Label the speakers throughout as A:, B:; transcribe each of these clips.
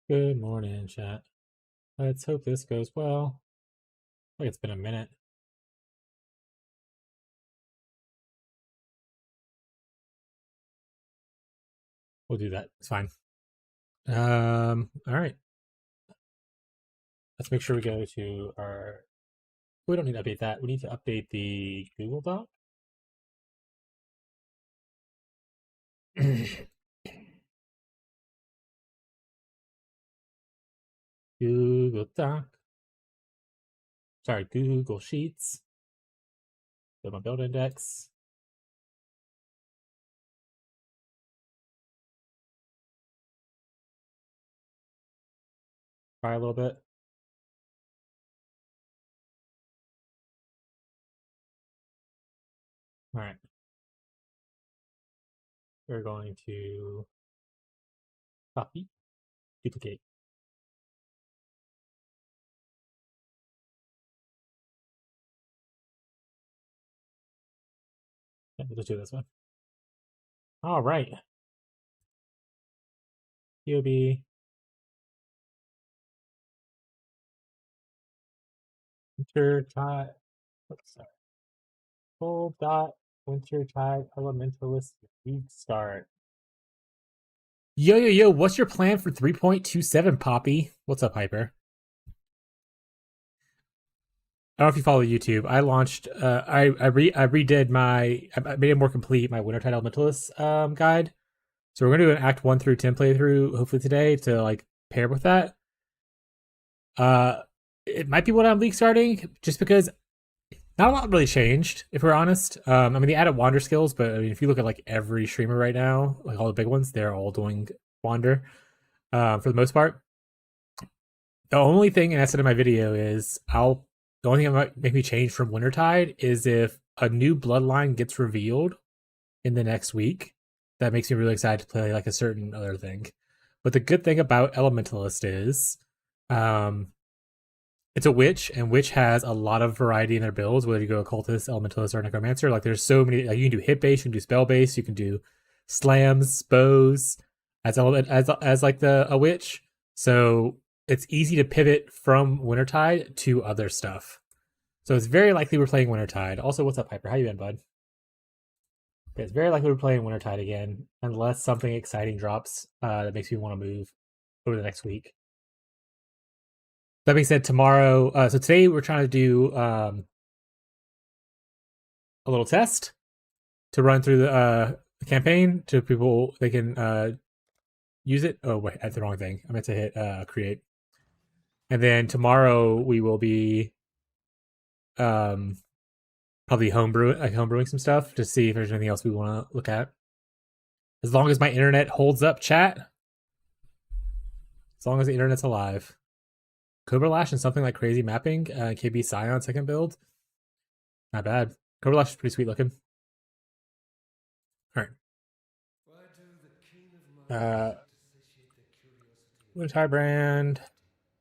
A: Good morning, chat. Let's hope this goes well. Like it's been a minute. We'll do that. It's fine. All right. Let's make sure we go to our. We don't need to update that. We need to update the Google Doc. Google Doc. Sorry, Google Sheets. Build my build index. Try a little bit. All right. We're going to copy, duplicate. Yeah, we'll just do this one. All right. POB. Wintertide. Sorry. Full dot Wintertide Elementalist League start. Yo, what's your plan for 3.27, Poppy? What's up, Hyper? I don't know if you follow YouTube. I launched I redid I made it more complete, my Wintertide Elementalist guide. So we're gonna do an Act 1 through 10 playthrough hopefully today to like pair with that. It might be what I'm league starting, just because not a lot really changed, if we're honest. I mean they added wander skills, but I mean if you look at like every streamer right now, like all the big ones, they're all doing wander. For the most part. The only thing, and I said in my video, is the only thing that might make me change from Wintertide is if a new bloodline gets revealed in the next week. That makes me really excited to play like a certain other thing. But the good thing about Elementalist is, um, it's a witch, and witch has a lot of variety in their builds. Whether you go occultist, elementalist, or necromancer, like there's so many. Like you can do hit base, you can do spell base, you can do slams, bows, as like a witch. So it's easy to pivot from Wintertide to other stuff. So it's very likely we're playing Wintertide. Also, what's up, Hyper? How you been, bud? Okay, it's very likely we're playing Wintertide again, unless something exciting drops that makes me want to move over the next week. That being said, tomorrow, so today we're trying to do a little test to run through the campaign to people. They can use it. Oh, wait, I hit the wrong thing. I meant to hit create. And then tomorrow we will be probably homebrewing some stuff to see if there's anything else we want to look at. As long as my internet holds up, chat. As long as the internet's alive. Cobra Lash and something like crazy mapping. KB Scion second build. Not bad. Cobra Lash is pretty sweet looking. All right. Wintertide Brand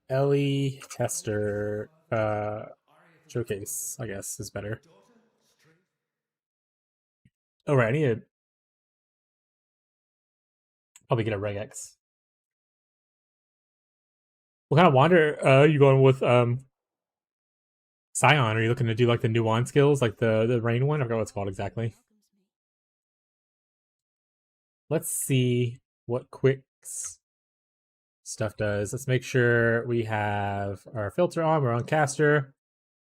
A: Ellie Tester Showcase, I guess, is better. Oh, right. I need to probably get a regex. What kind of wander are you going with Scion? Are you looking to do like the new wand skills, like the rain one? I forgot what it's called exactly. Let's see what Quick's stuff does. Let's make sure we have our filter on. We're on caster.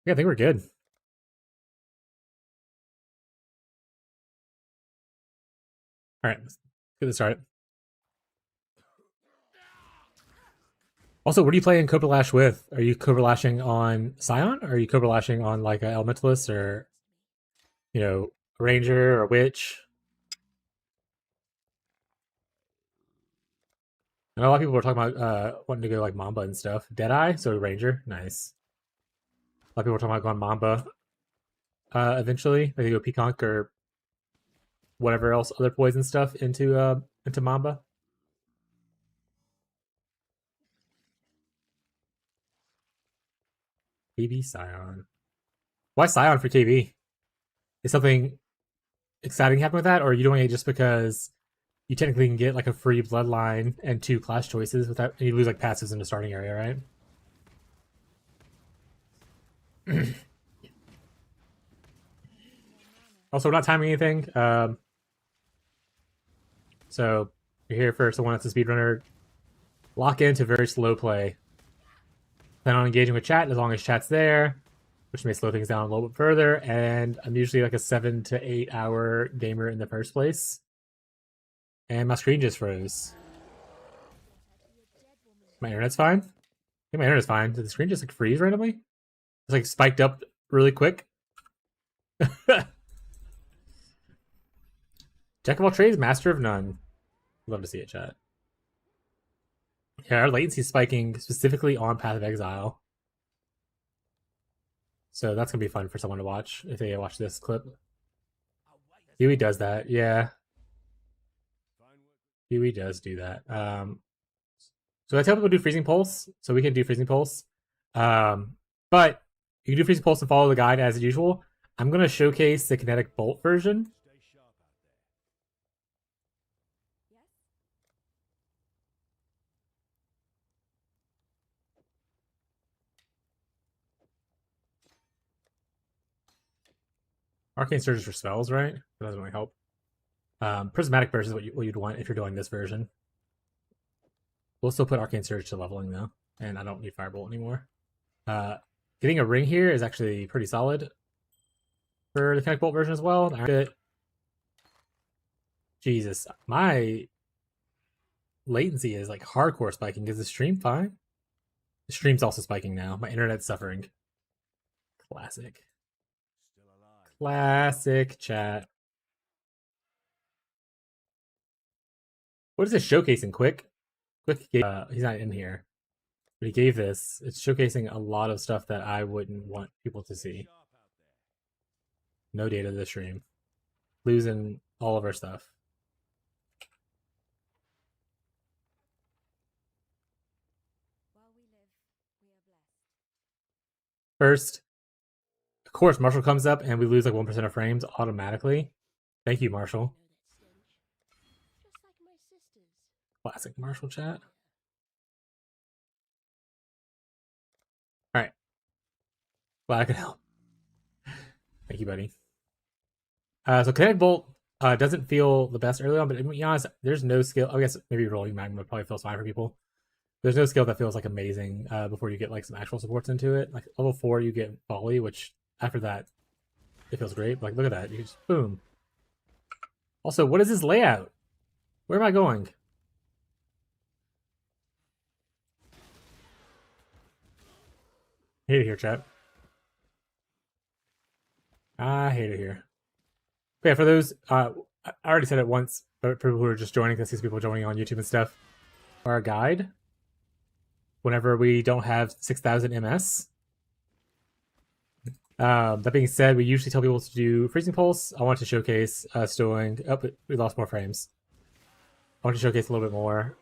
A: Yeah, I think we're good. All right, let's get this started. Also, what are you playing Cobra Lash with? Are you Cobra Lashing on Scion? Or are you Cobra Lashing on like an Elementalist or, a Ranger or a Witch? I know a lot of people were talking about wanting to go like Mamba and stuff. Deadeye, so Ranger, nice. A lot of people were talking about going Mamba eventually. Maybe go Peaconk or whatever else, other poison stuff into Mamba. KB Scion. Why Scion for KB? Is something exciting happen with that, or are you doing it just because
B: you technically can get like a free bloodline and 2 class choices without, and you lose like passives in the starting area, right? Also, we're not timing anything. So you're here for someone that's a speedrunner. Lock into very slow play. Plan on engaging with chat as long as chat's there, which may slow things down a little bit further. And I'm usually like a 7 to 8 hour gamer in the first place. And my screen just froze. My internet's fine. I think my internet's fine. Did the screen just like freeze randomly? It's like spiked up really quick. Jack of all trades, master of none. Love to see it, chat. Yeah, our latency spiking specifically on Path of Exile. So that's gonna be fun for someone to watch if they watch this clip. Huey does that, yeah. Huey does do that. So I tell people to do freezing pulse, so we can do freezing pulse. But you can do freezing pulse and follow the guide as usual. I'm gonna showcase the kinetic bolt version. Arcane Surge is for spells, right? That doesn't really help. Prismatic Burst is what you'd want if you're doing this version. We'll still put Arcane Surge to leveling though, and I don't need Firebolt anymore. Getting a ring here is actually pretty solid for the Kinetic Bolt version as well. Jesus, my latency is like hardcore spiking. Is the stream fine? The stream's also spiking now. My internet's suffering. Classic. Classic chat. What is this showcasing? Quick, he's not in here, but he gave this. It's showcasing a lot of stuff that I wouldn't want people to see. No data to the stream. Losing all of our stuff. First, of course, Marshall comes up and we lose like 1% of frames automatically. Thank you, Marshall. Classic Marshall chat. All right. Glad I could help. Thank you, buddy. So Kinetic Bolt doesn't feel the best early on, but to be honest, there's no skill. I guess maybe Rolling Magma probably feels fine for people. There's no skill that feels like amazing before you get like some actual supports into it. Like level 4, you get Volley, which after that, it feels great. Like look at that, you just boom. Also, what is this layout? Where am I going? I hate it here, chat. I hate it here. But yeah, for those, I already said it once, but for people who are just joining, because these people joining on YouTube and stuff, our guide, whenever we don't have 6,000 MS. That being said, we usually tell people to do Freezing Pulse. I want to showcase us doing... Oh, we lost more frames. I want to showcase a little bit more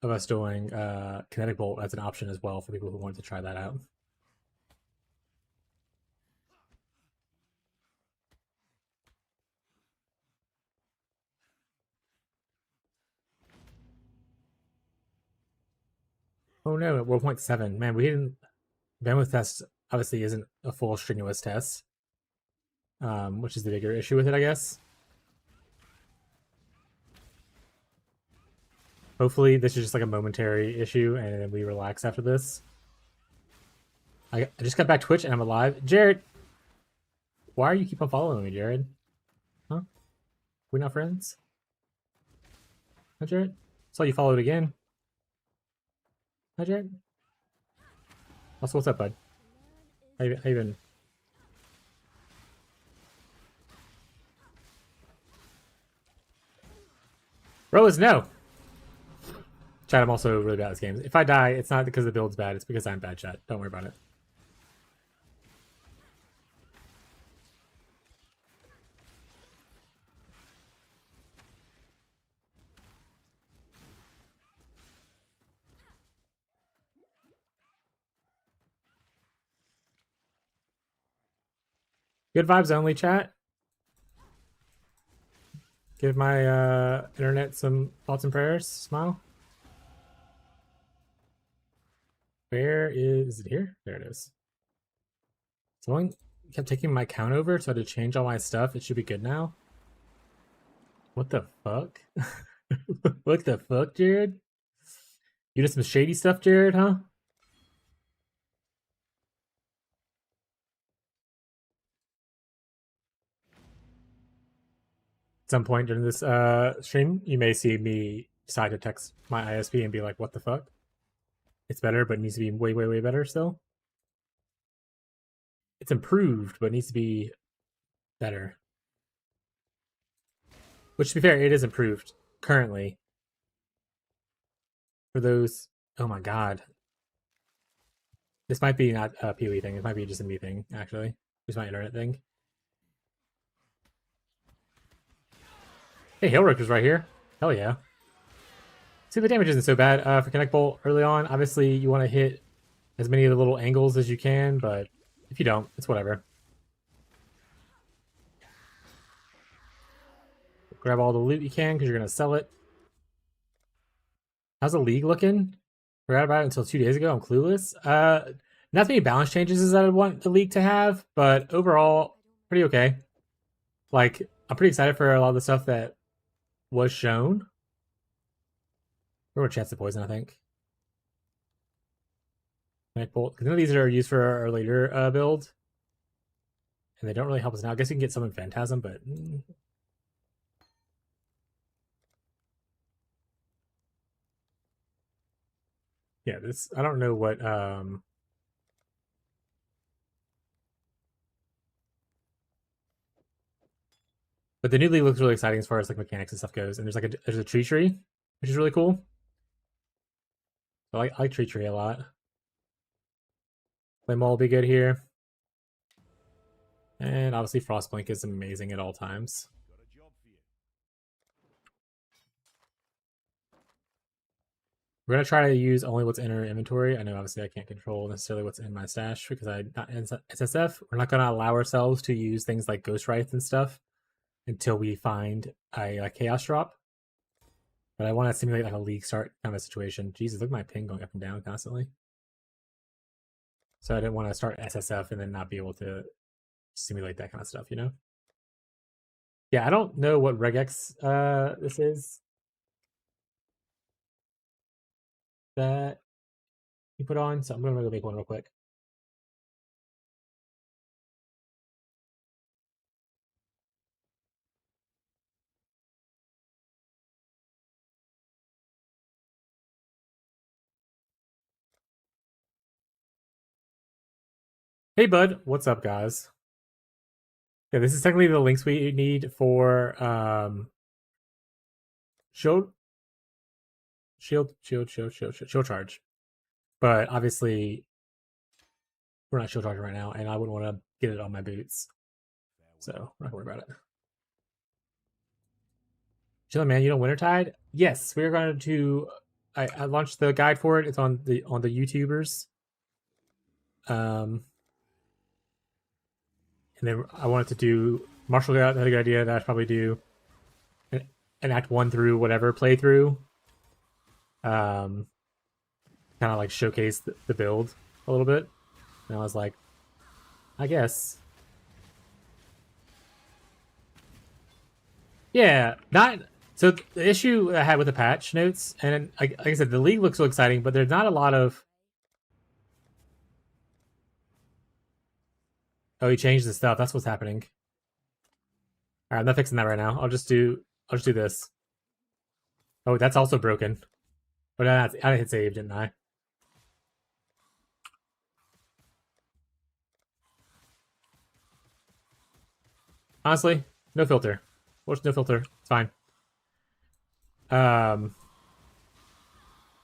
B: of us doing Kinetic Bolt as an option as well for people who want to try that out. Oh no, at 1.7. Man, we didn't... Bandwidth test obviously isn't a full strenuous test, which is the bigger issue with it, I guess. Hopefully this is just like a momentary issue and we relax after this. I just got back Twitch and I'm alive. Jared! Why are you keep on following me, Jared? Huh? We not friends? Hi, Jared? Saw you followed again. Hi, Jared? Also, what's up, bud? How you been? Rollers, no! Chat, I'm also really bad at this game. If I die, it's not because the build's bad, it's because I'm bad, chat. Don't worry about it. Good vibes only, chat.
A: Give my internet some thoughts and prayers. Smile. Where is it here? There it is. Someone kept taking my count over, so I had to change all my stuff. It should be good now. What the fuck? What the fuck, Jared? You did some shady stuff, Jared, huh? At some point during this stream, you may see me decide to text my ISP and be like, what the fuck? It's better, but it needs to be way, way, way better still. It's improved, but it needs to be better. Which, to be fair, it is improved currently. For those, oh my god, this might be not a PoE thing. It might be just a me thing, actually. Just my internet thing. Hey, Hailrook right here. Hell yeah. See, the damage isn't so bad for Connect Bolt early on. Obviously, you want to hit as many of the little angles as you can, but if you don't, it's whatever. Grab all the loot you can because you're going to sell it. How's the league looking? Forgot about it until 2 days ago. I'm clueless. Not as many balance changes as I would want the league to have, but overall, pretty okay. Like, I'm pretty excited for a lot of the stuff that was shown. Or chance of poison, I think. Connect Bolt. None of these are used for our later build. And they don't really help us now. I guess you can get some in Phantasm, but yeah, this I don't know what but the new league looks really exciting as far as like mechanics and stuff goes. And there's a tree, which is really cool. So I like tree a lot. Flame Wall will be good here. And obviously Frostblink is amazing at all times. We're gonna try to use only what's in our inventory. I know obviously I can't control necessarily what's in my stash because I'm not in SSF. We're not gonna allow ourselves to use things like Ghost Wraith and stuff until we find a Chaos Drop. But I want to simulate like a league start kind of situation. Jesus, look at my ping going up and down constantly. So I didn't want to start SSF and then not be able to simulate that kind of stuff, you know? Yeah, I don't know what regex this is that you put on, so I'm gonna go make one real quick. Hey bud, what's up guys? Yeah, this is technically the links we need for shield charge. But obviously we're not shield charging right now, and I wouldn't want to get it on my boots. So I'm not gonna worry about it. Chilling man, you know Wintertide? Yes, we're going to I launched the guide for it. It's on the YouTubers. And then I wanted to do Marshall had a good idea that I'd probably do an act 1 through whatever playthrough. Kind of like showcase the build a little bit. And I was like, I guess. Yeah, not so the issue I had with the patch notes, and like I said, the league looks so exciting, but there's not a lot of. Oh, he changed the stuff. That's what's happening. All right, I'm not fixing that right now. I'll just do this. Oh, that's also broken. But I hit save, didn't I? Honestly, no filter. What's no filter? It's fine. Yeah,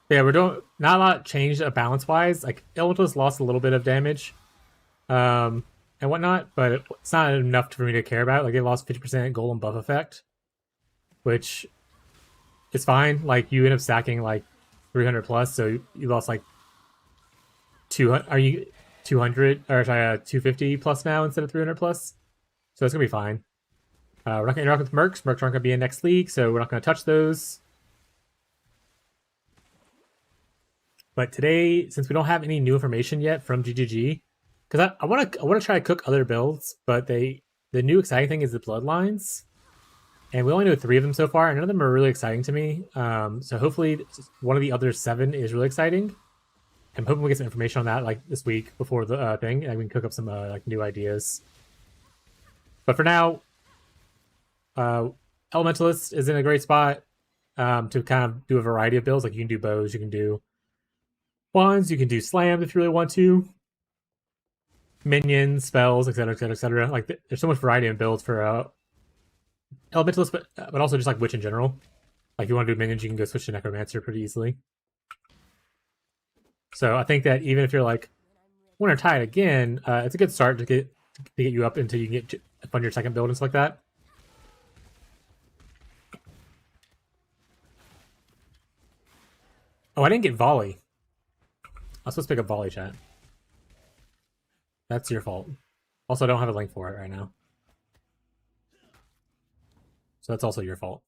A: we're doing not a lot changed balance wise. Like Elementalist lost a little bit of damage, and whatnot, but it's not enough for me to care about. Like they lost 50% golem buff effect, which is fine. Like you end up stacking like 300 plus, so you lost like 200. Are you 200 or sorry, 250 plus now instead of 300 plus? So it's gonna be fine.
B: We're not going to interact with Mercs. Mercs aren't going to be in next league, so we're not going to touch those. But today, since we don't have any new information yet from GGG, because I want to try to cook other builds, but the new exciting thing is the bloodlines, and we only know 3 of them so far, and none of them are really exciting to me. So hopefully, one of the other 7 is really exciting. I'm hoping we get some information on that like this week before the thing, and we can cook up some like new ideas. But for now, Elementalist is in a great spot to kind of do a variety of builds. Like you can do bows, you can do wands, you can do slam if you really want to, minions, spells, etc., etc., etc. Like there's so much variety in builds for Elementalist, but also just like witch in general. Like if you want to do minions, you can go switch to necromancer pretty easily. So I think that even if you're like Wintertide again, it's a good start to get you up until you can get fund your second build and stuff like that. Oh, I didn't get volley. I was supposed to pick up volley, chat. That's your fault. Also, I don't have a link for it right now. So that's also your fault.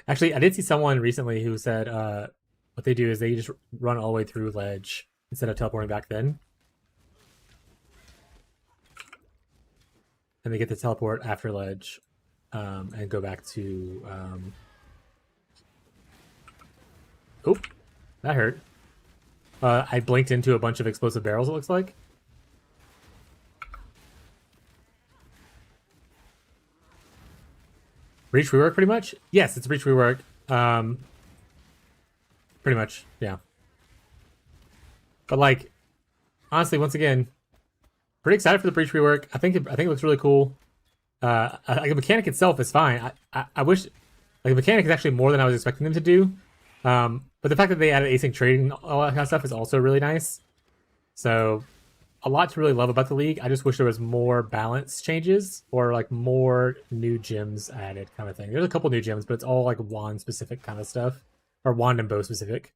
B: Actually, I did see someone recently who said what they do is they just run all the way through ledge instead of teleporting back then. And they get to teleport after ledge and go back to... Oop, that hurt. I blinked into a bunch of explosive barrels, it looks like. Reach rework, pretty much? Yes, it's reach rework. Pretty much, yeah. But like, honestly, once again, pretty excited for the breach rework. I think it looks really cool. Like the mechanic itself is fine. I wish like the mechanic is actually more than I was expecting them to do. But the fact that they added async trading and all that kind of stuff is also really nice. So a lot to really love about the league. I just wish there was more balance changes or like more new gems added kind of thing. There's a couple new gems, but it's all like wand specific kind of stuff. Or wand and bow specific.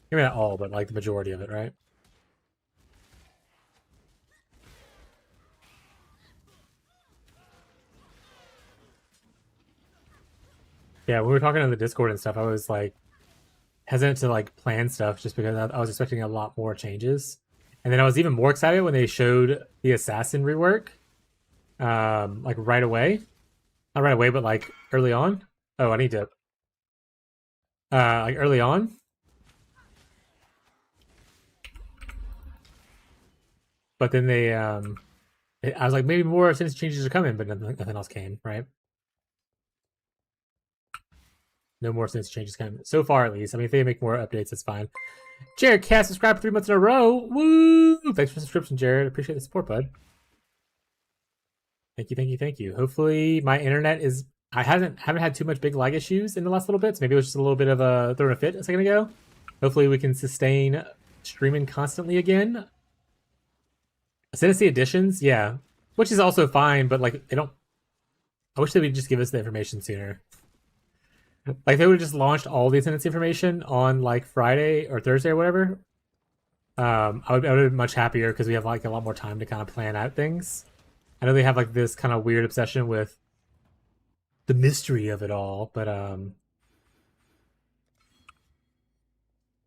B: Maybe not all, but like the majority of it, right? Yeah, when we were talking on the Discord and stuff, I was like hesitant to like plan stuff just because I was expecting a lot more changes. And then I was even more excited when they showed the assassin rework, like right away. Not right away, but like early on. Oh, I need to, like early on. But then they, I was like, maybe more since changes are coming, but nothing else came, right? No more since changes coming. So far, at least. I mean, if they make more updates, it's fine. Jared Cass subscribed for 3 months in a row. Woo! Thanks for the subscription, Jared. Appreciate the support, bud. Thank you, thank you, thank you. Hopefully, my internet is. I haven't had too much big lag issues in the last little bit. So maybe it was just a little bit of a throwing a fit a second ago. Hopefully, we can sustain streaming constantly again. Ascendancy editions, yeah, which is also fine, but like they don't. I wish they would just give us the information sooner. Like they would have just launched all the Ascendancy information on like Friday or Thursday or whatever. I would have been much happier because we have like a lot more time to kind of plan out things. I know they have like this kind of weird obsession with the mystery of it all, but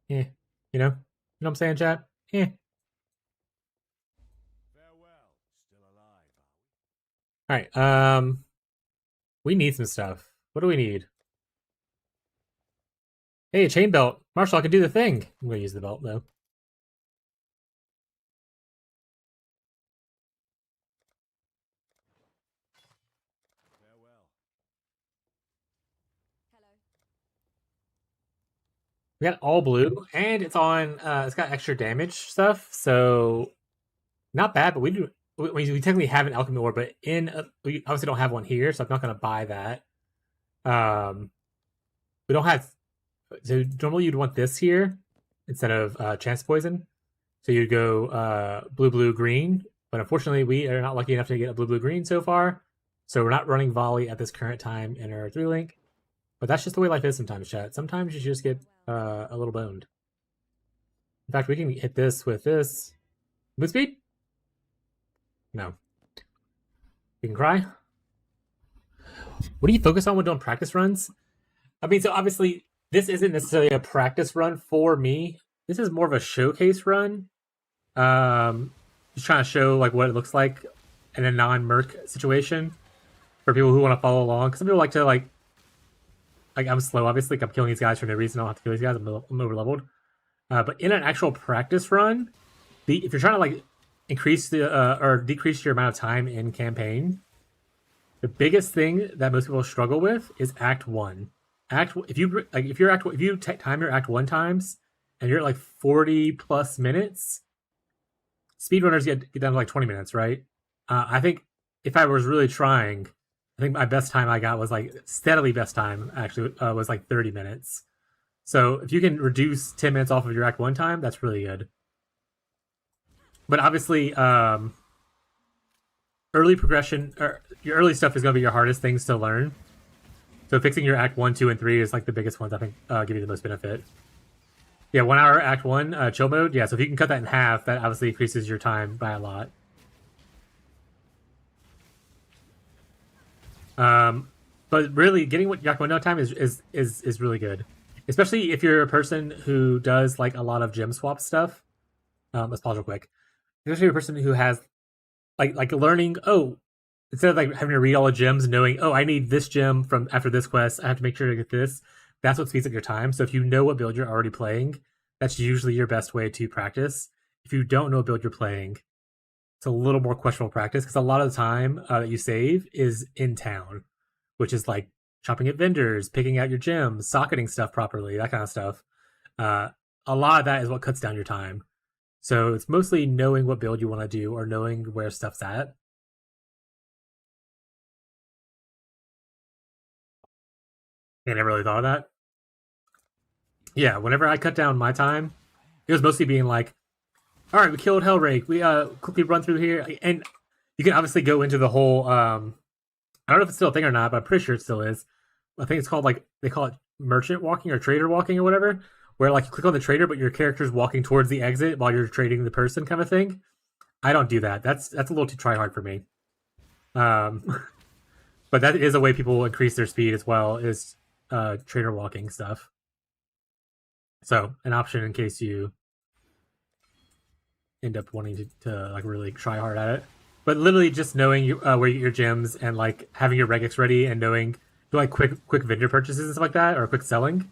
B: yeah, you know what I'm saying, chat? Yeah. All right. We need some stuff. What do we need? Hey, a chain belt. Marshall, I can do the thing. I'm gonna use the belt though. We got all blue, and it's on. It's got extra damage stuff, so not bad. But we do. We technically have an alchemy ore, but we obviously don't have one here, so I'm not gonna buy that. We don't have. So normally you'd want this here instead of chance poison. So you'd go blue, blue, green. But unfortunately, we are not lucky enough to get a blue, blue, green so far. So we're not running volley at this current time in our 3-link. But that's just the way life is sometimes, chat. Sometimes you just get a little boned.
A: In fact, we can hit this with this. Move speed? No. We can cry. What do you focus on when doing practice runs? I mean, so obviously, this isn't necessarily a practice run for me. This is more of a showcase run. Just trying to show like what it looks like in a non-merc situation for people who want to follow along. Because some people like to like I'm slow. Obviously, like, I'm killing these guys for no reason. I don't have to kill these guys. I'm over leveled. But in an actual practice run, if you're trying to like increase the or decrease your amount of time in campaign, the biggest thing that most people struggle with is Act One. If you like if you time your Act One times and you're at like 40 plus minutes, speedrunners get down to like 20 minutes, right? I think if I was really trying, I think my best time I got was like steadily best time actually was like 30 minutes. So if you can reduce 10 minutes off of your Act One time, that's really good. But obviously, early progression or your early stuff is going to be your hardest things to learn. So fixing your Act 1, 2, and 3 is like the biggest ones I think give you the most benefit. Yeah, 1 hour Act 1 chill mode. Yeah, so if you can cut that in half, that obviously increases your time by a lot. But really, getting what Act 1 time is really good, especially if you're a person who does like a lot of gem swap stuff. Let's pause real quick. Especially a person who has like learning. Oh, instead of like having to read all the gems, knowing, oh, I need this gem from after this quest, I have to make sure to get this. That's what speeds up your time. So if you know what build you're already playing, that's usually your best way to practice. If you don't know what build you're playing, it's a little more questionable practice because a lot of the time that you save is in town, which is like shopping at vendors, picking out your gems, socketing stuff properly, that kind of stuff. Uh, a lot of that is what cuts down your time. So it's mostly knowing what build you want to do or knowing where stuff's at. I never really thought of that. Yeah, whenever I cut down my time, it was mostly being like, all right, we killed Hellrake. We quickly run through here, and you can obviously go into the whole. I don't know if it's still a thing or not, but I'm pretty sure it still is. I think it's called like they call it merchant walking or trader walking or whatever, where like you click on the trader, but your character's walking towards the exit while you're trading the person, kind of thing. I don't do that. That's a little too try hard for me. Um, but that is a way people increase their speed as well. Is trader walking stuff. So an option in case you end up wanting to like really try hard at it. But literally just knowing where you get your gems and like having your regex ready and knowing like quick vendor purchases and stuff like that or quick selling,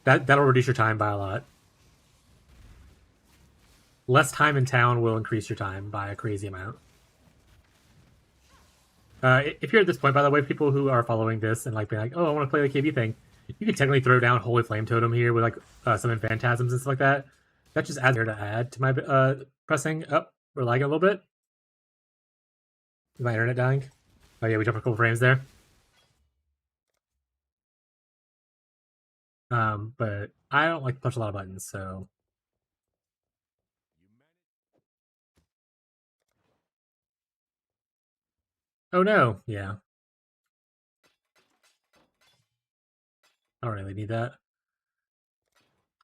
A: that'll reduce your time by a lot. Less time in town will increase your time by a crazy amount. If you're at this point, by the way, people who are following this and like being like, oh, I want to play the KB thing, you can technically throw down Holy Flame Totem here with like some phantasms and stuff like that. That just adds there to add to my pressing. Up, we're lagging a little bit. Is my internet dying? Oh yeah, we jumped a couple frames there. But I don't like to push a lot of buttons, so. Oh no, yeah. I don't really need that.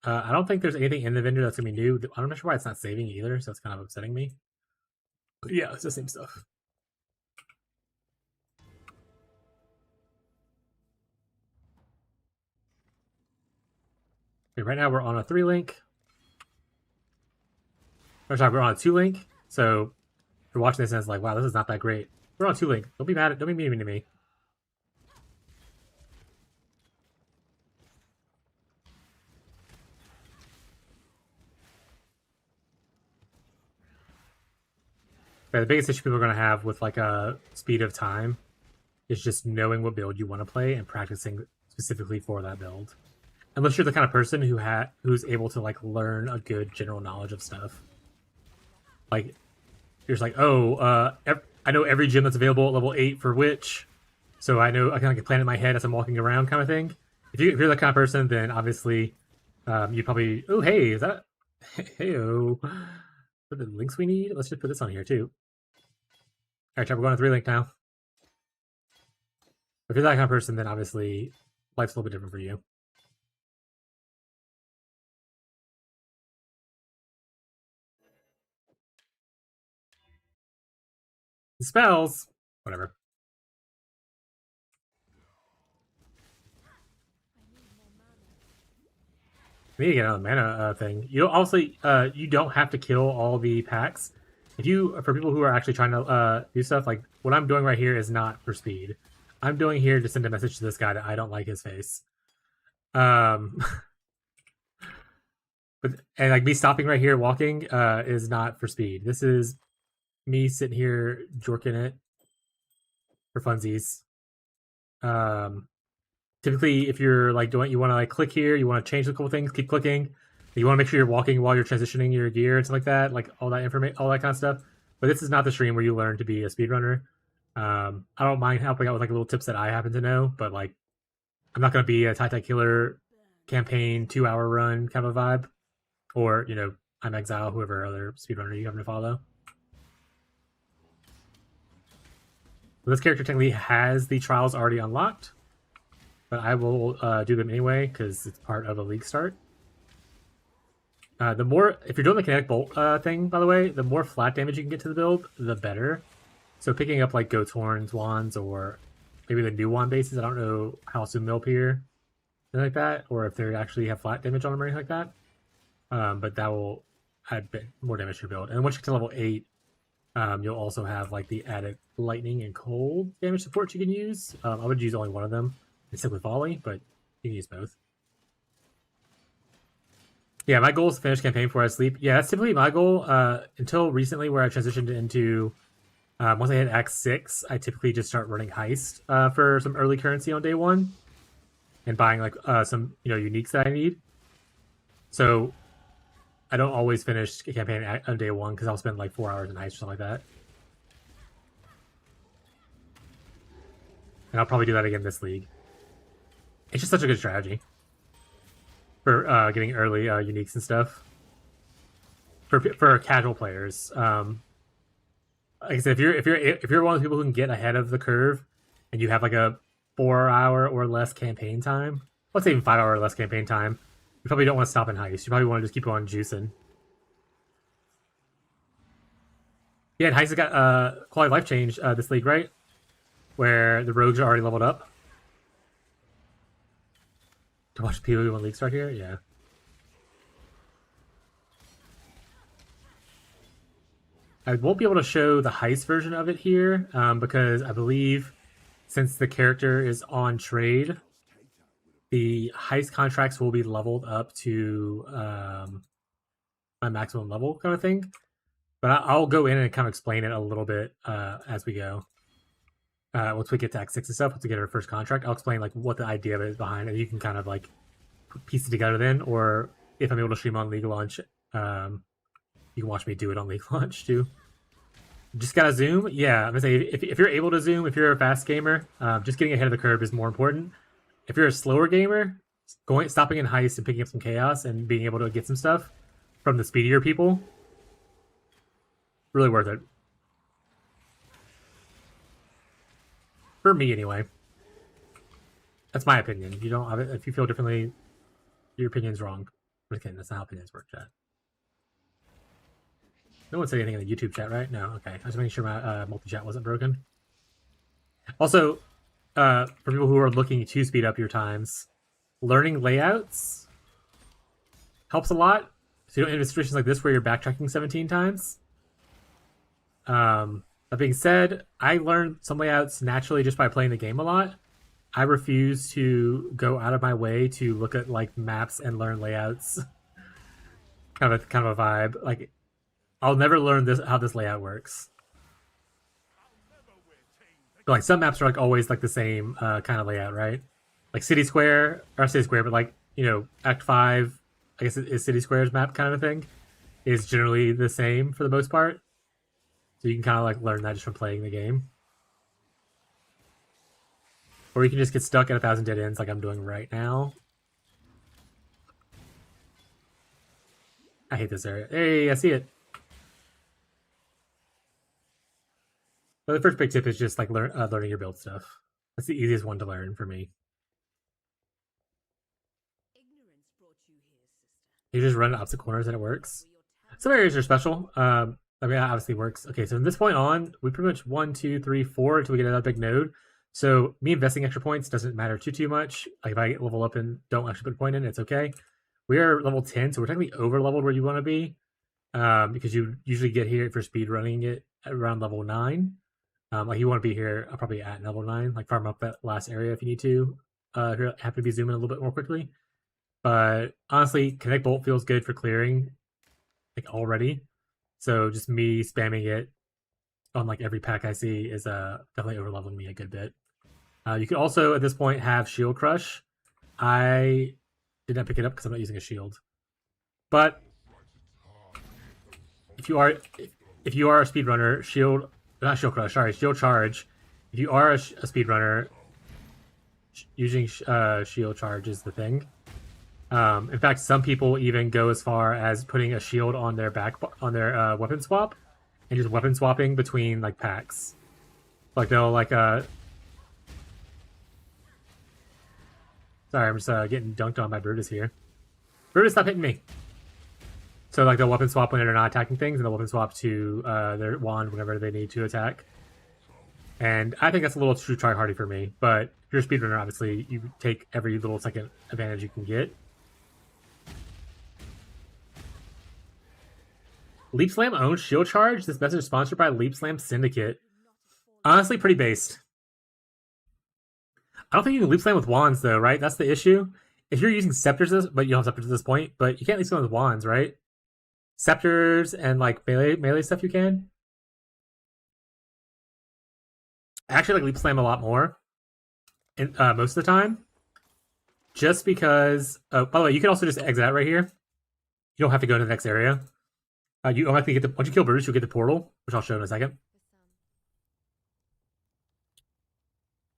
A: I don't think there's anything in the vendor that's gonna be new. I'm not sure why it's not saving either, so it's kind of upsetting me. But yeah, it's the same stuff. Okay, right now we're on a 3 link. Or sorry, we're on a 2 link. So if you're watching this and it's like, wow, this is not that great. We're on 2 link. Don't be mad. Don't be mean to me. Yeah, the biggest issue people are going to have with like a speed of time is just knowing what build you want to play and practicing specifically for that build. Unless you're the kind of person who's able to like learn a good general knowledge of stuff. Like you're just like, oh, I know every gym that's available at level 8 for which, so I know I can like plan in my head as I'm walking around, kind of thing. If you're that kind of person, then obviously you probably, oh hey, is that hey oh, the links we need? Let's just put this on here too. All right, Chad, we're going to 3 link now. If you're that kind of person, then obviously life's a little bit different for you. Spells, whatever. I need to get another mana thing. You also you don't have to kill all the packs. If you for people who are actually trying to do stuff like what I'm doing right here is not for speed. I'm doing here to send a message to this guy that I don't like his face. Um, but and like me stopping right here walking is not for speed. This is me sitting here jorking it for funsies. Um, Typically, if you're like doing, you want to like click here, you want to change a couple things, keep clicking. You want to make sure you're walking while you're transitioning your gear and stuff like that, like all that information, all that kind of stuff. But this is not the stream where you learn to be a speedrunner. I don't mind helping out with like little tips that I happen to know, but like I'm not going to be a Tai Killer campaign 2 hour run kind of a vibe, or I'm Exile, whoever other speedrunner you happen to follow. This character technically has the trials already unlocked, but I will do them anyway because it's part of a league start. The more, if you're doing the kinetic bolt thing, by the way, the more flat damage you can get to the build, the better. So picking up like goat's horns wands or maybe the new wand bases, I don't know how soon they'll appear, something like that, or if they actually have flat damage on them or anything like that. But that will add more damage to your build. And once you get to level 8, you'll also have like the added lightning and cold damage support you can use. I would use only one of them and stick with volley, but you can use both. Yeah, my goal is to finish campaign before I sleep. Yeah, that's typically my goal. Until recently, where I transitioned into once I hit Act 6, I typically just start running heist for some early currency on day 1 and buying like some uniques that I need. So I don't always finish a campaign on day 1 because I'll spend like 4 hours in heist or something like that. And I'll probably do that again this league. It's just such a good strategy for getting early uniques and stuff for casual players. Like I said, if you're one of the people who can get ahead of the curve and you have like a 4 hour or less campaign time, let's say even 5 hour or less campaign time, you probably don't want to stop in heist. You probably want to just keep on juicing. Yeah, and heist has got quality of life change this league, right? Where the rogues are already leveled up. To watch PoE when league start here, yeah. I won't be able to show the heist version of it here because I believe since the character is on trade, the heist contracts will be leveled up to my maximum level kind of thing. But I'll go in and kind of explain it a little bit as we go. Once we get to Act 6 and stuff, once we get our first contract, I'll explain like what the idea of it is behind it. You can kind of like piece it together then, or if I'm able to stream on League Launch, you can watch me do it on League Launch too. Just gotta zoom. Yeah, I'm gonna say if you're able to zoom, if you're a fast gamer, just getting ahead of the curve is more important. If you're a slower gamer, stopping in heist and picking up some chaos and being able to get some stuff from the speedier people, really worth it. For me, anyway. That's my opinion. You don't. If you feel differently, your opinion's wrong. Okay, that's not how opinions work, chat. No one said anything in the YouTube chat, right? No. Okay, I was making sure my multi-chat wasn't broken. Also, for people who are looking to speed up your times, learning layouts helps a lot. So you don't end in situations like this where you're backtracking 17 times. That being said, I learned some layouts naturally just by playing the game a lot. I refuse to go out of my way to look at like maps and learn layouts. kind of a vibe. Like I'll never learn how this layout works. But, like some maps are like always like the same kind of layout, right? Like City Square or City Square, but like Act 5, I guess is City Square's map kind of a thing, is generally the same for the most part. So you can kind of like learn that just from playing the game. Or you can just get stuck at 1,000 dead ends like I'm doing right now. I hate this area. Hey, I see it. But the first big tip is just like learning your build stuff. That's the easiest one to learn for me. You just run opposite corners and it works. Some areas are special. I mean, that obviously works. Okay, so from this point on, we pretty much 1, 2, 3, 4 until we get another big node. So me investing extra points doesn't matter too much. Like if I get level up and don't actually put a point in, it's okay. We are level 10, so we're technically over leveled where you want to be, because you usually get here for speed running it at around level 9. Like you want to be here probably at level 9, like farm up that last area if you need to. If you're happy to be zooming a little bit more quickly. But honestly, Kinetic Bolt feels good for clearing, like already. So just me spamming it on like every pack I see is definitely overleveling me a good bit. You could also at this point have Shield Crush. I did not pick it up because I'm not using a shield. But if you are a speedrunner, Shield Crush, sorry, Shield Charge. If you are a speedrunner, using Shield Charge is the thing. In fact, some people even go as far as putting a shield on their weapon swap, and just weapon swapping between like packs. Like they'll like Sorry, I'm just getting dunked on by Brutus here. Brutus, stop hitting me. So like they'll weapon swap when they're not attacking things, and they'll weapon swap to their wand whenever they need to attack. And I think that's a little too tryhardy for me. But if you're a speedrunner, obviously you take every little second advantage you can get. Leap Slam owns Shield Charge. This message is sponsored by Leap Slam Syndicate. Honestly, pretty based. I don't think you can Leap Slam with wands, though, right? That's the issue. If you're using scepters, but you don't have scepters at this point, but you can't Leap Slam with wands, right? Scepters and like melee stuff you can. I actually like Leap Slam a lot more, most of the time. Just because, by the way, you can also just exit out right here. You don't have to go to the next area. You automatically get once you kill Brutus, you'll get the portal, which I'll show in a second.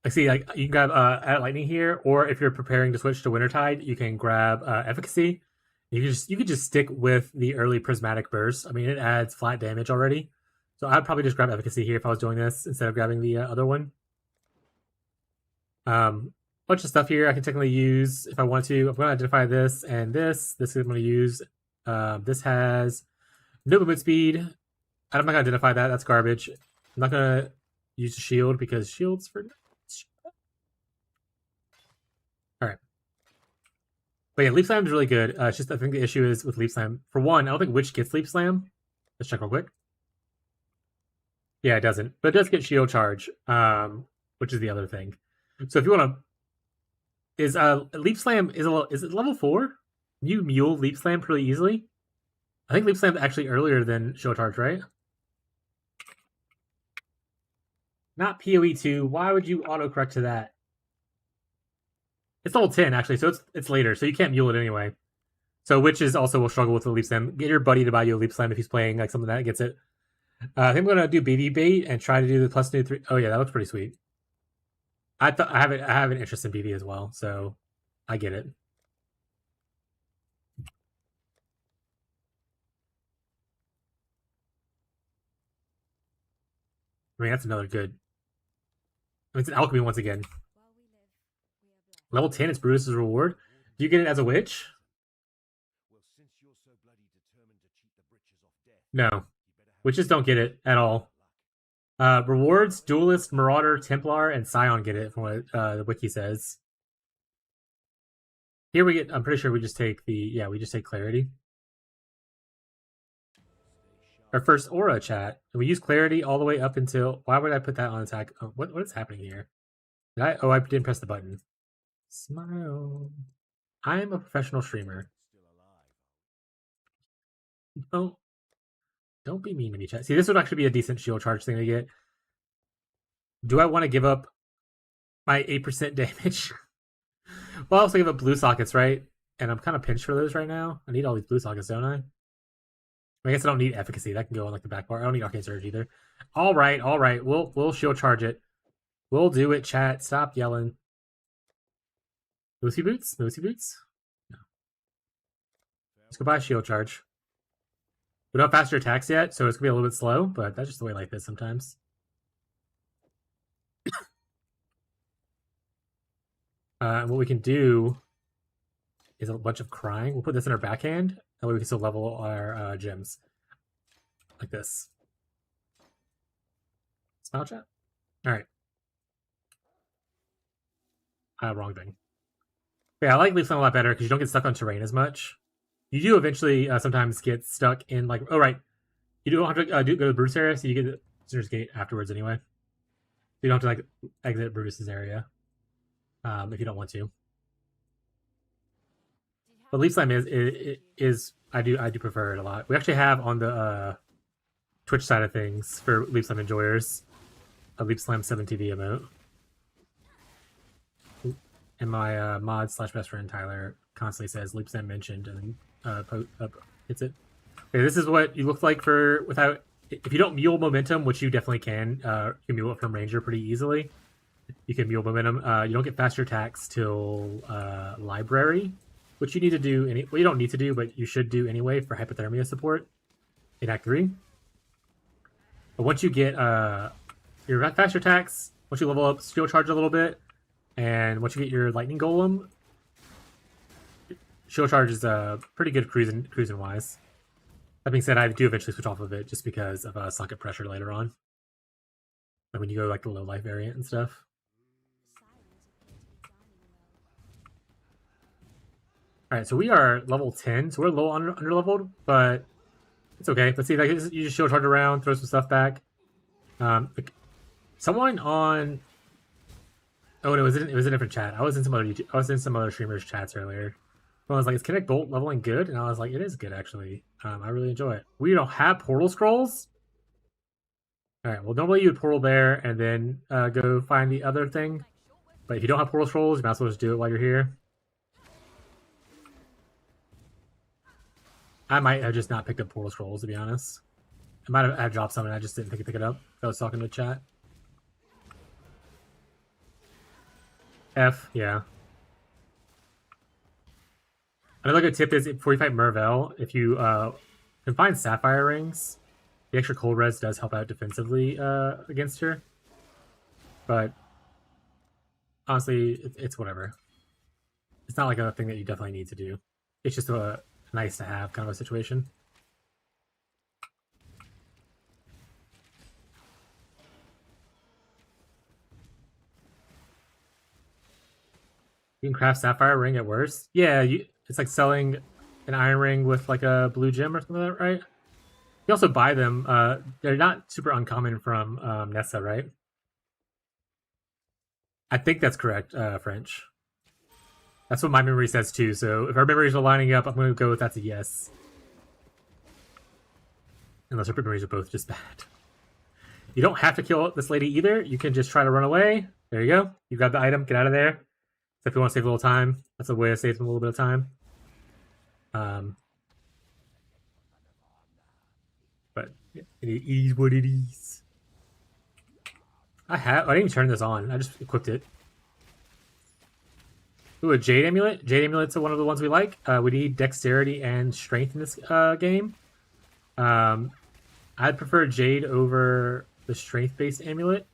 A: I see, like you can grab add lightning here, or if you're preparing to switch to Wintertide, you can grab efficacy. You could just stick with the early prismatic burst. I mean, it adds flat damage already, so I'd probably just grab efficacy here if I was doing this instead of grabbing the other one. Bunch of stuff here I can technically use if I want to. I'm going to identify this and this. This is I'm going to use. This has no movement speed. I'm not going to identify that. That's garbage. I'm not going to use the shield because shields for. All right. But yeah, Leap Slam is really good. It's just I think the issue is with Leap Slam. For one, I don't think Witch gets Leap Slam. Let's check real quick. Yeah, it doesn't, but it does get Shield Charge, which is the other thing. So if you want to, is Leap Slam is it level 4? You mule Leap Slam pretty easily. I think Leap Slam is actually earlier than Shield Charge, right? Not PoE 2. Why would you autocorrect to that? It's level 10 actually, so it's later, so you can't mule it anyway. So Witches also will struggle with the Leap Slam. Get your buddy to buy you a Leap Slam if he's playing like something that gets it. I think I'm gonna do BB bait and try to do the plus new 3. Oh yeah, that looks pretty sweet. I have an interest in BB as well, so I get it. I mean, that's another good. I mean, it's an alchemy once again. Level 10 is Brutus's reward. Do you get it as a witch? No. Witches don't get it at all. Rewards, Duelist, Marauder, Templar, and Scion get it from what the wiki says. Here we get, I'm pretty sure we just take we just take Clarity. Our first Aura chat. And we use Clarity all the way up until, why would I put that on attack? Oh, what is happening here? I didn't press the button. Smile. I'm a professional streamer. Don't be mean to me, chat. See, this would actually be a decent shield charge thing to get. Do I want to give up my 8% damage? Well, I also give up blue sockets, right? And I'm kind of pinched for those right now. I need all these blue sockets, don't I? I guess I don't need efficacy. That can go on like the back bar. I don't need arcane surge either. All right. We'll shield charge it. We'll do it, chat. Stop yelling. Moosey boots? No. Let's go buy a shield charge. We don't have faster attacks yet, so it's gonna be a little bit slow, but that's just the way life is sometimes. And what we can do is a bunch of crying. We'll put this in our backhand. That way we can still level our gems. Like this. Smile chat. All right. Wrong thing. Yeah, I like Leaf Slime a lot better because you don't get stuck on terrain as much. You do eventually sometimes get stuck in like, oh right, you don't have to go to the Bruce area, so you get the Sinner's Gate afterwards anyway. You don't have to like exit Bruce's area if you don't want to. But Leaf Slime is I do prefer it a lot. We actually have on the Twitch side of things for Leaf Slime enjoyers a Leaf Slime 7TV emote. And my mod slash best friend Tyler constantly says Leap Slime mentioned and then hits it. Okay, this is what you look like for without. If you don't mule momentum, which you definitely can, you can mule it from Ranger pretty easily. You can mule momentum. You don't get faster attacks till Library, which you need to do. Well, you don't need to do, but you should do anyway for hypothermia support in Act 3. But once you get your faster attacks, once you level up skill charge a little bit, and once you get your lightning golem, shield charge is pretty good cruising wise. That being said, I do eventually switch off of it just because of socket pressure later on. Like when you go like the low life variant and stuff. Alright, so we are level 10, so we're a little under leveled, but it's okay. Let's see, like you just shield charge around, throw some stuff back. Someone on it was a different chat. I was in some other streamers' chats earlier. I was like, is Kinetic Bolt leveling good? And I was like, it is good actually. I really enjoy it. We don't have portal scrolls. All right. Well, normally you would portal there and then go find the other thing. But if you don't have portal scrolls, you might as well just do it while you're here. I might have just not picked up portal scrolls to be honest. I might have dropped some and I just didn't pick it up. I was talking to chat. F, yeah. Another good tip is before you fight Mervel, if you can find Sapphire Rings, the extra cold res does help out defensively against her. But honestly, it's whatever. It's not like a thing that you definitely need to do. It's just a nice to have kind of a situation. You can craft Sapphire Ring at worst. Yeah, it's like selling an iron ring with like a blue gem or something like that, right? You also buy them. They're not super uncommon from Nessa, right? I think that's correct, French. That's what my memory says too. So if our memories are lining up, I'm going to go with that's a yes. Unless our memories are both just bad. You don't have to kill this lady either. You can just try to run away. There you go. You grab the item. Get out of there. So if you want to save a little time, that's a way to save a little bit of time. But it is what it is. I didn't even turn this on. I just equipped it. Ooh, a Jade Amulet. Jade Amulet's one of the ones we like. We need Dexterity and Strength in this game. I'd prefer Jade over the Strength-based Amulet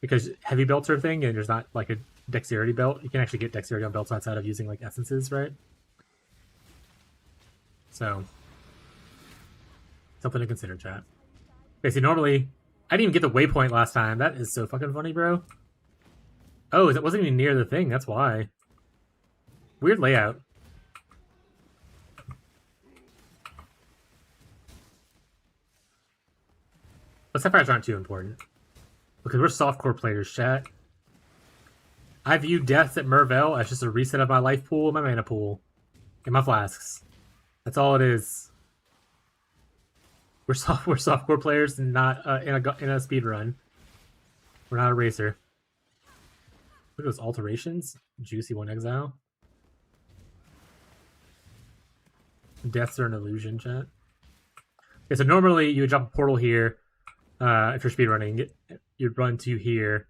A: because heavy belts are a thing, and there's not like a Dexterity belt. You can actually get Dexterity on belts outside of using like essences, right? So something to consider, chat. Okay, so normally I didn't even get the waypoint last time. That is so fucking funny, bro. Oh, it wasn't even near the thing. That's why. Weird layout. But Sapphires aren't too important. Because we're softcore players, chat. I view deaths at Mervel as just a reset of my life pool and my mana pool. And my flasks. That's all it is. We're softcore players and not in a speed run. We're not a racer. Look at those alterations. Juicy one exile. Deaths are an illusion, chat. Okay, so normally you would drop a portal here. If you're speedrunning, you'd run to here,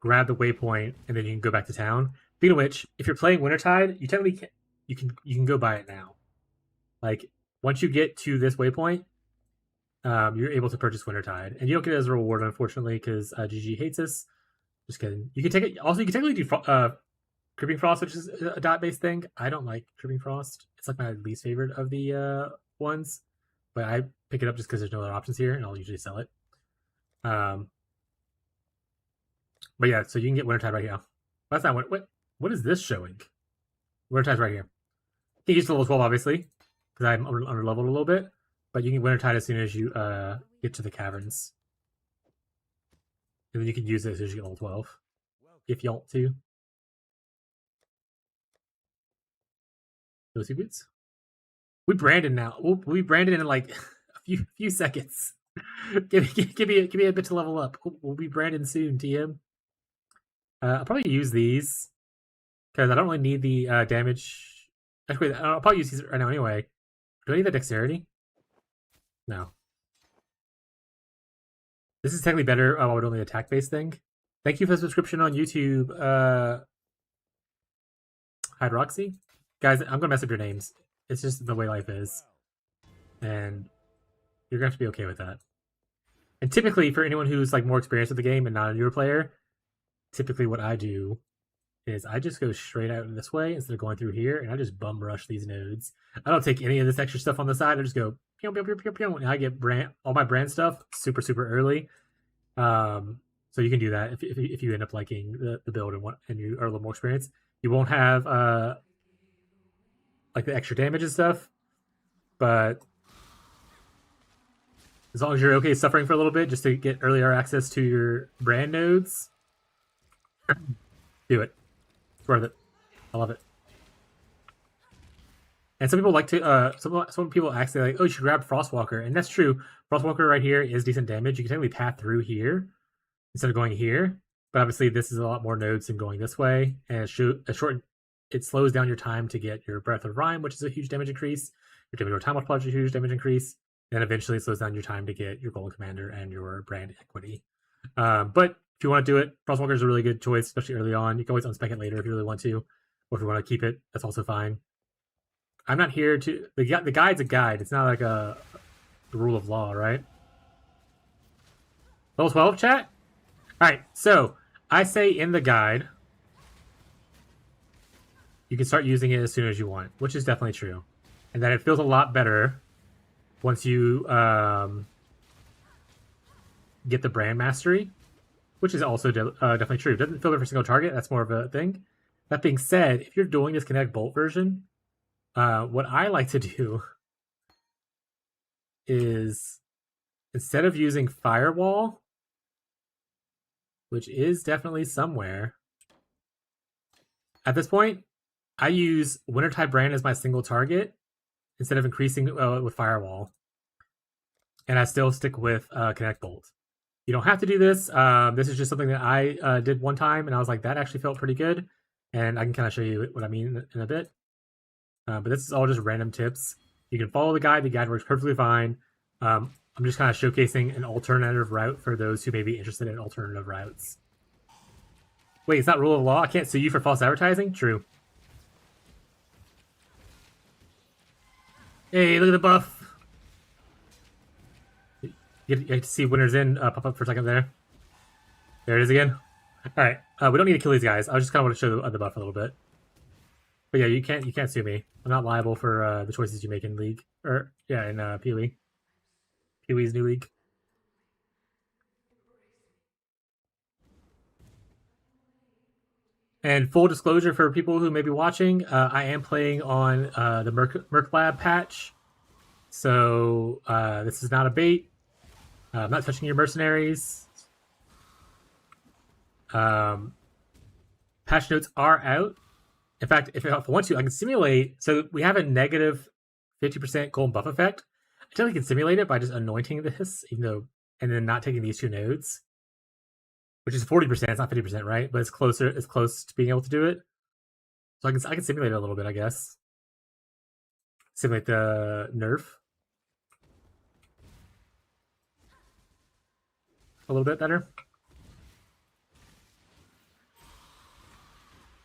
A: grab the waypoint, and then you can go back to town. Speaking of which, if you're playing Wintertide, you technically you can go buy it now. Like once you get to this waypoint, you're able to purchase Wintertide, and you don't get it as a reward, unfortunately, because GG hates us. Just kidding. You can take it. Also, you can technically do Creeping Frost, which is a dot-based thing. I don't like Creeping Frost. It's like my least favorite of the ones, but I pick it up just because there's no other options here, and I'll usually sell it. But yeah, so you can get Wintertide right here. That's not what is this showing? Wintertide's right here. You can use the level 12, obviously, because I'm under leveled a little bit. But you can Wintertide as soon as you get to the caverns. And then you can use it as soon as you get level 12. If you want to. Those boots. We branded now. We branded in like a few seconds. give me a bit to level up. We'll be branding soon, TM. I'll probably use these because I don't really need the damage. Actually, I'll probably use these right now anyway. Do I need the dexterity? No. This is technically better. I would only attack based thing. Thank you for the subscription on YouTube, Hydroxy. Guys, I'm gonna mess up your names. It's just the way life is, and you're gonna have to be okay with that. And typically, for anyone who's like more experienced with the game and not a newer player, typically what I do is I just go straight out this way instead of going through here, and I just bum rush these nodes. I don't take any of this extra stuff on the side. I just go pew pew pew pew pew, and I get all my brand stuff super early. So you can do that if you end up liking the build and you are a little more experienced. You won't have like the extra damage and stuff, but as long as you're okay suffering for a little bit just to get earlier access to your brand nodes, do it. It's worth it. I love it. And some people like to some people actually like, oh, you should grab Frostwalker, and that's true. Frostwalker right here is decent damage. You can technically path through here instead of going here, but obviously this is a lot more nodes than going this way, and it slows down your time to get your Breath of Rhyme, which is a huge damage increase. Your damage over time multiplier is a huge damage increase. And eventually it slows down your time to get your Golden Commander and your brand equity. But if you want to do it, Frostwalker is a really good choice, especially early on. You can always unspec it later if you really want to, or if you want to keep it, that's also fine. I'm not here to the guide's a guide. It's not like the rule of law, right? Level 12 chat. All right, so I say in the guide you can start using it as soon as you want, which is definitely true, and that it feels a lot better once you get the brand mastery, which is also definitely true. It doesn't filter for single target. That's more of a thing. That being said, if you're doing this Kinetic Bolt version, what I like to do is instead of using Firewall, which is definitely somewhere, at this point, I use Wintertide Brand as my single target instead of increasing with Firewall. And I still stick with Kinetic Bolt. You don't have to do this. This is just something that I did one time, and I was like, that actually felt pretty good. And I can kind of show you what I mean in a bit. But this is all just random tips. You can follow the guide. The guide works perfectly fine. I'm just kind of showcasing an alternative route for those who may be interested in alternative routes. Wait, it's not rule of law? I can't sue you for false advertising? True. Hey, look at the buff. You get to see Winter's Inn pop up for a second there. There it is again. All right, we don't need to kill these guys. I just kind of want to show the buff a little bit. But yeah, you can't sue me. I'm not liable for the choices you make in League, or yeah, in Pee-wee. Pee-wee's new league. And full disclosure for people who may be watching, I am playing on the Merc Lab patch, so this is not a bait. I'm not touching your mercenaries. Patch notes are out. In fact, if I want to, I can simulate. So we have a negative 50% golden buff effect. I definitely can simulate it by just anointing this, even though, and then not taking these two nodes, which is 40%. It's not 50%, right? But it's closer. It's close to being able to do it. So I can simulate it a little bit, I guess. Simulate the nerf a little bit better.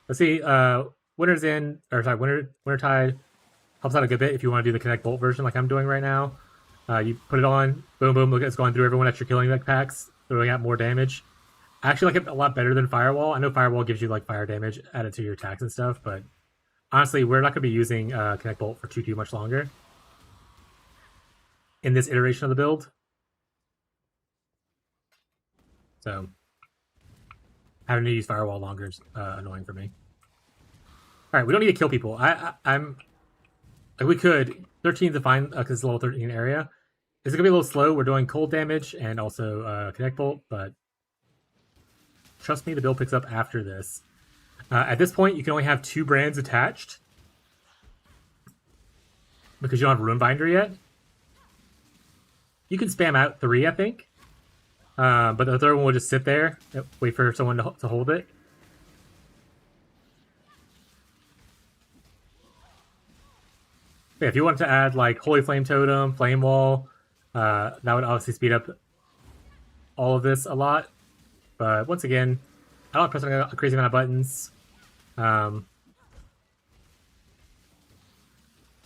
A: Let's see. Winter's Inn, or sorry, Wintertide helps out a good bit if you want to do the Connect Bolt version like I'm doing right now. You put it on, boom, boom, look, it's going through everyone at your killing deck packs, throwing out more damage. I actually like it a lot better than Firewall. I know Firewall gives you like fire damage added to your attacks and stuff, but honestly, we're not going to be using Connect Bolt for too much longer in this iteration of the build. So having to use firewall longer is annoying for me. All right, we don't need to kill people. I'm like we could 13 is fine because it's a level 13 area. It's gonna be a little slow. We're doing cold damage and also connect bolt, but trust me, the build picks up after this. At this point, you can only have 2 brands attached because you don't have Rune Binder yet. You can spam out 3, I think, but the third one will just sit there, wait for someone to hold it. Yeah, if you wanted to add like Holy Flame Totem, Flame Wall, that would obviously speed up all of this a lot. But once again, I don't press a crazy amount of buttons.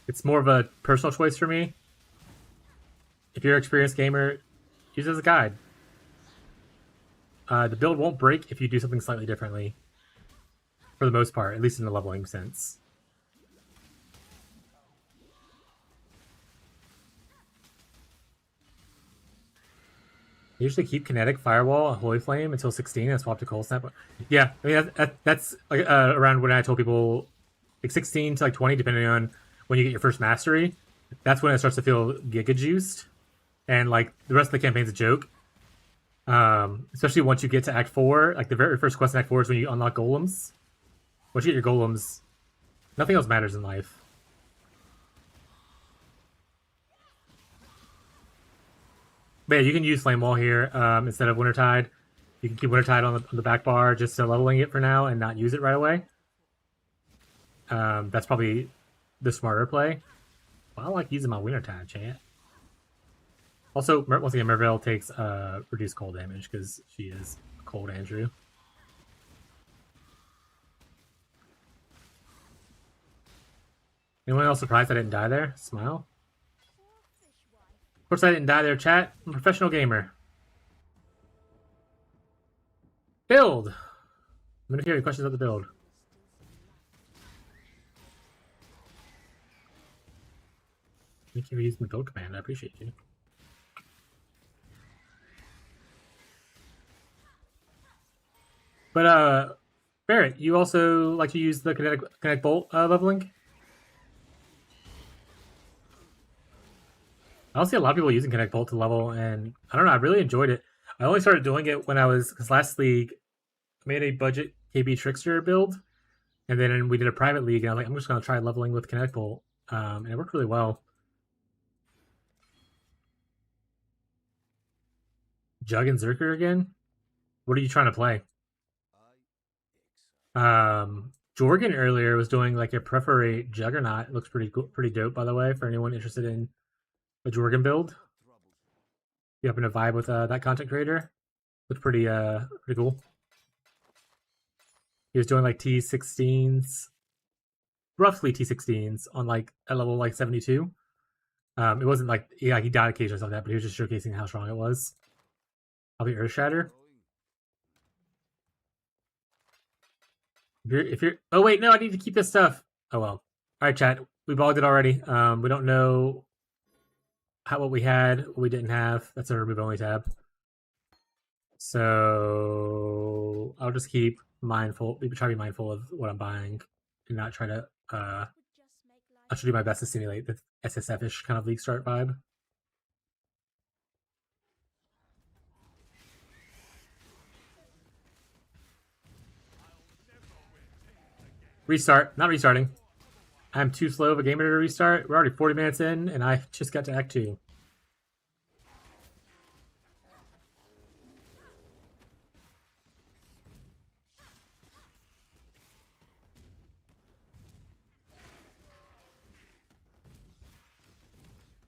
A: It's more of a personal choice for me. If you're an experienced gamer, use it as a guide. The build won't break if you do something slightly differently, for the most part, at least in the leveling sense. I usually keep Kinetic, Firewall, and Holy Flame until 16 and swap to Cold Snap. Yeah, I mean that's like, around when I told people like 16 to like 20, depending on when you get your first mastery. That's when it starts to feel giga juiced, and like the rest of the campaign's a joke. Especially once you get to Act 4, like the very first quest in Act 4 is when you unlock golems. Once you get your golems, nothing else matters in life. But yeah, you can use Flame Wall here instead of Wintertide. You can keep Wintertide on the back bar just to leveling it for now and not use it right away. That's probably the smarter play. Well, I like using my Wintertide, chat. Also, once again, Merville takes reduced cold damage because she is Cold Andrew. Anyone else surprised I didn't die there? Smile. Of course I didn't die there, chat. I'm a professional gamer. Build! I'm gonna hear your questions about the build. Thank you for using the build command. I appreciate you. But Barrett, you also like to use the kinetic bolt leveling? I don't see a lot of people using Connect Bolt to level, and I don't know, I really enjoyed it. I only started doing it when I was, because last league, I made a budget KB Trickster build, and then we did a private league, and I was like, I'm just going to try leveling with Connect Bolt, and it worked really well. Jug and Zerker again? What are you trying to play? Jorgen earlier was doing like a Preferate Juggernaut. It looks pretty dope, by the way, for anyone interested in a Jorgen build. You happen to vibe with that content creator? Looked pretty cool. He was doing like T16s, roughly T16s on like a level like 72. It wasn't like he died occasionally like that, but he was just showcasing how strong it was. I'll be Earth Shatter. If you're oh wait, no, I need to keep this stuff. Oh well. All right, chat. We bogged it already. We don't know what we had, what we didn't have. That's a remove only tab. So I'll just keep mindful. Try to be mindful of what I'm buying, and not try to. I should do my best to simulate the SSF-ish kind of league start vibe. Restart. Not restarting. I'm too slow of a gamer to restart. We're already 40 minutes in, and I just got to Act 2.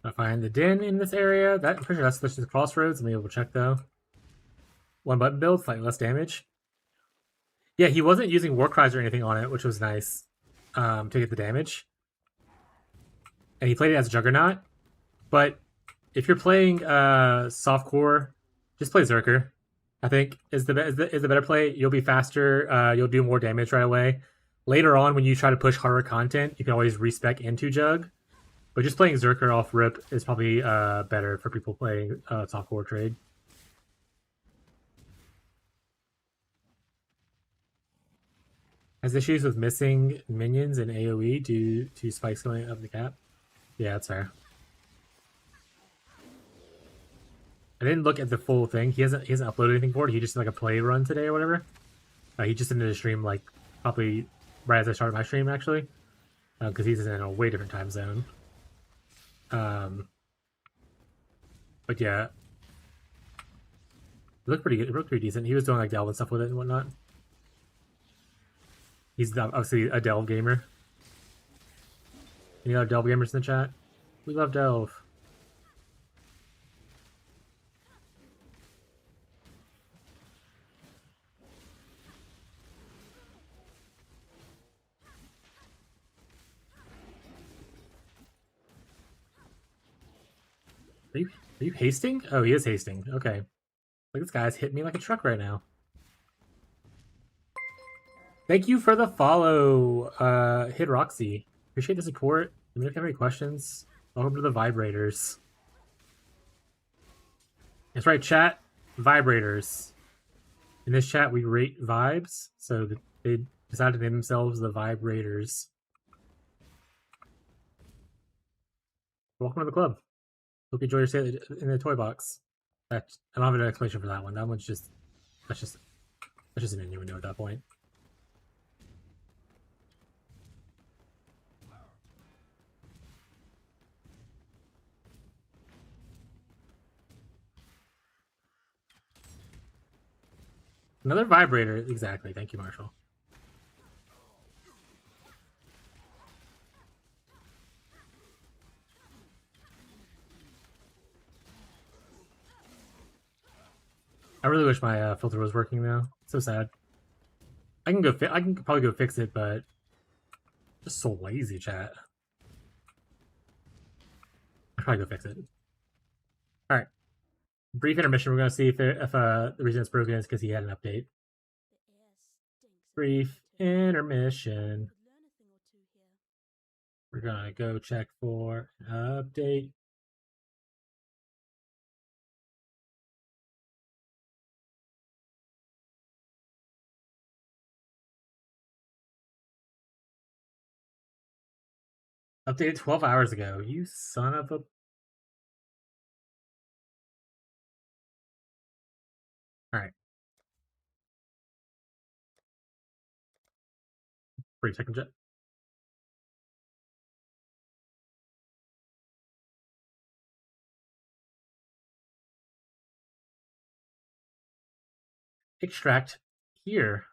A: I find the den in this area. I'm pretty sure that's the crossroads. Let me double check though. One button build, slightly less damage. Yeah, he wasn't using war cries or anything on it, which was nice to get the damage. And he played it as Juggernaut. But if you're playing softcore, just play Zerker. I think is the better play. You'll be faster. You'll do more damage right away. Later on, when you try to push harder content, you can always respec into Jug. But just playing Zerker off rip is probably better for people playing softcore trade. Has issues with missing minions in AoE due to spikes going up the cap. Yeah, that's fair. I didn't look at the full thing. He hasn't uploaded anything for it. He just did like a play run today or whatever. He just ended a stream like probably right as I started my stream actually, because he's in a way different time zone. But yeah, it looked pretty good. It looked pretty decent. He was doing like Delve stuff with it and whatnot. He's obviously a Delve gamer. Any other Delve gamers in the chat? We love Delve. Are you hasting? Oh, he is hasting. Okay. Like this guy's hitting me like a truck right now. Thank you for the follow, Hit Roxy. Appreciate the support. Let me know if you have any questions. Welcome to the vibrators. That's right, chat. Vibrators. In this chat, we rate vibes, so they decided to name themselves the vibrators. Welcome to the club. Hope you enjoy your stay in the toy box. I don't have an explanation for that one. That one's just that's just an innuendo at that point. Another vibrator, exactly. Thank you, Marshall. I really wish my filter was working now. So sad. I can go. I can probably go fix it, but just so lazy, chat. I'll probably go fix it. All right. Brief intermission. We're gonna see if the reason it's broken is because he had an update. Brief intermission. We're gonna go check for an update. Updated 12 hours ago. You son of a. Alright. Pretty second jet. Extract here.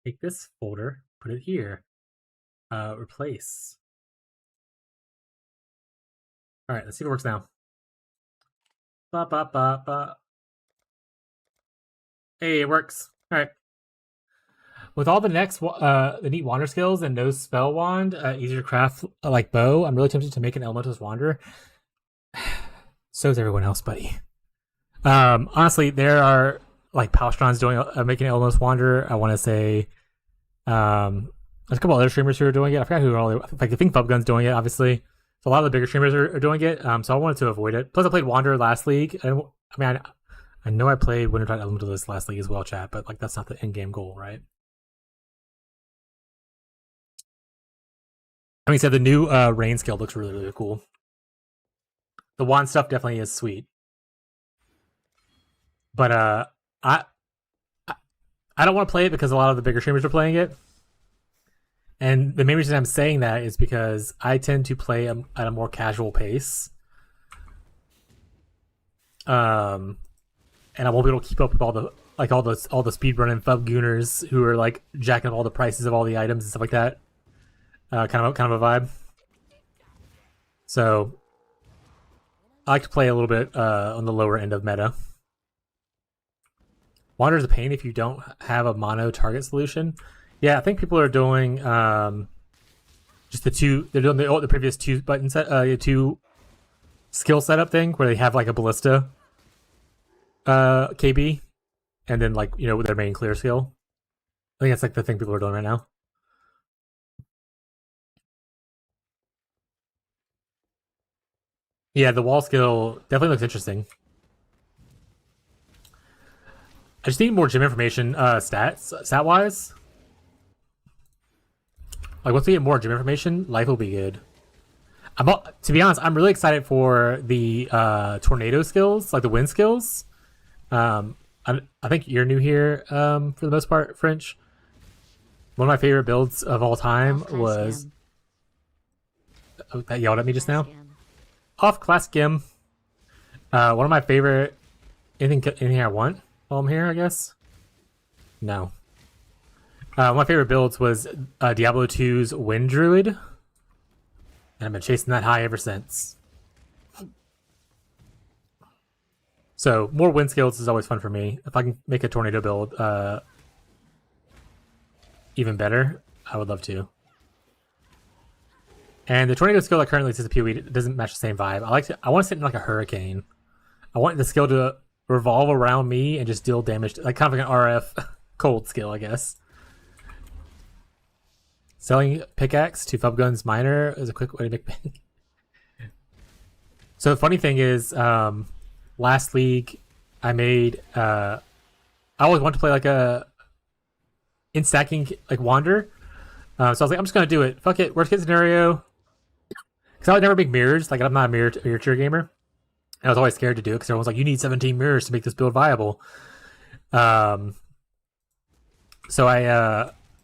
A: Take this folder, put it here. Replace. Alright, let's see if it works now. Ba ba ba ba. Hey, it works. Alright. With all the the neat wander skills and no spell wand, easier to craft like bow, I'm really tempted to make an elementalist wander. So is everyone else, buddy. Honestly, there are like Palstrons doing making an elementalist wander. I want to say, there's a couple other streamers who are doing it. I forgot who are all. Like I think Bubgun's doing it. Obviously, so a lot of the bigger streamers are doing it. So I wanted to avoid it. Plus, I played Wander last league. I know I played Wintertide Elementalist last league as well, chat. But like that's not the end game goal, right? I mean, so the new rain skill looks really, really cool. The wand stuff definitely is sweet, but I don't want to play it because a lot of the bigger streamers are playing it, and the main reason I'm saying that is because I tend to play at a more casual pace, and I won't be able to keep up with all the speedrunning fub gooners who are like jacking up all the prices of all the items and stuff like that. Kind of a vibe. So I like to play a little bit on the lower end of meta. Wander is a pain if you don't have a mono target solution. Yeah, I think people are doing just the two. They're doing the previous two button set, two skill setup thing where they have like a ballista KB, and then like their main clear skill. I think that's like the thing people are doing right now. Yeah, the wall skill definitely looks interesting. I just need more gym information, stat wise. Like once we get more gym information, life will be good. To be honest, I'm really excited for the tornado skills, like the wind skills. Um, I think you're new here for the most part, French. One of my favorite builds of all time was that yelled at me just now. Off class Gim. One of my favorite anything I want while I'm here, I guess. No. One of my favorite builds was Diablo 2's Wind Druid, and I've been chasing that high ever since. So more wind skills is always fun for me. If I can make a tornado build even better, I would love to. And the tornado skill that currently sits at PoE doesn't match the same vibe. I want to sit in like a hurricane. I want the skill to revolve around me and just deal damage, like kind of like an RF cold skill, I guess. Selling pickaxe to Fubgun's miner is a quick way to make bank. So the funny thing is, last league I made. I always wanted to play like a in stacking like wander. So I was like, I'm just gonna do it. Fuck it. Worst case scenario. Because I would never make mirrors. Like I'm not a miniature gamer. And I was always scared to do it because everyone's like, you need 17 mirrors to make this build viable. So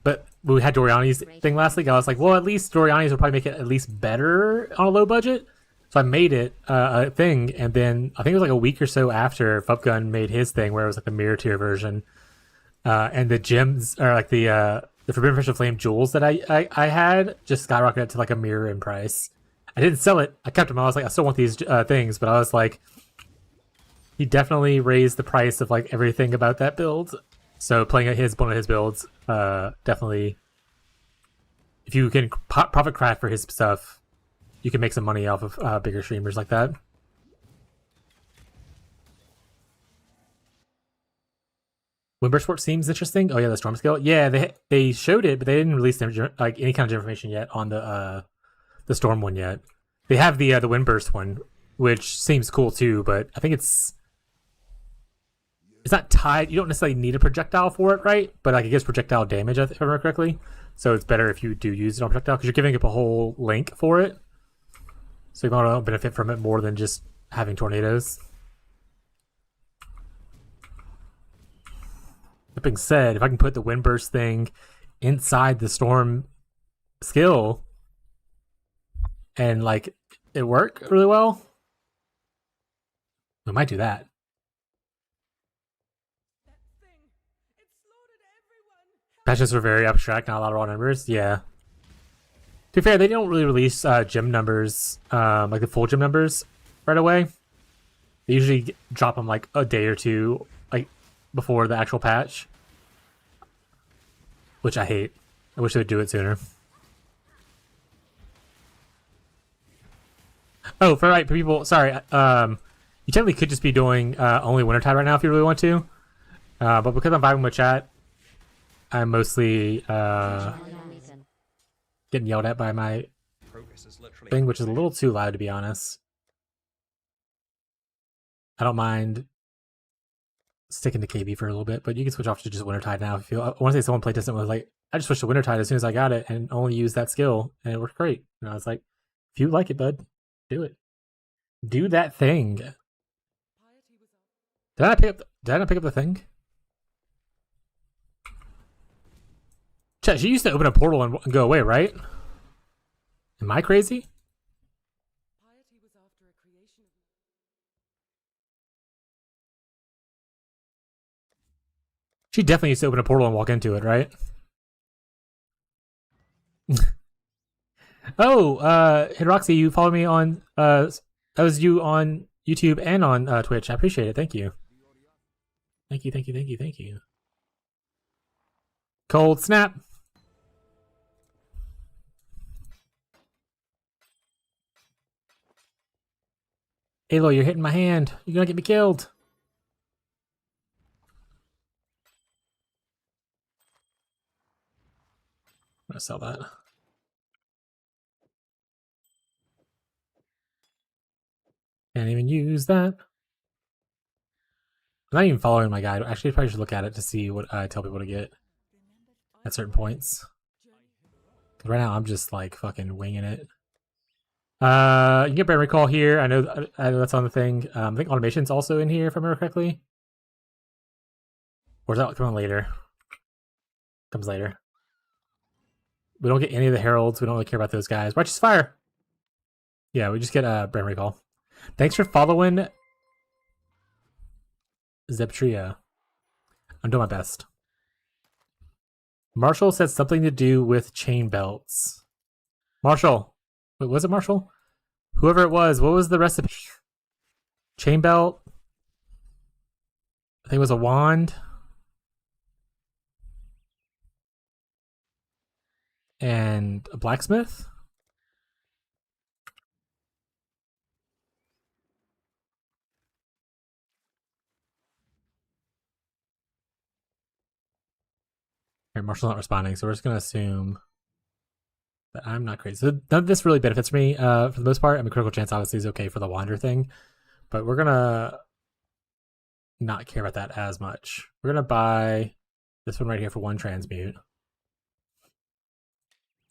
A: but we had Doriani's thing last week. I was like, well, at least Doriani's will probably make it at least better on a low budget. So I made it a thing, and then I think it was like a week or so after Fubgun made his thing, where it was like the mirror tier version, and the gems or like the Forbidden Fish of Flame jewels that I had just skyrocketed to like a mirror in price. I didn't sell it. I kept them. I was like, I still want these things, but I was like, he definitely raised the price of like everything about that build. So playing at one of his builds, definitely, if you can profit craft for his stuff, you can make some money off of bigger streamers like that. Wimbersport seems interesting. Oh yeah, the storm skill. Yeah, they showed it, but they didn't release like any kind of information yet on the storm one yet. They have the windburst one, which seems cool too, but I think it's not tied. You don't necessarily need a projectile for it, right? But like it gives projectile damage, if I remember correctly. So it's better if you do use it on projectile because you're giving up a whole link for it. So you want to benefit from it more than just having tornadoes. That being said, if I can put the windburst thing inside the storm skill and like it work really well, I might do that. Patches are very abstract, not a lot of raw numbers. Yeah. To be fair, they don't really release gym numbers, like the full gym numbers, right away. They usually drop them like a day or two, like before the actual patch, which I hate. I wish they would do it sooner. Oh, for people, sorry. You technically could just be doing only Wintertide right now if you really want to, but because I'm vibing with chat, I'm mostly getting yelled at by my thing, which is a little too loud to be honest. I don't mind sticking to KB for a little bit, but you can switch off to just Wintertide now if you feel. I want to say someone playtesting was like, I just switched to Wintertide as soon as I got it and only used that skill, and it worked great. And I was like, if you like it, bud, do it. Do that thing. Did I not pick up the thing? Chat, she used to open a portal and go away, right? Am I crazy? She definitely used to open a portal and walk into it, right? Oh, Hiroxy, you follow me on that was you on YouTube and on Twitch. I appreciate it. Thank you. Thank you, thank you, thank you, thank you. Cold snap. Alo, you're hitting my hand. You're gonna get me killed. I'm gonna sell that. Can't even use that. I'm not even following my guide. Actually, I probably should look at it to see what I tell people to get at certain points. Right now, I'm just like fucking winging it. You can get brand recall here. I know that's on the thing. I think automation's also in here if I remember correctly. Or is that coming later? Comes later. We don't get any of the heralds. We don't really care about those guys. Righteous fire. Yeah, we just get brand recall. Thanks for following Zeptria. I'm doing my best. Marshall said something to do with chain belts. Marshall. Wait, was it Marshall? Whoever it was, what was the recipe? Chain belt. I think it was a wand. And a blacksmith. All right, Marshall's not responding, so we're just gonna assume that I'm not crazy. So none of this really benefits me for the most part. I mean, critical chance obviously is okay for the wander thing, but we're gonna not care about that as much. We're gonna buy this one right here for one transmute.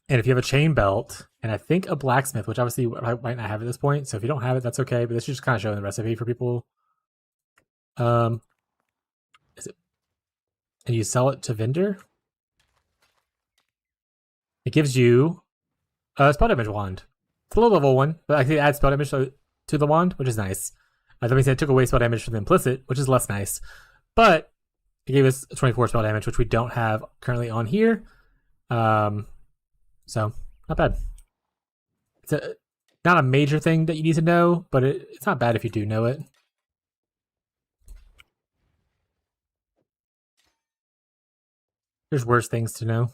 A: And if you have a chain belt, and I think a blacksmith, which obviously I might not have at this point, so if you don't have it, that's okay. But this is just kind of showing the recipe for people. Is it? And you sell it to vendor. It gives you a spell damage wand. It's a low level one, but I can add spell damage to the wand, which is nice. That means it took away spell damage from the implicit, which is less nice. But it gave us 24 spell damage, which we don't have currently on here. So not bad. It's not a major thing that you need to know, but it's not bad if you do know it. There's worse things to know.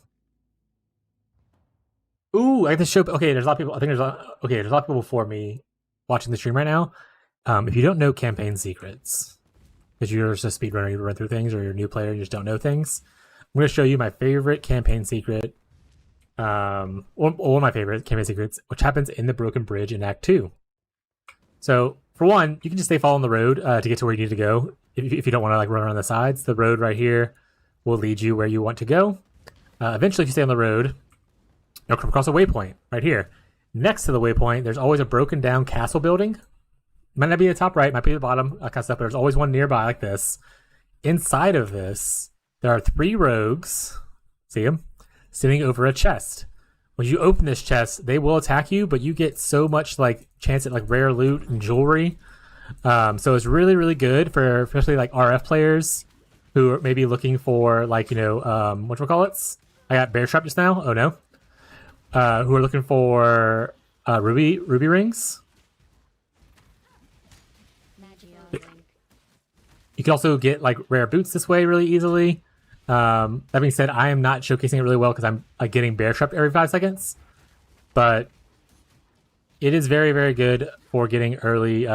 A: Ooh, I get to show. Okay, there's a lot of people. I think there's a lot, okay. There's a lot of people before me watching the stream right now. If you don't know campaign secrets, because you're just a speedrunner, you run through things, or you're a new player, you just don't know things. I'm going to show you my favorite campaign secret. One of my favorite campaign secrets, which happens in the Broken Bridge in Act 2. So, for one, you can just stay following the road to get to where you need to go. If you don't want to like run around the sides, the road right here will lead you where you want to go. Eventually, if you stay on the road, you'll come across a waypoint right here. Next to the waypoint, there's always a broken down castle building. Might not be the top right, might be the bottom, kind of stuff, but there's always one nearby like this. Inside of this, there are 3 rogues. See them? Sitting over a chest. When you open this chest, they will attack you, but you get so much like chance at like rare loot and jewelry. So it's really, really good for especially like RF players who are maybe looking for like, whatchamacallits? I got bear trap just now. Oh no. Who are looking for ruby rings. You can also get like rare boots this way really easily. That being said, I am not showcasing it really well because I'm getting bear trapped every 5 seconds. But it is very, very good for getting early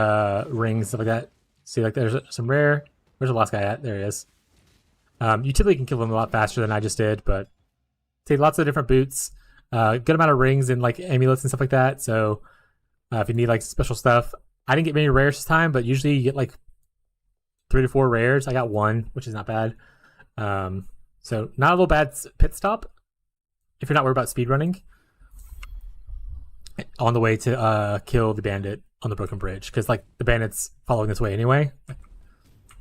A: rings, stuff like that. See, like there's some rare. Where's the last guy at? There he is. You typically can kill them a lot faster than I just did, but see, lots of different boots. Good amount of rings and like amulets and stuff like that. So if you need like special stuff, I didn't get many rares this time, but usually you get like 3 to 4 rares. I got 1, which is not bad. So not a little bad pit stop if you're not worried about speedrunning on the way to kill the bandit on the Broken Bridge, because like the bandit's following this way anyway.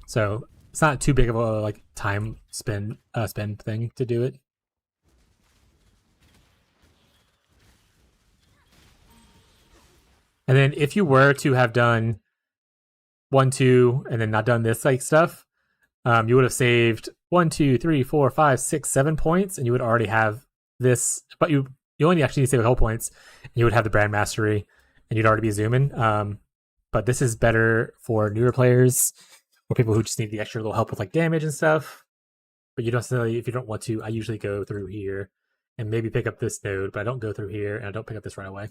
A: So it's not too big of a like time spend thing to do it. And then if you were to have done 1, 2, and then not done this like stuff, you would have saved 1, 2, 3, 4, 5, 6, 7 points, and you would already have this. But you only actually need to save a couple points, and you would have the brand mastery, and you'd already be zooming. But this is better for newer players or people who just need the extra little help with like damage and stuff. But you don't necessarily, if you don't want to, I usually go through here and maybe pick up this node, but I don't go through here and I don't pick up this right away.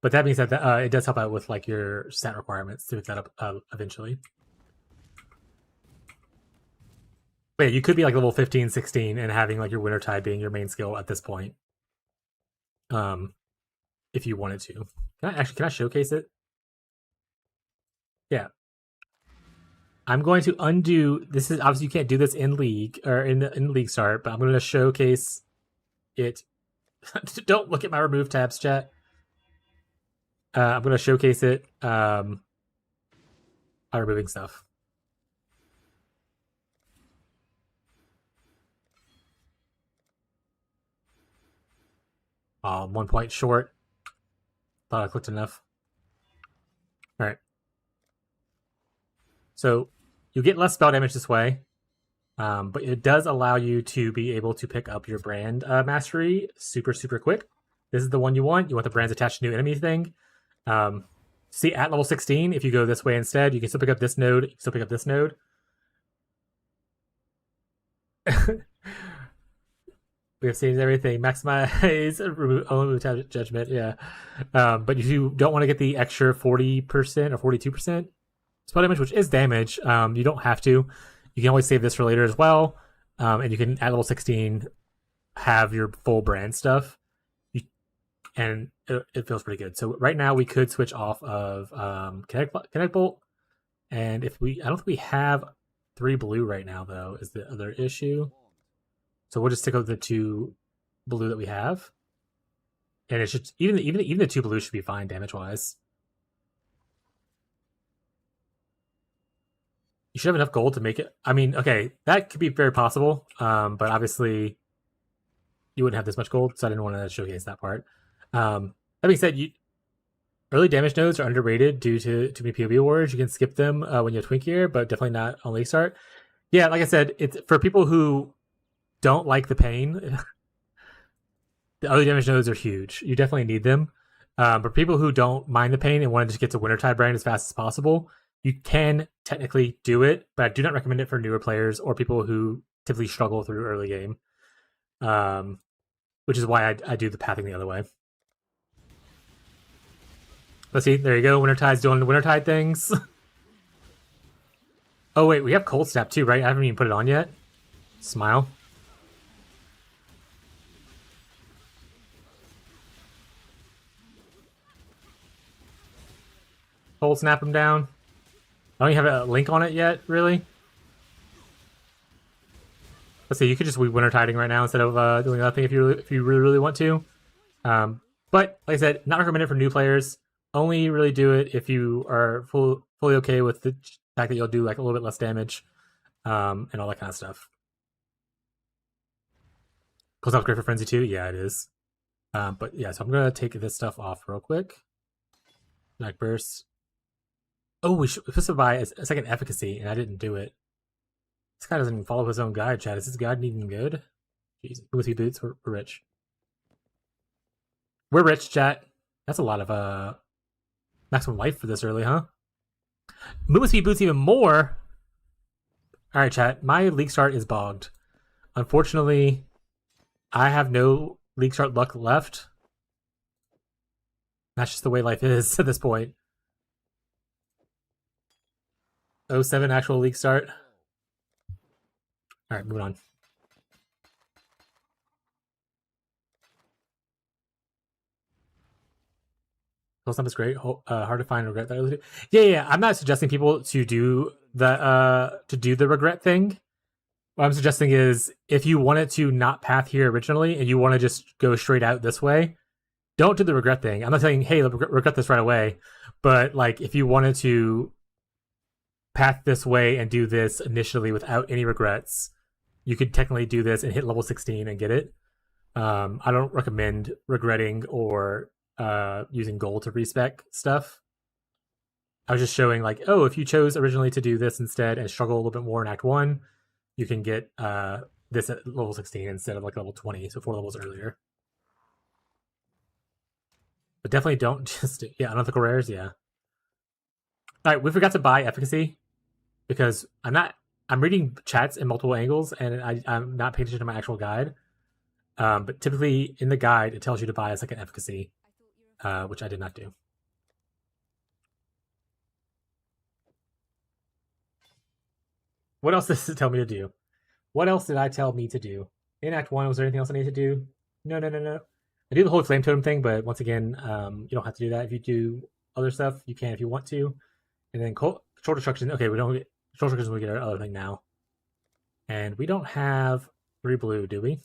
A: But that being said, it does help out with like your stat requirements to pick that up eventually. But yeah, you could be like level 15, 16 and having like your Wintertide being your main skill at this point. If you wanted to. Can I showcase it? Yeah.
B: I'm going to undo. This is obviously you can't do this in league or in league start, but I'm going to showcase it. Don't look at my remove tabs, chat. I'm going to showcase it by removing stuff. Oh, 1 point short. Thought I clicked enough. All right. So you get less spell damage this way, but it does allow you to be able to pick up your brand mastery super, super quick. This is the one you want. You want the brands attached to new enemy thing. See, at level 16, if you go this way instead, you can still pick up this node. You can still pick up this node. We have seen everything. Maximize remove judgment. Yeah, but if you don't want to get the extra 40% or 42% spell damage, which is damage, you don't have to. You can always save this for later as well, and you can at level 16 have your full brand stuff, and it feels pretty good. So right now we could switch off of Connect Bolt, and if I don't think we have 3 blue right now though. Is the other issue? So we'll just stick with the 2 blue that we have, and it should even the 2 blue should be fine damage wise. You should have enough gold to make it. I mean, okay, that could be very possible, but obviously you wouldn't have this much gold, so I didn't want to showcase that part. That being said, early damage nodes are underrated due to too many PoB wars. You can skip them when you have Twink Gear, but definitely not on League Start. Yeah, like I said, it's for people who don't like the pain. The early damage nodes are huge. You definitely need them. But people who don't mind the pain and want to just get to Wintertide Brand as fast as possible, you can technically do it, but I do not recommend it for newer players or people who typically struggle through early game. Which is why I do the pathing the other way. Let's see, there you go. Wintertide's doing the Wintertide things. Oh wait, we have Cold Snap too, right? I haven't even put it on yet. Smile. Cold Snap him down. I don't even have a link on it yet, really. Let's see, you could just be Wintertiding right now instead of doing nothing if you really want to. But like I said, not recommended for new players. Only really do it if you are fully okay with the fact that you'll do like a little bit less damage, and all that kind of stuff. Close up great for Frenzy too? Yeah, it is. But yeah, so I'm gonna take this stuff off real quick. Night Burst. Oh, we're supposed to buy a second efficacy, and I didn't do it. This guy doesn't even follow his own guide, Chad. Is this guide even good? Jeez, Whiskey Boots, we're rich. We're rich, chat. That's a lot of maximum life for this early, huh? Move Speed Boots even more. Alright, chat. My League Start is bogged. Unfortunately, I have no League Start luck left. That's just the way life is at this point. 07 actual League Start. Alright, moving on. Cold Snap is great. Hard to find regret that. Yeah. I'm not suggesting people to do the regret thing. What I'm suggesting is if you wanted to not path here originally and you want to just go straight out this way, don't do the regret thing. I'm not saying, hey, regret this right away, but like if you wanted to path this way and do this initially without any regrets, you could technically do this and hit level 16 and get it. I don't recommend regretting or using gold to respec stuff. I was just showing like, oh, if you chose originally to do this instead and struggle a little bit more in Act 1, you can get this at level 16 instead of like level 20, so 4 levels earlier. But definitely don't just unethical rares, yeah. Alright, we forgot to buy efficacy because I'm reading chats in multiple angles and I'm not paying attention to my actual guide. But typically in the guide it tells you to buy a second efficacy, which I did not do. What else does it tell me to do? What else did I tell me to do? In Act 1, was there anything else I need to do? No. I do the whole flame totem thing, but once again, you don't have to do that. If you do other stuff, you can if you want to. And then control destruction. Okay, we don't.
A: Control triggers when we get our other thing now. And we don't have 3 blue, do we?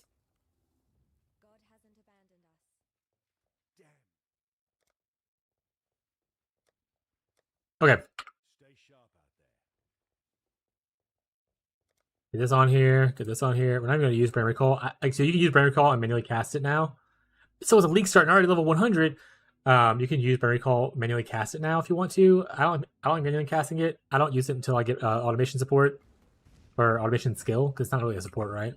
A: Okay. Get this on here. Get this on here. We're not even going to use Brand Recall. So you can use Brand Recall and manually cast it now. So as a league start and already level 100, you can use Brand Recall, manually cast it now if you want to. I don't like manually casting it. I don't use it until I get automation support or automation skill because it's not really a support, right?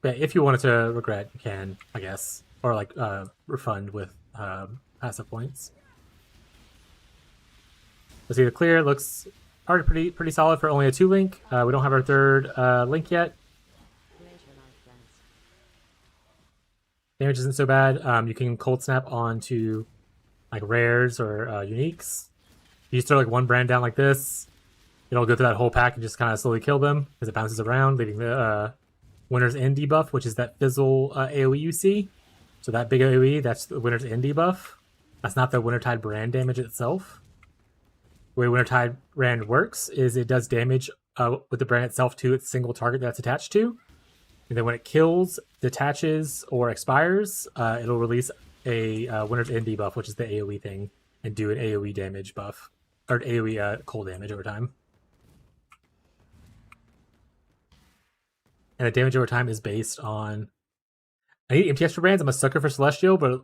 A: But if you wanted to regret, you can, I guess, or like refund with passive points. Let's see, the clear looks already pretty solid for only a 2 link. We don't have our 3rd link yet. Damage isn't so bad. You can cold snap onto like rares or uniques. You just throw like 1 brand down like this, it'll go through that whole pack and just kind of slowly kill them as it bounces around, leaving the Winter's End debuff, which is that fizzle AoE you see. So that big AoE, that's the Winter's End debuff. That's not the Wintertide Brand damage itself. The way Wintertide Brand works is it does damage with the brand itself to its single target that's attached to. And then when it kills, detaches, or expires, it'll release a Winter's End debuff, which is the AoE thing, and do an AoE damage buff, or AoE cold damage over time. And the damage over time is based on. I need empty extra brands. I'm a sucker for Celestial, but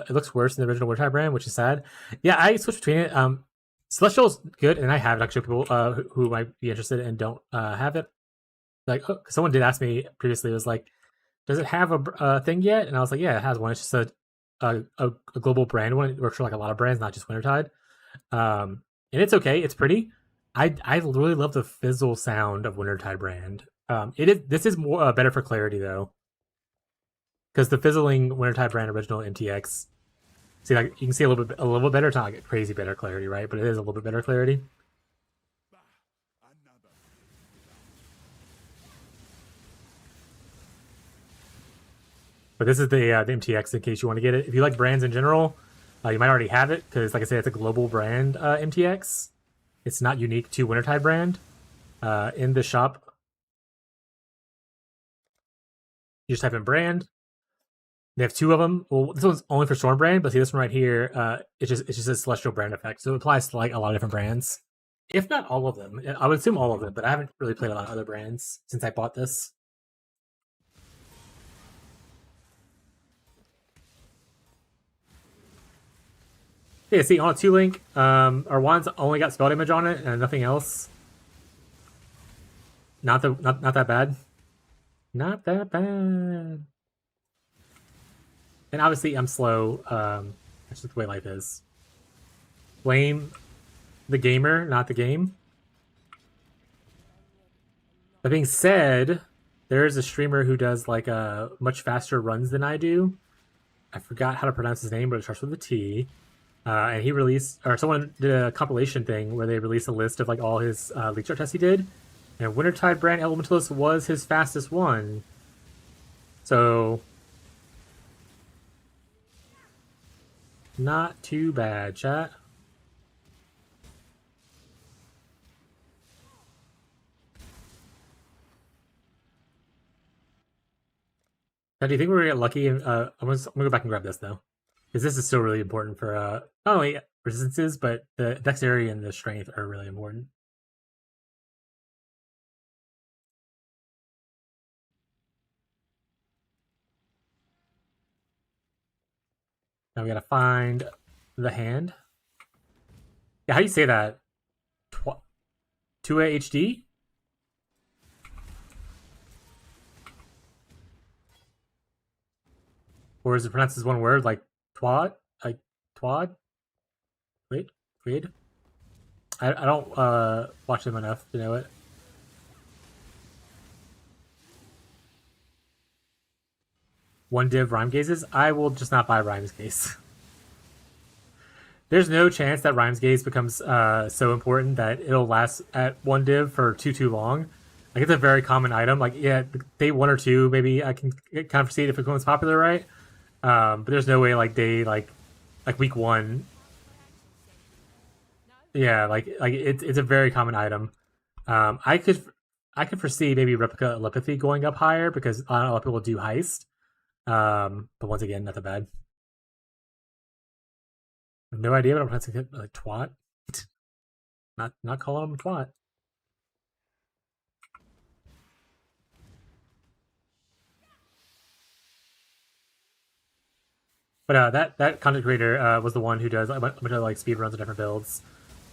A: it looks worse than the original Wintertide brand, which is sad. Yeah, I switched between it. Celestial's good, and I have it. Actually, people who might be interested and don't have it. Like, someone did ask me previously, it was like, does it have a thing yet? And I was like, yeah, it has one. It's just a global brand one. It works for like a lot of brands, not just Wintertide. And it's okay. It's pretty. I really love the fizzle sound of Wintertide brand. This is more better for clarity though, because the fizzling Wintertide brand original MTX. See, like you can see a little bit better. It's not like crazy better clarity, right? But it is a little bit better clarity. But this is the MTX in case you want to get it. If you like brands in general, you might already have it because, like I said, it's a global brand MTX. It's not unique to Wintertide brand. In the shop, you just type in brand. They have 2 of them. Well, this one's only for Storm brand, but see this one right here. It's just a celestial brand effect, so it applies to like a lot of different brands, if not all of them. I would assume all of them, but I haven't really played a lot of other brands since I bought this. Yeah, see, on a 2 link, our wand's only got spell damage on it and nothing else. Not that bad. Not that bad. And obviously, I'm slow. That's just the way life is. Blame the gamer, not the game. That being said, there is a streamer who does like much faster runs than I do. I forgot how to pronounce his name, but it starts with a T. And he released, or someone did a compilation thing where they released a list of like all his league start tests he did, and Wintertide Brand Elementalist was his fastest one. So not too bad, chat. Now, do you think we're gonna get lucky? I'm gonna go back and grab this though, because this is still really important for not only resistances, but the dexterity and the strength are really important. Now we gotta find the hand. Yeah, how do you say that? 2A HD? Or is it pronounced as one word, like twad? Like twad? Wait, Quid? I don't watch them enough to know it. One div rhyme gazes? I will just not buy rhymes gaze. There's no chance that rhymes gaze becomes so important that it'll last at one div for too long.
B: Like it's a very common item. Like yeah, day 1 or 2 maybe I can kind of foresee it if it becomes popular, right? But there's no way like day like week 1. Yeah, like it's a very common item. Um, I could I could foresee maybe replica telepathy going up higher because I don't know a lot of people do heist. But once again, not that bad. I have no idea what I'm pronouncing it like twat. Not calling him a twat. But that content creator was the one who does a bunch of like speed runs of different builds,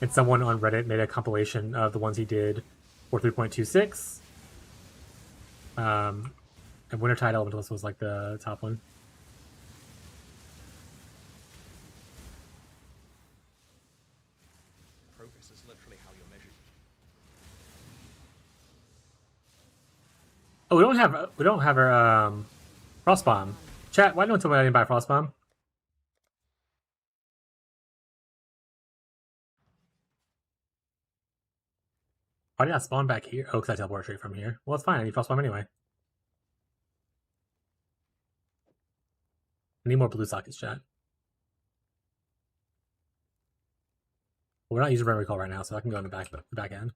B: and someone on Reddit made a compilation of the ones he did for 3.26. Um, and Wintertide Elementalist was like the top one.
C: Progress is literally how you're measured.
B: Oh, we don't have our Frostbomb. Chat, why don't tell me I didn't buy Frostbomb? Why did I spawn back here? Oh, because I teleport straight from here. Well, it's fine. I need Frostbomb anyway. I need more blue sockets, chat. Well, we're not using memory call right now, so I can go in the back end.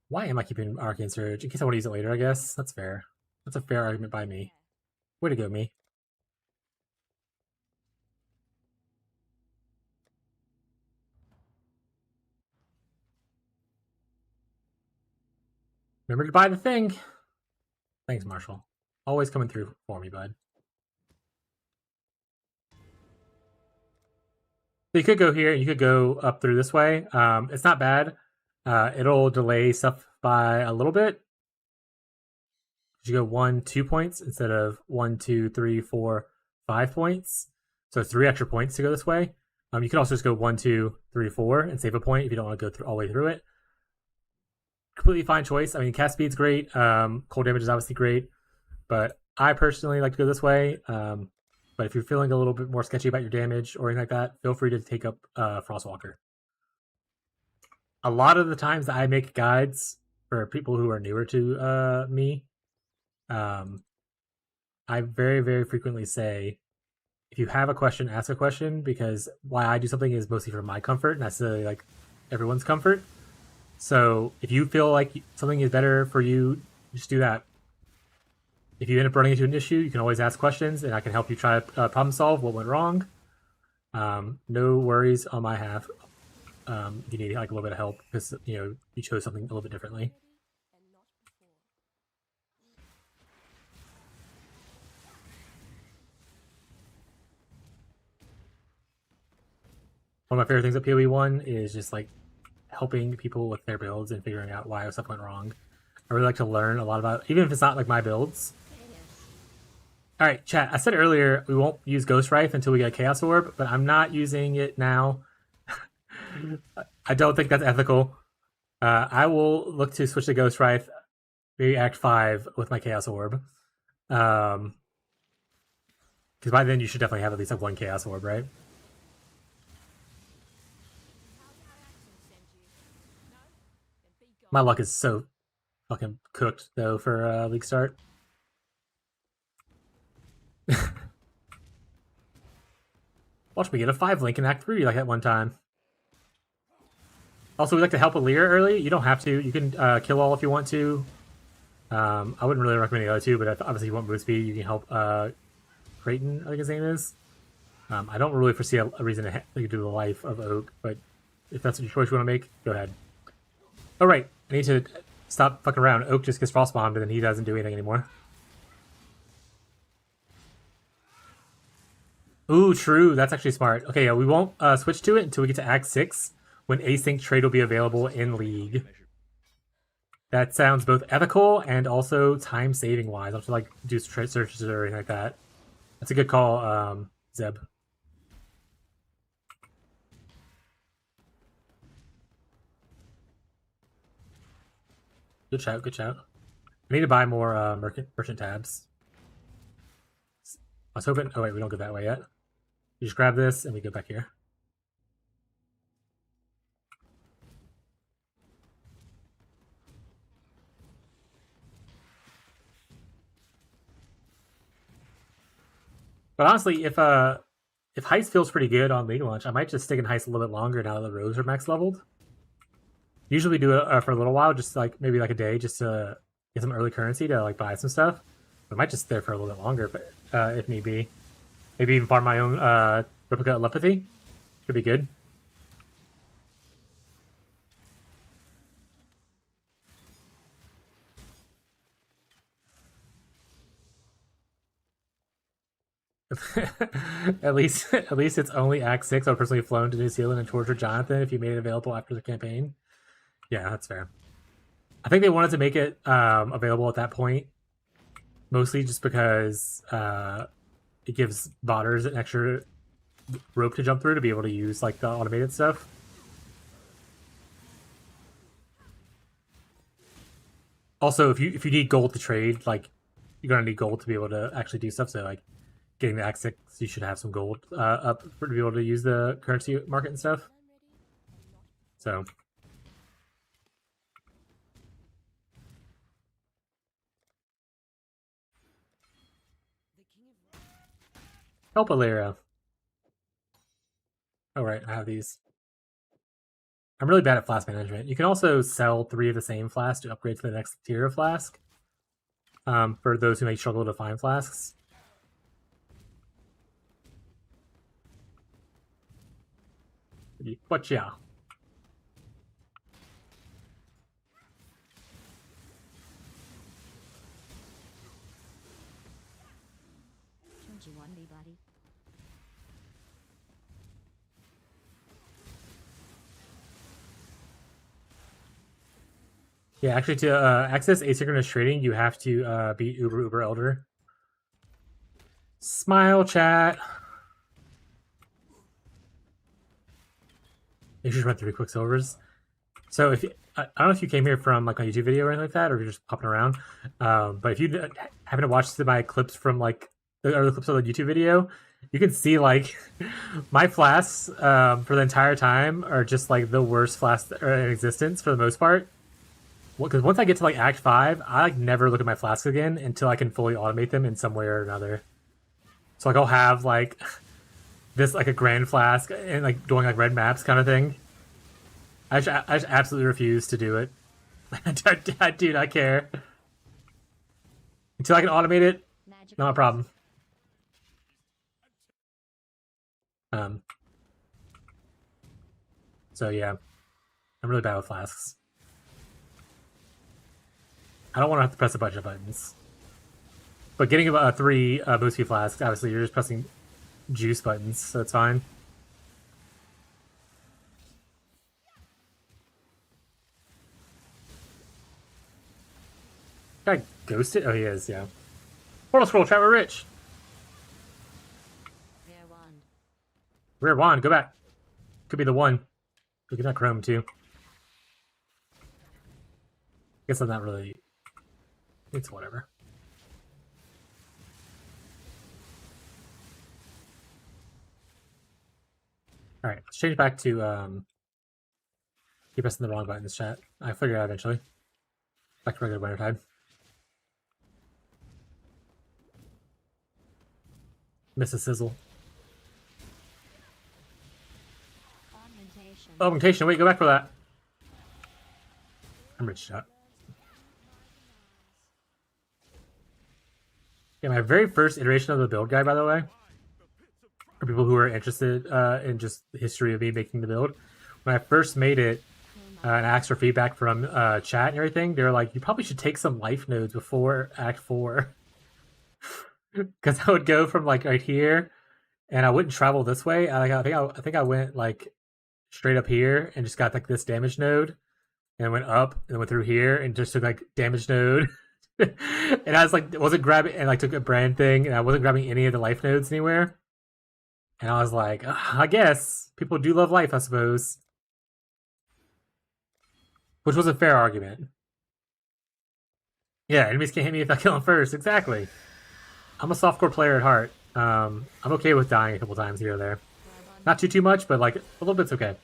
B: Why am I keeping Arcane Surge? In case I want to use it later, I guess. That's fair. That's a fair argument by me. Way to go, me. Remember to buy the thing. Thanks, Marshall. Always coming through for me, bud. So you could go here. You could go up through this way. It's not bad. It'll delay stuff by a little bit. You go 1, 2 points instead of 1, 2, 3, 4, 5 points. So 3 extra points to go this way. You can also just go 1, 2, 3, 4 and save a point if you don't want to go through all the way through it. Completely fine choice. I mean, cast speed's great. Cold damage is obviously great, but I personally like to go this way. But if you're feeling a little bit more sketchy about your damage or anything like that, feel free to take up Frostwalker. A lot of the times that I make guides for people who are newer to me, I very, very frequently say, if you have a question, ask a question, because why I do something is mostly for my comfort, not necessarily like everyone's comfort. So if you feel like something is better for you, just do that. If you end up running into an issue, you can always ask questions, and I can help you try to problem solve what went wrong. No worries on my half. If you need like a little bit of help because you chose something a little bit differently. One of my favorite things at PoE1 is just like helping people with their builds and figuring out why stuff went wrong. I really like to learn a lot about, even if it's not like my builds. All right, chat. I said earlier we won't use Ghost Rife until we get a Chaos Orb, but I'm not using it now. I don't think that's ethical. I will look to switch to Ghost Rife, maybe Act 5 with my Chaos Orb. Because by then you should definitely have at least like 1 Chaos Orb, right? My luck is so fucking cooked though for league start. Watch me get a 5 link in Act 3 like at one time. Also, we like to help a Lear early. You don't have to. You can kill all if you want to. I wouldn't really recommend the other two, but obviously you want move speed, you can help Creighton, I think his name is. I don't really foresee a reason to do the life of Oak, but if that's your choice you want to make, go ahead. Oh, right. I need to stop fucking around. Oak just gets frostbombed, and then he doesn't do anything anymore. Ooh, true. That's actually smart. Okay, yeah, we won't switch to it until we get to Act 6, when async trade will be available in League. That sounds both ethical and also time-saving wise. I don't have to like do trade searches or anything like that. That's a good call, Zeb. Good shout, good shout. I need to buy more merchant tabs. I was hoping. Oh wait, we don't go that way yet. You just grab this and we go back here.
A: But honestly, if Heist feels pretty good on League Launch, I might just stick in Heist a little bit longer now that the rows are max leveled. Usually do it for a little while, just like maybe like a day, just to get some early currency to like buy some stuff. But I might just stay there for a little bit longer, but if need be, maybe even farm my own replica telepathy. Could be good. at least it's only Act 6. I would personally have flown to New Zealand and tortured Jonathan if you made it available after the campaign. Yeah, that's fair. I think they wanted to make it available at that point, mostly just because it gives botters an extra rope to jump through to be able to use like the automated stuff. Also, if you need gold to trade, like you're gonna need gold to be able to actually do stuff. So like getting the Act 6, you should have some gold up to be able to use the currency market and stuff. So help Alera. Oh right, I have these. I'm really bad at flask management. You can also sell 3 of the same flask to upgrade to the next tier of flask. For those who may struggle to find flasks. But yeah.
D: Don't you want me, buddy?
A: Yeah, actually, to access asynchronous trading, you have to be Uber Elder. Smile chat. You should run 3 Quicksilvers. So if I don't know if you came here from like a YouTube video or anything like that, or if you're just popping around. But if you happen to watch my clips from like the other clips of the YouTube video, you can see like my flasks for the entire time are just like the worst flasks in existence for the most part. Because once I get to like Act 5, I like never look at my flasks again until I can fully automate them in some way or another. So like I'll have like this like a grand flask and like doing like red maps kind of thing. I just absolutely refuse to do it. I do not care. Until I can automate it, not a problem. So yeah, I'm really bad with flasks. I don't want to have to press a bunch of buttons. But getting about 3 boost speed flasks, obviously you're just pressing juice buttons, so it's fine. Guy ghosted? Oh, he is, yeah. Portal scroll, chat, we're rich.
D: Rare wand.
A: Rare wand, go back. Could be the one. We could have chrome too. Guess I'm not really. It's whatever. All right, let's change back to keep pressing the wrong buttons, chat. I figure it out eventually. Back to regular Wintertide. Miss a sizzle.
D: Augmentation.
A: Augmentation. Wait, go back for that. I'm rich, chat. Yeah, my very first iteration of the build guide, by the way, for people who are interested in just the history of me making the build. When I first made it and asked for feedback from chat and everything, they were like, "You probably should take some life nodes before Act 4," because I would go from like right here, and I wouldn't travel this way. I think I went like straight up here and just got like this damage node, and went up and went through here and just took like damage node. And I was like, wasn't grabbing, and like took a brand thing, and I wasn't grabbing any of the life nodes anywhere. And I was like, I guess people do love life, I suppose. Which was a fair argument. Yeah, enemies can't hit me if I kill them first. Exactly. I'm a softcore player at heart. I'm okay with dying a couple times here or there. Not too much, but like a little bit's okay.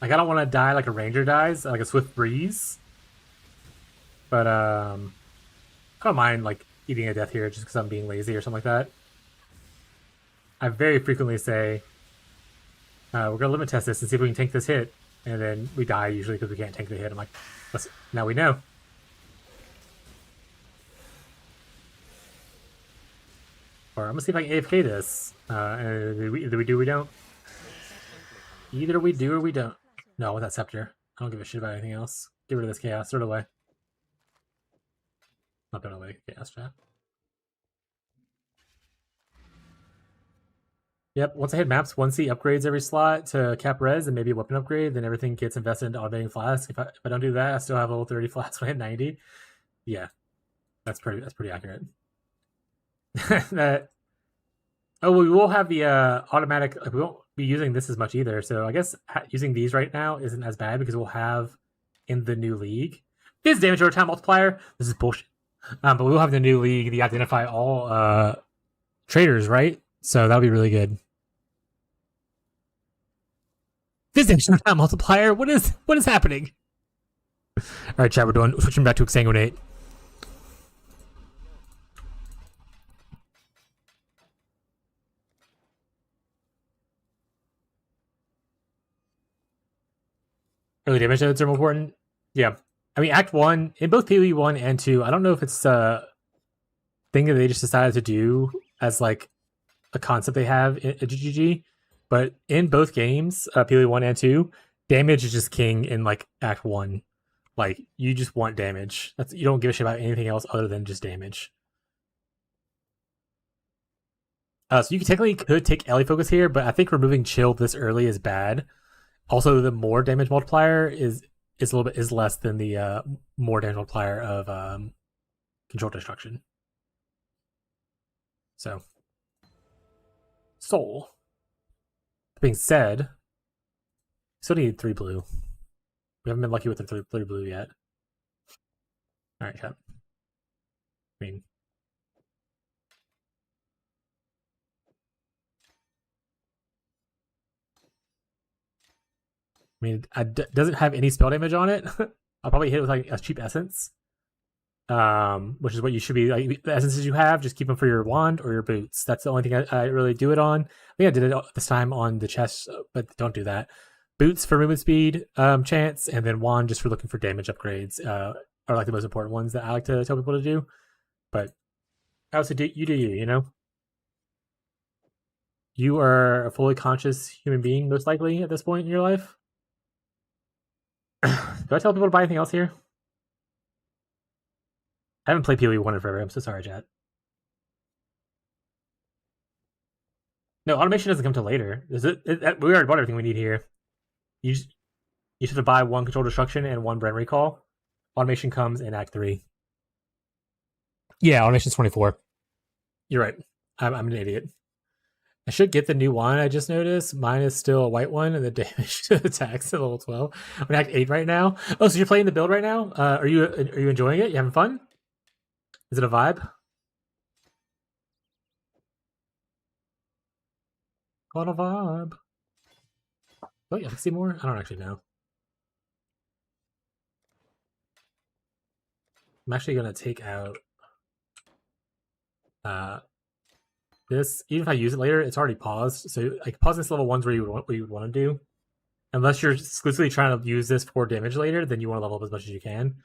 A: Like I don't want to die like a ranger dies, like a swift breeze. But I don't mind like eating a death here just because I'm being lazy or something like that. I very frequently say, we're gonna limit test this and see if we can tank this hit, and then we die usually because we can't tank the hit. I'm like, now we know. Or I'm gonna see if I can AFK this. Either we do or we don't. Either we do or we don't. No, with that scepter. I don't give a shit about anything else. Get rid of this chaos. Throw it away. Not throw it away. Chaos chat. Yep, once I hit maps, 1C upgrades every slot to cap res and maybe a weapon upgrade, then everything gets invested into automating flask. If I don't do that, I still have level 30 flask when I hit 90. Yeah. That's pretty accurate. We will have the automatic, like, we won't be using this as much either, so I guess using these right now isn't as bad because we'll have in the new league this damage over time multiplier. This is bullshit. But we'll have the new league, the identify all traders, right? So that'll be really good. This damage over time multiplier. What is happening? All right, chat. We're switching back to exsanguinate. Early damage nodes are more important. Yeah. I mean, Act 1, in both PoE 1 and 2, I don't know if it's a thing that they just decided to do as like a concept they have in GGG, but in both games, PoE 1 and 2, damage is just king in like Act 1. Like, you just want damage. You don't give a shit about anything else other than just damage. So you technically could take Ellie Focus here, but I think removing Chill this early is bad. Also, the more damage multiplier is less than the more damage multiplier of Control Destruction. So, Soul. That being said, still need 3 blue. We haven't been lucky with the 3 blue yet. All right, chat. I mean, it doesn't have any spell damage on it. I'll probably hit it with like a cheap essence, which is what you should be. Like, the essences you have, just keep them for your wand or your boots. That's the only thing I really do it on. I think I did it this time on the chest, but don't do that. Boots for movement speed chance, and then wand just for looking for damage upgrades are like the most important ones that I like to tell people to do. But I would say you do you, you know? You are a fully conscious human being, most likely, at this point in your life. Do I tell people to buy anything else here? I haven't played PoE 1 in forever. I'm so sorry, chat. No, automation doesn't come till later. We already bought everything we need here. You just have to buy 1 Control Destruction and 1 Brand Recall. Automation comes in Act 3. Yeah, automation's 24. You're right. I'm an idiot. I should get the new one. I just noticed mine is still a white one, and the damage to attacks at level 12. I'm in Act 8 right now. Oh, so you're playing the build right now? Are you enjoying it? You having fun? Is it a vibe? What a vibe. Oh yeah, let's see more. I don't actually know. I'm actually gonna take out this. Even if I use it later, it's already paused. So like pausing this level 1's where you would want to do. Unless you're exclusively trying to use this for damage later, then you want to level up as much as you can.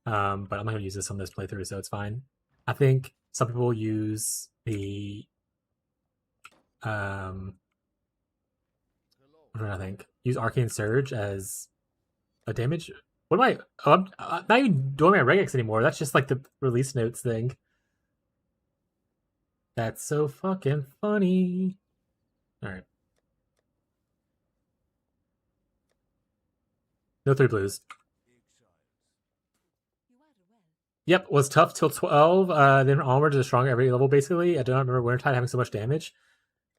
A: But I'm not going to use this on this playthrough, so it's fine. I think some people use the what do I think? Use Arcane Surge as a damage. What am I? Oh, I'm not even doing my regex anymore. That's just like the release notes thing. That's so fucking funny. All right. No 3 blues. Yep, was tough till 12. Then onwards is strong every level basically. I do not remember Wintertide having so much damage.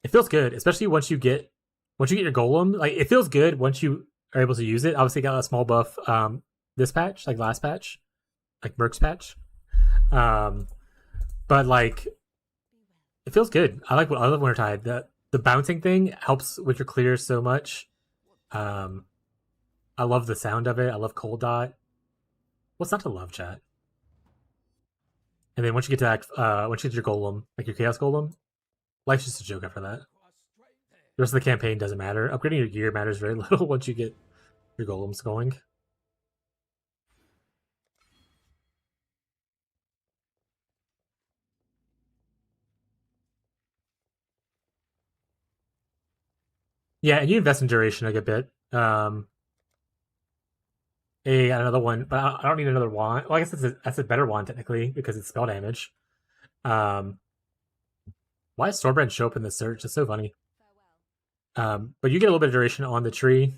A: It feels good, especially once you get your golem. Like it feels good once you are able to use it. Obviously, got a small buff this patch, like last patch, like Merc's patch. But like it feels good. I love Wintertide. The bouncing thing helps with your clears so much. I love the sound of it. I love Cold Dot. What's not to love, chat? And then once you get to that, once you get your golem, like your chaos golem, life's just a joke after that. The rest of the campaign doesn't matter. Upgrading your gear matters very little once you get your golems going. Yeah, and you invest in duration a good bit. Another one, but I don't need another wand. Well, I guess that's a better wand technically because it's spell damage. Why does Stormbrand show up in the search? It's so funny. But you get a little bit of duration on the tree.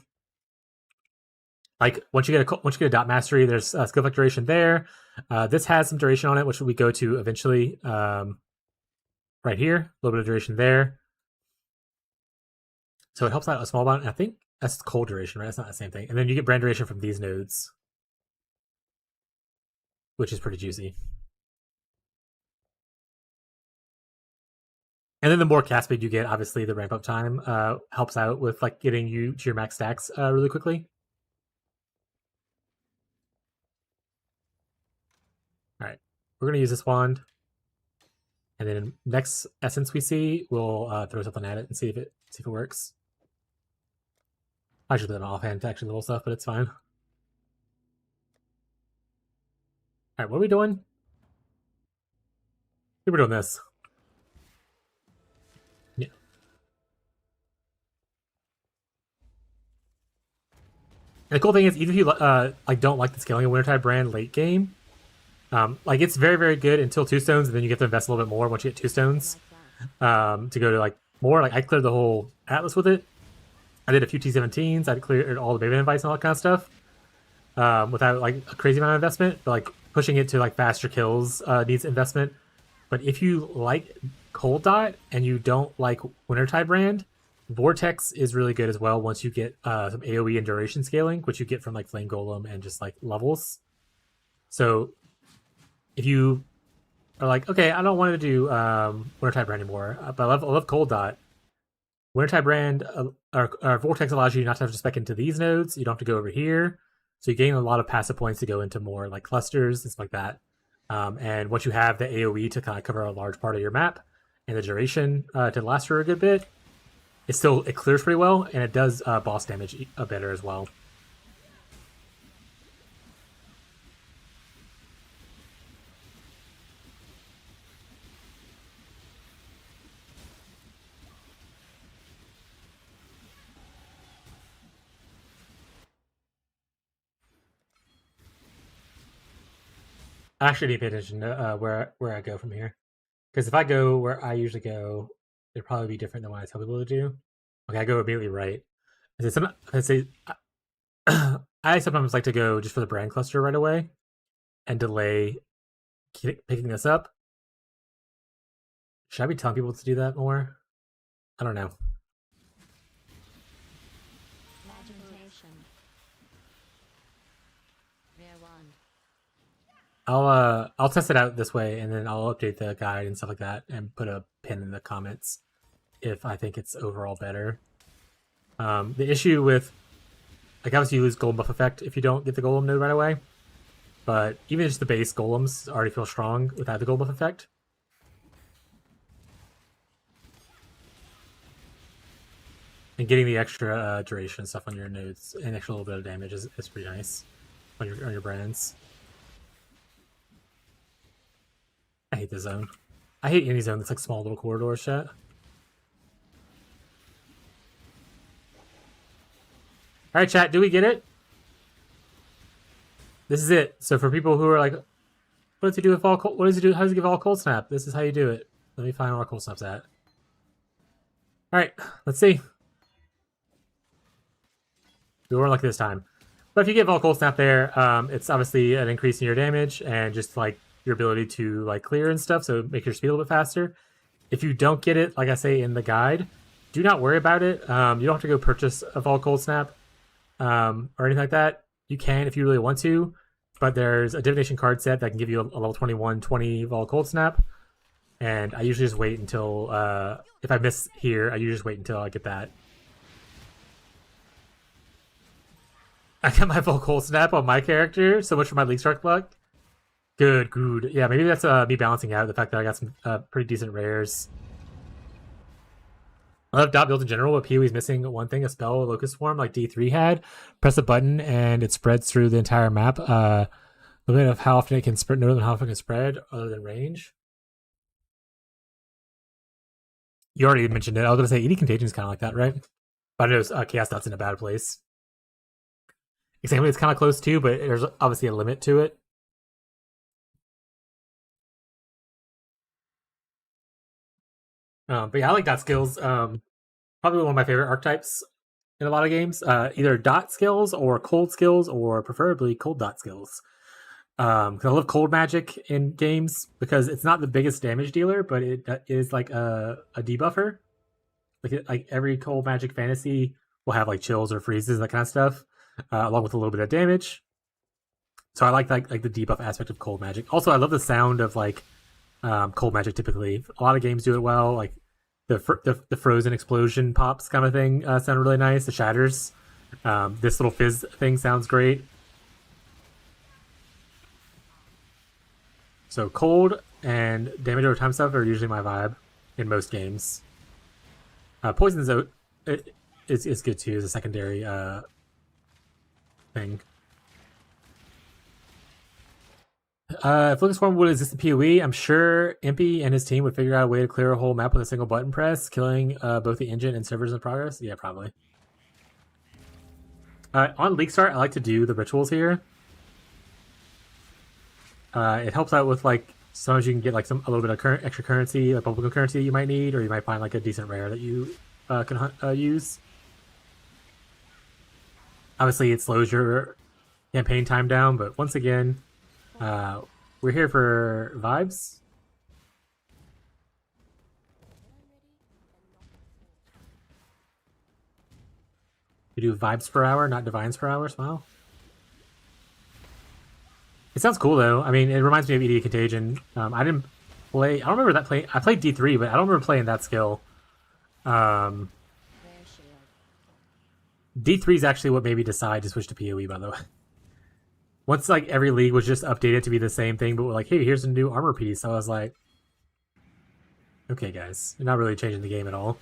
A: Like once you get a dot mastery, there's skill effect duration there. This has some duration on it, which we go to eventually. Right here, a little bit of duration there. So it helps out a small amount. I think that's cold duration, right? That's not the same thing. And then you get brand duration from these nodes, which is pretty juicy. And then the more cast speed you get, obviously the ramp up time helps out with like getting you to your max stacks really quickly. All right, we're gonna use this wand, and then next essence we see, we'll throw something at it and see if it works. I should put an offhand to actually little stuff, but it's fine. All right, what are we doing? I think we're doing this. Yeah. And the cool thing is, even if you like don't like the scaling of Wintertide Brand late game, like it's very, very good until 2 stones, and then you get to invest a little bit more once you get 2 stones to go to like more. Like I cleared the whole Atlas with it. I did a few T17s. I cleared all the Baby invites and all that kind of stuff without like a crazy amount of investment. But like pushing it to like faster kills needs investment. But if you like Cold Dot and you don't like Wintertide Brand, Vortex is really good as well once you get some AoE and duration scaling, which you get from like Flame Golem and just like levels. So if you are like, okay, I don't want to do Wintertide Brand anymore, but I love Cold Dot. Wintertide Brand or Vortex allows you not to have to spec into these nodes. You don't have to go over here. So you gain a lot of passive points to go into more like clusters and stuff like that. And once you have the AoE to kind of cover a large part of your map and the duration to last for a good bit, it clears pretty well, and it does boss damage better as well. I actually need to pay attention to where I go from here, because if I go where I usually go, it'd probably be different than what I tell people to do. Okay, I go immediately right. I sometimes like to go just for the brand cluster right away and delay picking this up. Should I be telling people to do that more? I don't know.
D: Imagination. Rare wand.
A: I'll test it out this way, and then I'll update the guide and stuff like that, and put a pin in the comments if I think it's overall better. The issue with, like, obviously you lose golem buff effect if you don't get the golem node right away, but even just the base golems already feel strong without the golem buff effect. And getting the extra duration stuff on your nodes and extra little bit of damage is pretty nice on your brands. I hate this zone. I hate any zone that's like small little corridors, chat. Alright, chat, do we get it? This is it. So for people who are like, what does he do with all cold, what does he do? How does he give all cold snap? This is how you do it. Let me find where cold snap's at. Alright, let's see. We weren't lucky this time. But if you get Cold Snap there, it's obviously an increase in your damage and just like your ability to like clear and stuff, so make your speed a little bit faster. If you don't get it, like I say in the guide, do not worry about it. You don't have to go purchase a Vol Cold Snap or anything like that. You can if you really want to, but there's a divination card set that can give you a level 21 20 Vol Cold Snap. And I usually just wait until, if I miss here, I usually just wait until I get that. I got my full cold snap on my character. So much for my League Start luck. Good. Yeah, maybe that's me balancing out the fact that I got some pretty decent rares. I love dot build in general, but PoE's missing one thing: a spell, Locust Swarm, like D3 had. Press a button and it spreads through the entire map. Limit of how often it can spread, no limit how often it can spread, other than range. You already mentioned it. I was gonna say ED Contagion is kind of like that, right? But I know Chaos Dot's in a bad place. Exactly, it's kind of close too, but there's obviously a limit to it. But yeah, I like dot skills. Probably one of my favorite archetypes in a lot of games. Either dot skills or cold skills, or preferably cold dot skills. Because I love cold magic in games because it's not the biggest damage dealer, but it is like a debuffer. Like every cold magic fantasy will have like chills or freezes, that kind of stuff, along with a little bit of damage. So I like the debuff aspect of cold magic. Also, I love the sound of like cold magic. Typically, a lot of games do it well. Like the frozen explosion pops kind of thing sound really nice. The shatters. This little fizz thing sounds great. So cold and damage over time stuff are usually my vibe in most games. Poison's out is good too as a secondary thing. If Locust Swarm would exist in PoE, I'm sure Impy and his team would figure out a way to clear a whole map with a single button press, killing both the engine and servers in progress. Yeah, probably. On League Start, I like to do the rituals here. It helps out with like sometimes you can get like a little bit of extra currency, like bubblegum currency that you might need, or you might find like a decent rare that you can use. Obviously, it slows your campaign time down, but once again, we're here for vibes. We do vibes per hour, not divines per hour. Smile. It sounds cool though. I mean, it reminds me of ED Contagion. I didn't play. I don't remember that play. I played D3, but I don't remember playing that skill.
D: Rare shield.
A: D3 is actually what made me decide to switch to PoE. By the way, once like every league was just updated to be the same thing, but like, hey, here's a new armor piece. So I was like, okay, guys, you're not really changing the game at all.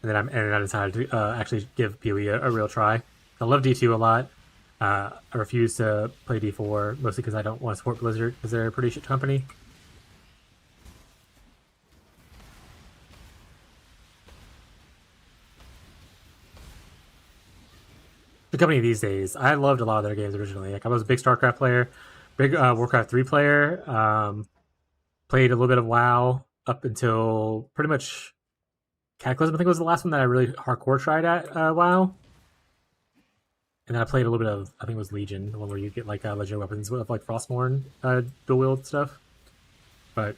A: And then I decided to actually give PoE a real try. I love D2 a lot. I refuse to play D4, mostly because I don't want to support Blizzard, because they're a pretty shit company. The company these days, I loved a lot of their games originally. Like I was a big StarCraft player, big Warcraft 3 player, played a little bit of WoW up until pretty much Cataclysm. I think was the last one that I really hardcore tried at WoW. And then I played a little bit of, I think it was Legion, the one where you get like legendary weapons with like Frostmourne dual wield stuff. But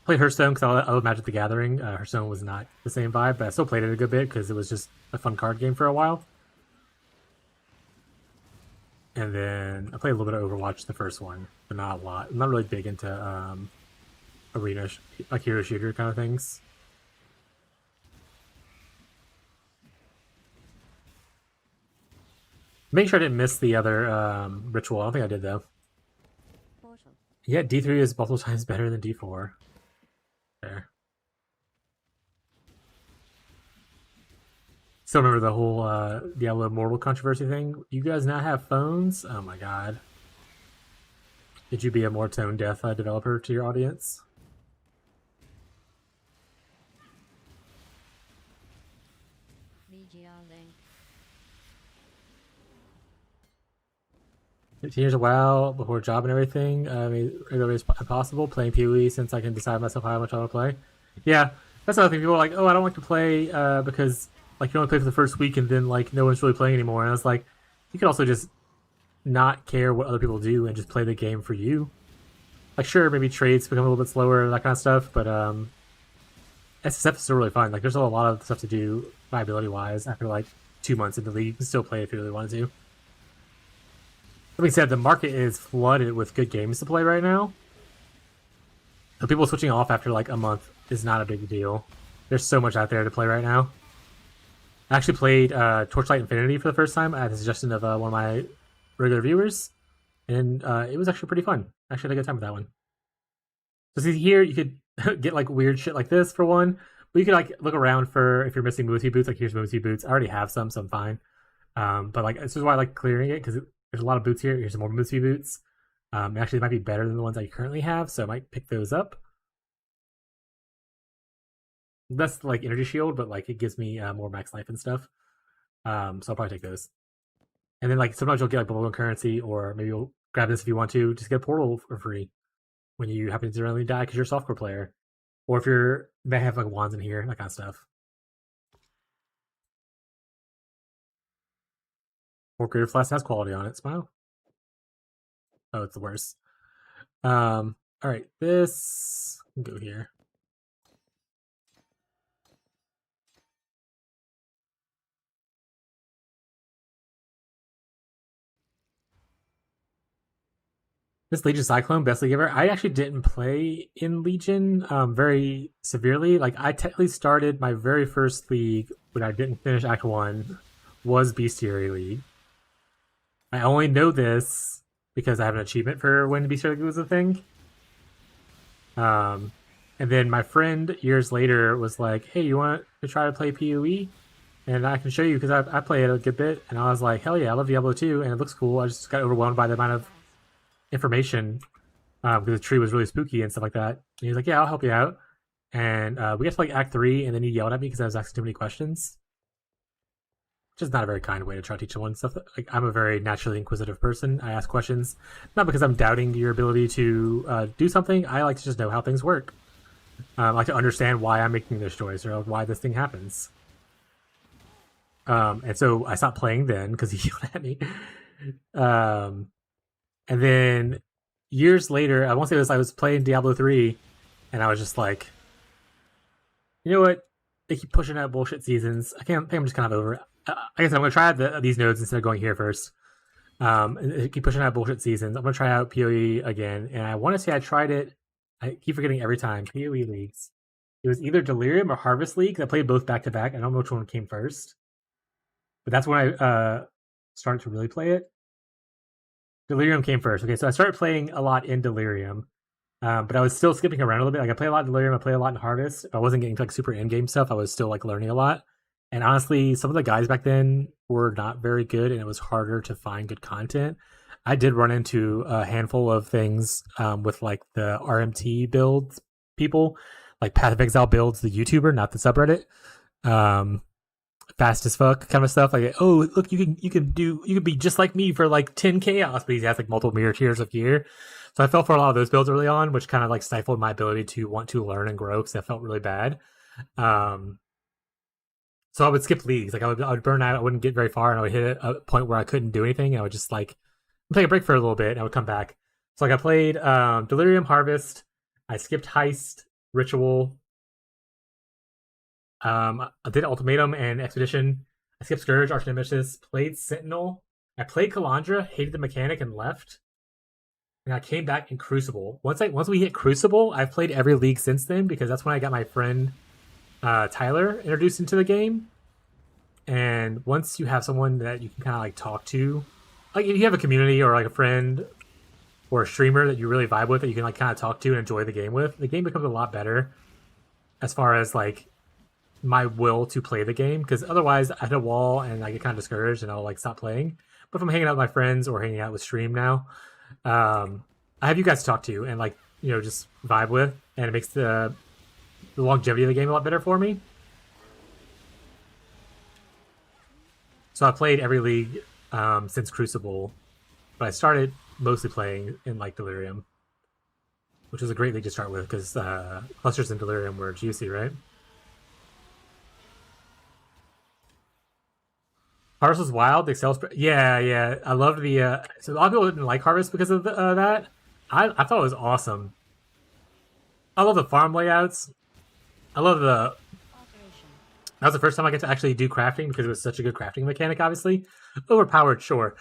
A: played Hearthstone because I love Magic the Gathering. Hearthstone was not the same vibe, but I still played it a good bit because it was just a fun card game for a while. And then I played a little bit of Overwatch, the first one, but not a lot. I'm not really big into arena, like hero shooter kind of things. Make sure I didn't miss the other ritual. I don't think I did though.
D: Portal.
A: Yeah, D3 is multiple times better than D4. There. Still remember the whole Diablo Immortal controversy thing? You guys not have phones? Oh my god. Did you be a more tone deaf developer to your audience?
D: VGR link.
A: 15 years of WoW before job and everything. I mean, it's impossible playing PoE since I can decide myself how much I want to play. Yeah, that's another thing. People are like, oh, I don't like to play because like you only play for the first week and then like no one's really playing anymore. And I was like, you could also just not care what other people do and just play the game for you. Like, sure, maybe trades become a little bit slower, that kind of stuff, but SSF is still really fun. Like, there's a lot of stuff to do viability-wise after like 2 months into the league. You can still play if you really wanted to. That being said, the market is flooded with good games to play right now. So people switching off after like a month is not a big deal. There's so much out there to play right now. I actually played Torchlight Infinity for the first time at the suggestion of one of my regular viewers, and it was actually pretty fun. Actually, had a good time with that one. So see here, you could get like weird shit like this for one, but you could like look around for if you're missing Moosey boots. Like here's Moosey boots. I already have some, so I'm fine. But like this is why I like clearing it because there's a lot of boots here. Here's some more Moosey boots. Actually, they might be better than the ones I currently have, so I might pick those up. That's like energy shield, but like it gives me more max life and stuff. So I'll probably take those. And then like sometimes you'll get like bubblegum currency, or maybe you'll grab this if you want to. Just get a portal for free when you happen to randomly die because you're a softcore player, or if you're may have like wands in here, that kind of stuff. Or Greater Flask has quality on it. Smile. Oh, it's the worst. All right, this go here. This Legion Cyclone, best league ever. I actually didn't play in Legion very severely. Like I technically started my very first league when I didn't finish Act 1 was Bestiary League. I only know this because I have an achievement for when Bestiary League was a thing. And then my friend years later was like, "Hey, you want to try to play PoE? And I can show you because I play it a good bit." And I was like, "Hell yeah, I love Diablo 2, and it looks cool." I just got overwhelmed by the amount of information because the tree was really spooky and stuff like that. And he was like, "Yeah, I'll help you out." And we got to like Act 3, and then he yelled at me because I was asking too many questions, which is not a very kind way to try to teach someone stuff. Like I'm a very naturally inquisitive person. I ask questions not because I'm doubting your ability to do something. I like to just know how things work. I like to understand why I'm making this choice or like, why this thing happens. And so I stopped playing then because he yelled at me. And then years later, I won't say this, I was playing Diablo 3, and I was just like, you know what? They keep pushing out bullshit seasons. I think I'm just kind of over it. I guess I'm going to try out these nodes instead of going here first. They keep pushing out bullshit seasons. I'm going to try out PoE again, and I want to say I tried it. I keep forgetting every time. PoE leagues. It was either Delirium or Harvest League. I played both back to back. I don't know which one came first, but that's when I started to really play it. Delirium came first. Okay, so I started playing a lot in Delirium, but I was still skipping around a little bit. Like I play a lot in Delirium, I play a lot in Harvest. If I wasn't getting to like super in-game stuff, I was still like learning a lot. And honestly, some of the guys back then were not very good, and it was harder to find good content. I did run into a handful of things with like the RMT builds people, like Path of Exile builds, the YouTuber, not the subreddit. Fast as fuck kind of stuff. Like, oh look, you can be just like me for like 10 chaos, but he has like multiple mirror tiers of gear. So I fell for a lot of those builds early on, which kind of like stifled my ability to want to learn and grow because I felt really bad. So I would skip leagues. Like I would burn out. I wouldn't get very far, and I would hit a point where I couldn't do anything. And I would just like take a break for a little bit, and I would come back. So like I played Delirium, Harvest. I skipped Heist, Ritual. I did Ultimatum and Expedition. I skipped Scourge, Arch Nemesis. Played Sentinel. I played Kalandra. Hated the mechanic and left. And I came back in Crucible. Once we hit Crucible, I've played every league since then because that's when I got my friend Tyler introduced into the game. And once you have someone that you can kind of like talk to, like if you have a community or like a friend or a streamer that you really vibe with that you can like kind of talk to and enjoy the game with, the game becomes a lot better as far as like my will to play the game. Because otherwise I hit a wall and I get kind of discouraged and I'll like stop playing. But if I'm hanging out with my friends or hanging out with stream now, I have you guys to talk to and like, you know, just vibe with, and it makes the longevity of the game a lot better for me. So I played every league since Crucible, but I started mostly playing in like Delirium, which was a great league to start with because clusters in Delirium were juicy, right? Harvest was wild. The Excel spread, yeah. I loved the. So a lot of people didn't like Harvest because of that. I thought it was awesome. I love the farm layouts. I love the. That was the first time I get to actually do crafting because it was such a good crafting mechanic. Obviously, overpowered, sure,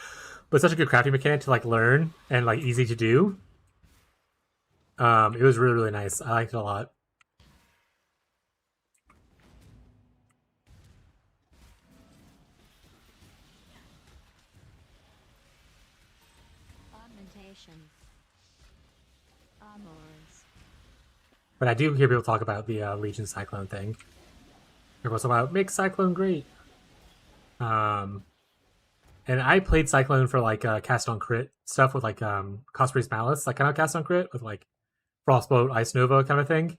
A: but such a good crafting mechanic to like learn and like easy to do. It was really really nice. I liked it a lot.
D: Mission. Armors.
B: But I do hear people talk about the Legion Cyclone thing. Everyone's talking about make Cyclone great. And I played Cyclone for like cast on crit stuff with like Cosprey's Malice, like kind of cast on crit with like Frostbolt, Ice Nova kind of thing.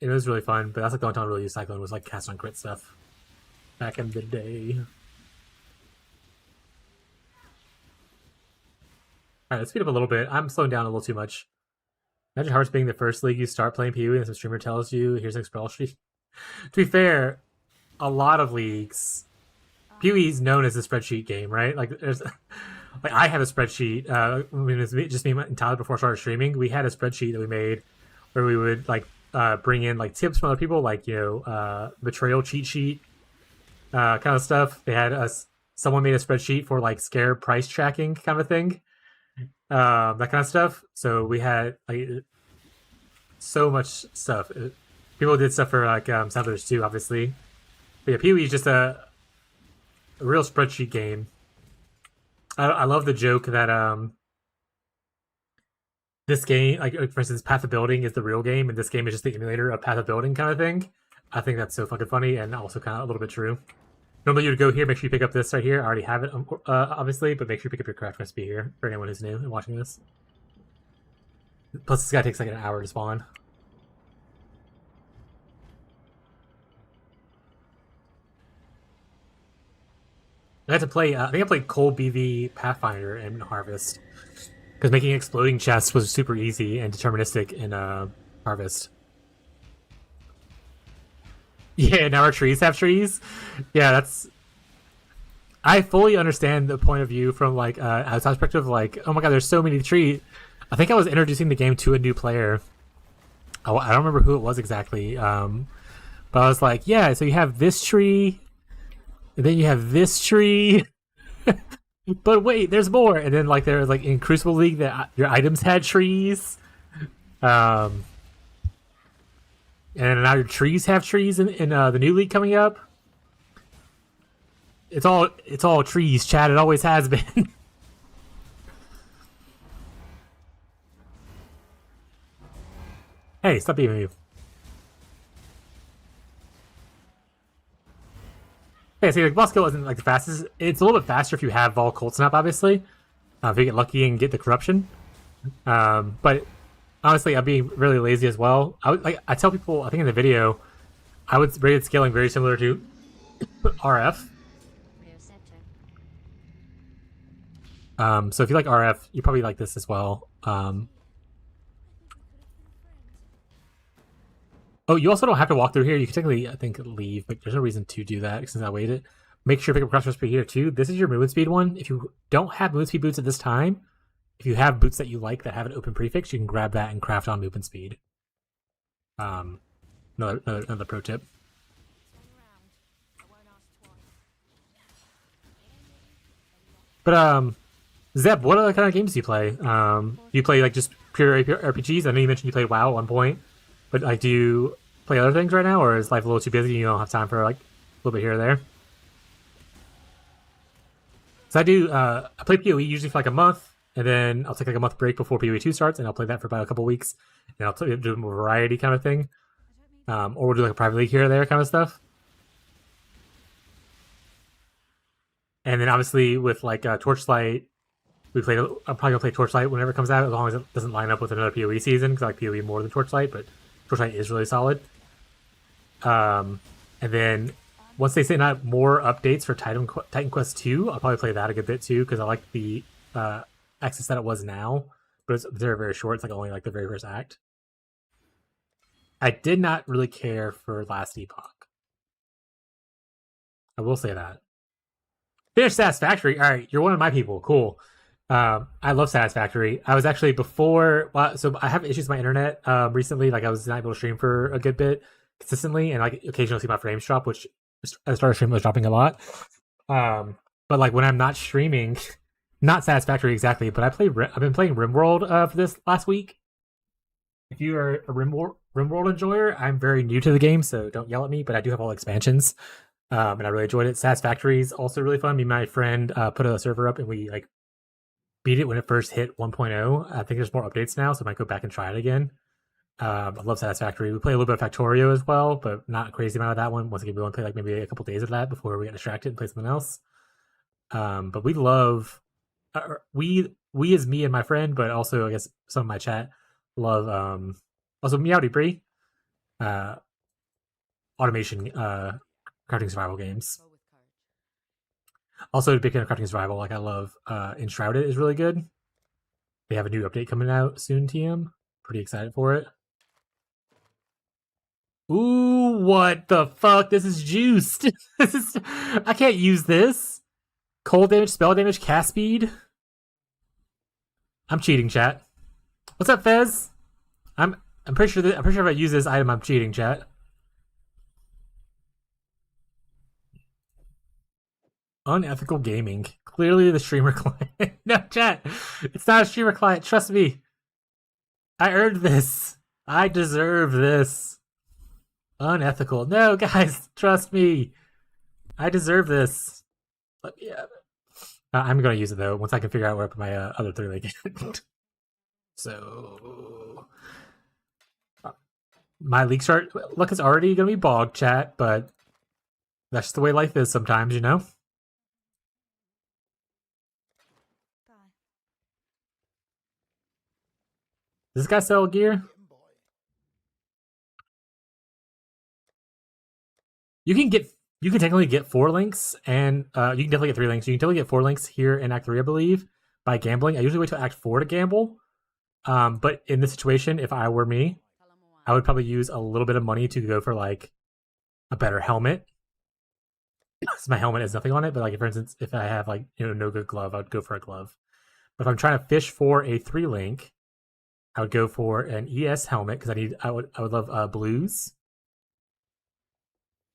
B: It was really fun, but that's like the only time I really used Cyclone was like cast on crit stuff back in the day. Alright, let's speed up a little bit. I'm slowing down a little too much. Imagine Hearts being the first league you start playing PoE and some streamer tells you, here's an expel sheet. To be fair, a lot of leagues, PoE is known as a spreadsheet game, right? Like, there's, like I have a spreadsheet. When it was just me and Tyler before I started streaming, we had a spreadsheet that we made where we would like bring in like tips from other people, like betrayal cheat sheet, kind of stuff. They had us. Someone made a spreadsheet for like scare price tracking kind of thing. That kind of stuff. So we had like so much stuff. People did stuff for like settlers too, obviously. But yeah, PoE is just a real spreadsheet game. I love the joke that this game, like for instance, Path of Building is the real game, and this game is just the emulator of Path of Building kind of thing. I think that's so fucking funny, and also kind of a little bit true. Normally you would go here, make sure you pick up this right here. I already have it, obviously, but make sure you pick up your craft recipe here for anyone who's new and watching this. Plus, this guy takes like an hour to spawn. I had to play, I think I played Cold BV Pathfinder in Harvest. Because making exploding chests was super easy and deterministic in Harvest. Yeah, now our trees have trees. Yeah, that's... I fully understand the point of view from like outside perspective, like, oh my god, there's so many trees. I think I was introducing the game to a new player. I don't remember who it was exactly. But I was like, yeah, so you have this tree, and then you have this tree. But wait, there's more. And then like there's like in Crucible League that your items had trees. And now your trees have trees in the new league coming up. It's all trees, Chad. It always has been. Hey, stop beating me. Yeah, see, like boss kill isn't like the fastest. It's a little bit faster if you have Vol Cold Snap, obviously. If you get lucky and get the corruption. But honestly, I'm being really lazy as well. I tell people, I think in the video, I would rate scaling very similar to RF. So if you like RF, you probably like this as well. Oh, you also don't have to walk through here. You can technically, I think, leave, but there's no reason to do that since I waited. Make sure to pick up cross recipe here too. This is your movement speed one. If you don't have movement speed boots at this time, if you have boots that you like that have an open prefix, you can grab that and craft on movement speed. Another pro tip. But Zeb, what other kind of games do you play? Do you play like just pure RPGs? I know you mentioned you played WoW at one point, but like, do you play other things right now, or is life a little too busy and you don't have time for like a little bit here or there? So I play PoE usually for like a month, and then I'll take like a month break before PoE 2 starts, and I'll play that for about a couple weeks, and I'll do a variety kind of thing. Or we'll do like a private league here or there kind of stuff. And then obviously with like Torchlight, I'm probably gonna play Torchlight whenever it comes out, as long as it doesn't line up with another PoE season, because I like PoE more than Torchlight, but Torchlight is really solid. And then once they send out more updates for Titan Quest 2, I'll probably play that a good bit too, because I like the access that it was now, but it's very, very short. It's like only like the very first act. I did not really care for Last Epoch. I will say that. Finish Satisfactory. All right, you're one of my people. Cool. I love Satisfactory. I was actually so I have issues with my internet recently. Like I was not able to stream for a good bit consistently, and like occasionally see my frames drop, which I started streaming was dropping a lot. But like when I'm not streaming, not Satisfactory exactly, but I've been playing RimWorld for this last week. If you are a RimWorld enjoyer, I'm very new to the game, so don't yell at me. But I do have all expansions, and I really enjoyed it. Satisfactory is also really fun. Me and my friend put a server up, and we like
A: beat it when it first hit 1.0. I think there's more updates now, so I might go back and try it again. I love Satisfactory. We play a little bit of Factorio as well, but not a crazy amount of that one. Once again, we want to play like maybe a couple days of that before we get distracted and play something else. But we love we as me and my friend, but also I guess some of my chat love also Meowdy Bree, automation crafting survival games.
D: Go with courage.
A: Also, big fan of crafting survival. Like I love Enshrouded is really good. They have a new update coming out soon. TM, pretty excited for it. Ooh, what the fuck? This is juiced. I can't use this. Cold damage, spell damage, cast speed. I'm cheating, chat. What's up, Fez? I'm pretty sure if I use this item, I'm cheating, chat. Unethical gaming. Clearly the streamer client. No, chat. It's not a streamer client. Trust me. I earned this. I deserve this. Unethical. No, guys. Trust me. I deserve this. Let me have it. I'm going to use it, though, once I can figure out where I put my other 3-link. So... my league start luck is already going to be bogged, chat, but that's just the way life is sometimes, you know?
D: Bye.
A: Does this guy sell gear? You can technically get 4 links, and you can definitely get 3 links. You can totally get 4 links here in Act 3, I believe, by gambling. I usually wait till Act 4 to gamble. But in this situation, if I were me, I would probably use a little bit of money to go for like a better helmet. So my helmet has nothing on it, but like for instance, if I have like no good glove, I would go for a glove. But if I'm trying to fish for a 3 link, I would go for an ES helmet because I would love blues.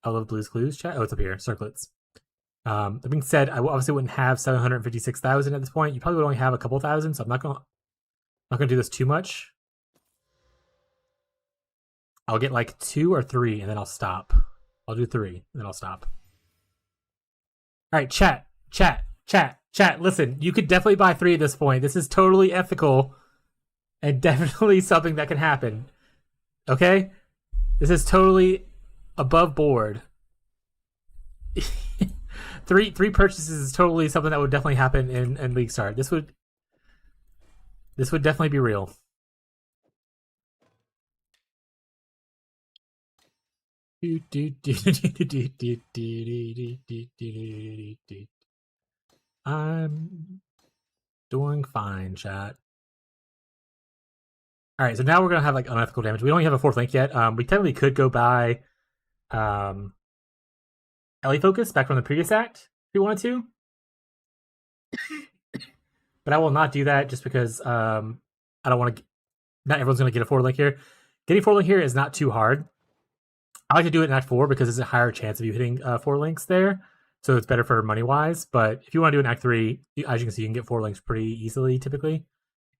A: I love blues clues chat. Oh, it's up here. Circlets. That being said, I obviously wouldn't have 756,000 at this point. You probably would only have a couple thousand, so I'm not gonna do this too much. I'll get like 2 or 3 and then I'll stop. I'll do 3 and then I'll stop. All right, chat. Listen, you could definitely buy 3 at this point. This is totally ethical and definitely something that can happen. Okay? This is totally above board. 3 purchases is totally something that would definitely happen in League Start. This would definitely be real. I'm doing fine, chat. All right, so now we're gonna have like unethical damage. We don't have a 4th link yet. We technically could go buy Ellie Focus back from the previous act if we wanted to, but I will not do that just because I don't want to. Not everyone's gonna get a 4 link here. Getting 4 link here is not too hard. I like to do it in Act 4 because there's a higher chance of you hitting 4 links there, so it's better for money wise. But if you want to do it in Act 3, as you can see, you can get 4 links pretty easily typically.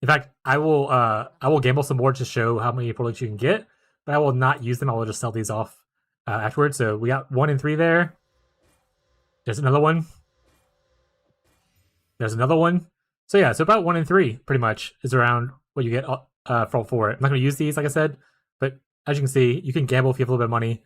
A: In fact, I will gamble some more to show how many 4 links you can get, but I will not use them. I will just sell these off afterwards. So we got 1 and 3 there. There's another one. There's another one. So yeah, so about 1 and 3 pretty much is around what you get for it. I'm not going to use these, like I said, but as you can see, you can gamble if you have a little bit of money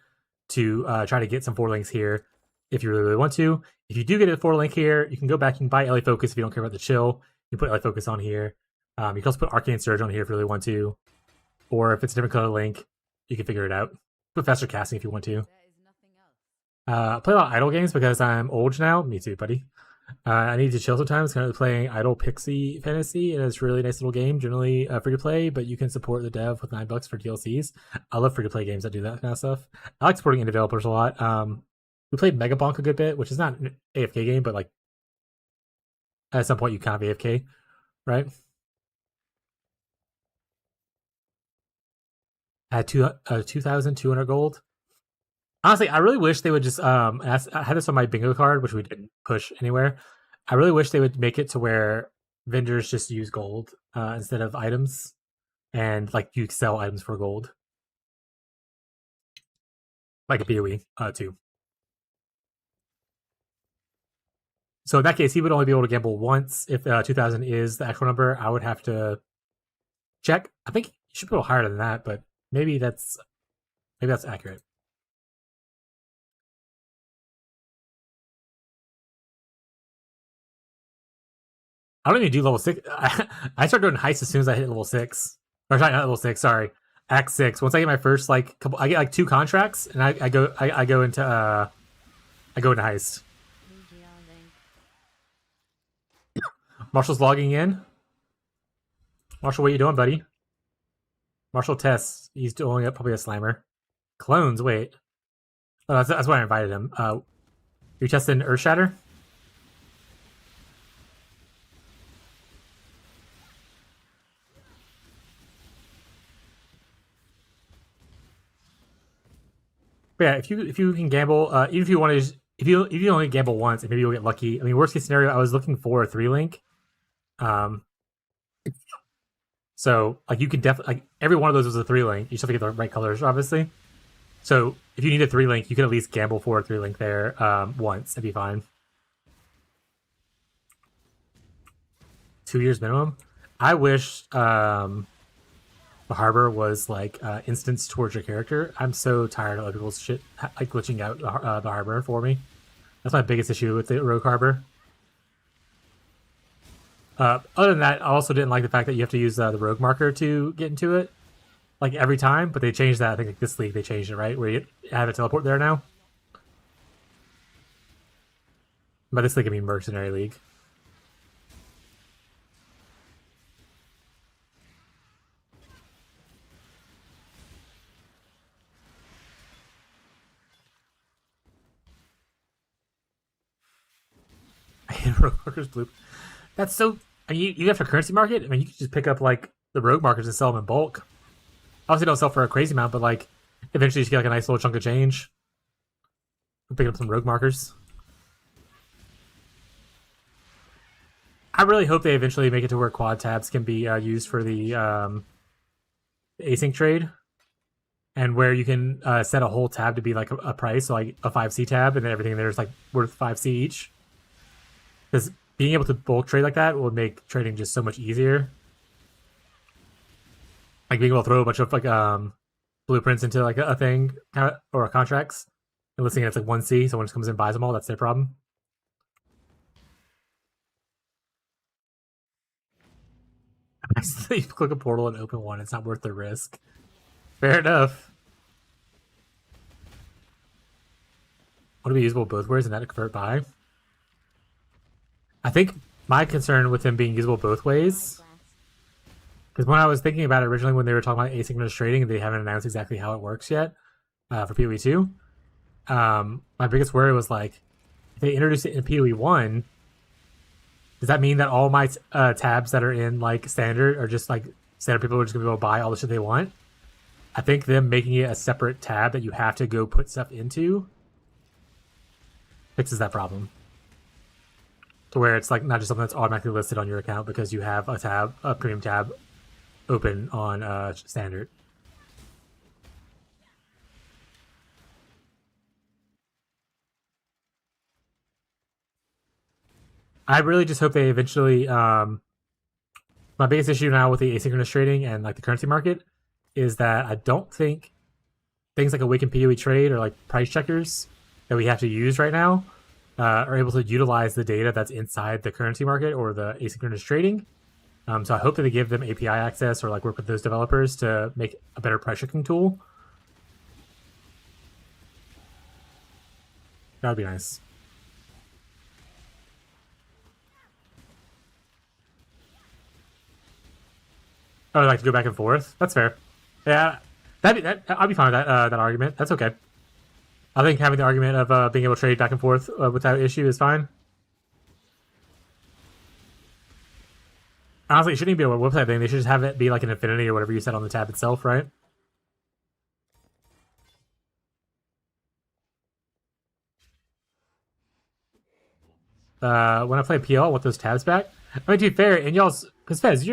A: to try to get some 4 links here if you really want to. If you do get a 4 link here, you can go back and buy LA Focus if you don't care about the chill. You can put LA Focus on here. You can also put Arcane Surge on here if you really want to. Or if it's a different color link, you can figure it out. Put faster casting if you want to.
D: There is nothing else.
A: I play a lot of idle games because I'm old now. Me too, buddy. I need to chill sometimes. Kind of playing Idle Pixie Fantasy, and it's a really nice little game. Generally free to play, but you can support the dev with $9 for DLCs. I love free to play games that do that kind of stuff. I like supporting indie developers a lot. We played Megabonk a good bit, which is not an AFK game, but like at some point you kind of AFK, right? I had 2,200 gold. Honestly, I really wish they would just I had this on my bingo card, which we didn't push anywhere. I really wish they would make it to where vendors just use gold instead of items, and like you sell items for gold, like a PoE too. So in that case, he would only be able to gamble once. If 2,000 is the actual number, I would have to check. I think he should be a little higher than that, but maybe that's accurate. I don't even do level 6. I start doing heists as soon as I hit level 6. Or sorry, not level 6, sorry. Act 6. Once I get my first couple, I get like 2 contracts, and I go into heist. Marshall's logging in. Marshall, what are you doing, buddy? Marshall tests. He's doing probably a slammer. Clones, wait. Oh, that's why I invited him. You're testing Earthshatter? But yeah, if you can gamble, even if you want to, if you only gamble once, and maybe you'll get lucky. I mean, worst case scenario, I was looking for a 3-link. So like you can definitely every one of those was a 3-link. You just have to get the right colors, obviously. So if you need a 3-link, you can at least gamble for a 3-link there once. It'd be fine. 2 years minimum. I wish the harbor was like instanced towards your character. I'm so tired of other people's shit like glitching out the harbor for me. That's my biggest issue with the rogue harbor. Other than that, I also didn't like the fact that you have to use the rogue marker to get into it, like every time. But they changed that. I think like this league they changed it, right? Where you have a teleport there now. By this league, I mean Mercenary League. I hate rogue markers blue. That's so. I mean, you have a currency market. I mean, you can just pick up like the rogue markers and sell them in bulk. Obviously, don't sell for a crazy amount, but like eventually, you just get like a nice little chunk of change. Pick up some rogue markers. I really hope they eventually make it to where quad tabs can be used for the async trade, and where you can set a whole tab to be like a price, so like a 5C tab, and then everything there's like worth 5C each. Because being able to bulk trade like that would make trading just so much easier. Like being able to throw a bunch of like blueprints into like a thing or contracts, and listing it as like 1C, someone just comes in and buys them all. That's their problem. You click a portal and open one. It's not worth the risk. Fair enough. Would it be usable both ways and that to convert by? I think my concern with him being usable both ways, because when I was thinking about it originally, when they were talking about asynchronous trading, they haven't announced exactly how it works yet for PoE 2. My biggest worry was like, if they introduce it in PoE 1, does that mean that all my tabs that are in like standard are just like standard people are just gonna be able to buy all the shit they want? I think them making it a separate tab that you have to go put stuff into fixes that problem. To where it's like not just something that's automatically listed on your account because you have a premium tab open on standard. I really just hope they eventually. My biggest issue now with the asynchronous trading and like the currency market is that I don't think things like Awaken PoE trade or like price checkers that we have to use right now are able to utilize the data that's inside the currency market or the asynchronous trading. So I hope that they give them API access or like work with those developers to make a better price checking tool. That would be nice. Oh, I'd like to go back and forth. That's fair. Yeah, I'll be fine with that argument. That's okay. I think having the argument of being able to trade back and forth without issue is fine. Honestly, it shouldn't even be a website thing. They should just have it be like an infinity or whatever you set on the tab itself, right? When I play PL, I want those tabs back. I mean, to be fair, and y'all's because Fez,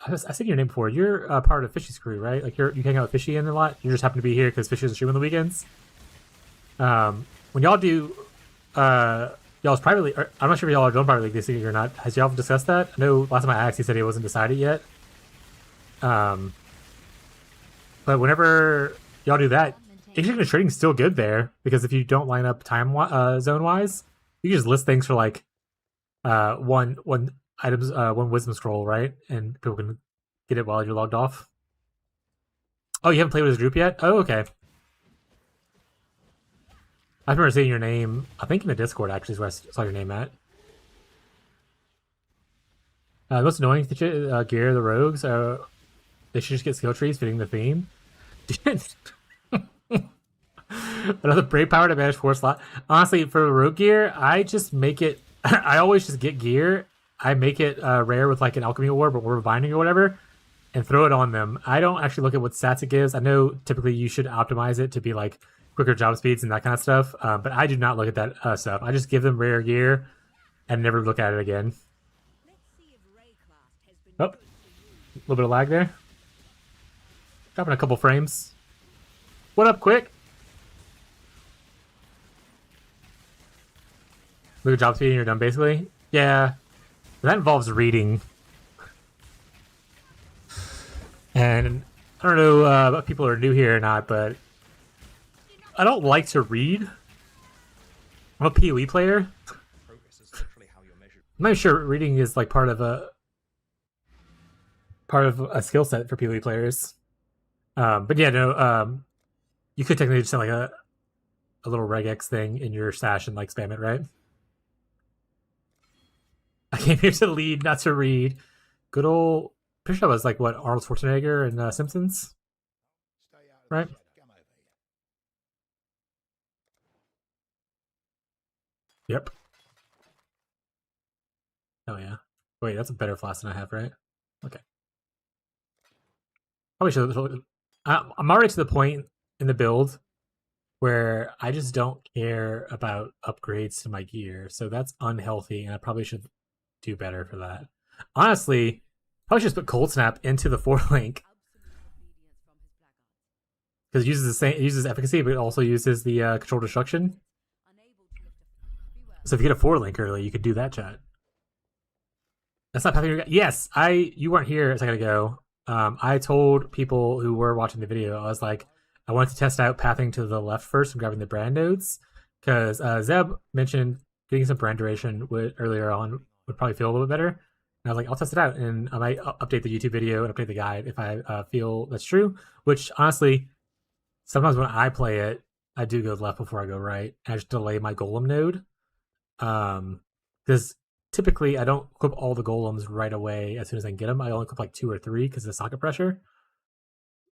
A: I said your name before. You're part of Fishy's crew, right? Like you hang out with Fishy in a lot. You just happen to be here because Fishy doesn't stream on the weekends. When y'all do y'all's privately. I'm not sure if y'all are doing private league this year or not. Has y'all discussed that? I know last time I asked, he said it wasn't decided yet. Um, but whenever y'all do that, asynchronous trading's still good there because if you don't line up time zone wise, you can just list things for like one items, one wisdom scroll, right? And people can get it while you're logged off. Oh, you haven't played with his group yet? Oh, okay. I remember seeing your name, I think in the Discord actually is where I saw your name at. The most annoying gear, the rogues, they should just get skill trees fitting the theme. Another brave power to manage 4 slot. Honestly, for rogue gear, I just make it. I always just get gear. I make it rare with like an alchemy orb or orb of binding or whatever, and throw it on them. I don't actually look at what stats it gives. I know typically you should optimize it to be like quicker job speeds and that kind of stuff, but I do not look at that stuff. I just give them rare gear and never look at it again. Oh, a little bit of lag there. Dropping a couple frames. What up, quick? Look at job speed and you're done, basically. Yeah, that involves reading. And I don't know if people are new here or not, but I don't like to read. I'm a PoE player.
C: Progress is literally how you're measured.
A: I'm not sure reading is like part of a skill set for PoE players. But yeah, no. You could technically just have like a little regex thing in your stash and like spam it, right? I came here to lead, not to read. Good old. Pretty sure that was like what Arnold Schwarzenegger and Simpsons, right? Yep. Oh yeah. Wait, that's a better flask than I have, right? Okay. Probably should. I'm already to the point in the build where I just don't care about upgrades to my gear, so that's unhealthy, and I probably should do better for that. Honestly, probably should just put Cold Snap into the 4-link because it uses the same, it uses efficacy, but it also uses the control destruction. So if you get a 4-link early, you could do that, chat. That's not pathing. Yes, you weren't here a second ago. I told people who were watching the video, I was like, I wanted to test out pathing to the left first and grabbing the brand nodes because Zeb mentioned getting some brand duration earlier on would probably feel a little bit better. And I was like, I'll test it out, and I might update the YouTube video and update the guide if I feel that's true. Which honestly, sometimes when I play it, I do go left before I go right. I just delay my golem node, because typically I don't equip all the golems right away as soon as I can get them. I only equip like 2 or 3 because of the socket pressure.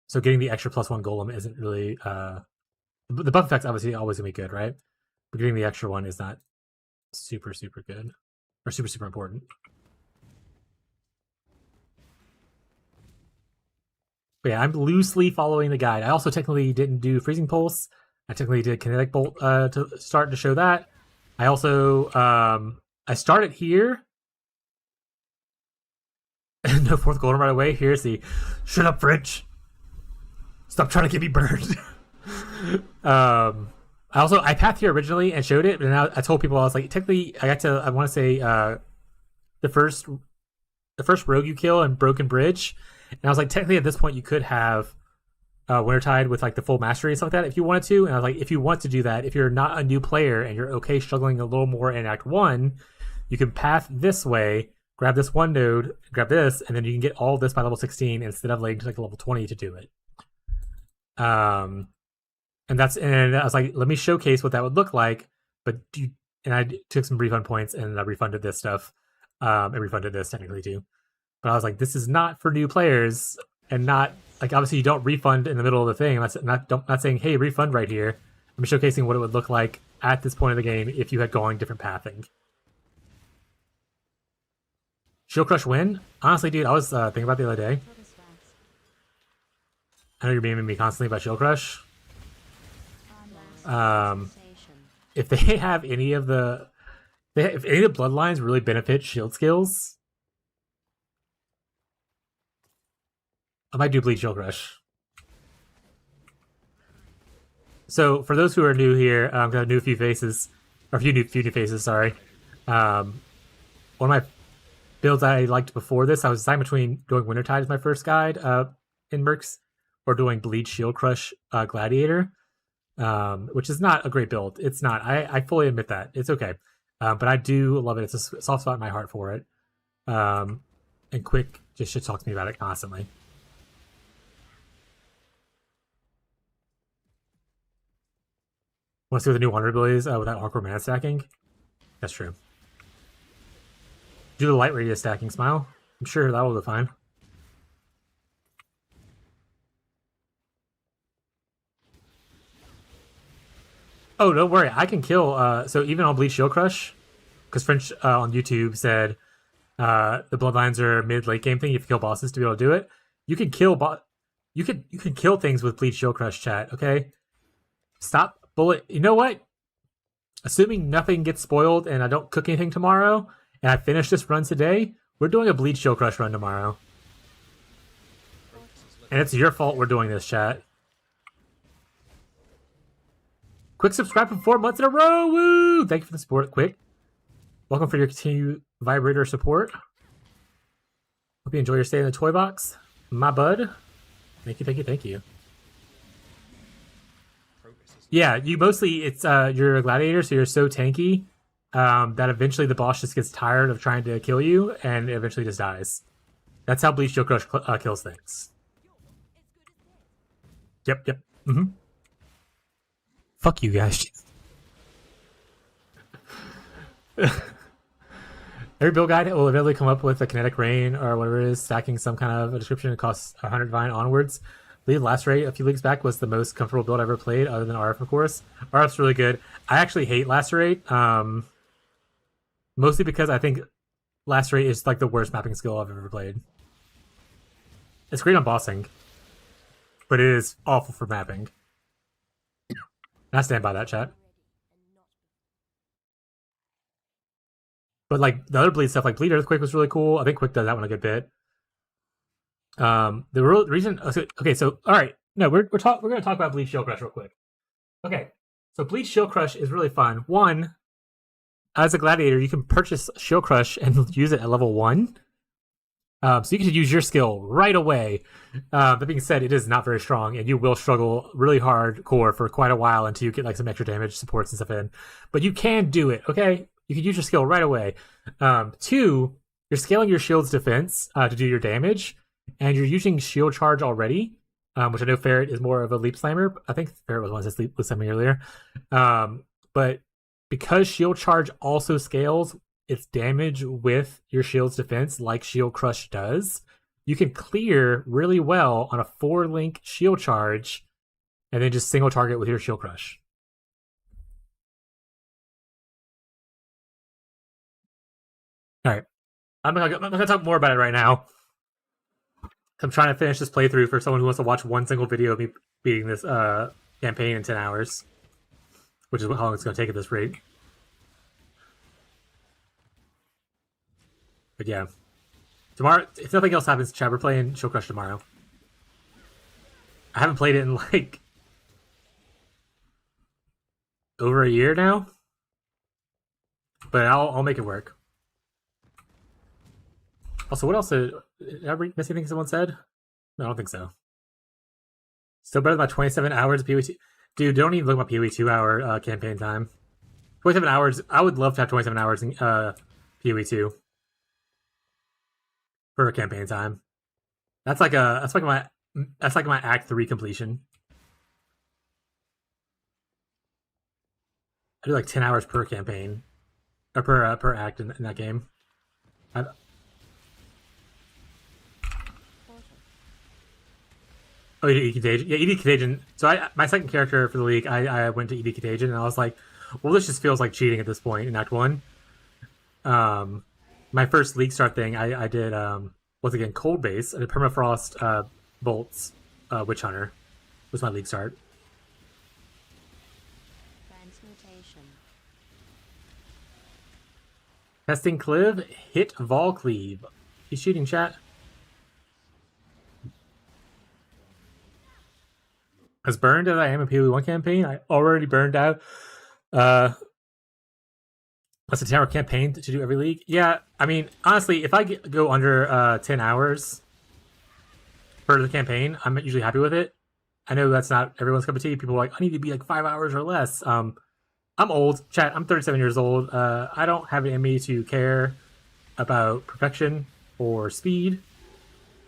A: So getting the extra +1 golem isn't really the buff effect's obviously always gonna be good, right? But getting the extra one is not super good or super important. But yeah, I'm loosely following the guide. I also technically didn't do freezing pulse. I technically did kinetic bolt to start to show that. I also I started here. No 4th golem right away. Here's the shut up, French. Stop trying to get me burned. I pathed here originally and showed it, and I told people I was like, technically, I want to say the first rogue you kill in Broken Bridge, and I was like, technically at this point you could have Wintertide with like the full mastery and stuff like that if you wanted to, and I was like, if you want to do that, if you're not a new player and you're okay struggling a little more in Act 1, you can path this way, grab this one node, grab this, and then you can get all this by level 16 instead of like level 20 to do it. And I was like, let me showcase what that would look like. And I took some refund points and I refunded this stuff. And refunded this technically too. But I was like, this is not for new players, and not like obviously you don't refund in the middle of the thing. I'm not saying, hey, refund right here. I'm showcasing what it would look like at this point of the game if you had gone different pathing. Shield Crush win? Honestly, dude, I was thinking about it the other day. I know you're beaming me constantly about Shield Crush. If they have any of the, if any of the bloodlines really benefit shield skills, I might do Bleed Shield Crush. So for those who are new here, I'm gonna do a few faces. or a few new faces. Sorry. One of my builds I liked before this, I was deciding between doing Wintertide as my first guide in Mercs, or doing Bleed Shield Crush Gladiator, which is not a great build. It's not. I fully admit that. It's okay. But I do love it. It's a soft spot in my heart for it. And Quick just shit talks me about it constantly. Want to see what the new Wander ability is without hardcore mana stacking? That's true. Do the light radius stacking, Smile. I'm sure that will be fine. Oh, don't worry. I can kill. So even on Bleach Shield Crush, because French on YouTube said the Bloodlines are mid-late game thing. You have to kill bosses to be able to do it. You can kill you can kill things with Bleach Shield Crush, chat. Okay, stop bullet. You know what? Assuming nothing gets spoiled and I don't cook anything tomorrow, and I finish this run today, we're doing a Bleach Shield Crush run tomorrow. And it's your fault we're doing this, chat. Quick subscribe for 4 months in a row. Woo! Thank you for the support, Quick. Welcome for your continued vibrator support. Hope you enjoy your stay in the toy box, my bud. Thank you, thank you, thank you. Yeah, you mostly, it's you're a gladiator, so you're so tanky that eventually the boss just gets tired of trying to kill you and eventually just dies. That's how Bleach Shield Crush kills things. Yep, yep. Mm-hmm. Fuck you guys. Every build guide will eventually come up with a kinetic rain or whatever it is, stacking some kind of a description. It costs 100 divine onwards. Lead last rate a few leagues back was the most comfortable build I ever played, other than RF, of course. RF's really good. I actually hate Lacerate, mostly because I think Lacerate is like the worst mapping skill I've ever played. It's great on bossing, but it is awful for mapping. And I stand by that, chat. But like the other bleed stuff, like Bleed Earthquake was really cool. I think Quick does that one a good bit. The real reason, okay, so all right, no, we're gonna talk about Bleach Shield Crush real quick. Okay, so Bleach Shield Crush is really fun. One, as a gladiator, you can purchase Shield Crush and use it at level 1. So you can use your skill right away. That being said, it is not very strong, and you will struggle really hardcore for quite a while until you get like some extra damage supports and stuff in. But you can do it, okay? You can use your skill right away. 2, you're scaling your shield's defense to do your damage, and you're using shield charge already, which I know Ferret is more of a leap slammer. I think Ferret was one that leap slamming earlier. But because shield charge also scales its damage with your shield's defense, like Shield Crush does, you can clear really well on a 4-link shield charge, and then just single target with your Shield Crush. All right, I'm not gonna talk more about it right now. I'm trying to finish this playthrough for someone who wants to watch one single video of me beating this campaign in 10 hours, which is how long it's going to take at this rate. But yeah, tomorrow, if nothing else happens, chat, we're playing Shield Crush tomorrow. I haven't played it in like over a year now, but I'll make it work. Also, what else did I miss anything someone said? No, I don't think so. Still better than my 27 hours of PoE2. Dude, don't even look at my PoE 2-hour campaign time. 27 hours. I would love to have 27 hours in PoE2 for a campaign time. That's like my Act 3 completion. I do like 10 hours per campaign, or per act in that game. Oh, you did Contagion? Yeah, ED Contagion. So my second character for the league, I went to ED Contagion, and I was like, well, this just feels like cheating at this point in Act 1. My first league start thing, I did, once again, Cold Base. I did Permafrost Bolts Witch Hunter was my league start.
D: Transmutation.
A: Testing Cliv, hit Vol Cleave. He's shooting, chat. As burned as I am in PoE1 campaign, I already burned out That's a 10-hour campaign to do every league. Yeah, I mean, honestly, if I go under 10 hours for the campaign, I'm usually happy with it. I know that's not everyone's cup of tea. People are like, I need to be like 5 hours or less. I'm old, chat. I'm 37 years old. I don't have it in me to care about perfection or speed.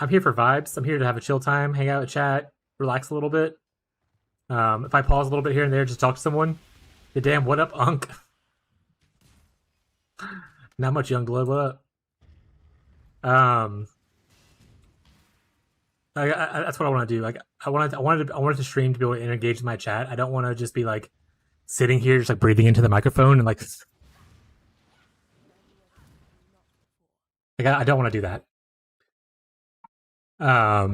A: I'm here for vibes. I'm here to have a chill time, hang out, chat, relax a little bit. If I pause a little bit here and there, just talk to someone. The damn, what up, Unk? Not much young blood. What up? That's what I want to do. Like, I wanted to stream to be able to engage with my chat. I don't want to just be like sitting here, just like breathing into the microphone and like I don't want to do that. I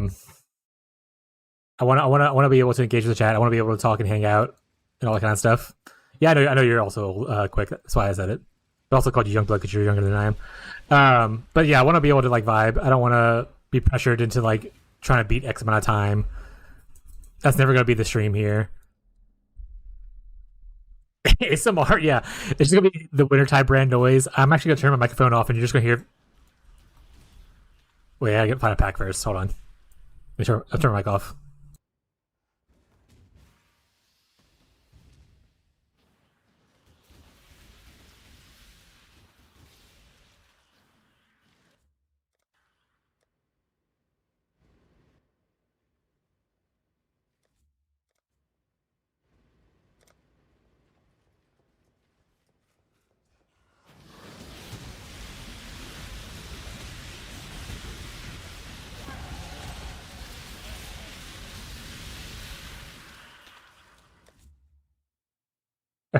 A: want to be able to engage with the chat. I want to be able to talk and hang out and all that kind of stuff. Yeah, I know you're also quick. That's why I said it. I also called you young blood because you're younger than I am. But yeah, I want to be able to like vibe. I don't want to be pressured into like trying to beat X amount of time. That's never going to be the stream here. ASMR, yeah. It's just going to be the Wintertide brand noise. I'm actually going to turn my microphone off and you're just going to hear... Wait, I got to find a pack first. Hold on. I'll turn my mic off.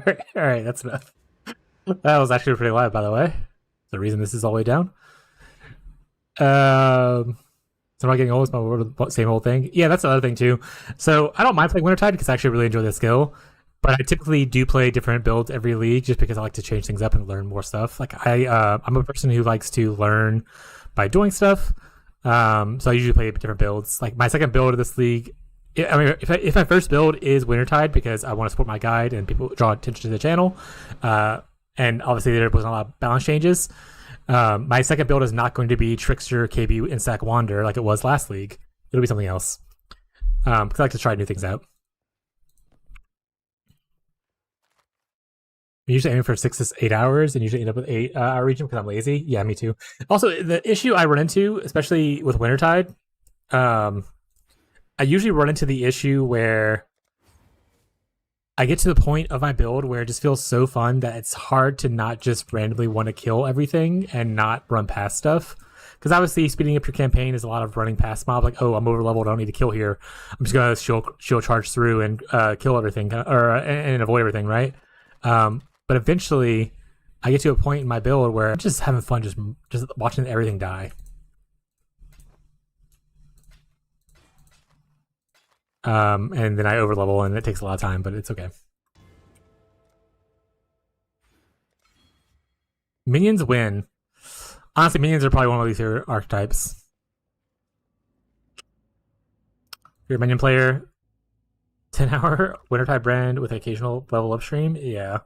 A: All right, that's enough. That was actually pretty loud, by the way. The reason this is all the way down. So I'm not getting old. It's my same old thing. Yeah, that's the other thing too. So I don't mind playing Wintertide because I actually really enjoy the skill. But I typically do play different builds every league just because I like to change things up and learn more stuff. Like I'm a person who likes to learn by doing stuff. So I usually play different builds. Like my second build of this league, I mean, if my first build is Wintertide because I want to support my guide and people draw attention to the channel, and obviously there wasn't a lot of balance changes. My second build is not going to be Trickster, KB, and Stack Wander like it was last league. It'll be something else. Because I like to try new things out. I'm usually aiming for 6 to 8 hours and usually end up with 8 hour region because I'm lazy. Yeah, me too. Also, the issue I run into, especially with Wintertide, I usually run into the issue where I get to the point of my build where it just feels so fun that it's hard to not just randomly want to kill everything and not run past stuff. Because obviously speeding up your campaign is a lot of running past mobs. Like, oh, I'm over leveled, I don't need to kill here. I'm just gonna shield charge through and kill everything and avoid everything, right? But eventually, I get to a point in my build where I'm just having fun, just watching everything die. And then I overlevel, and it takes a lot of time, but it's okay. Minions win. Honestly, minions are probably one of these archetypes. If you're a minion player, 10-hour Wintertide brand with occasional level up stream, yeah.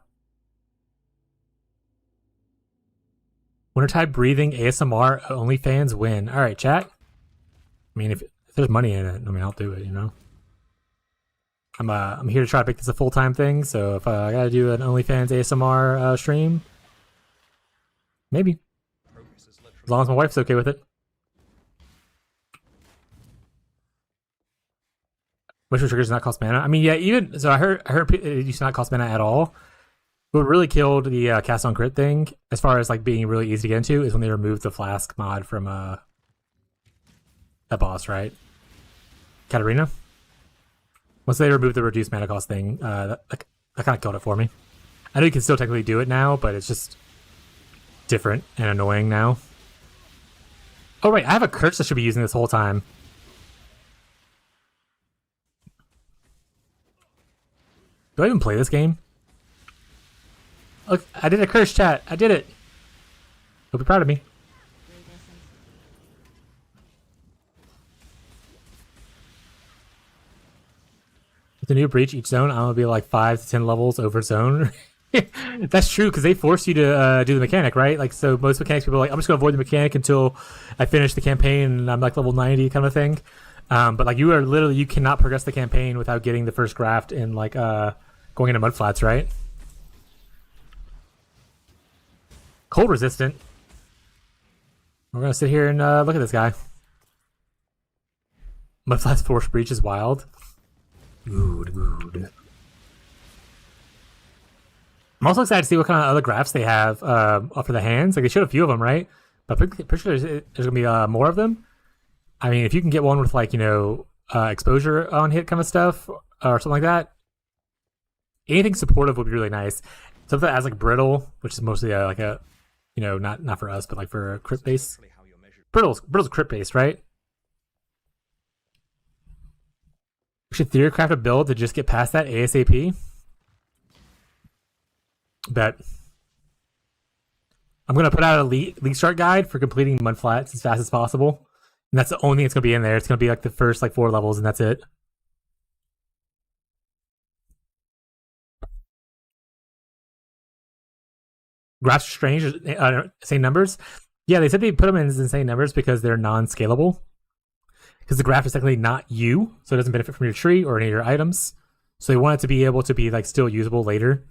A: Wintertide breathing ASMR OnlyFans win. All right, chat. I mean, if there's money in it, I mean, I'll do it. You know. I'm here to try to make this a full-time thing, so if I gotta do an OnlyFans ASMR stream, maybe. As long as my wife's okay with it. Wishful Trigger does not cost mana. I mean, yeah, even so, I heard it used to not cost mana at all. What really killed the cast on crit thing, as far as like being really easy to get into, is when they removed the flask mod from that boss, right? Katarina. Once they removed the reduced mana cost thing, that kind of killed it for me. I know you can still technically do it now, but it's just different and annoying now. Oh right, I have a curse I should be using this whole time. Do I even play this game? Look, I did a curse, chat. I did it. You'll be proud of me. With the new breach, each zone, I'm gonna be like 5 to 10 levels over zone. That's true because they force you to do the mechanic, right? Like, so most mechanics people are like, I'm just gonna avoid the mechanic until I finish the campaign and I'm like level 90 kind of thing. But like, you are literally, you cannot progress the campaign without getting the first graft and like going into mud flats, right? Cold resistant. We're gonna sit here and look at this guy. Mud flats force breach is wild. Good. I'm also excited to see what kind of other grafts they have up for the hands. Like, they showed a few of them, right? But pretty sure there's gonna be more of them. I mean, if you can get one with like, you know, exposure on hit kind of stuff or something like that, anything supportive would be really nice. Something that has like brittle, which is mostly like a, you know, not for us, but like for crit base. Brittle's crit based, right? We should theory craft a build to just get past that ASAP. Bet. I'm gonna put out a league start guide for completing mud flats as fast as possible, and that's the only thing that's gonna be in there. It's gonna be like the first like 4 levels, and that's it. Graphs are strange, insane numbers. Yeah, they said they put them in as insane numbers because they're non-scalable. Because the graph is technically not you, so it doesn't benefit from your tree or any of your items. So they want it to be able to be like still usable later.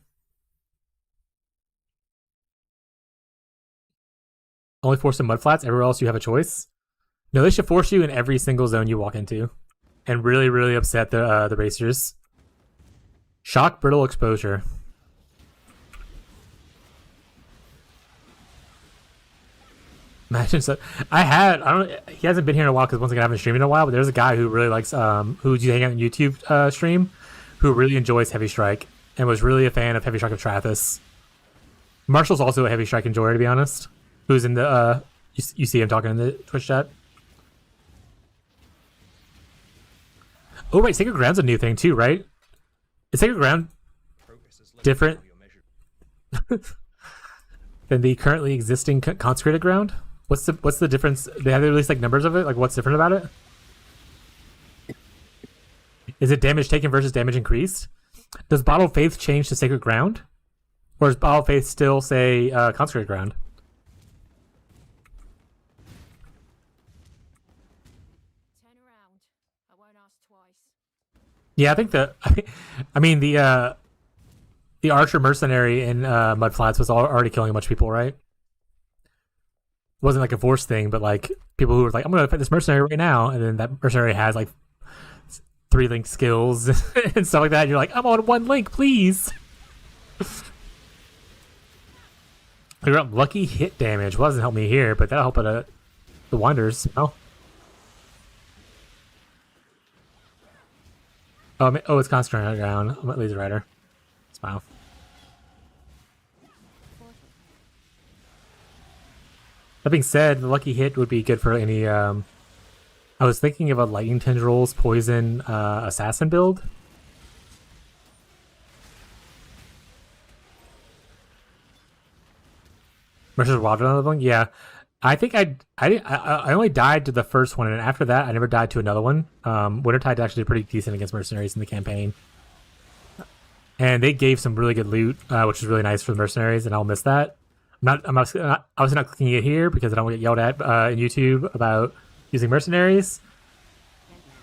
A: Only force in mud flats. Everywhere else you have a choice. No, they should force you in every single zone you walk into, and really, really upset the racers. Shock, brittle, exposure. Imagine so. He hasn't been here in a while because once again I haven't streamed in a while. But there's a guy who really likes who's hanging out on YouTube stream, who really enjoys Heavy Strike and was really a fan of Heavy Strike of Trathis. Marshall's also a Heavy Strike enjoyer, to be honest. Who's in the you see him talking in the Twitch chat. Oh right, Sacred Ground's a new thing too, right? Is Sacred Ground different than the currently existing consecrated ground? What's the difference? They have released like numbers of it. Like, what's different about it? Is it damage taken versus damage increased? Does Bottle of Faith change to Sacred Ground, or does Bottle of Faith still say consecrated ground?
D: Turn around. I won't ask twice.
A: Yeah, I think the Archer Mercenary in Mud Flats was already killing a bunch of people, right? It wasn't like a forced thing, but like people who were like, I'm gonna fight this mercenary right now, and then that mercenary has like 3 link skills and stuff like that. And you're like, I'm on 1 link, please. Lucky hit damage. Well, doesn't help me here, but that'll help at the Wonders. Oh, it's concentrating down. I'm at Laser Rider. Smile. That being said, the lucky hit would be good for any. I was thinking of a lightning tendrils poison assassin build. Versus water leveling, yeah. I think I only died to the first one, and after that, I never died to another one. Wintertide actually did pretty decent against mercenaries in the campaign, and they gave some really good loot, which is really nice for the mercenaries, and I'll miss that. I'm obviously not clicking it here because I don't want to get yelled at in YouTube about using mercenaries.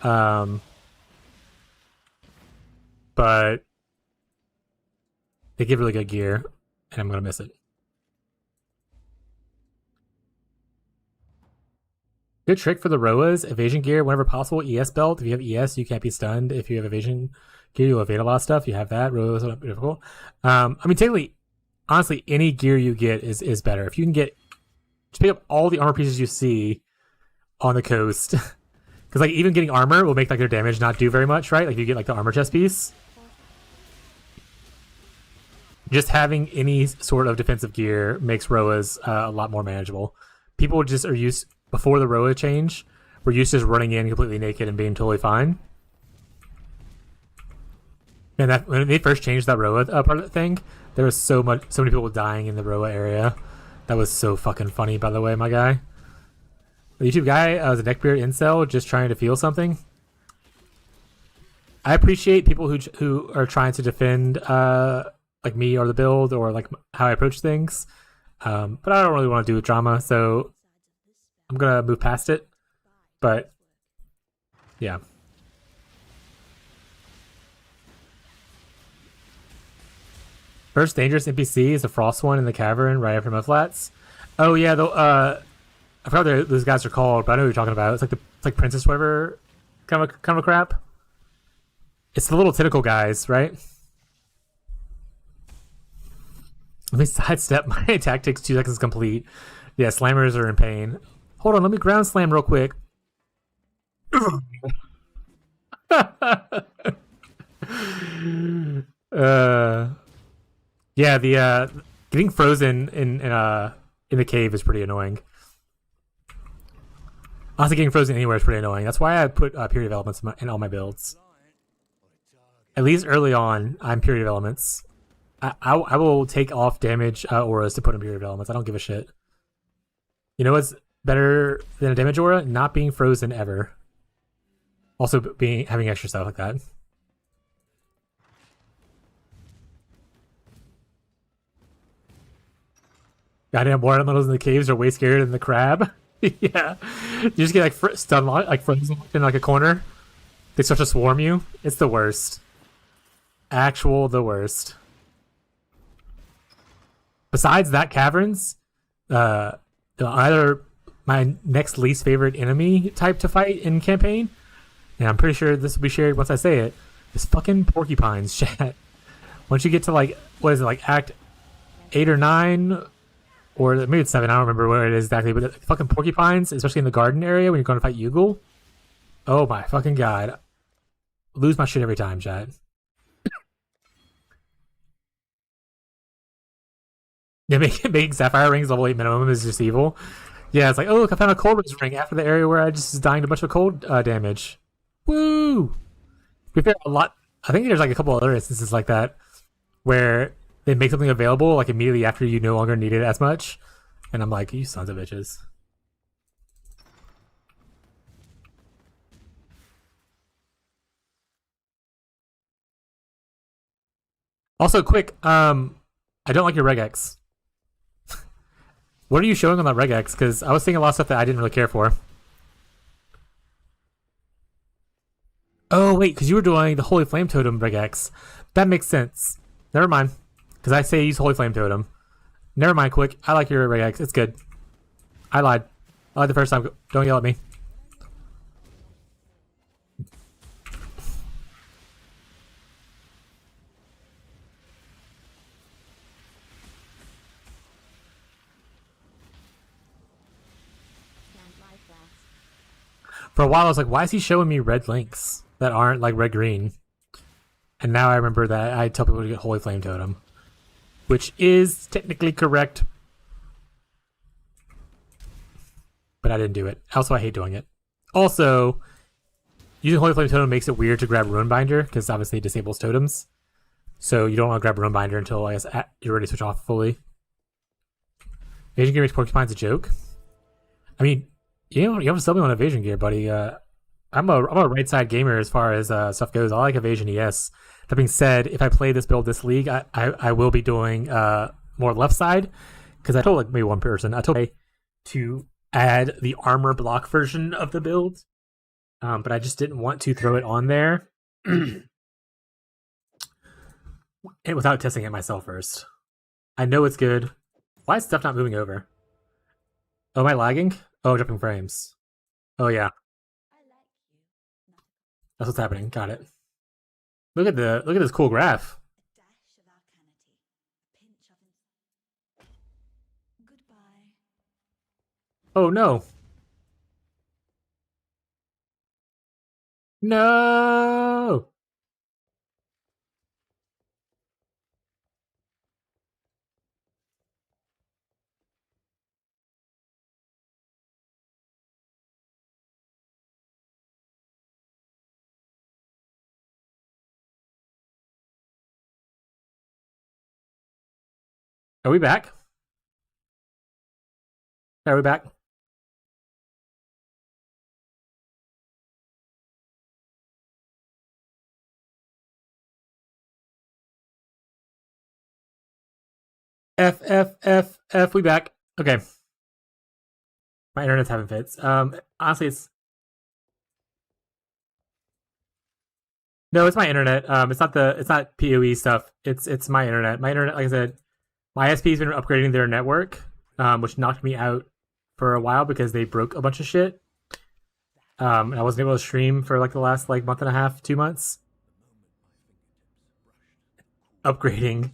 A: But they give really good gear, and I'm gonna miss it. Good trick for the Roas. Evasion gear whenever possible. ES belt. If you have ES, you can't be stunned. If you have evasion gear, you'll evade a lot of stuff. You have that. Roas are difficult. I mean, technically, honestly, any gear you get is better. If you can just pick up all the armor pieces you see on the coast. Because like even getting armor will make like their damage not do very much, right? Like you get like the armor chest piece. Just having any sort of defensive gear makes Roas a lot more manageable. People just are used before the Roa change. We're used to just running in completely naked and being totally fine. And that when they first changed that Roa part of the thing, there was so many people dying in the Roa area. That was so fucking funny, by the way, my guy. The YouTube guy was a neckbeard incel just trying to feel something. I appreciate people who are trying to defend like me or the build or like how I approach things. But I don't really want to do drama, so I'm gonna move past it. But yeah. First dangerous NPC is a frost one in the cavern right after Mudflats. Oh yeah, I forgot what those guys are called, but I know what you're talking about. It's like Princess whatever kind of crap. It's the little tentacle guys, right? Let me sidestep. My attack takes 2 seconds to complete. Yeah, slammers are in pain. Hold on, let me ground slam real quick. uh, yeah, the getting frozen in the cave is pretty annoying. Honestly, getting frozen anywhere is pretty annoying. That's why I put period of elements in all my builds. At least early on, I'm period of elements. I will take off damage auras to put in period of elements. I don't give a shit. You know what's better than a damage aura? Not being frozen ever. Also, having extra stuff like that. Goddamn water elementals in the caves are way scarier than the crab. Yeah, you just get like stun like frozen in like a corner. They start to swarm you. It's the worst. The worst. Besides that, caverns, either my next least favorite enemy type to fight in campaign, and I'm pretty sure this will be shared once I say it, is fucking porcupines, chat. Once you get to like, what is it, like Act 8 or 9, or maybe it's 7, I don't remember where it is exactly, but fucking porcupines, especially in the garden area when you're going to fight Yugal. Oh my fucking god. Lose my shit every time, chat. Yeah, making Sapphire rings level 8 minimum is just evil. Yeah, it's like, oh look, I found a cold ring after the area where I just dying to a bunch of cold damage. Woo! To be fair, I think there's like a couple other instances like that where they make something available like immediately after you no longer need it as much, and I'm like, you sons of bitches. Also, quick, I don't like your regex. What are you showing on that regex? Because I was seeing a lot of stuff that I didn't really care for. Oh wait, because you were doing the Holy Flame Totem regex. That makes sense. Never mind. Because I say use Holy Flame Totem. Never mind, quick. I like your regex. It's good. I lied. I lied the first time. Don't yell at me. For a while, I was like, why is he showing me red links that aren't like red-green? And now I remember that I tell people to get Holy Flame Totem, which is technically correct, but I didn't do it. Also, I hate doing it. Also, using Holy Flame Totem makes it weird to grab Ruin Binder, because obviously it disables totems. So you don't want to grab Ruin Binder until, I guess, you're ready to switch off fully. Evasion Gear makes Porcupine's a joke. I mean, you have to sell me on Evasion Gear, buddy. I'm a right side gamer as far as stuff goes. I like Evasion ES. That being said, if I play this build this league, I will be doing more left side, because I told like maybe one person to add the armor block version of the build, but I just didn't want to throw it on there without testing it myself first. I know it's good. Why is stuff not moving over? Oh, am I lagging? Oh, jumping frames. Oh yeah, that's what's happening. Got it. Look at this cool graph. Oh no. No. Are we back? Are we back? F. We back. Okay. My internet's having fits. Honestly, it's my internet. It's not PoE stuff. It's my internet. My internet, like I said, my ISP's been upgrading their network, which knocked me out for a while because they broke a bunch of shit. And I wasn't able to stream for like the last like month and a half, 2 months. Upgrading.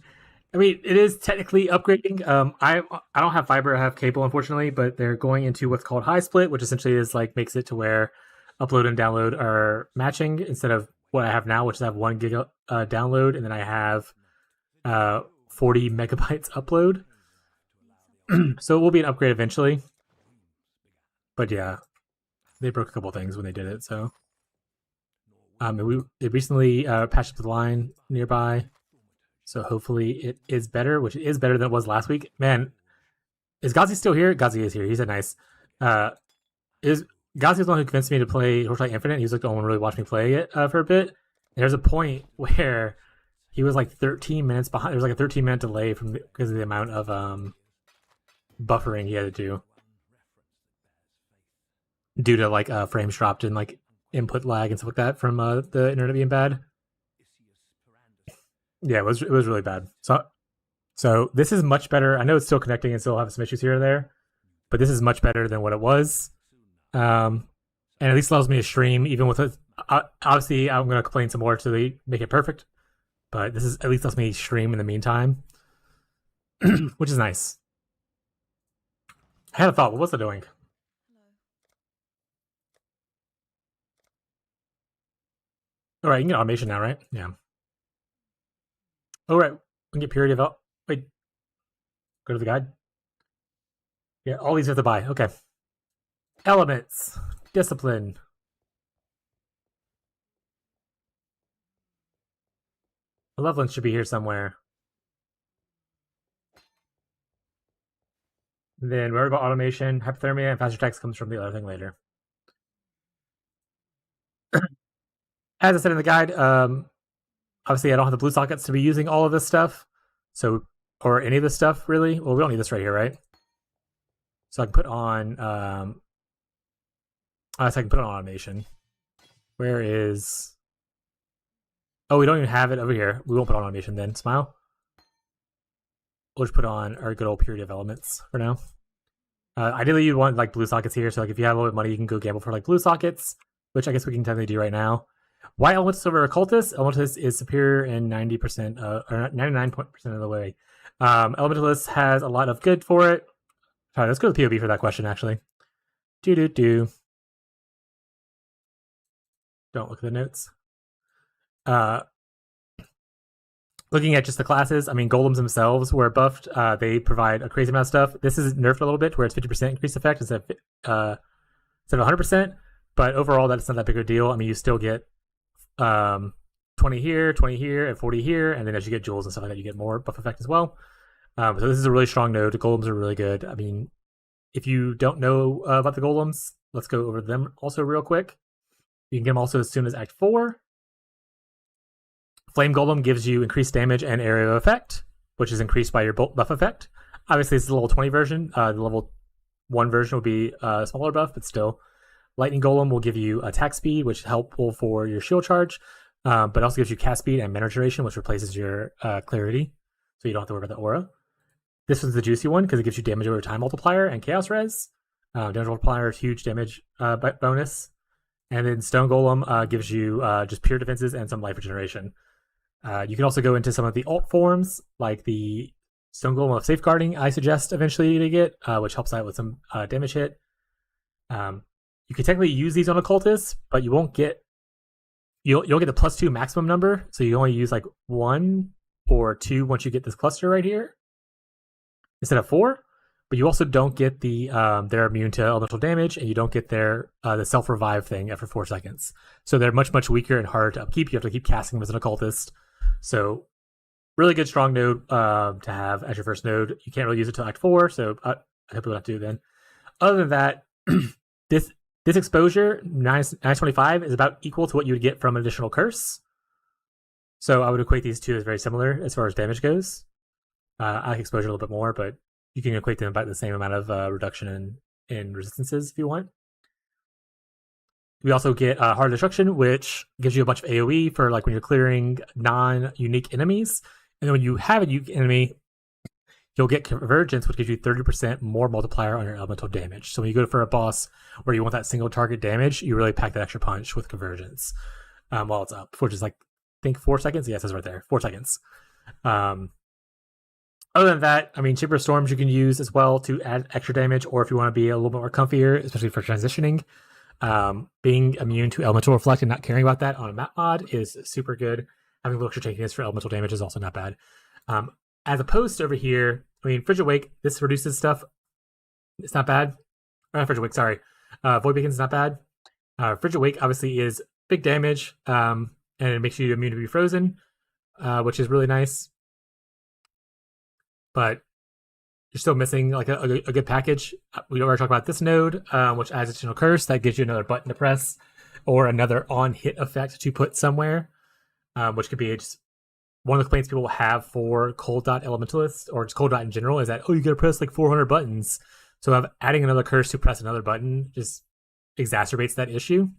A: I mean, it is technically upgrading. I don't have fiber. I have cable, unfortunately, but they're going into what's called high split, which essentially is like makes it to where upload and download are matching instead of what I have now, which is I have 1 gig download and then I have 40 megabytes upload. So it will be an upgrade eventually. But yeah, they broke a couple things when they did it. So they recently patched up the line nearby. So hopefully it is better, which is better than it was last week. Man, is Gazi still here? Gazi is here. He said nice. Is Gazi the one who convinced me to play Torchlight Infinite? He was like the one who really watched me play it for a bit. And there's a point where he was like 13 minutes behind. There was like a 13-minute delay because of the amount of buffering he had to do due to like frames dropped and like input lag and stuff like that from the internet being bad. Yeah, it was really bad. So this is much better. I know it's still connecting and still have some issues here and there, but this is much better than what it was. And at least allows me to stream even with it. Obviously, I'm going to complain some more to make it perfect, but this is at least lets me stream in the meantime, which is nice. I had a thought. What was it doing? All right, you can get automation now, right? Yeah. Oh, right. We can get purity of... Wait. Go to the guide. Yeah, all these have to buy. Okay. Elements. Discipline. Malevolence should be here somewhere. And then worry about automation. Hypothermia and faster attacks comes from the other thing later. As I said in the guide, obviously I don't have the blue sockets to be using all of this stuff. So, or any of this stuff really. Well, we don't need this right here, right? So I can put on automation. Where is... Oh, we don't even have it over here. We won't put on automation then. Smile. We'll just put on our good old purity of elements for now. Ideally, you'd want like blue sockets here. So like if you have a little bit of money, you can go gamble for like blue sockets, which I guess we can technically do right now. Why Elementalist over Occultist? Elementalist is superior in 90% or 99% of the way. Elementalist has a lot of good for it. All right, let's go to POV for that question, actually. Don't look at the notes. Looking at just the classes, I mean, golems themselves were buffed. They provide a crazy amount of stuff. This is nerfed a little bit, where it's 50% increased effect instead of 100%. But overall, that's not that big of a deal. I mean, you still get 20 here, and 40 here, and then as you get jewels and stuff like that, you get more buff effect as well. So this is a really strong node. The golems are really good. I mean, if you don't know about the golems, let's go over them also real quick. You can get them also as soon as Act 4. Flame Golem gives you increased damage and area of effect, which is increased by your buff effect. Obviously, this is the level 20 version. The level 1 version will be a smaller buff, but still. Lightning Golem will give you attack speed, which is helpful for your shield charge, but also gives you cast speed and mana duration, which replaces your clarity, so you don't have to worry about the aura. This was the juicy one because it gives you damage over time multiplier and chaos res. Damage multiplier is huge damage bonus. And then Stone Golem gives you just pure defenses and some life regeneration. You can also go into some of the alt forms, like the Stone Golem of Safeguarding, I suggest eventually to get, which helps out with some damage hit. You can technically use these on occultists, but you won't get... You'll get the +2 maximum number, so you only use like 1 or 2 once you get this cluster right here, instead of 4. But you also don't get the they're immune to elemental damage, and you don't get their the self-revive thing after 4 seconds. So they're much weaker and harder to upkeep. You have to keep casting them as an occultist. So really good strong node to have as your first node. You can't really use it till Act 4, so I hope you'll have to do it then. Other than that, this exposure, 925, is about equal to what you would get from an additional curse. So I would equate these two as very similar as far as damage goes. I like exposure a little bit more, but you can equate them about the same amount of reduction in resistances if you want. We also get Hard Destruction, which gives you a bunch of AoE for like when you're clearing non-unique enemies. And then when you have a unique enemy, you'll get Convergence, which gives you 30% more multiplier on your elemental damage. So when you go for a boss where you want that single target damage, you really pack that extra punch with Convergence while it's up, which is like, I think 4 seconds? Yes, it's right there. 4 seconds. Other than that, I mean, Shaper of Storms you can use as well to add extra damage, or if you want to be a little bit more comfier, especially for transitioning. Being immune to Elemental Reflect and not caring about that on a map mod is super good. Having a little extra tankiness for elemental damage is also not bad. As opposed to over here, I mean, Frigid Wake, this reduces stuff. It's not bad. Or not Frigid Wake, sorry. Void Beacon's not bad. Frigid Wake obviously is big damage, and it makes you immune to be frozen, which is really nice. But you're still missing like a good package. We already talked about this node, which adds additional curse. That gives you another button to press or another on-hit effect to put somewhere, which could be just one of the complaints people will have for Cold Dot Elementalist or just Cold Dot in general is that, oh, you gotta press like 400 buttons. So adding another curse to press another button just exacerbates that issue.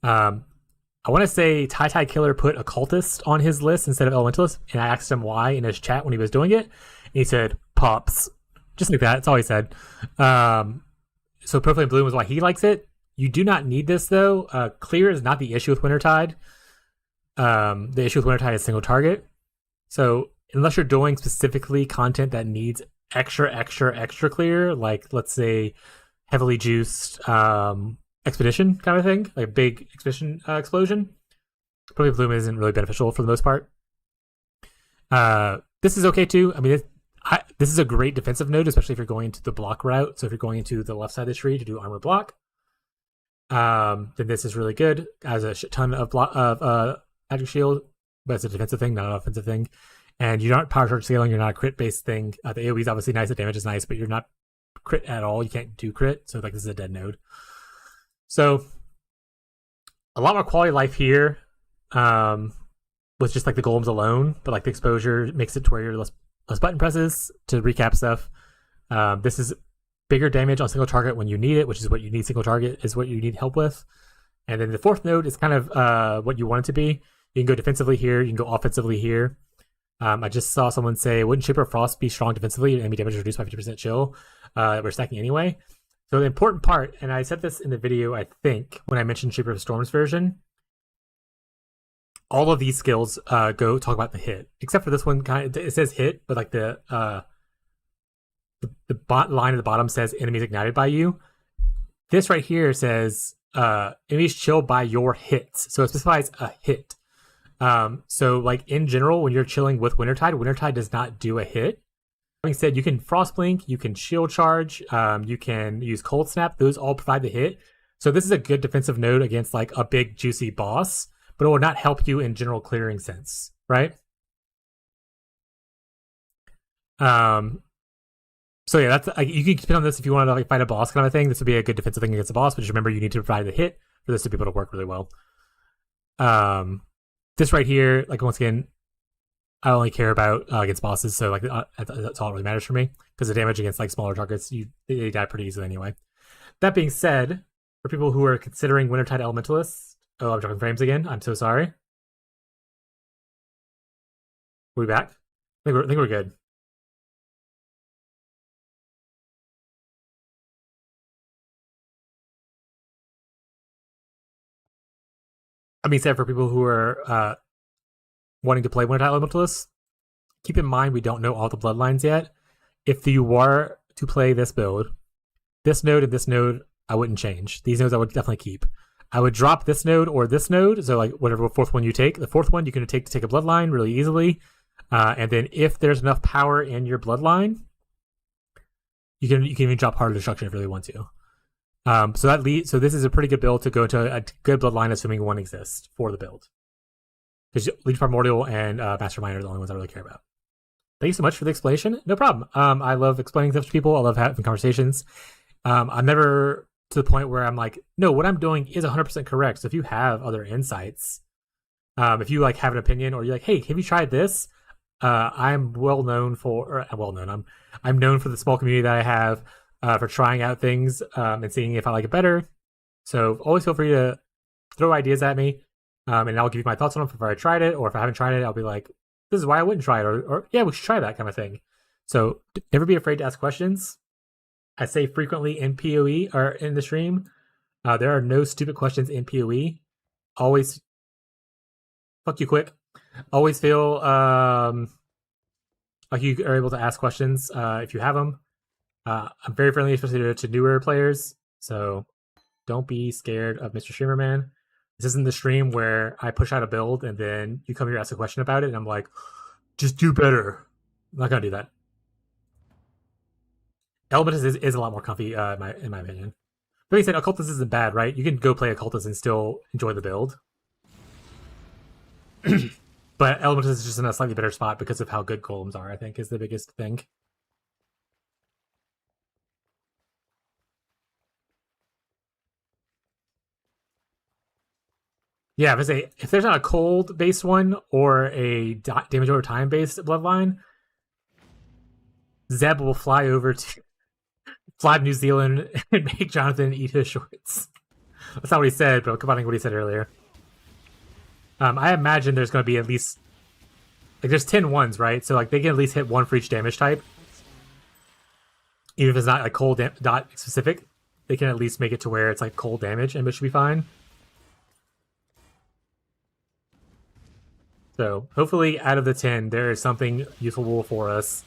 A: I want to say Tai Killer put Occultist on his list instead of Elementalist, and I asked him why in his chat when he was doing it. And he said, pops. Just like that. That's all he said. So Purple and Bloom is why he likes it. You do not need this, though. Clear is not the issue with Wintertide. The issue with Wintertide is single target. So unless you're doing specifically content that needs extra clear, like let's say heavily juiced expedition kind of thing, like a big expedition explosion, Purple Bloom isn't really beneficial for the most part. This is okay too. I mean, this is a great defensive node, especially if you're going into the block route. So if you're going into the left side of the tree to do armor block, then this is really good. Has a shit ton of magic shield, but it's a defensive thing, not an offensive thing. And you're not power charge scaling. You're not a crit based thing. The AoE is obviously nice. The damage is nice, but you're not crit at all. You can't do crit. So like this is a dead node. So a lot more quality of life here. With just like the golems alone, but like the exposure makes it to where you're less button presses. To recap stuff, this is bigger damage on single target when you need it, which is what you need. Single target is what you need help with. And then the fourth node is kind of what you want it to be. You can go defensively here. You can go offensively here. I just saw someone say, wouldn't Shaper of Frost be strong defensively and enemy damage reduced by 50% chill? We're stacking anyway. So the important part, and I said this in the video, I think, when I mentioned Shaper of Storm's version, all of these skills go talk about the hit, except for this one. It says hit, but like the line at the bottom says enemies ignited by you. This right here says enemies chill by your hits, so it specifies a hit. So like in general, when you're chilling with Wintertide does not do a hit. Having said, you can Frost Blink, you can Shield Charge, you can use Cold Snap. Those all provide the hit. So this is a good defensive node against like a big juicy boss, but it will not help you in general clearing sense, right? So yeah, that's you can spin on this if you want to like fight a boss kind of thing. This would be a good defensive thing against a boss, but just remember you need to provide the hit for this to be able to work really well. This right here, like once again, I only care about against bosses, so like that's all that really matters for me, because the damage against like smaller targets, they die pretty easily anyway. That being said, for people who are considering Wintertide Elementalists, oh, I'm dropping frames again. I'm so sorry. Are we back? I think we're good. I mean, said for people who are wanting to play Wintertide Elementalists, keep in mind we don't know all the bloodlines yet. If you were to play this build, this node and this node, I wouldn't change. These nodes I would definitely keep. I would drop this node or this node, so like whatever fourth one you take. The fourth one you can take a bloodline really easily, and then if there's enough power in your bloodline, you can even drop Heart of Destruction if you really want to. So this is a pretty good build to go to a good bloodline, assuming one exists for the build. Because Leech Primordial and Mastermind are the only ones I really care about. Thank you so much for the explanation. No problem. I love explaining stuff to people. I love having conversations. I'm never to the point where I'm like, no, what I'm doing is 100% correct. So if you have other insights, if you like have an opinion or you're like, hey, have you tried this? I'm well known for, well known. I'm known for the small community that I have for trying out things and seeing if I like it better. So always feel free to throw ideas at me, and I'll give you my thoughts on them if I tried it, or if I haven't tried it, I'll be like, this is why I wouldn't try it, or yeah, we should try that kind of thing. So never be afraid to ask questions. I say frequently in PoE or in the stream, there are no stupid questions in PoE. Always, fuck you quick. Always feel like you are able to ask questions if you have them. I'm very friendly, especially to newer players. So don't be scared of Mr. Streamer Man. This isn't the stream where I push out a build and then you come here ask a question about it, and I'm like, just do better. I'm not gonna do that. Elementalist is a lot more comfy, in my opinion. But like I said, Occultist isn't bad, right? You can go play Occultist and still enjoy the build. But Elementalist is just in a slightly better spot because of how good golems are, I think, is the biggest thing. Yeah, if there's not a cold based one or a damage over time based bloodline, Zeb will fly to New Zealand and make Jonathan eat his shorts. That's not what he said, but combining what he said earlier. I imagine there's going to be at least, like, there's 10 ones, right? So like they can at least hit one for each damage type, even if it's not like cold dot specific. They can at least make it to where it's like cold damage, and it should be fine. So hopefully out of the 10, there is something useful for us.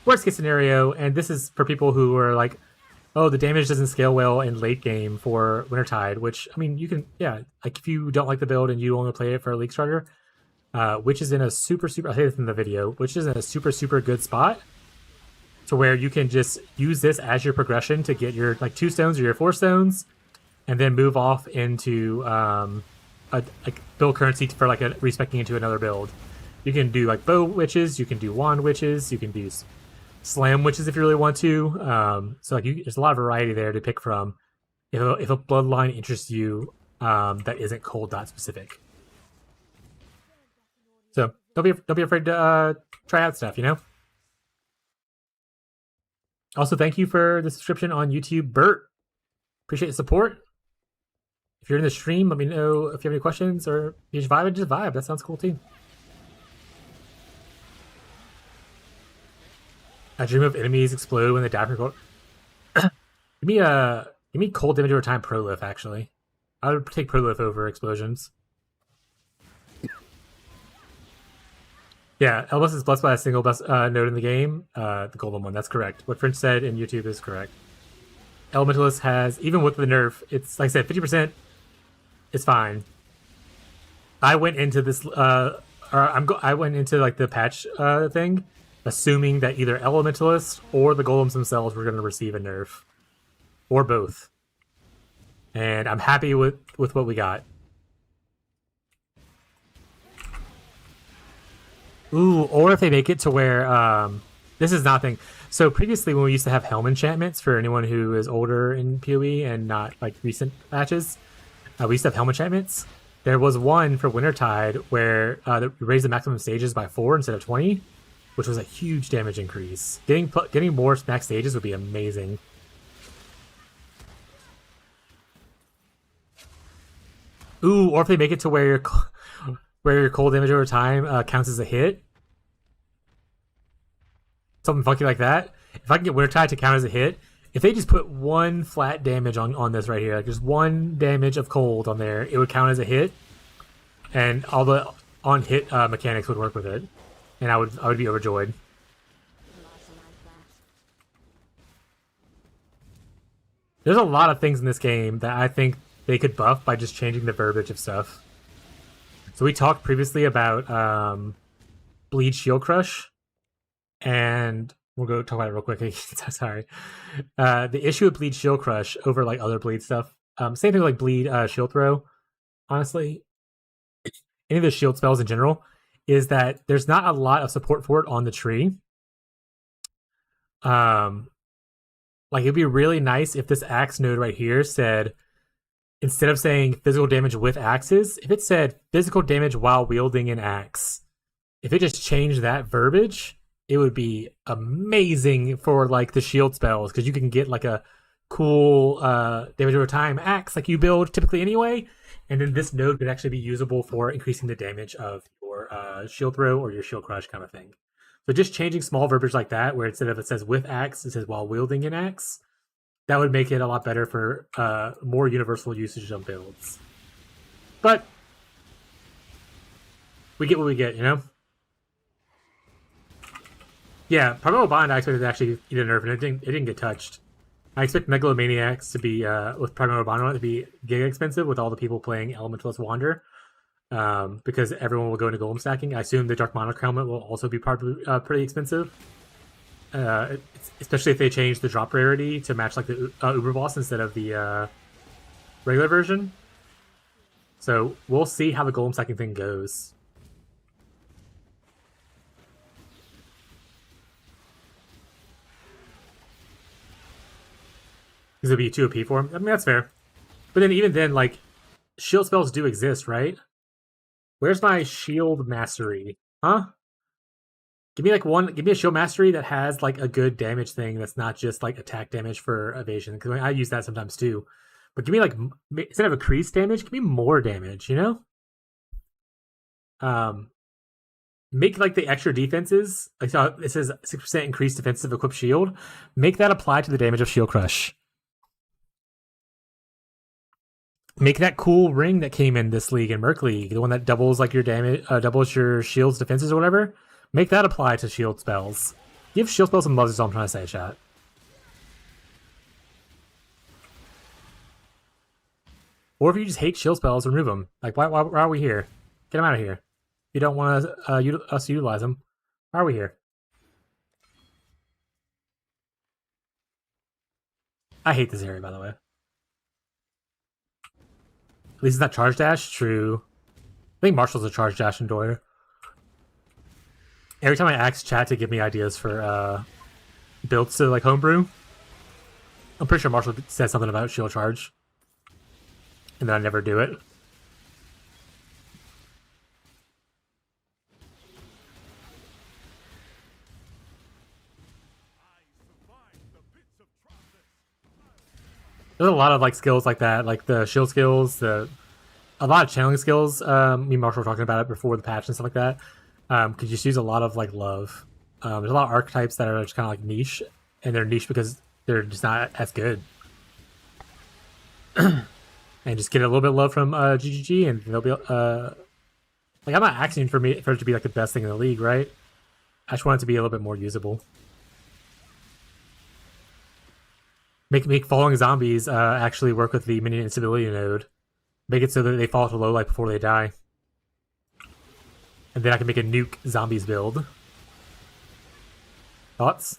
A: Worst case scenario, and this is for people who are like, oh, the damage doesn't scale well in late game for Wintertide, which, I mean, you can, yeah, like if you don't like the build and you only play it for a League starter, which is in a super, I say this in the video, which is in a super good spot to where you can just use this as your progression to get your like 2 stones or your 4 stones, and then move off into like build currency for like a respecing into another build. You can do like bow witches, you can do wand witches, you can do slam witches if you really want to. So like there's a lot of variety there to pick from if a bloodline interests you that isn't cold dot specific. So don't be afraid to try out stuff, you know. Also, thank you for the subscription on YouTube, Bert. Appreciate the support. If you're in the stream, let me know if you have any questions, or you just vibe. That sounds cool too. I dream of enemies explode when they die from cold. Give me cold damage over time prolif, actually. I would take prolif over explosions. Yeah, Elvis is blessed by a single node in the game. The golden one, that's correct. What French said in YouTube is correct. Elementalist has, even with the nerf, it's like I said, 50%. It's fine. I went into this, I went into like the patch thing, assuming that either Elementalists or the golems themselves were going to receive a nerf, or both. And I'm happy with what we got. Ooh, or if they make it to where this is nothing. So previously, when we used to have helm enchantments for anyone who is older in PoE and not like recent patches, we used to have helm enchantments. There was one for Wintertide where they raised the maximum stages by 4 instead of 20, which was a huge damage increase. Getting more max stages would be amazing. Ooh, or if they make it to where your cold damage over time counts as a hit. Something funky like that. If I can get Wintertide to count as a hit, if they just put 1 flat damage on this right here, like just 1 damage of cold on there, it would count as a hit, and all the on hit mechanics would work with it, and I would be overjoyed. There's a lot of things in this game that I think they could buff by just changing the verbiage of stuff. So we talked previously about Bleed Shield Crush, and we'll go talk about it real quick. Sorry. The issue with Bleed Shield Crush over like other Bleed stuff, same thing with like Bleed Shield Throw, honestly, any of the shield spells in general, is that there's not a lot of support for it on the tree. Like it'd be really nice if this axe node right here said, instead of saying physical damage with axes, if it said physical damage while wielding an axe, if it just changed that verbiage, it would be amazing for like the shield spells because you can get like a cool damage over time axe like you build typically anyway, and then this node could actually be usable for increasing the damage of your shield throw or your shield crush kind of thing. So just changing small verbiage like that, where instead of it says with axe, it says while wielding an axe, that would make it a lot better for more universal usage of builds. But we get what we get, you know? Yeah, Primeval Bond I expected to actually get a nerf, and it didn't get touched. I expect Megalomaniacs to be, with Primeval Bond on it, to be giga expensive with all the people playing Elementalist Wander. Because everyone will go into golem stacking. I assume the Dark Monarch helmet will also be pretty expensive. Especially if they change the drop rarity to match like the Uber Boss instead of the regular version. So we'll see how the golem stacking thing goes. Because it'll be 2 OP for him. I mean, that's fair. But then even then, like, shield spells do exist, right? Where's my shield mastery? Huh? Give me a shield mastery that has like a good damage thing that's not just like attack damage for evasion. Because I use that sometimes too. But give me like, instead of increased damage, give me more damage, you know? Make like the extra defenses, like it says 6% increased defensive equipped shield. Make that apply to the damage of shield crush. Make that cool ring that came in this league in Merc League, the one that doubles like your damage, doubles your shield's defenses or whatever. Make that apply to shield spells. Give shield spells some love is all I'm trying to say, chat. Or if you just hate shield spells, remove them. Like, why are we here? Get them out of here. If you don't want us to utilize them, why are we here? I hate this area, by the way. At least it's not charge dash. True. I think Marshall's a charge dash in Doyer. Every time I ask chat to give me ideas for builds to like homebrew, I'm pretty sure Marshall says something about shield charge, and then I never do it. There's a lot of like skills like that, like the shield skills, a lot of channeling skills. Me and Marshall were talking about it before the patch and stuff like that. Could just use a lot of like love. There's a lot of archetypes that are just kind of like niche, and they're niche because they're just not as good. And just get a little bit of love from GGG, and they'll be like, I'm not asking for it to be like the best thing in the league, right? I just want it to be a little bit more usable. Make following zombies actually work with the minion instability node. Make it so that they fall to low light before they die. And then I can make a nuke zombies build. Thoughts?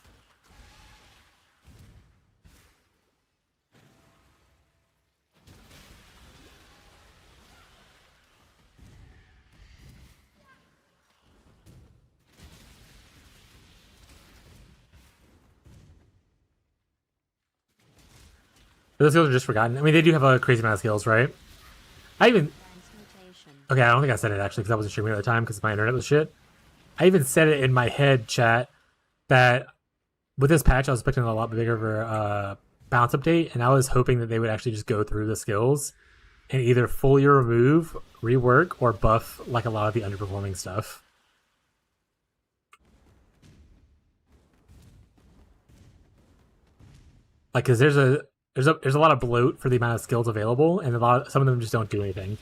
A: Those skills are just forgotten. I mean, they do have a crazy amount of skills, right? Okay, I don't think I said it actually because I wasn't streaming at the time because my internet was shit. I even said it in my head, chat, that with this patch I was expecting a lot bigger of a balance update, and I was hoping that they would actually just go through the skills and either fully remove, rework, or buff like a lot of the underperforming stuff. Like, because there's a lot of bloat for the amount of skills available, and some of them just don't do anything.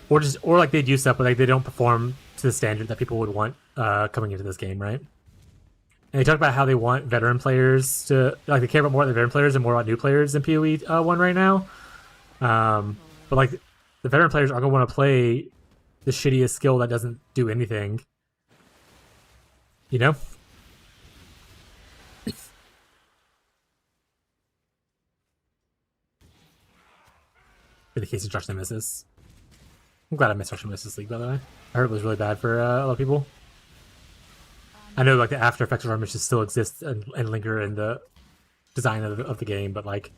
A: Or like they do stuff, but like they don't perform to the standard that people would want coming into this game, right? And they talk about how they want veteran players to like they care about more about the veteran players and more about new players in PoE 1 right now. But like the veteran players aren't gonna want to play the shittiest skill that doesn't do anything. You know? In the case of Rush Nemesis. I'm glad I missed Rush Nemesis League, by the way. I heard it was really bad for a lot of people. I know like the after effects of Armistice still exist and linger in the design of the game, but like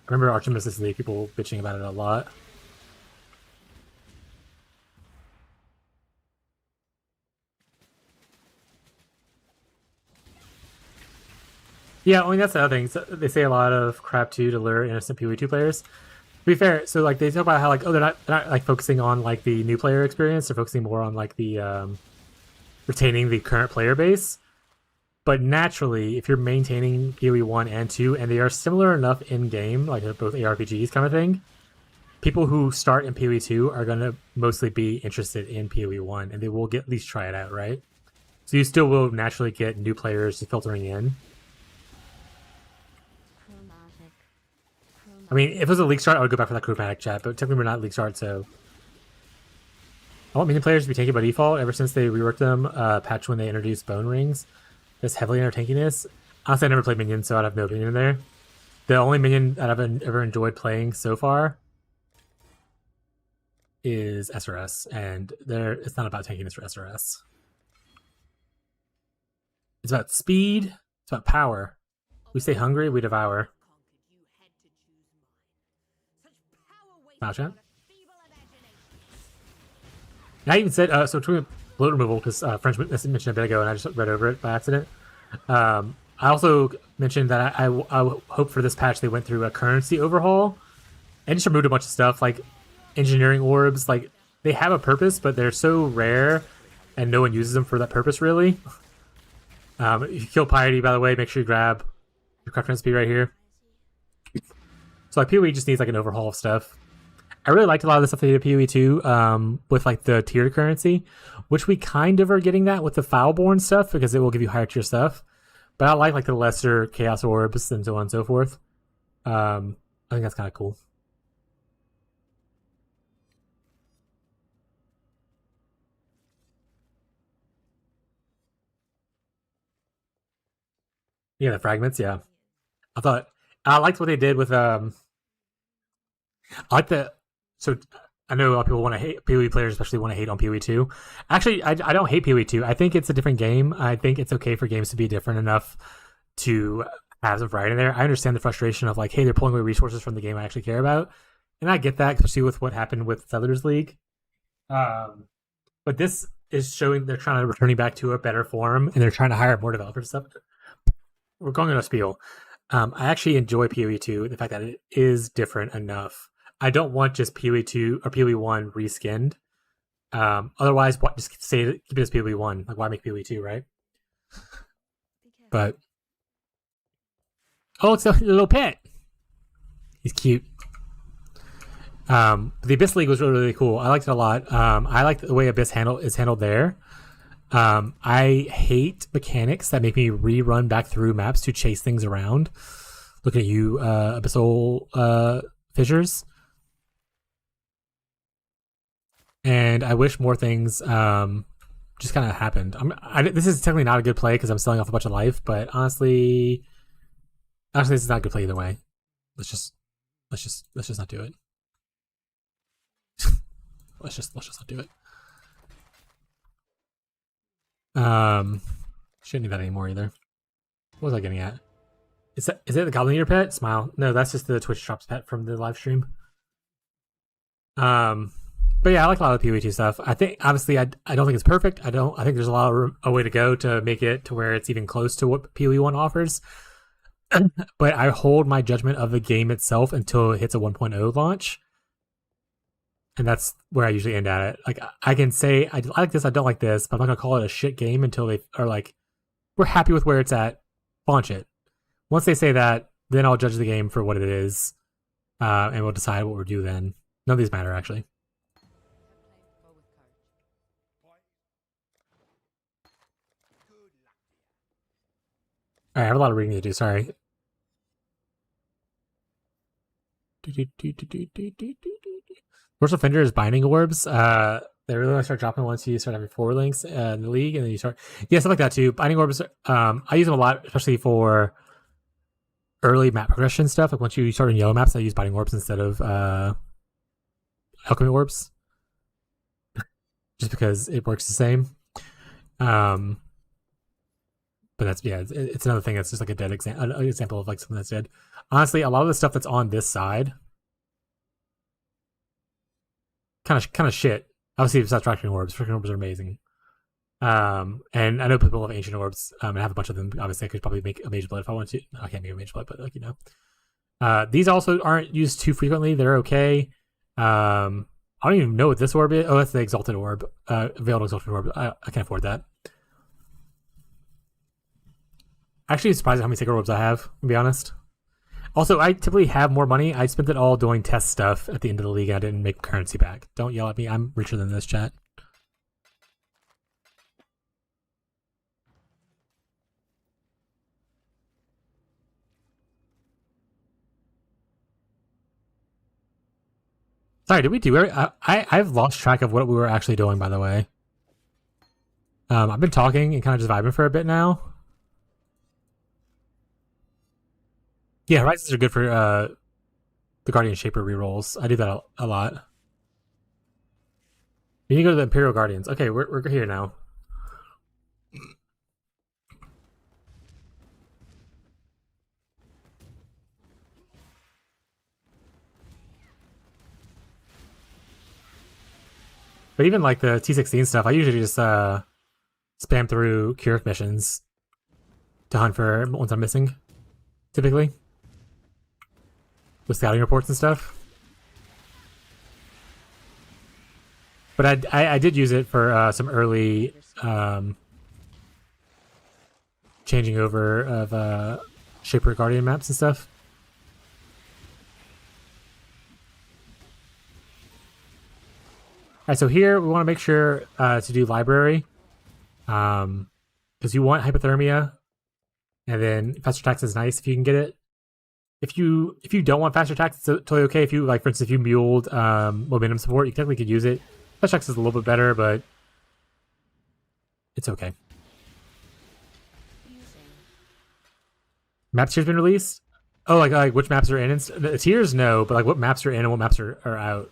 A: I remember Arch Nemesis League, people bitching about it a lot. Yeah, I mean that's the other thing. So they say a lot of crap too to lure innocent PoE2 players. To be fair, so like they talk about how like they're not like focusing on like the new player experience. They're focusing more on like the retaining the current player base. But naturally, if you're maintaining PoE 1 and 2, and they are similar enough in game, like they're both ARPGs kind of thing, people who start in PoE 2 are going to mostly be interested in PoE 1, and they will at least try it out, right? So you still will naturally get new players filtering in. I mean, if it was a league start, I would go back for that chromatic chat, but technically we're not league start, so I want minion players to be tanky by default ever since they reworked them, patch when they introduced bone rings. This heavily in our tankiness. Honestly, I never played minion, so I'd have no opinion there. The only minion that I've ever enjoyed playing so far is SRS, and it's not about tankiness for SRS. It's about speed. It's about power. We stay hungry, we devour. Wow, chat. And I even said, so between bloat removal, because French mentioned a bit ago, and I just read over it by accident. I also mentioned that I hope for this patch they went through a currency overhaul and just removed a bunch of stuff like engineering orbs. Like they have a purpose, but they're so rare, and no one uses them for that purpose really. If you kill Piety, by the way, make sure you grab your craft recipe right here. So like PoE just needs like an overhaul of stuff. I really liked a lot of the stuff they did at PoE 2 with like the tiered currency, which we kind of are getting that with the Foulborn stuff because it will give you higher tier stuff. But I like the lesser Chaos Orbs and so on and so forth. I think that's kind of cool. Yeah, the fragments, yeah. I liked what they did with I like the so I know a lot of people want to hate PoE players, especially want to hate on PoE 2. Actually, I don't hate PoE 2. I think it's a different game. I think it's okay for games to be different enough to have some variety in there. I understand the frustration of like, hey, they're pulling away resources from the game I actually care about, and I get that, especially with what happened with Settlers League. But this is showing they're trying to returning back to a better form, and they're trying to hire more developers and stuff. We're going on a spiel. I actually enjoy PoE 2, the fact that it is different enough. I don't want just PoE 2 or PoE 1 reskinned. Otherwise, just keep it as PoE 1. Like, why make PoE 2, right? But it's a little pet. He's cute. The Abyss League was really, really cool. I liked it a lot. I like the way Abyss is handled there. I hate mechanics that make me rerun back through maps to chase things around. Looking at you, Abyssal Fissures. And I wish more things just kind of happened. This is technically not a good play because I'm selling off a bunch of life, but honestly, this is not a good play either way. Let's just not do it. let's just not do it. Shouldn't need that anymore either. What was I getting at? Is it the Goblin Eater pet? Smile. No, that's just the Twitch Drops pet from the live stream. But yeah, I like a lot of the PoE2 stuff. I think obviously I don't think it's perfect. I think there's a way to go to make it to where it's even close to what PoE1 offers. But I hold my judgment of the game itself until it hits a 1.0 launch. And that's where I usually end at it. Like I can say I like this, I don't like this, but I'm not gonna call it a shit game until they are like, we're happy with where it's at, launch it. Once they say that, then I'll judge the game for what it is, and we'll decide what we'll do then. None of these matter actually. All right, I have a lot of reading to do. Sorry. Force Offender is binding orbs. They really want to start dropping once you start having 4 links in the league, and then you start stuff like that too. Binding orbs. I use them a lot, especially for early map progression stuff. Like once you start in yellow maps, I use binding orbs instead of alchemy orbs, just because it works the same. But that's it's another thing that's just like a dead example of like something that's dead. Honestly, a lot of the stuff that's on this side, kind of shit. Obviously, besides tracking orbs are amazing. And I know people have ancient orbs, and I have a bunch of them. Obviously, I could probably make a mage blood if I wanted to. I can't make a mage blood, but like these also aren't used too frequently. They're okay. I don't even know what this orb is. Oh, that's the exalted orb, veiled exalted orb. I can't afford that. Actually, it's surprising how many sacred orbs I have, to be honest. Also, I typically have more money. I spent it all doing test stuff at the end of the league. I didn't make currency back. Don't yell at me. I'm richer than this, chat. Sorry, did we do it? I've lost track of what we were actually doing, by the way. I've been talking and kind of just vibing for a bit now. Yeah, Horizons are good for the Guardian Shaper rerolls. I do that a lot. You need to go to the Imperial Guardians. Okay, we're here now. But even like the T16 stuff, I usually just spam through Cure missions to hunt for ones I'm missing, typically. With scouting reports and stuff. But I did use it for some early changing over of Shaper Guardian maps and stuff. Alright, so here we want to make sure to do library. Because you want hypothermia. And then faster attacks is nice if you can get it. If you don't want faster attacks, it's totally okay. If you, like, for instance, if you muled momentum support, you technically could use it. Faster attacks is a little bit better, but it's okay. Map tiers been released? Oh, like which maps are in? The tiers, no, but like what maps are in and what maps are out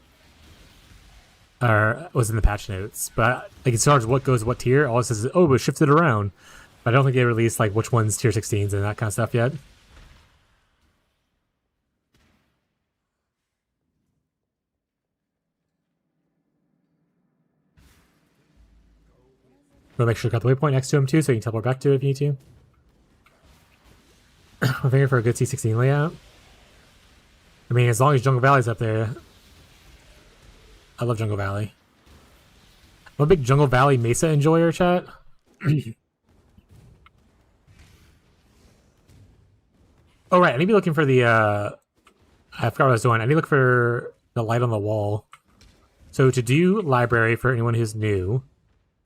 A: was in the patch notes. But like as far as what goes what tier, all it says is, oh, but shifted around. But I don't think they released like which one's tier 16s and that kind of stuff yet. We'll make sure to cut the waypoint next to him too, so you can teleport back to it if you need to. I'm thinking for a good T16 layout. I mean, as long as Jungle Valley's up there. I love Jungle Valley. I'm a big Jungle Valley Mesa enjoyer, chat. Oh, right. I need to be looking for the... I forgot what I was doing. I need to look for the light on the wall. So to do library for anyone who's new...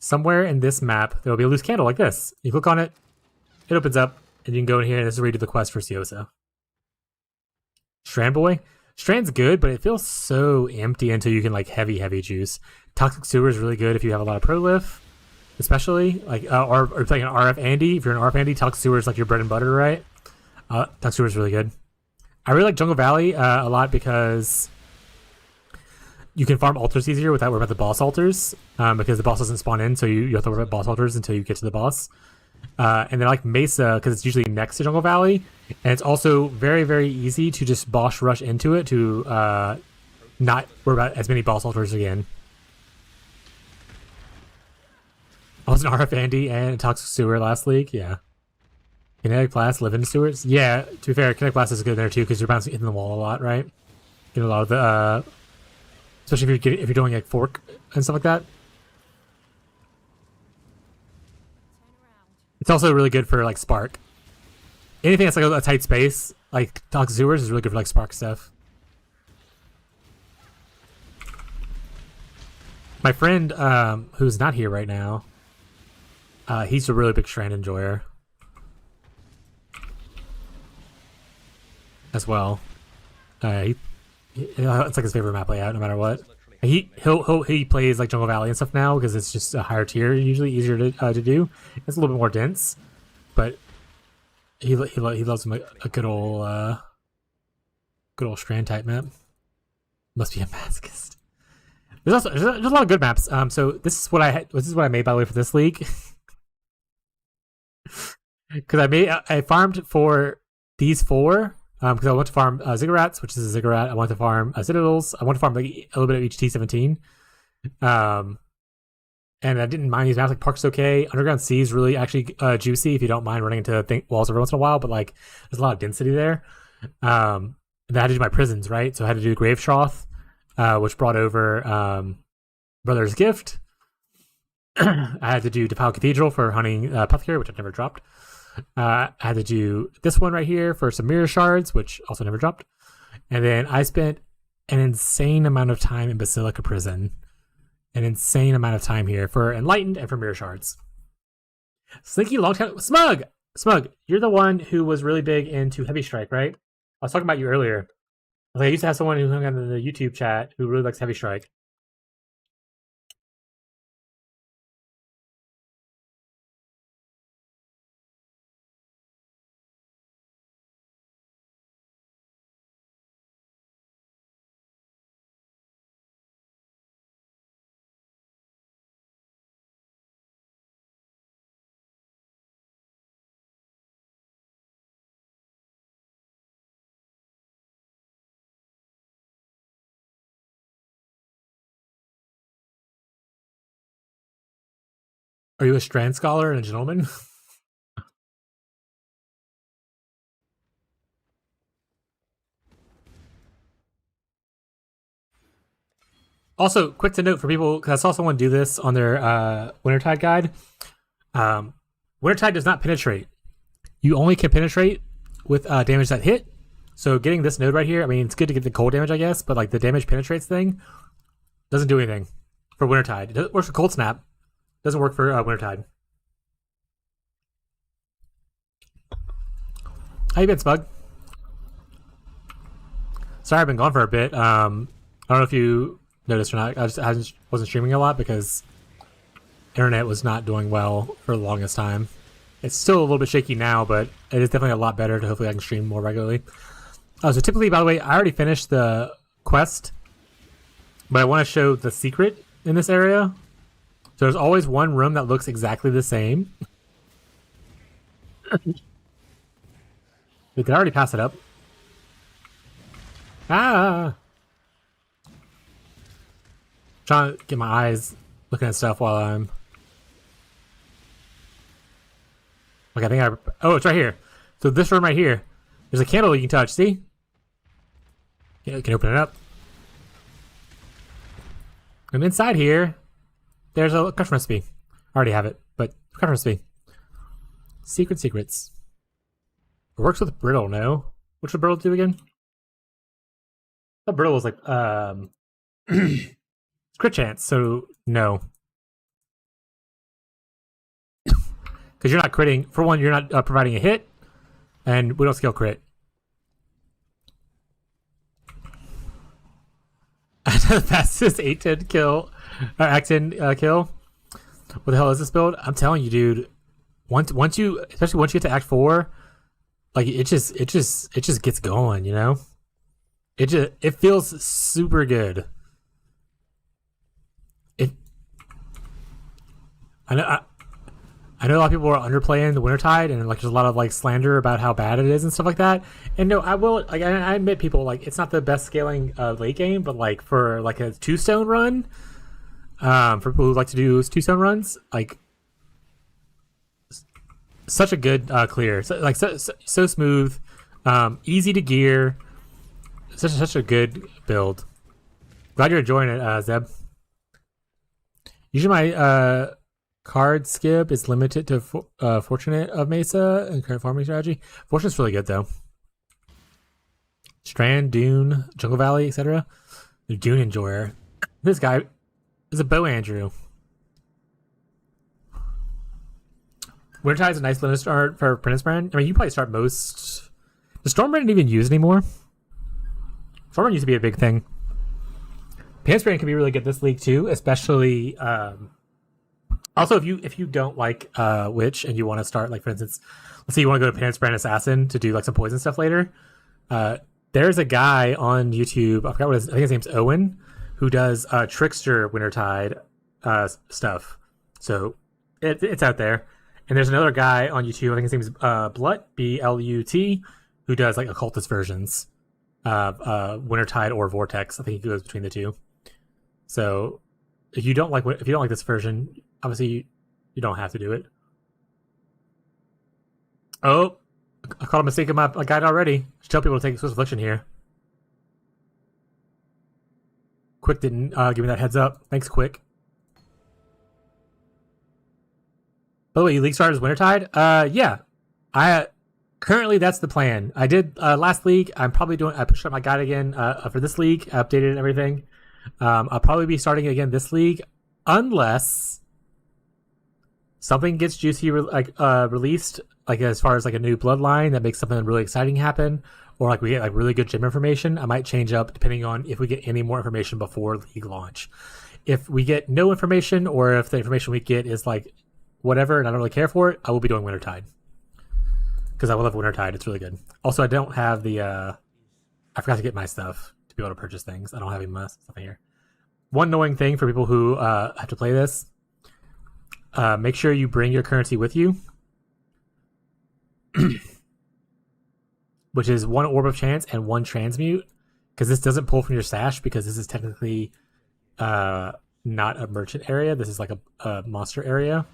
A: Somewhere in this map, there will be a loose candle like this. You click on it, it opens up, and you can go in here, and this is where you do the quest for Siosa. Strand Boy? Strand's good, but it feels so empty until you can, like, heavy Juice. Toxic Sewer is really good if you have a lot of Prolif, especially. Like, or playing an RF Andy. If you're an RF Andy, Toxic Sewer is like your bread and butter, right? Toxic Sewer is really good. I really like Jungle Valley a lot because... You can farm altars easier without worrying about the boss altars, because the boss doesn't spawn in, so you have to worry about boss altars until you get to the boss. And then I like Mesa, because it's usually next to Jungle Valley, and it's also very, very easy to just boss rush into it to not worry about as many boss altars again. I was an RF Andy and Toxic Sewer last league, yeah. Kinetic Blast, live in sewers? Yeah, to be fair, Kinetic Blast is good there too, because you're bouncing in the wall a lot, right? Get a lot of the... Especially if you're doing like fork and stuff like that. It's also really good for like spark. Anything that's like a tight space, like Toxic Sewers, is really good for like spark stuff. My friend, who's not here right now, he's a really big Strand enjoyer as well. It's like his favorite map layout, no matter what. He plays like Jungle Valley and stuff now because it's just a higher tier, usually easier to do. It's a little bit more dense, but he loves him a good old Strand type map. Must be a masochist. There's a lot of good maps. So this is what I made by the way for this league. Because I farmed for these four. Because I want to farm Ziggurats, which is a Ziggurat. I want to farm Citadels. I want to farm like a little bit of each T17. and I didn't mind these maps. Like Park's okay. Underground Sea is really actually juicy if you don't mind running into walls every once in a while. But like, there's a lot of density there. And I had to do my prisons, right? So I had to do Grave Trough, which brought over Brother's Gift. I had to do Defile Cathedral for hunting Apothecary, which I've never dropped. I had to do this one right here for some Mirror Shards, which also never dropped. And then I spent an insane amount of time in Basilica Prison. An insane amount of time here for Enlightened and for Mirror Shards. Slinky long time. Smug, you're the one who was really big into Heavy Strike, right? I was talking about you earlier. Like, I used to have someone who hung out in the YouTube chat who really likes Heavy Strike. Are you a Strand Scholar and a gentleman? Also, quick to note for people, because I saw someone do this on their Wintertide guide. Wintertide does not penetrate. You only can penetrate with damage that hit. So getting this node right here, I mean, it's good to get the cold damage, I guess, but like the damage penetrates thing doesn't do anything for Wintertide. It works for Cold Snap. Doesn't work for Wintertide. How you been, Smug? Sorry, I've been gone for a bit. I don't know if you noticed or not. I wasn't streaming a lot because internet was not doing well for the longest time. It's still a little bit shaky now, but it is definitely a lot better. To hopefully I can stream more regularly. So typically, by the way, I already finished the quest, but I want to show the secret in this area. So there's always one room that looks exactly the same. We could already pass it up. Ah! Trying to get my eyes looking at stuff while I'm... Okay, I think I... Oh, it's right here. So this room right here, there's a candle you can touch, see? You can open it up. And inside here, there's a crush recipe. I already have it, but crush recipe. Secrets. It works with Brittle, no? What should Brittle do again? I thought Brittle was like, crit chance, so no. Because you're not critting. For one, you're not providing a hit, and we don't scale crit. The fastest 8-10 kill, Act-10 kill. What the hell is this build? I'm telling you, dude. Once you, especially once you get to Act 4, like it just gets going, you know. It feels super good. I know a lot of people are underplaying the Wintertide, and like there's a lot of like slander about how bad it is and stuff like that. And no, I will like I admit people like it's not the best scaling late game, but like for like a 2-stone run, for people who like to do 2-stone runs, like such a good clear, so smooth, easy to gear, such a good build. Glad you're enjoying it, Zeb. Usually my card skip is limited to Fortunate of Mesa and current farming strategy. Fortunate's really good though. Strand, Dune, Jungle Valley, etc. The Dune enjoyer. This guy is a Bow Andrew. Wintertide is a nice limit start for Apprentice Brand. I mean, you probably start most. Does Storm Brand even use anymore? Storm Brand used to be a big thing. Apprentice Brand can be really good this league too, especially. Also, if you don't like Witch and you want to start, like for instance, let's say you want to go to Penance Brand Assassin to do like some poison stuff later. There's a guy on YouTube, I forgot I think his name's Owen, who does Trickster Wintertide stuff. So it's out there. And there's another guy on YouTube, I think his name is Blut, Blut, who does like occultist versions of Wintertide or Vortex. I think he goes between the two. So if you don't like this version, obviously you don't have to do it. Oh, I caught a mistake in my guide already. I should tell people to take Swiss Affliction here. Quick didn't give me that heads up. Thanks, Quick. By the way, League starters Wintertide. Yeah, I currently that's the plan. I did last league. I'm probably doing. I pushed up my guide again for this league. I updated everything. I'll probably be starting again this league, unless something gets juicy released, like as far as like a new bloodline that makes something really exciting happen, or like we get like really good gym information. I might change up depending on if we get any more information before league launch. If we get no information, or if the information we get is like whatever and I don't really care for it, I will be doing Wintertide because I will love Wintertide. It's really good. Also, I don't have the I forgot to get my stuff to be able to purchase things. I don't have any stuff in here. One annoying thing for people who have to play this, make sure you bring your currency with you, which is 1 Orb of Chance and 1 Transmute, because this doesn't pull from your stash, because this is technically not a merchant area. This is like a monster area.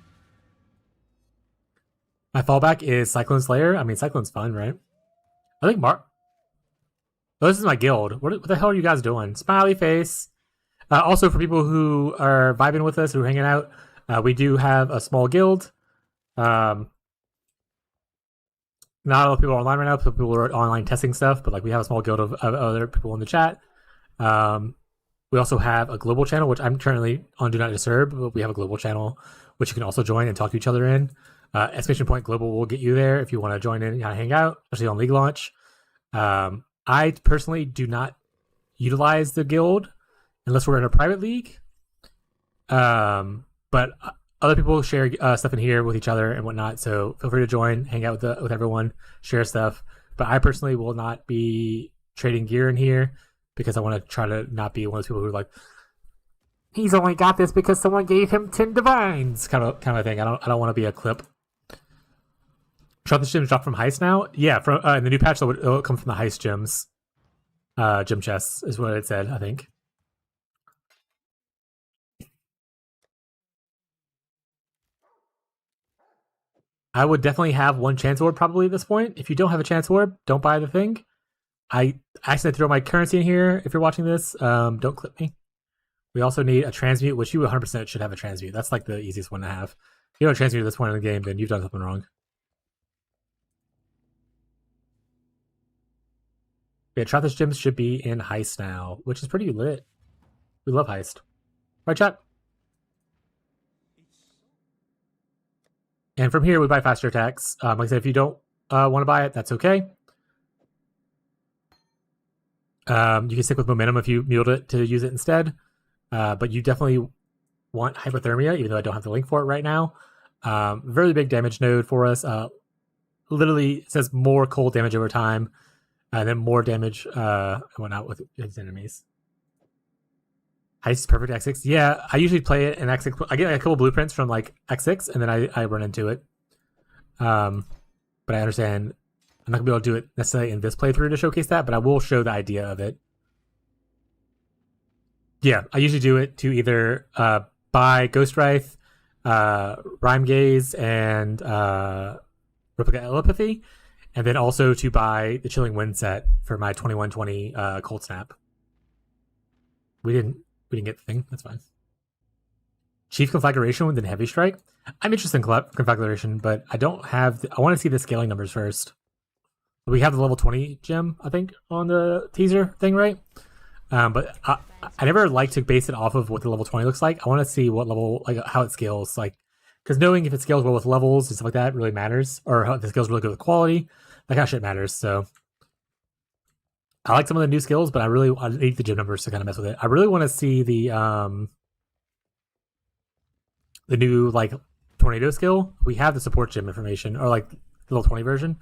A: My fallback is Cyclone Slayer. I mean, Cyclone's fun, right? I think Oh, this is my guild. What the hell are you guys doing? Smiley face. Also, for people who are vibing with us, who are hanging out, we do have a small guild. Not a lot of people are online right now. People are online testing stuff, but like we have a small guild of other people in the chat. We also have a global channel, which I'm currently on Do Not Disturb, but we have a global channel which you can also join and talk to each other in. Exclamation point global will get you there if you want to join in and kind of hang out, especially on league launch. I personally do not utilize the guild unless we're in a private league. But other people share stuff in here with each other and whatnot, so feel free to join, hang out with everyone, share stuff. But I personally will not be trading gear in here because I want to try to not be one of those people who are like, he's only got this because someone gave him 10 divines, kind of thing. I don't want to be a clip. Shot the gems dropped from heist now. Yeah, from in the new patch it'll come from the heist gems. Gem chests is what it said, I think. I would definitely have 1 chance orb probably at this point. If you don't have a chance orb, don't buy the thing. I accidentally throw my currency in here. If you're watching this, don't clip me. We also need a transmute, which you 100% should have a transmute. That's like the easiest one to have. If you don't transmute at this point in the game, then you've done something wrong. Yeah, Trothus gems should be in heist now, which is pretty lit. We love heist. Right, chat? And from here, we buy faster attacks. Like I said, if you don't want to buy it, that's okay. You can stick with momentum if you muled it to use it instead. But you definitely want hypothermia, even though I don't have the link for it right now. Very big damage node for us. Literally says more cold damage over time, and then more damage and whatnot with its enemies. Heist is perfect X6. Yeah, I usually play it in X6. I get like a couple blueprints from like X6, and then I run into it. But I understand I'm not gonna be able to do it necessarily in this playthrough to showcase that, but I will show the idea of it. Yeah, I usually do it to either buy Ghost Wraith, Rhyme Gaze, and Replica Telepathy, and then also to buy the Chilling Wind set for my 2120 Cold Snap. We didn't get the thing. That's fine. Chief Conflagration within Heavy Strike. I'm interested in Conflagration, but I don't have. I want to see the scaling numbers first. We have the level 20 gem, I think, on the teaser thing, right? But I never like to base it off of what the level 20 looks like. I want to see what level, like how it scales, like because knowing if it scales well with levels and stuff like that really matters, or how if it scales really good with quality, that kind of shit matters. So I like some of the new skills, but I need the gym numbers to kind of mess with it. I really want to see the new like tornado skill. We have the support gym information, or like the level 20 version,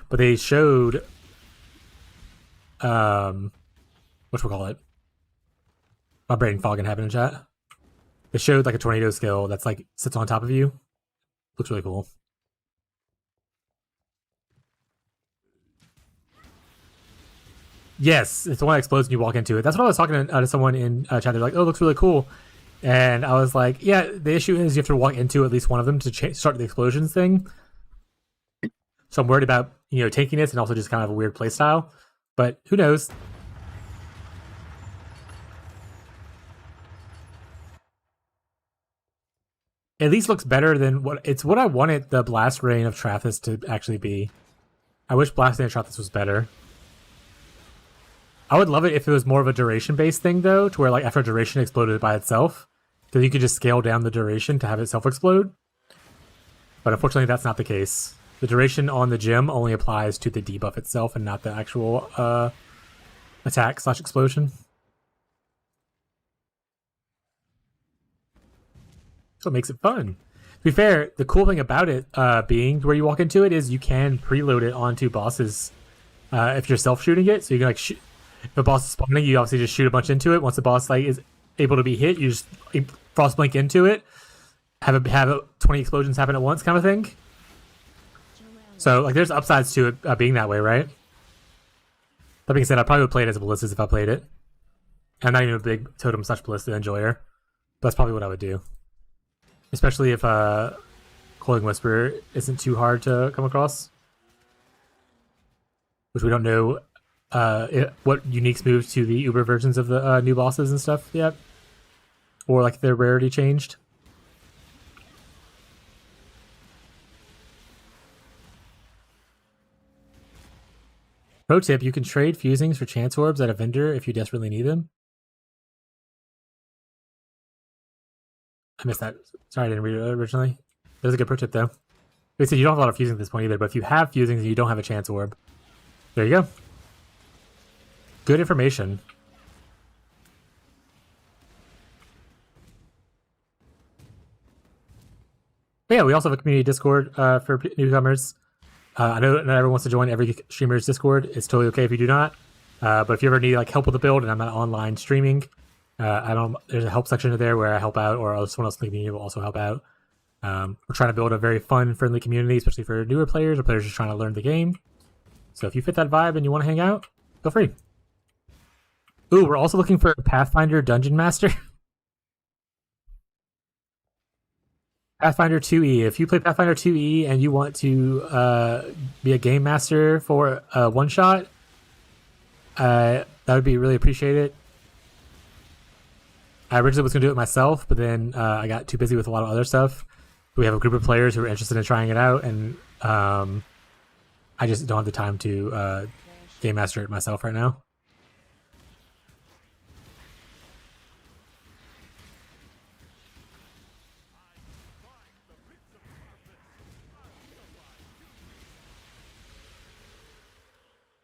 A: but they showed whatchamacallit. My brain fogging happened in chat. They showed like a tornado skill that's like sits on top of you. Looks really cool. Yes, it's the one that explodes when you walk into it. That's what I was talking to someone in chat. They're like, "Oh, it looks really cool." And I was like, yeah, the issue is you have to walk into at least one of them to start the explosions thing. So I'm worried about, taking this and also just kind of a weird playstyle. But who knows? At least looks better than what I wanted the Blast Rain of Trathis to actually be. I wish Blast Rain of Trathis was better. I would love it if it was more of a duration-based thing, though, to where like after a duration exploded by itself, because you could just scale down the duration to have it self-explode. But unfortunately, that's not the case. The duration on the gem only applies to the debuff itself and not the actual attack/explosion. So it makes it fun. To be fair, the cool thing about it being where you walk into it is you can preload it onto bosses if you're self-shooting it. So you can like shoot. If a boss is spawning, you obviously just shoot a bunch into it. Once the boss like is able to be hit, you just frost blink into it. Have 20 explosions happen at once, kind of thing. So like, there's upsides to it being that way, right? That being said, I probably would play it as a Ballistas if I played it. I'm not even a big Totem/Ballista enjoyer, but that's probably what I would do. Especially if Clothing Whisperer isn't too hard to come across, which we don't know what uniques move to the Uber versions of the new bosses and stuff yet, or like their rarity changed. Pro tip, you can trade fusings for chance orbs at a vendor if you desperately need them. I missed that. Sorry, I didn't read it originally. That was a good pro tip, though. Basically, you don't have a lot of fusings at this point either, but if you have fusings and you don't have a chance orb, there you go. Good information. But yeah, we also have a community Discord for newcomers. I know not everyone wants to join every streamer's Discord. It's totally okay if you do not. But if you ever need like help with the build and I'm not online streaming, there's a help section there where I help out, or someone else in the community will also help out. We're trying to build a very fun, friendly community, especially for newer players or players just trying to learn the game. So if you fit that vibe and you want to hang out, feel free. Ooh, we're also looking for a Pathfinder Dungeon Master. Pathfinder 2e. If you play Pathfinder 2e and you want to be a game master for a one-shot, that would be really appreciated. I originally was going to do it myself, but then I got too busy with a lot of other stuff. We have a group of players who are interested in trying it out, and I just don't have the time to game master it myself right now.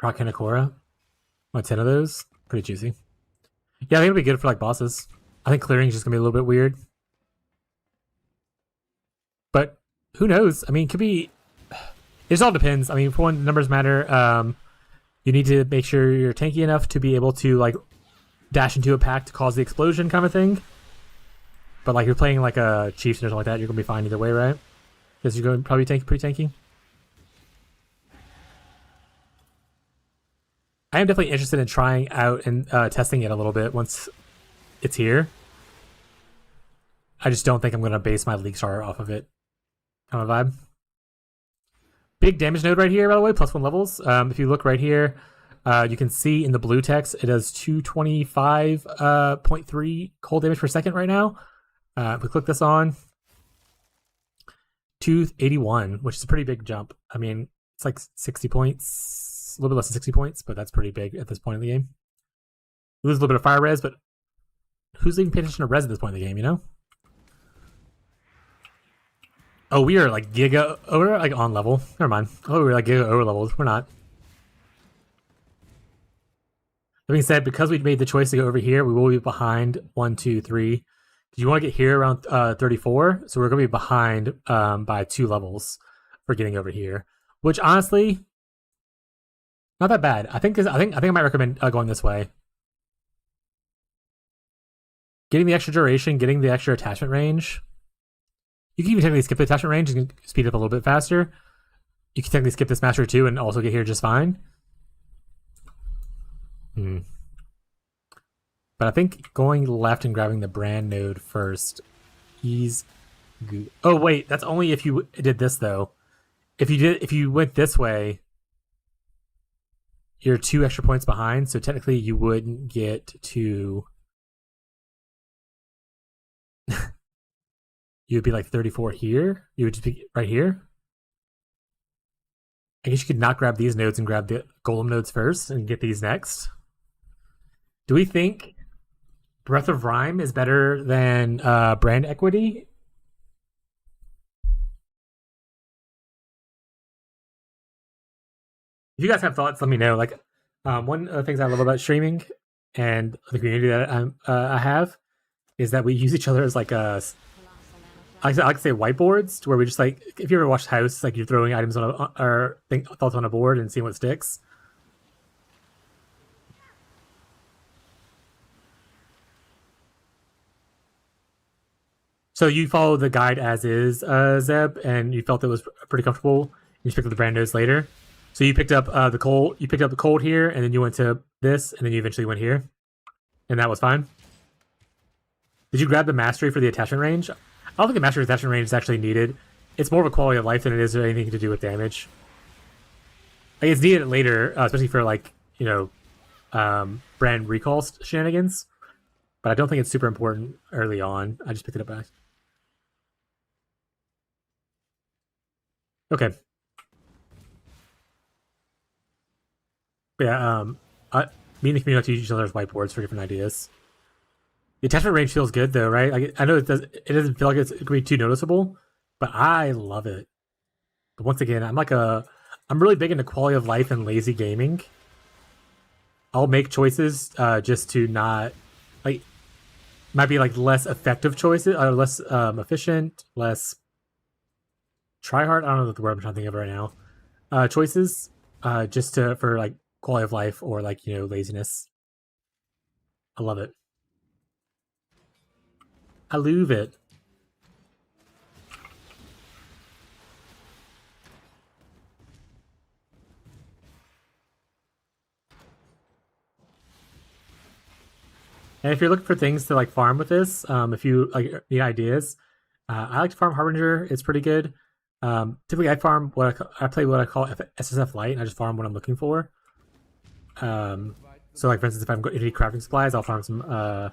A: Prokinakora. Want 10 of those? Pretty juicy. Yeah, I think it'll be good for like bosses. I think clearing is just gonna be a little bit weird. But who knows? I mean, it could be. It just all depends. I mean, for one, numbers matter. You need to make sure you're tanky enough to be able to like dash into a pack to cause the explosion kind of thing. But like, if you're playing like a chieftain or something like that, you're gonna be fine either way, right? Because you're going to probably pretty tanky. I am definitely interested in trying out and testing it a little bit once it's here. I just don't think I'm going to base my League Star off of it. Kind of vibe. Big damage node right here, by the way, +1 levels. If you look right here, you can see in the blue text, it does 225.3 cold damage per second right now. If we click this on, 281, which is a pretty big jump. I mean, it's like 60 points. A little bit less than 60 points, but that's pretty big at this point in the game. We lose a little bit of fire res, but who's even paying attention to res at this point in the game, you know? Oh, we are like giga over, like on level. Never mind. Oh, we're like giga over levels. We're not. That being said, because we made the choice to go over here, we will be behind 1, 2, 3. You want to get here around 34, so we're going to be behind by 2 levels for getting over here. Which honestly, not that bad. I think I might recommend going this way. Getting the extra duration, getting the extra attachment range. You can even technically skip the attachment range and speed up a little bit faster. You can technically skip this master too and also get here just fine. But But I think going left and grabbing the brand node first is good. Oh wait, that's only if you did this though. If you went this way, you're 2 extra points behind, so technically you wouldn't get to. You would be like 34 here. You would just be right here. I guess you could not grab these nodes and grab the golem nodes first and get these next. Do we think Breath of Rhyme is better than brand equity? If you guys have thoughts, let me know. Like, one of the things I love about streaming and the community that I have is that we use each other as like a. I like to say whiteboards, to where we just like, if you ever watched House, like you're throwing items on or thoughts on a board and seeing what sticks. So you follow the guide as is, Zeb, and you felt it was pretty comfortable. You just picked up the brand nodes later. So you picked up the cold. You picked up the cold here, and then you went to this, and then you eventually went here, and that was fine. Did you grab the mastery for the attachment range? I don't think the mastery attachment range is actually needed. It's more of a quality of life than it is anything to do with damage. Like, it's needed later, especially for like, you know, brand recall shenanigans. But I don't think it's super important early on. I just picked it up back. Okay. Yeah, me and the community like to use each other's whiteboards for different ideas. The attachment range feels good though, right? Like, I know it doesn't feel like it's going to be too noticeable, but I love it. But once again, I'm really big into quality of life and lazy gaming. I'll make choices just to not, like, might be like less effective choices, or less efficient, less try hard. I don't know what the word I'm trying to think of right now. Choices just for like quality of life or like, you know, laziness. I love it. I love it. And if you're looking for things to like farm with this, if you like need ideas, I like to farm Harbinger. It's pretty good. Typically, I farm I play what I call SSF Light, and I just farm what I'm looking for. So like for instance, if I'm going to need crafting supplies, I'll farm some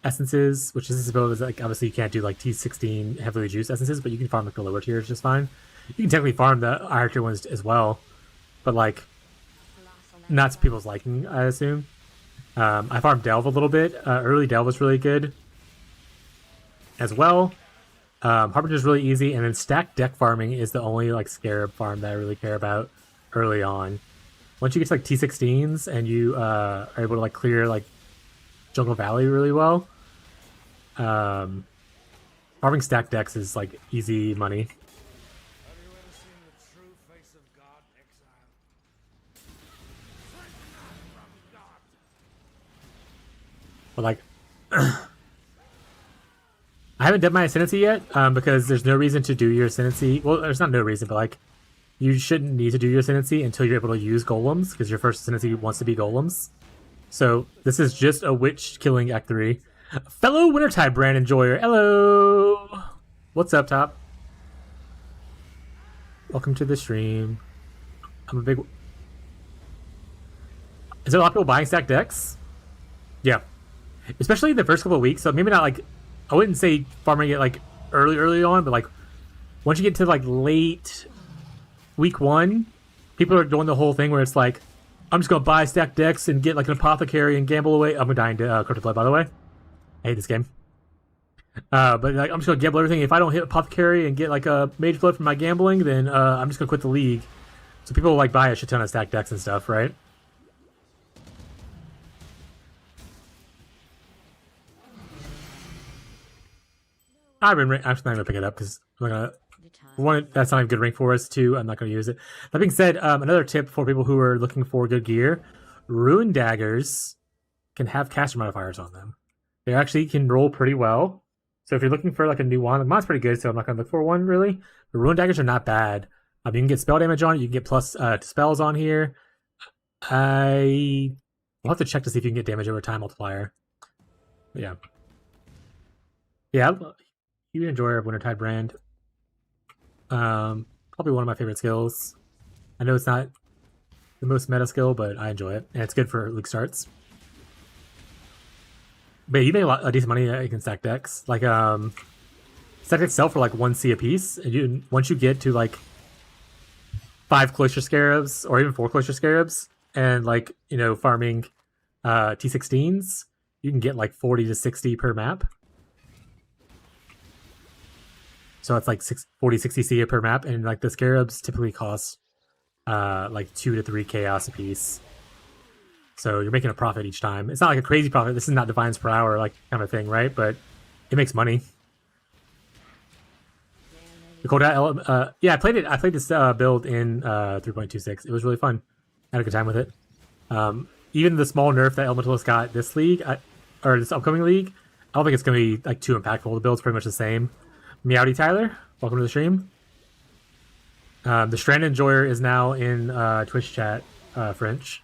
A: essences, which is like, obviously you can't do like T16 heavily juiced essences, but you can farm like the lower tiers just fine. You can technically farm the higher tier ones as well, but like not to people's liking, I assume. I farmed Delve a little bit. Early Delve was really good as well. Harbinger's really easy, and then stacked deck farming is the only like scarab farm that I really care about early on. Once you get to like T16s and you are able to like clear like Jungle Valley really well, farming stacked decks is like easy money. But like, I haven't done my Ascendancy yet because there's no reason to do your Ascendancy. Well, there's not no reason, but like, you shouldn't need to do your Ascendancy until you're able to use Golems, because your first Ascendancy wants to be Golems. So this is just a witch killing Act 3. Fellow Wintertide Brand enjoyer, hello! What's up, Top? Welcome to the stream. I'm a big... Is there a lot of people buying stacked decks? Yeah. Especially the first couple of weeks, so maybe not like... I wouldn't say farming it like early on, but like once you get to like late week 1, people are doing the whole thing where it's like, I'm just gonna buy stacked decks and get like an apothecary and gamble away. I'm dying to Crypto Flood, by the way. I hate this game. But like, I'm just gonna gamble everything. If I don't hit apothecary and get like a mage flood from my gambling, then I'm just gonna quit the league. So people like buy a shit ton of stacked decks and stuff, right? I'm just not gonna pick it up because I'm not gonna. One, that's not a good rank for us. 2, I'm not gonna use it. That being said, another tip for people who are looking for good gear: Rune daggers can have caster modifiers on them. They actually can roll pretty well. So if you're looking for like a new wand, the wand's pretty good, so I'm not gonna look for one really. But rune daggers are not bad. You can get spell damage on it. You can get plus to spells on here. We'll have to check to see if you can get damage over time multiplier. Yeah. Yeah, huge enjoyer of Wintertide Brand. Probably one of my favorite skills. I know it's not the most meta skill, but I enjoy it, and it's good for league starts. But you make a decent money against stack decks. Like stack decks sell for like 1C a piece, and once you get to like 5 Cloister Scarabs or even 4 Cloister Scarabs, and like farming T16s, you can get like 40 to 60 per map. So it's like 40, 60 C per map, and like the Scarabs typically cost like 2 to 3 chaos a piece. So you're making a profit each time. It's not like a crazy profit. This is not Divines per hour like kind of thing, right? But it makes money. The cold yeah, I played it. I played this build in 3.26. It was really fun. I had a good time with it. Even the small nerf that Elementalist got this league, or this upcoming league, I don't think it's going to be like too impactful. The build's pretty much the same. Meowdy Tyler, welcome to the stream. The Strand Enjoyer is now in Twitch chat, French.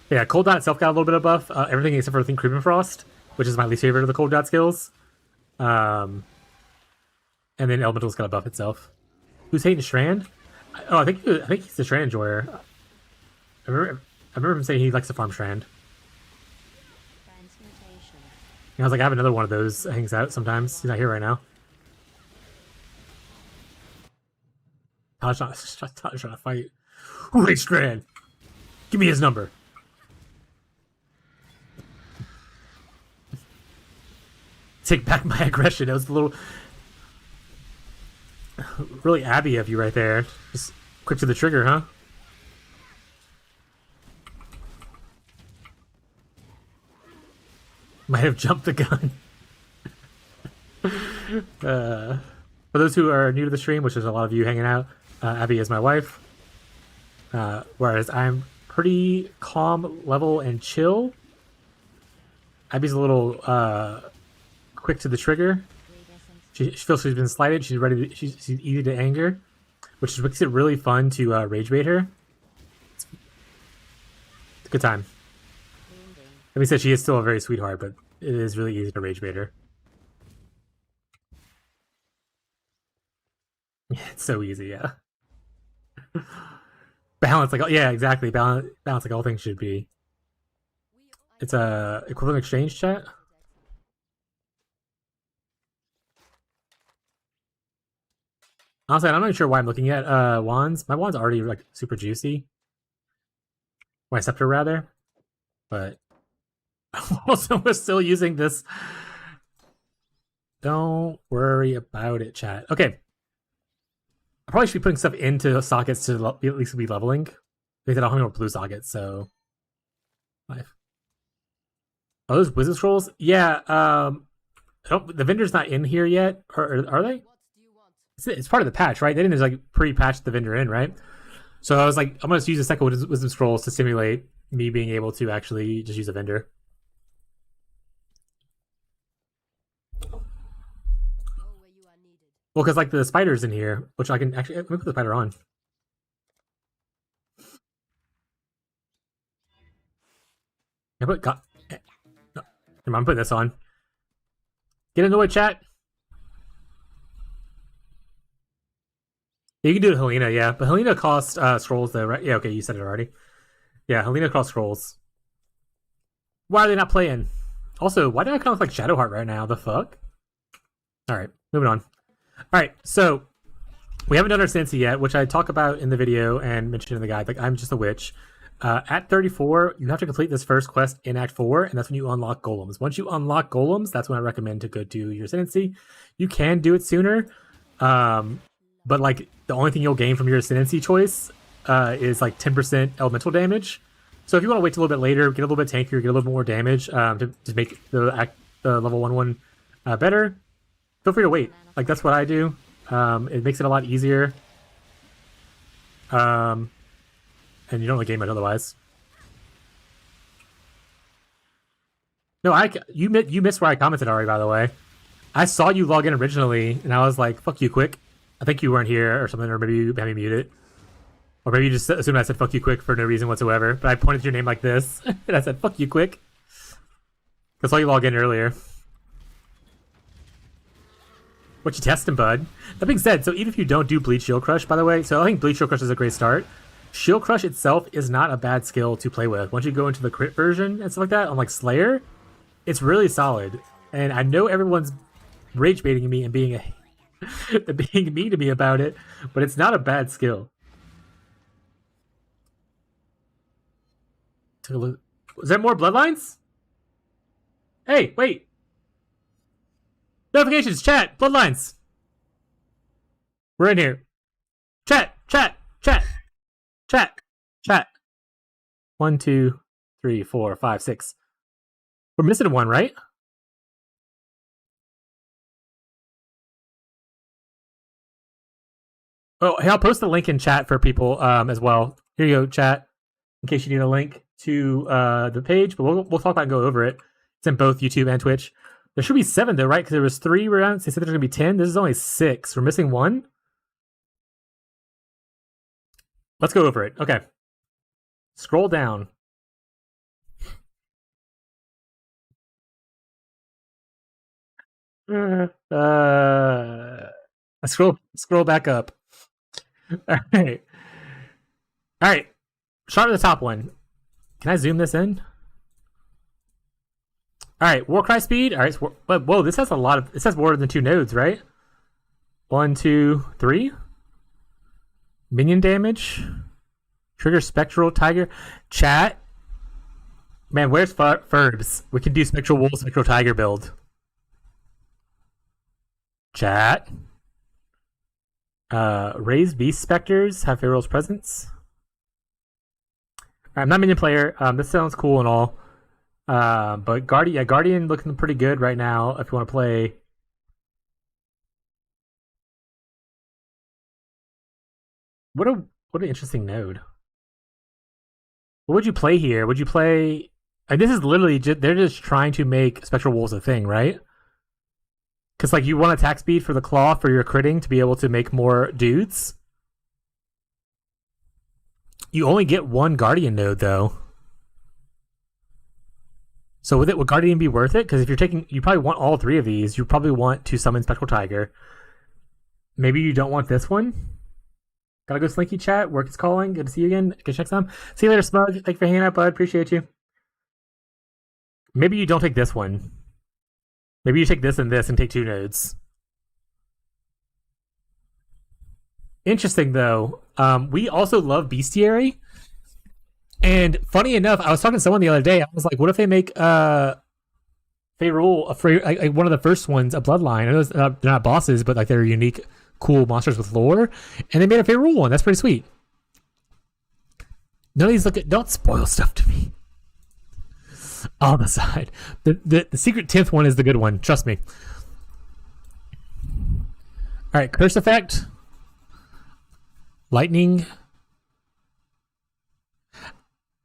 A: Yeah, Cold Dot itself got a little bit of buff. Everything except for I think Creeping Frost, which is my least favorite of the Cold Dot skills. And then Elemental's got a buff itself. Who's hating Strand? Oh, I think he's the Strand Enjoyer. I remember him saying he likes to farm Strand. I was like, I have another one of those that hangs out sometimes. He's not here right now. Todd's trying to fight. Who hates Strand? Give me his number. Take back my aggression. That was a little... really Abby of you right there. Just quick to the trigger, huh? Might have jumped the gun. For those who are new to the stream, which is a lot of you hanging out, Abby is my wife. Whereas I'm pretty calm, level, and chill. Abby's a little quick to the trigger. She feels she's been slighted. She's ready. She's easy to anger, which makes it really fun to rage bait her. It's a good time. Let me say she is still a very sweetheart, but it is really easy to rage bait her. Yeah, it's so easy, yeah. Balance, like, yeah, exactly. Balance like all things should be. It's a equivalent exchange chat. Honestly, I'm not even sure why I'm looking at wands. My wand's already like super juicy. My scepter rather, but also we're still using this. Don't worry about it, chat. Okay. I probably should be putting stuff into sockets to at least be leveling. Because I don't have any more blue sockets, so... 5. Oh, those Wizard Scrolls? Yeah, the vendor's not in here yet. Or are they? It's part of the patch, right? They didn't just like pre-patch the vendor in, right? So I was like, I'm going to use the second Wisdom Scrolls to simulate me being able to actually just use a vendor. Well, because like the spider's in here, which I can actually... Let me put the spider on. I put... No, I'm putting this on. Get into it, chat. You can do it, Helena, yeah. But Helena costs scrolls, though, right? Yeah, okay, you said it already. Yeah, Helena costs scrolls. Why are they not playing? Also, why do I kind of look like Shadowheart right now? The fuck? Alright, moving on. Alright, so we haven't done our Cincy yet, which I talk about in the video and mentioned in the guide. Like, I'm just a witch. At 34, you have to complete this first quest in Act 4, and that's when you unlock golems. Once you unlock golems, that's when I recommend to go do your Ascendancy. You can do it sooner, but like the only thing you'll gain from your Ascendancy choice is like 10% elemental damage. So if you want to wait till a little bit later, get a little bit tankier, get a little bit more damage to make the level 1/1 better, feel free to wait. Like that's what I do. It makes it a lot easier. And you don't really gain much otherwise. No, you missed where I commented already, by the way. I saw you log in originally, and I was like, fuck you, quick. I think you weren't here or something, or maybe you had me muted. Or maybe you just assumed I said fuck you quick for no reason whatsoever. But I pointed to your name like this. And I said fuck you quick. That's why you logged in earlier. What you testing, bud? That being said, so even if you don't do Bleach Shield Crush, by the way, so I think Bleach Shield Crush is a great start. Shield Crush itself is not a bad skill to play with. Once you go into the crit version and stuff like that on like Slayer, it's really solid. And I know everyone's rage baiting me and being being mean to me about it, but it's not a bad skill. Took a look. Was there more bloodlines? Hey, wait. Notifications, chat, bloodlines. We're in here. Chat. 1, 2, 3, 4, 5, 6. We're missing one, right? Oh, hey, I'll post the link in chat for people as well. Here you go, chat, in case you need a link to the page, but we'll talk about and go over it. It's in both YouTube and Twitch. There should be 7 though, right? Because there was 3 rounds. They said there's gonna be 10. This is only 6. We're missing 1. Let's go over it. Okay. Scroll down. Scroll back up. All right. Start with the top one. Can I zoom this in? All right, Warcry speed. All right, whoa, this has a lot of. It says more than 2 nodes, right? 1, 2, 3. Minion damage. Trigger Spectral Tiger. Chat. Man, where's Ferbs? We can do Spectral Wolf, Spectral Tiger build. Chat. Raised Beast Specters have Pharaoh's Presence. I'm not a minion player. This sounds cool and all. But Guardian looking pretty good right now if you want to play. What an interesting node. What would you play here? Would you play? And this is literally they're just trying to make Spectral Wolves a thing, right? Because like you want attack speed for the claw for your critting to be able to make more dudes. You only get 1 Guardian node though. So would Guardian be worth it? Because if you're taking, you probably want all 3 of these. You probably want to summon Spectral Tiger. Maybe you don't want this one. Gotta go Slinky chat. Work is calling. Good to see you again. Good check some. See you later, Smug. Thank you for hanging out, bud. Appreciate you. Maybe you don't take this one. Maybe you take this and take 2 nodes. Interesting though. We also love Bestiary. And funny enough, I was talking to someone the other day. I was like, what if they make Feyrul one of the first ones, a bloodline? I know they're not bosses, but like they're unique, cool monsters with lore. And they made a Feyrul one. That's pretty sweet. None of these don't spoil stuff to me. On the side. The secret 10th one is the good one. Trust me. Alright, Curse Effect. Lightning.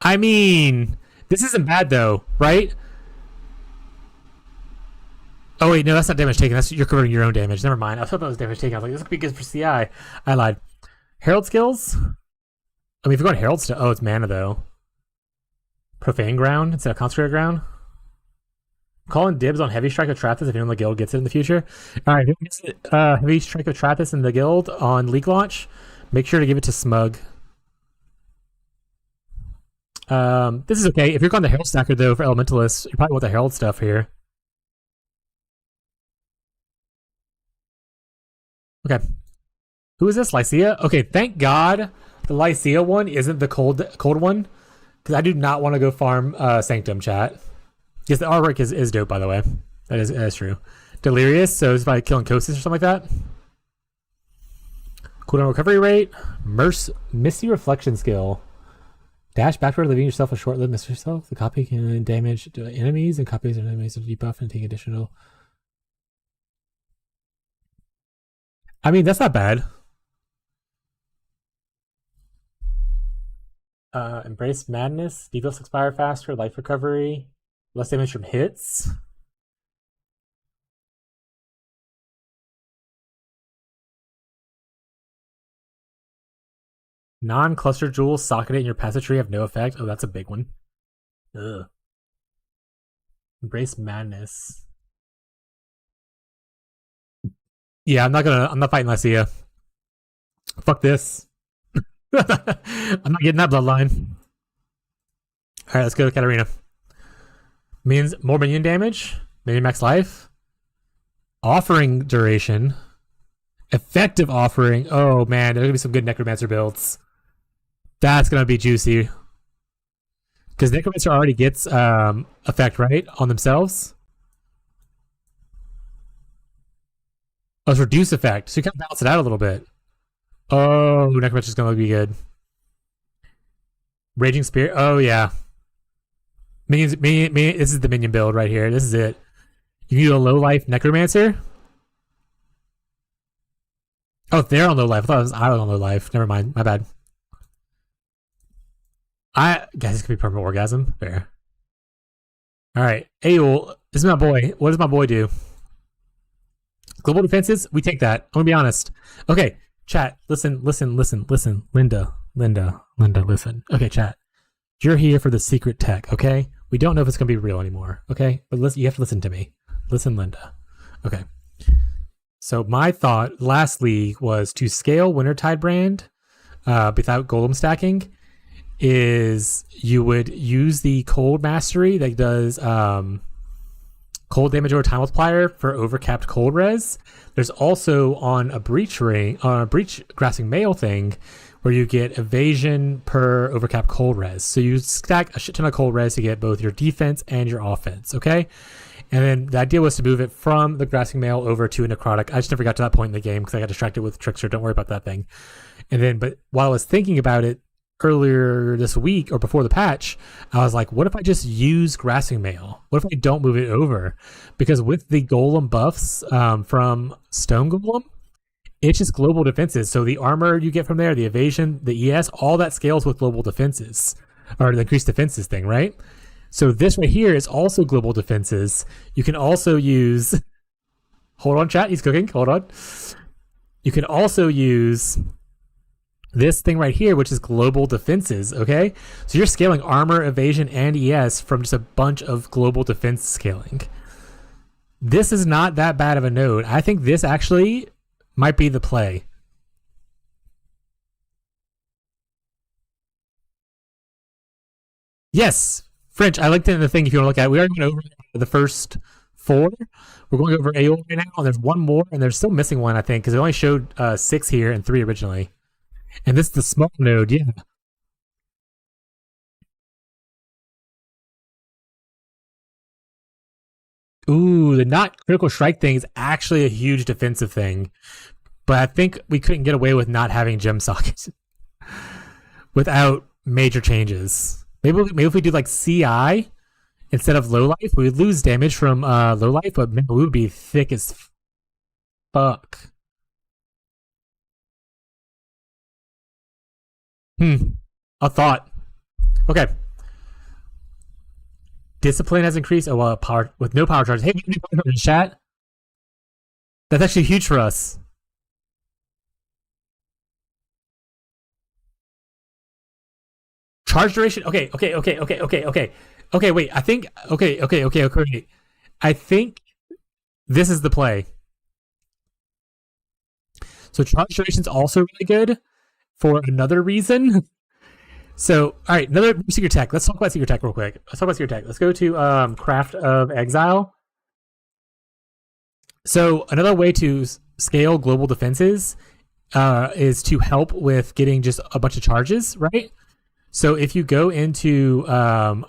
A: I mean, this isn't bad though, right? Oh wait, no, that's not damage taken. You're covering your own damage. Never mind. I thought that was damage taken. I was like, this could be good for CI. I lied. Herald skills. I mean, if you're going Herald stuff, it's mana though. Profane Ground instead of Consecrated Ground. Calling dibs on Heavy Strike of Trappist if anyone in the guild gets it in the future. All right, Heavy Strike of Trappist in the guild on League launch. Make sure to give it to Smug. This is okay. If you're going the Herald stacker though for Elementalists, you probably want the Herald stuff here. Okay. Who is this? Lycia? Okay, thank God the Lycia one isn't the cold one. Because I do not want to go farm Sanctum chat. Yes, the artwork is dope, by the way. That is true. Delirious, so it's by killing Kosis or something like that. Cooldown recovery rate. Misty Reflection skill. Dash backward, leaving yourself a short-lived miss yourself. The copy can damage enemies, and copies and enemies to debuff and take additional. I mean, that's not bad. Embrace Madness. Debuffs expire faster. Life recovery. Less damage from hits. Non-cluster jewels socketed in your passive tree have no effect. Oh, that's a big one. Ugh. Embrace madness. Yeah, I'm not fighting Lycia. Fuck this. I'm not getting that bloodline. Alright, let's go to Katarina. Means more minion damage, minion max life, offering duration, effective offering. Oh man, there's gonna be some good necromancer builds. That's gonna be juicy. Because necromancer already gets effect, right? On themselves. Oh, it's reduce effect. So you kind of balance it out a little bit. Oh, necromancer's gonna be good. Raging Spirit. Oh yeah. Minions, this is the minion build right here. This is it. You need a low life necromancer. Oh, they're on low life. I was on low life. Never mind. My bad. Guys, this could be permanent orgasm. Fair. All right. Aeol, this is my boy. What does my boy do? Global defenses. We take that. I'm gonna be honest. Okay, chat. Listen. Linda. Listen. Okay, chat. You're here for the secret tech. Okay. We don't know if it's gonna be real anymore. Okay, but listen. You have to listen to me. Listen, Linda. Okay. So my thought last league was to scale Wintertide Brand without golem stacking. Is you would use the cold mastery that does cold damage over time multiplier for overcapped cold res. There's also on a breach grasping mail thing where you get evasion per overcapped cold res. So you stack a shit ton of cold res to get both your defense and your offense, okay? And then the idea was to move it from the grasping mail over to a necrotic. I just never got to that point in the game because I got distracted with Trickster. Don't worry about that thing. And then, but while I was thinking about it earlier this week or before the patch, I was like, what if I just use grasping mail? What if I don't move it over? Because with the golem buffs from Stone Golem, it's just global defenses. So the armor you get from there, the evasion, the ES, all that scales with global defenses or the increased defenses thing, right? So this right here is also global defenses. You can also use, hold on chat, he's cooking, hold on. You can also use this thing right here, which is global defenses, okay? So you're scaling armor, evasion, and ES from just a bunch of global defense scaling. This is not that bad of a node. I think this actually might be the play. Yes, French, I linked it in the thing if you want to look at it. We already went over the first 4. We're going over Aeol right now, and there's one more, and they're still missing one, I think, because they only showed 6 here and 3 originally. And this is the small node, yeah. Ooh, the not critical strike thing is actually a huge defensive thing. But I think we couldn't get away with not having gem sockets without major changes. Maybe if we do like CI instead of low life, we would lose damage from low life, but man, we would be thick as fuck. A thought. Okay. Discipline has increased. Oh well, power with no power charges. Hey, we can do chat. That's actually huge for us. Charge duration. Okay. Okay, wait. I think. Okay. I think this is the play. So charge duration is also really good for another reason. So, all right, another secret tech. Let's talk about secret tech real quick. Let's go to Craft of Exile. So another way to scale global defenses is to help with getting just a bunch of charges, right? So if you go into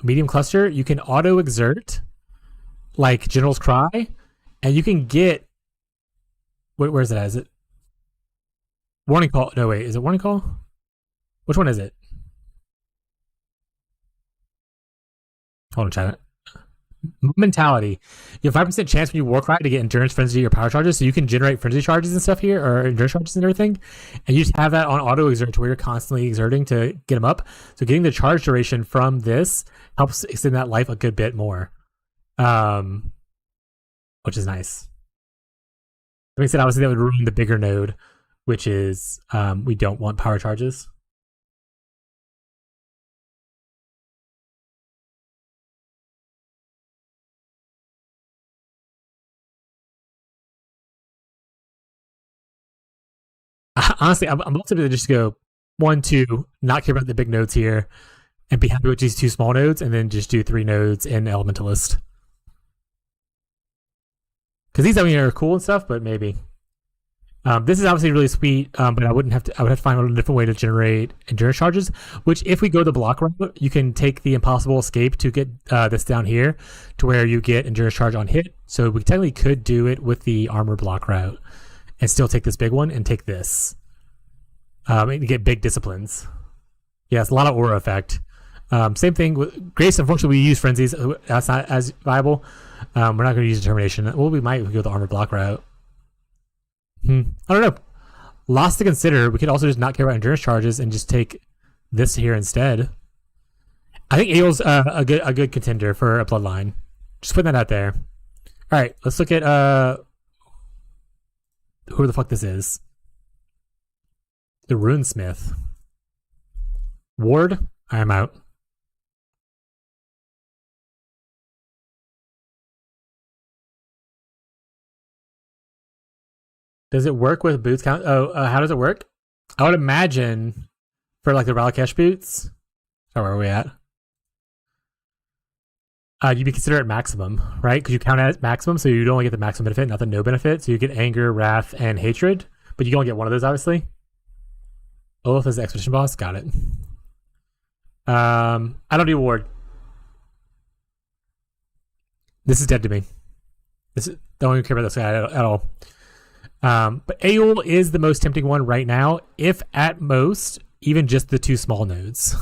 A: medium cluster, you can auto exert like General's Cry, and you can get where is it? Is it warning call? No, wait, is it warning call? Which one is it? Hold on, chat. Mentality. You have 5% chance when you war cry to get endurance frenzy or power charges, so you can generate frenzy charges and stuff here, or endurance charges and everything, and you just have that on auto exert to where you're constantly exerting to get them up. So getting the charge duration from this helps extend that life a good bit more, which is nice. Like I said, obviously that would ruin the bigger node, which is we don't want power charges. Honestly, I'm looking to just go 1, 2, not care about the big nodes here, and be happy with these 2 small nodes, and then just do 3 nodes in Elementalist. Because these, I mean, are cool and stuff, but maybe. This is obviously really sweet, but I would have to find a different way to generate endurance charges. Which, if we go the block route, you can take the impossible escape to get this down here, to where you get endurance charge on hit. So we technically could do it with the armor block route, and still take this big one and take this, and get big disciplines. Yeah, it's a lot of aura effect. Same thing with Grace. Unfortunately, we use frenzies. That's not as viable. We're not going to use determination. Well, we might go the armor block route. I don't know. Lots to consider. We could also just not care about endurance charges and just take this here instead. I think Ael's a good contender for a bloodline. Just putting that out there. All right, let's look at who the fuck this is. The Runesmith. Ward. I am out. Does it work with boots count? How does it work? I would imagine for like the Ralakesh boots. Oh, where are we at? You'd be considered at maximum, right? Because you count at maximum, so you only get the maximum benefit, not the no benefit. So you get anger, wrath, and hatred, but you only get one of those, obviously. Olaf is the expedition boss. Got it. I don't do ward. This is dead to me. Don't even care about this guy at all. But Aeol is the most tempting one right now, if at most, even just the 2 small nodes.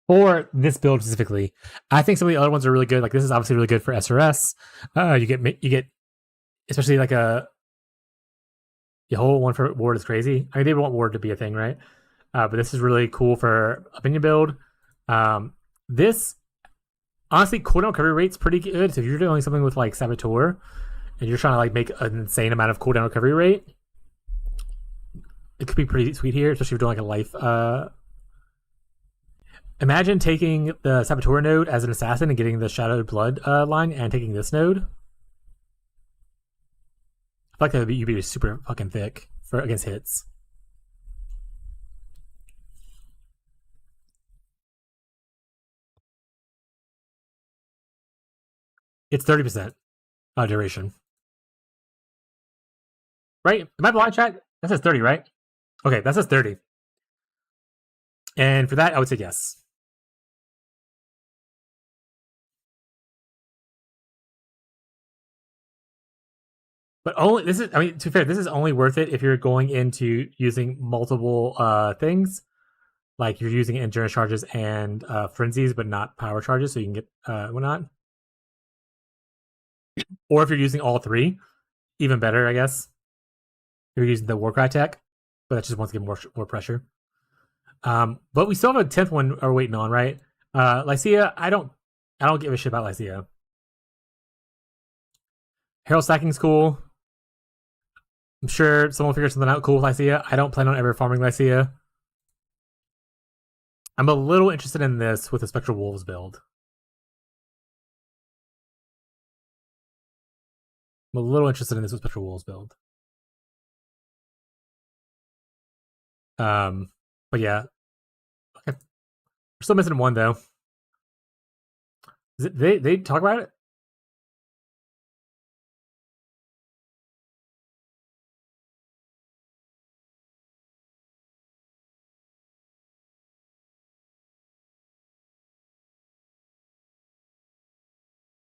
A: For this build specifically, I think some of the other ones are really good. Like this is obviously really good for SRS. You get especially like the whole one for Ward is crazy. I mean, they want Ward to be a thing, right? But this is really cool for opinion build. This honestly, cooldown recovery rate's pretty good. So if you're doing something with like Saboteur and you're trying to like make an insane amount of cooldown recovery rate, it could be pretty sweet here, especially if you're doing like a life. Imagine taking the Saboteur node as an assassin and getting the Shadowed Blood line and taking this node. I feel like that you'd be super fucking thick for against hits. It's 30% duration. Right? Am I blind, chat? That says 30, right? Okay, that says 30. And for that, I would say yes. But only this is, I mean, to be fair, this is only worth it if you're going into using multiple things. Like you're using endurance charges and frenzies, but not power charges, so you can get whatnot. Or if you're using all 3, even better, I guess. If you're using the Warcry tech, but that just wants to get more pressure. But we still have a 10th one we're waiting on, right? Lycia, I don't give a shit about Lycia. Herald stacking's cool. I'm sure someone will figure something out cool with Lycia. I don't plan on ever farming Lycia. I'm a little interested in this with the Spectral Wolves build. I'm a little interested in this with Spectral Wolves build. But yeah. Okay. We're still missing one though. Is it, they talk about it?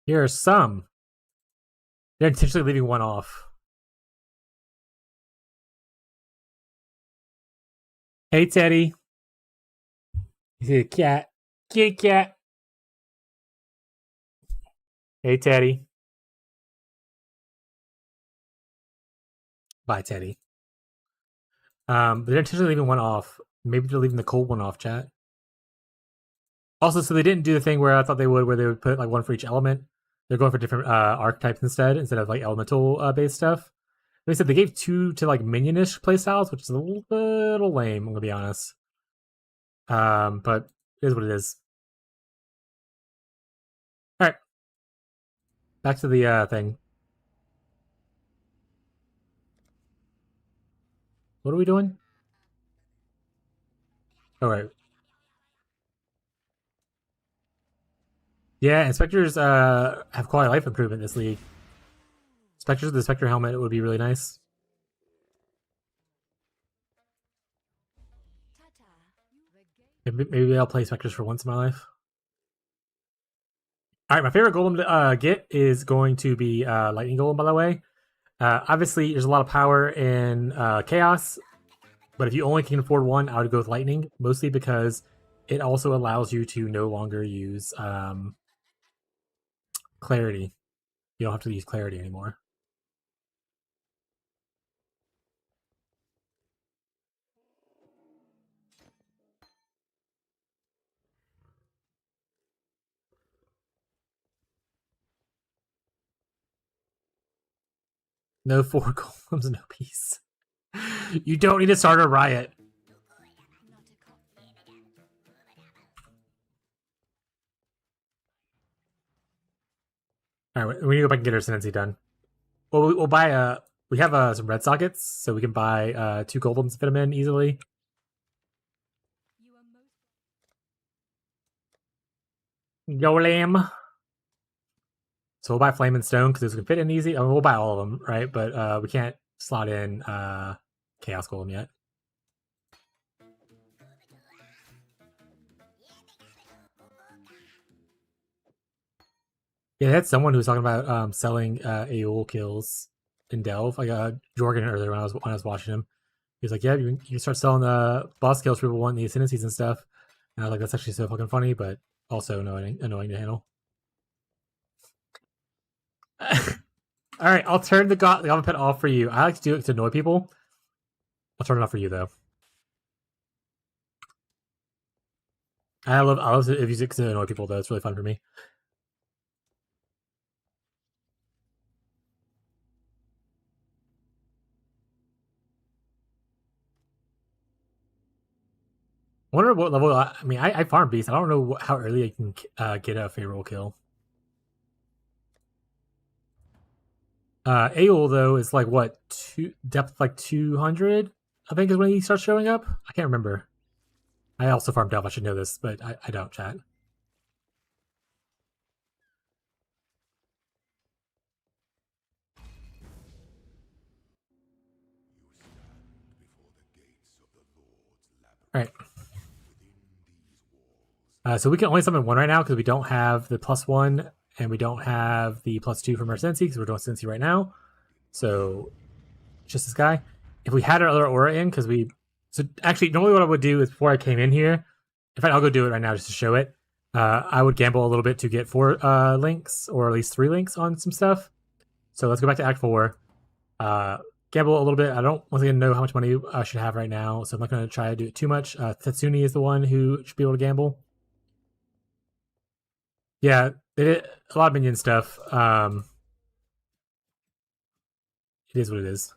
A: Here are some. They're intentionally leaving one off. Hey, Teddy. He's a cat. Kitty cat. Hey, Teddy. Bye, Teddy. But they're intentionally leaving one off. Maybe they're leaving the cold one off, chat. Also, so they didn't do the thing where I thought they would, where they would put like one for each element. They're going for different archetypes instead of like elemental based stuff. They said they gave 2 to like minionish playstyles, which is a little lame, I'm gonna be honest. But it is what it is. All right, back to the thing. What are we doing? All right. Yeah, inspectors have quality of life improvement in this league. Spectres with the Spectre helmet would be really nice. Maybe I'll play Spectres for once in my life. All right, my favorite golem to get is going to be Lightning Golem, by the way. Obviously, there's a lot of power in Chaos, but if you only can afford one, I would go with Lightning, mostly because it also allows you to no longer use Clarity. You don't have to use Clarity anymore. No 4 golems, no peace. You don't need to start a riot. All right, we need to go back and get our Sentency done. Well, we'll buy we have some red sockets, so we can buy 2 golems to fit them in easily. Golem. So we'll buy Flame and Stone because those can fit in easy. I mean, we'll buy all of them, right? But we can't slot in Chaos Golem yet. Yeah, that's someone who was talking about selling AOL kills in Delve. Like Jorgen earlier when I was watching him. He was like, "Yeah, you can start selling the boss kills for people wanting the ascendancies and stuff." And I was like, "That's actually so fucking funny, but also annoying to handle." All right, I'll turn the Goblin Pet off for you. I like to do it to annoy people. I'll turn it off for you though. I love if you to annoy people though. It's really fun for me. I wonder what level. I mean, I farm beast. I don't know how early I can get a favorable kill. Aeol though is like what depth like 200. I think is when he starts showing up. I can't remember. I also farm Delph. I should know this, but I don't. Chat. All right. So we can only summon one right now because we don't have the +1 and we don't have the +2 from our Sensi because we're doing Sensi right now. So just this guy. If we had our other aura in, because so actually normally what I would do is before I came in here, in fact I'll go do it right now just to show it. I would gamble a little bit to get 4 links or at least 3 links on some stuff. So let's go back to Act 4. Gamble a little bit. I don't once again know how much money I should have right now, so I'm not going to try to do it too much. Tatsuni is the one who should be able to gamble. Yeah, they did a lot of minion stuff. It is what it is.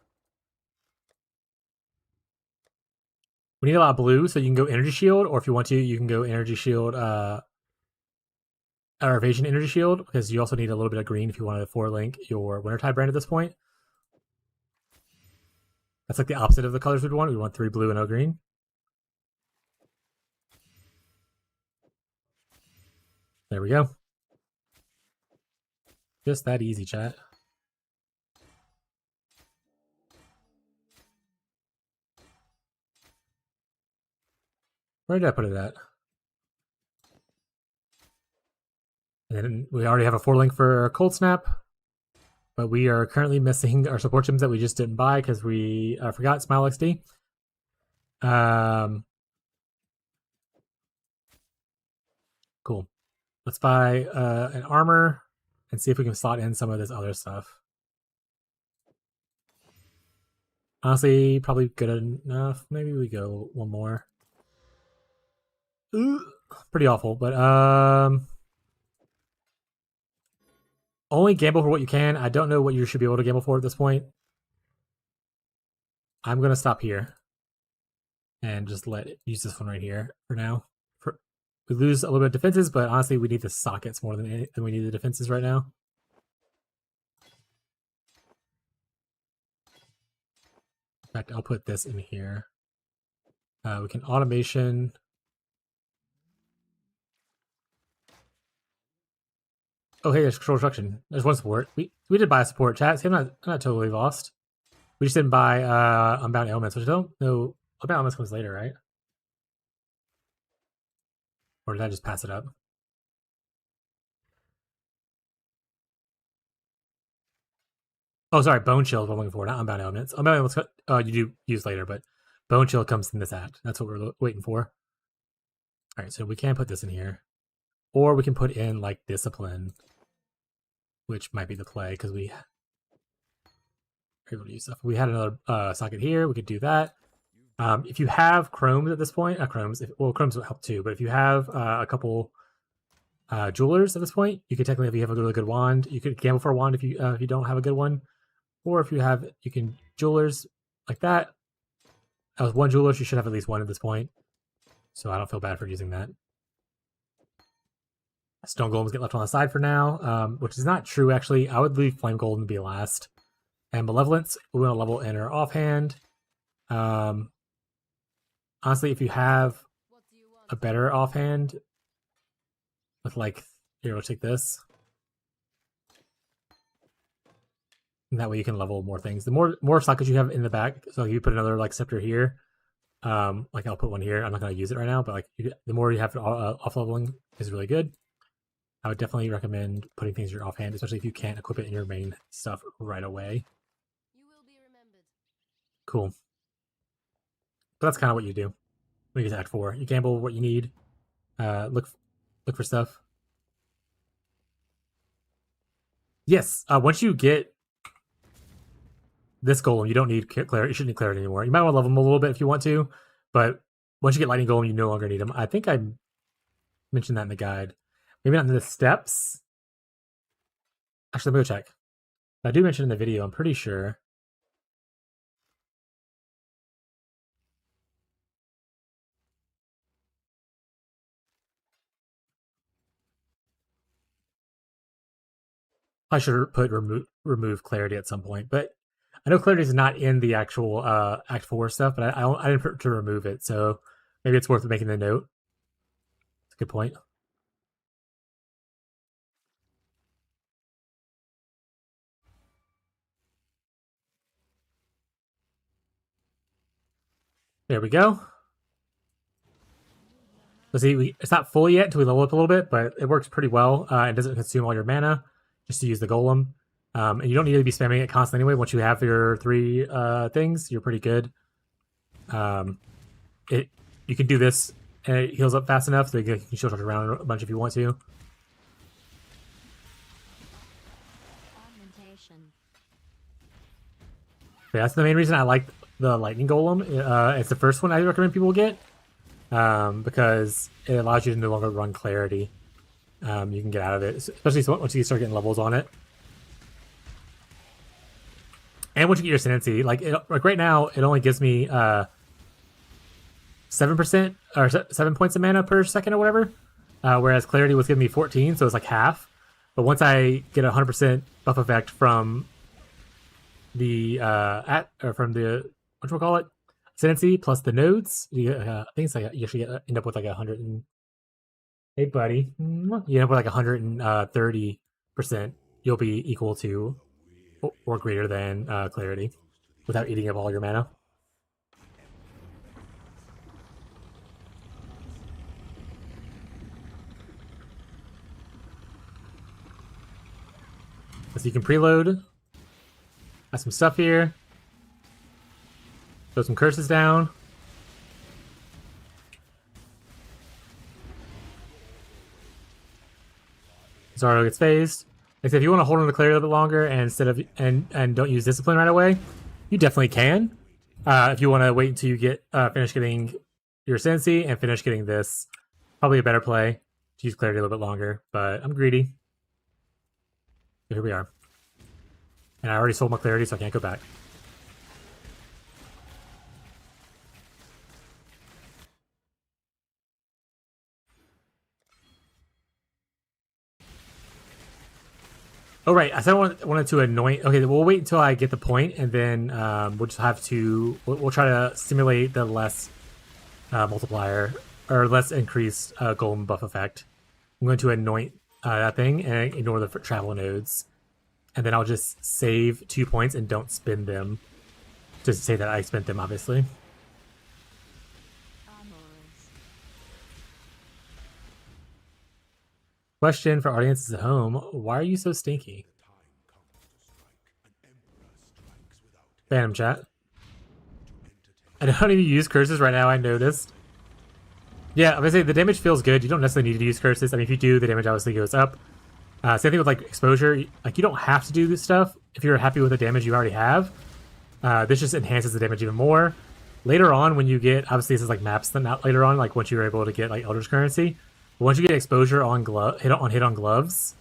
A: We need a lot of blue, so you can go Energy Shield, or if you want to, you can go Energy Shield, or Evasion Energy Shield, because you also need a little bit of green if you want to 4-link your Wintertide brand at this point. That's like the opposite of the colors we'd want. We want 3 blue and no green. There we go. Just that easy, chat. Where did I put it at? And then we already have a 4-link for Cold Snap, but we are currently missing our support gems that we just didn't buy because we forgot Smile XD. Cool. Let's buy an armor and see if we can slot in some of this other stuff. Honestly, probably good enough. Maybe we go one more. Ooh, pretty awful, but only gamble for what you can. I don't know what you should be able to gamble for at this point. I'm gonna stop here and just use this one right here for now. we lose a little bit of defenses, but honestly, we need the sockets more than we need the defenses right now. In fact, I'll put this in here. We can automation. Oh, hey, there's control instruction. There's one support. We did buy a support, chat. So I'm not totally lost. We just didn't buy Unbound Elements, which I don't know. Unbound Elements comes later, right? Or did I just pass it up? Oh, sorry, Bone Chill is what I'm looking for, not Unbound Elements. Unbound Elements you do use later, but Bone Chill comes in this act. That's what we're waiting for. All right, so we can put this in here. Or we can put in, like, Discipline, which might be the play, because we are able to use stuff. We had another socket here. We could do that. If you have chromes at this point, chromes would help too, but if you have a couple jewelers at this point, you could technically, if you have a really good wand, you could gamble for a wand if you don't have a good one. Or if you have, you can jewelers like that. That was one jeweler, you should have at least one at this point. So I don't feel bad for using that. Stone Golems get left on the side for now, which is not true actually. I would leave Flame Golden to be last. And Malevolence, we want to level in our offhand. Honestly, if you have a better offhand with like, here, we'll take this. And that way you can level more things. The more sockets you have in the back, so if you put another like scepter here, like I'll put one here. I'm not going to use it right now, but like the more you have off leveling is really good. I would definitely recommend putting things in your offhand, especially if you can't equip it in your main stuff right away.
D: You will be remembered.
A: Cool. But that's kind of what you do when you get to Act 4. You gamble what you need. Look for stuff. Yes, once you get this golem, you don't need clarity. You shouldn't need clarity anymore. You might want to level them a little bit if you want to, but once you get lightning golem, you no longer need them. I think I mentioned that in the guide. Maybe not in the steps. Actually, let me go check. I do mention in the video, I'm pretty sure. I should put remove clarity at some point, but I know clarity is not in the actual Act 4 stuff, but I didn't put to remove it, so maybe it's worth making the note. That's a good point. There we go. So see, it's not full yet until we level up a little bit, but it works pretty well. It doesn't consume all your mana just to use the golem. And you don't need to be spamming it constantly anyway. Once you have your 3 things, you're pretty good. You can do this, and it heals up fast enough so you can shield charge around a bunch if you want to. Yeah, that's the main reason I like the Lightning Golem. It's the first one I recommend people get, because it allows you to no longer run Clarity. You can get out of it, especially once you start getting levels on it. And once you get your Ascendancy, like right now, it only gives me 7% or 7 points of mana per second or whatever, whereas Clarity was giving me 14, so it's like half. But once I get a 100% buff effect from the Ascendancy plus the nodes, I think it's like you actually end up with like 100 and hey buddy, you end up with like 130%. You'll be equal to or greater than Clarity without eating up all your mana. So you can preload. Got some stuff here. Throw some curses down. Zaro gets phased. Like I said, if you want to hold on to Clarity a little bit longer and and don't use Discipline right away, you definitely can. If you want to wait until you get finish getting your Ascendancy and finish getting this, probably a better play to use Clarity a little bit longer. But I'm greedy. So here we are. And I already sold my Clarity, so I can't go back. Oh right, I said I wanted to anoint. Okay, we'll wait until I get the point, and then we'll just have to. We'll try to simulate the less multiplier or less increased golden buff effect. I'm going to anoint that thing and ignore the travel nodes, and then I'll just save 2 points and don't spend them. Just to say that I spent them, obviously. Question for audiences at home: why are you so stinky? Phantom chat. I don't even use curses right now, I noticed. Yeah, I'm gonna say the damage feels good. You don't necessarily need to use curses. I mean, if you do, the damage obviously goes up. Same thing with like exposure. Like you don't have to do this stuff if you're happy with the damage you already have. This just enhances the damage even more. Later on, when you get, obviously this is like maps, not later on, like once you're able to get like Elder's Currency. But once you get exposure on hit on gloves,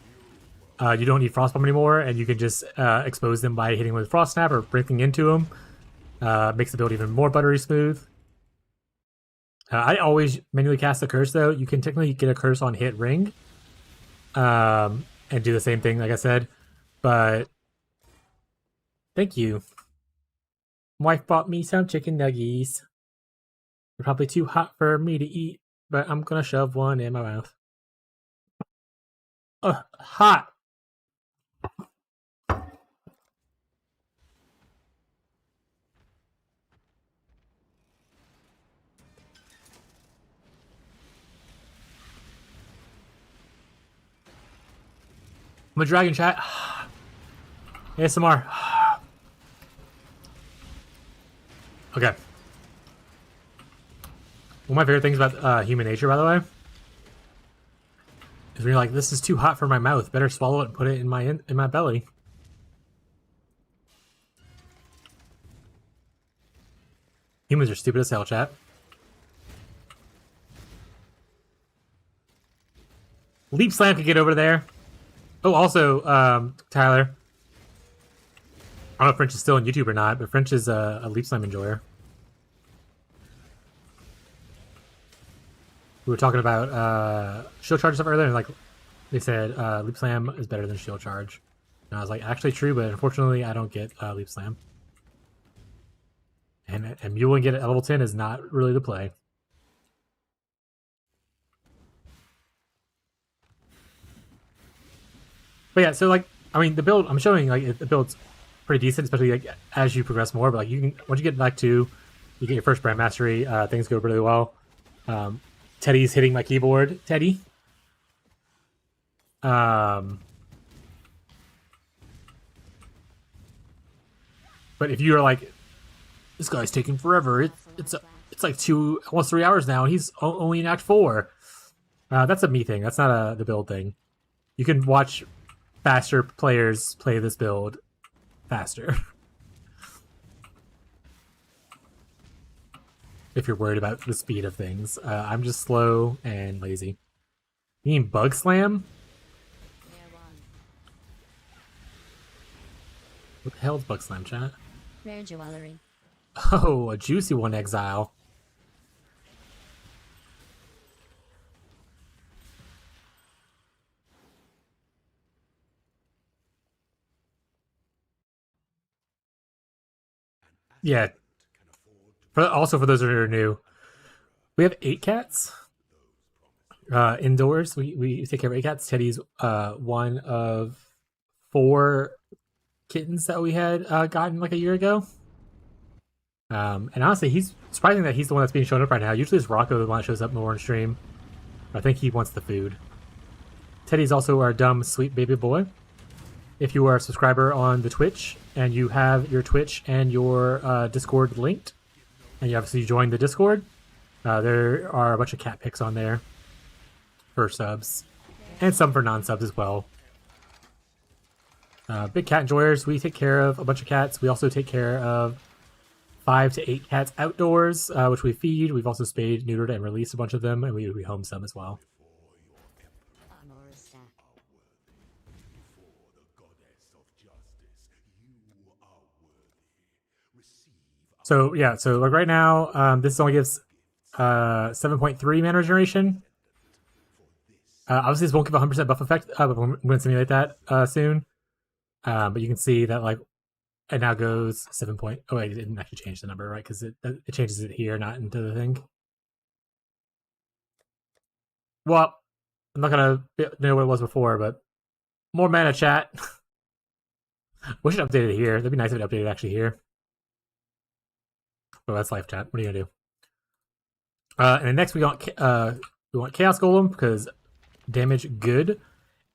A: you don't need Frostbomb anymore, and you can just expose them by hitting with Frost Snap or breaking into them. Makes the build even more buttery smooth. I always manually cast a curse though. You can technically get a curse on hit ring, and do the same thing like I said. But thank you. Wife bought me some chicken nuggies. They're probably too hot for me to eat, but I'm gonna shove one in my mouth. Hot. I'm a dragon chat. ASMR. Okay. One of my favorite things about human nature, by the way, is when you're like, "This is too hot for my mouth. Better swallow it and put it in my belly." Humans are stupid as hell, chat. Leap Slam could get over there. Oh, also, Tyler. I don't know if French is still on YouTube or not, but French is a Leap Slam enjoyer. We were talking about shield charge stuff earlier, and like they said, Leap Slam is better than shield charge. And I was like, actually true, but unfortunately I don't get Leap Slam. And Mule get it at level 10 is not really the play. But yeah, so like, I mean, the build I'm showing, like the build's pretty decent, especially like as you progress more. But like, you can once you get back to, you get your first brand mastery, things go really well. Teddy's hitting my keyboard. Teddy. But if you are like, this guy's taking forever. It's like almost 3 hours now, and he's only in Act 4. That's a me thing. That's not the build thing. You can watch faster players play this build faster. If you're worried about the speed of things. I'm just slow and lazy. You mean Bug Slam? What the hell is Bug Slam, chat?
E: Rare jewelry.
A: Oh, a juicy one, Exile. Yeah. Also, for those that are new, we have 8 cats indoors. We take care of 8 cats. Teddy's one of 4 kittens that we had gotten like a year ago. And honestly, he's surprising that he's the one that's being shown up right now. Usually it's Rocco the one that shows up more on stream. I think he wants the food. Teddy's also our dumb, sweet baby boy. If you are a subscriber on the Twitch and you have your Twitch and your Discord linked, and you obviously joined the Discord, there are a bunch of cat pics on there for subs, and some for non-subs as well. Big cat enjoyers. We take care of a bunch of cats. We also take care of 5 to 8 cats outdoors, which we feed. We've also spayed, neutered, and released a bunch of them, and we home some as well. So yeah, so like right now, this only gives 7.3 mana regeneration. Obviously, this won't give 100% buff effect, but we're going to simulate that soon. But you can see that like it now goes 7 point. Oh wait, it didn't actually change the number, right? Because it changes it here, not into the thing. Well, I'm not gonna know what it was before, but more mana chat. We should update it here. That'd be nice if it updated actually here. Oh, that's life chat. What are you gonna do? And then next we want Chaos Golem because damage good.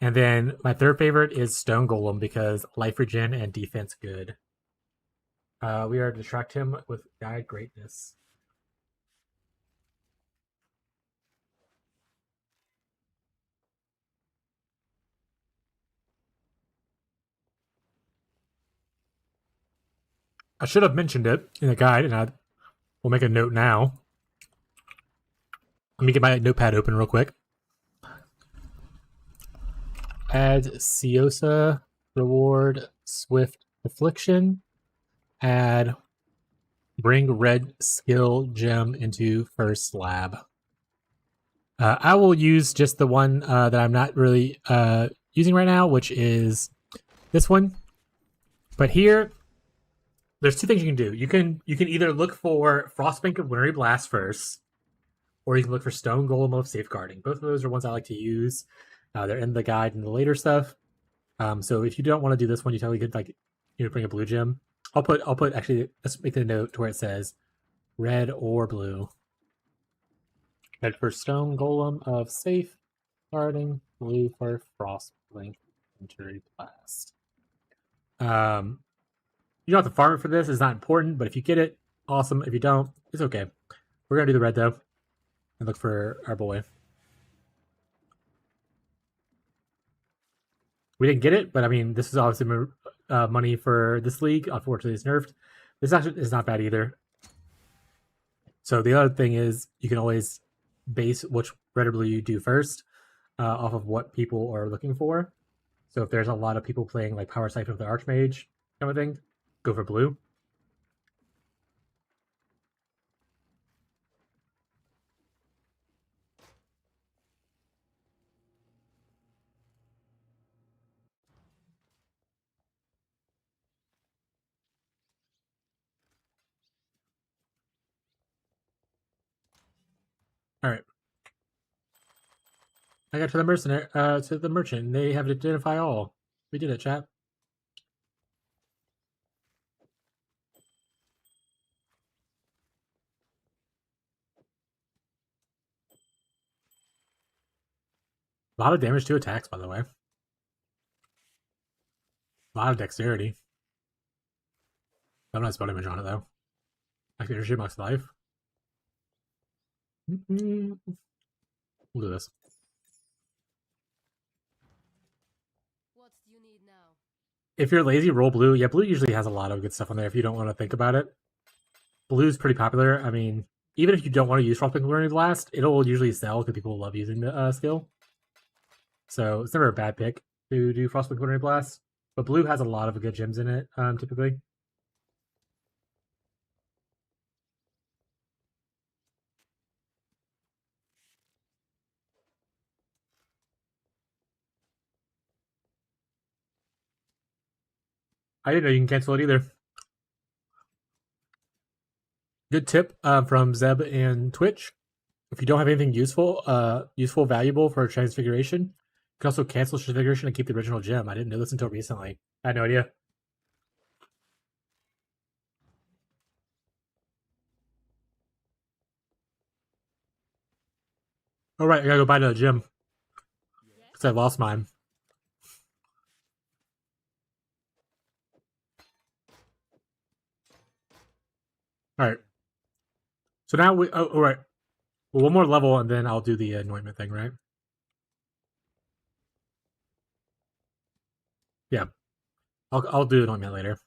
A: And then my third favorite is Stone Golem because life regen and defense good. We are to distract him with Guide Greatness. I should have mentioned it in the guide, and I will make a note now. Let me get my notepad open real quick. Add Siosa, reward Swift Affliction. Add bring red skill gem into first lab. I will use just the one that I'm not really using right now, which is this one. But here, there's two things you can do. You can either look for Frostbank of Wintry Blast first, or you can look for Stone Golem of Safeguarding. Both of those are ones I like to use. They're in the guide and the later stuff. So if you don't want to do this one, you totally could bring a blue gem. I'll put actually, let's make the note to where it says red or blue. Red for Stone Golem of Safeguarding, blue for Frostbank Wintry Blast. You don't have to farm it for this. It's not important, but if you get it, awesome. If you don't, it's okay. We're going to do the red, though, and look for our boy. We didn't get it, but I mean, this is obviously money for this league. Unfortunately, it's nerfed. This actually is not bad either. So the other thing is you can always base which red or blue you do first off of what people are looking for. So if there's a lot of people playing like Power Siphon of the Archmage kind of thing, go for blue. All right. I got to the mercenary, to the merchant. They have to identify all. We did it, chat. A lot of damage to attacks, by the way. A lot of dexterity. I don't have spell damage on it, though. I can energy max life. We'll do this.
D: What do you need now?
A: If you're lazy, roll blue. Yeah, blue usually has a lot of good stuff on there if you don't want to think about it. Blue's pretty popular. I mean, even if you don't want to use Frostbank Wintry Blast, it'll usually sell because people love using the skill. So it's never a bad pick to do Frostbank Wintry Blast. But blue has a lot of good gems in it, typically. I didn't know you can cancel it either. Good tip from Zeb and Twitch. If you don't have anything useful, valuable for Transfiguration, you can also cancel Transfiguration and keep the original gem. I didn't know this until recently. I had no idea. All right, I gotta go buy another gem because I lost mine. All right. So now we. Oh, all right. Well, one more level, and then I'll do the anointment thing, right? Yeah. I'll do anointment later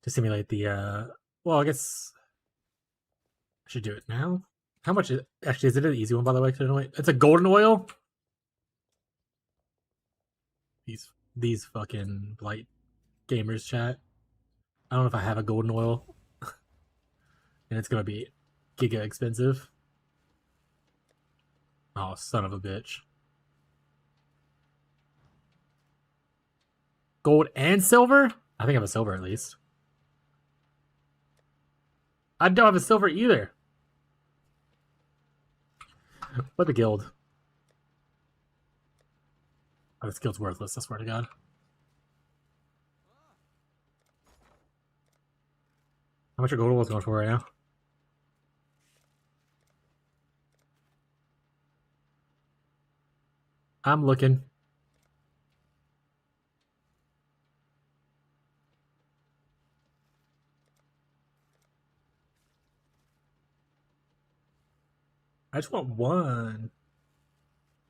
A: to simulate the. Well, I guess I should do it now. How much is actually? Is it an easy one, by the way? To anoint? It's a golden oil. These fucking blight gamers chat. I don't know if I have a golden oil, and it's gonna be giga expensive. Oh, son of a bitch. gold and silver? I think I have a silver at least. I don't have a silver either. What the guild? Oh, this guild's worthless, I swear to God. How much are gold was going for right now? I'm looking. I just want one.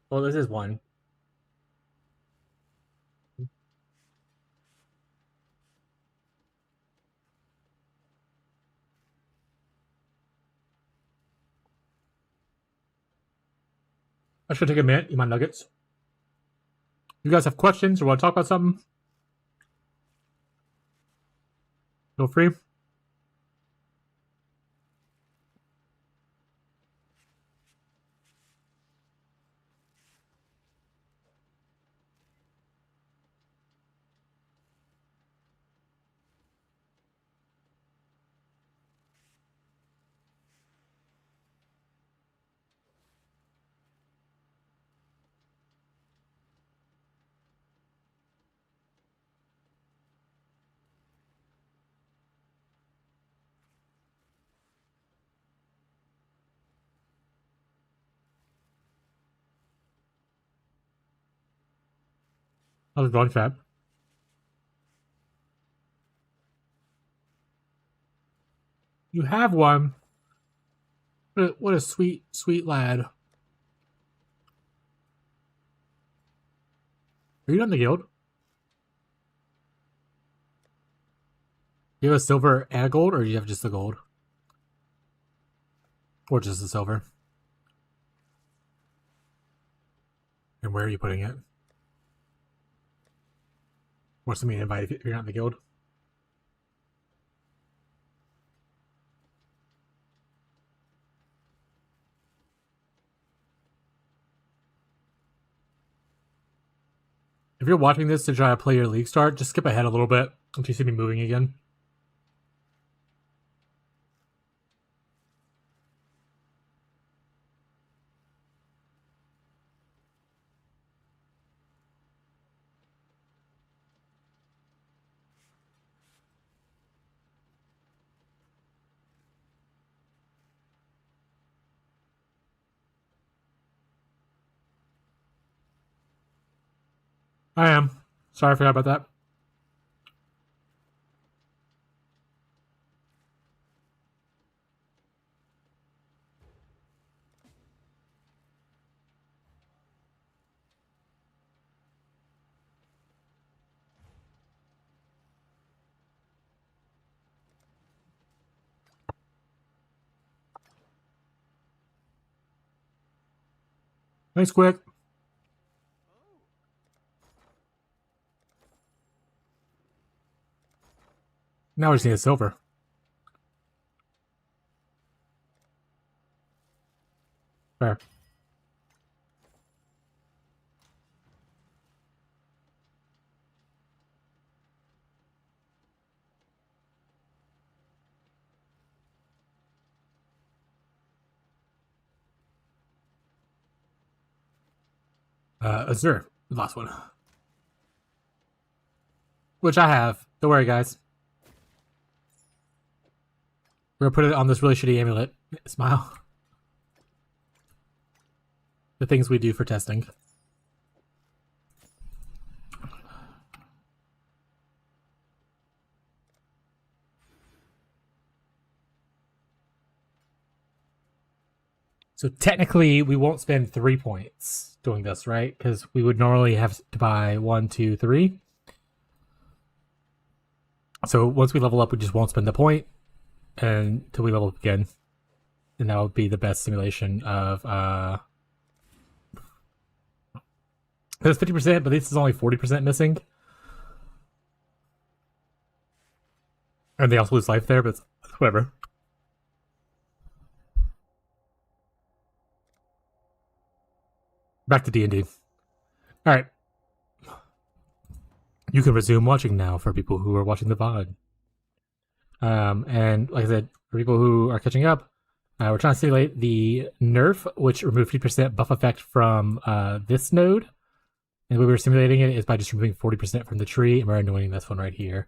A: Well, this is one. I should take a minute, eat my nuggets. You guys have questions or want to talk about something? Feel free. I was going chat. You have one. What a sweet, sweet lad. Are you on the guild? Do you have a silver and a gold, or do you have just the gold? Or just the silver? And where are you putting it? What's the main invite if you're not in the guild? If you're watching this to try to play your league start, just skip ahead a little bit until you see me moving again. I am. Sorry, I forgot about that. Thanks, quick. Now we just need a silver. Fair. Azure, the last one. Which I have. Don't worry, guys. We're gonna put it on this really shitty amulet. Smile. The things we do for testing. So technically, we won't spend 3 points doing this, right? Because we would normally have to buy 1, 2, 3. So once we level up, we just won't spend the point until we level up again. And that would be the best simulation of it's 50%, but this is only 40% missing. And they also lose life there, but it's whatever. Back to D&D. All right. You can resume watching now for people who are watching the VOD. And like I said, for people who are catching up, we're trying to simulate the nerf, which removed 50% buff effect from this node. And the way we're simulating it is by just removing 40% from the tree, and we're anointing this one right here.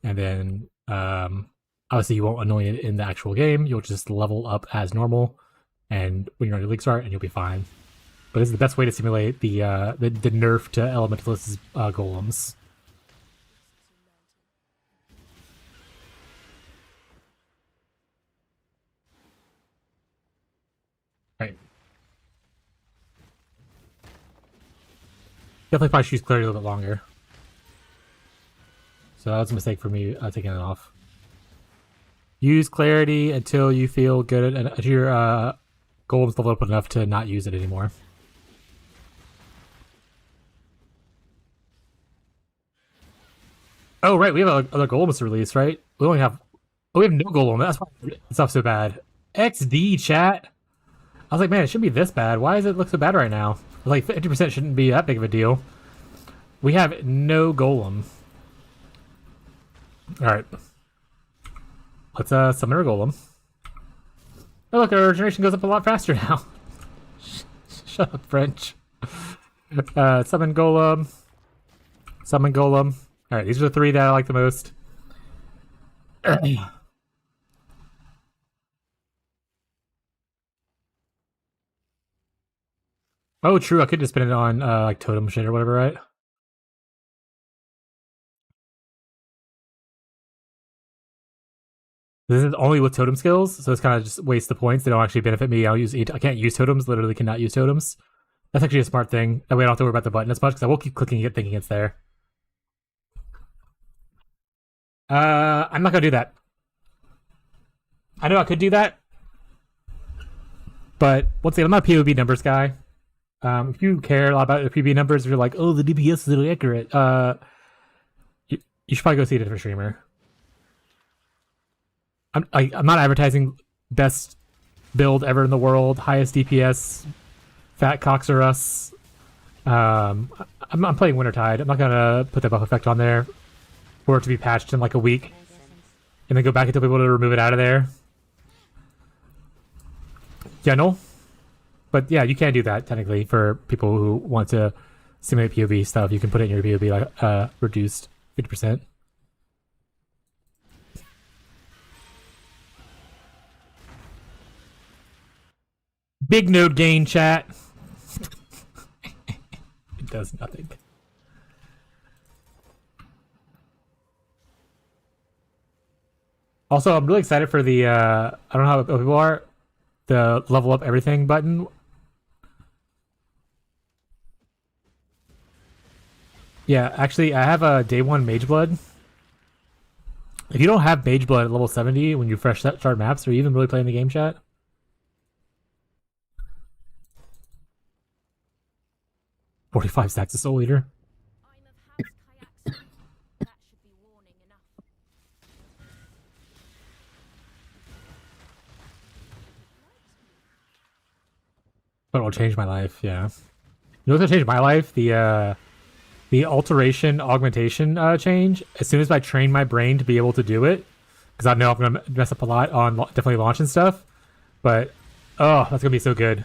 A: And then, obviously, you won't anoint it in the actual game. You'll just level up as normal, and when you're on your league start, and you'll be fine. But this is the best way to simulate the nerf to Elementalist's golems. Right. Definitely probably choose clarity a little bit longer. So that was a mistake for me taking it off. Use clarity until you feel good and until your golem's leveled up enough to not use it anymore. Oh right, we have other golems to release, right? We only have we have no golem. That's why it's not so bad. XD chat. I was like, man, it shouldn't be this bad. Why does it look so bad right now? Like 50% shouldn't be that big of a deal. We have no golem. Alright. Let's summon our golem. Oh look, our regeneration goes up a lot faster now. Shut up, French. Summon golem. Summon golem. Alright, these are the three that I like the most. Oh, true. I could just spin it on like totem shit or whatever, right? This is only with totem skills, so it's kind of just waste the points. They don't actually benefit me. I can't use totems. Literally cannot use totems. That's actually a smart thing. That way I don't have to worry about the button as much because I will keep clicking it thinking it's there. I'm not gonna do that. I know I could do that, but once again, I'm not a POV numbers guy. If you care a lot about the PB numbers, if you're like, oh, the DPS is really accurate, you should probably go see a different streamer. I'm not advertising best build ever in the world, highest DPS, fat cocks are us. I'm playing Wintertide. I'm not gonna put that buff effect on there for it to be patched in like a week, and then go back and tell people to remove it out of there. Yeah, no. But yeah, you can do that technically for people who want to simulate POV stuff. You can put it in your POV like reduced 50%. Big node gain, chat. It does nothing. Also, I'm really excited for the I don't know how people are, the level up everything button. Yeah, actually, I have a day 1 Mage Blood. If you don't have Mage Blood at level 70 when you fresh start maps, are you even really playing the game, chat? $45 stacks of Soul Eater.
D: I'm of House Kayak's. That should be warning enough.
A: But it'll change my life, yeah. You know what's gonna change my life? The alteration augmentation change. As soon as I train my brain to be able to do it, because I know I'm gonna mess up a lot on definitely launch and stuff. But oh, that's gonna be so good.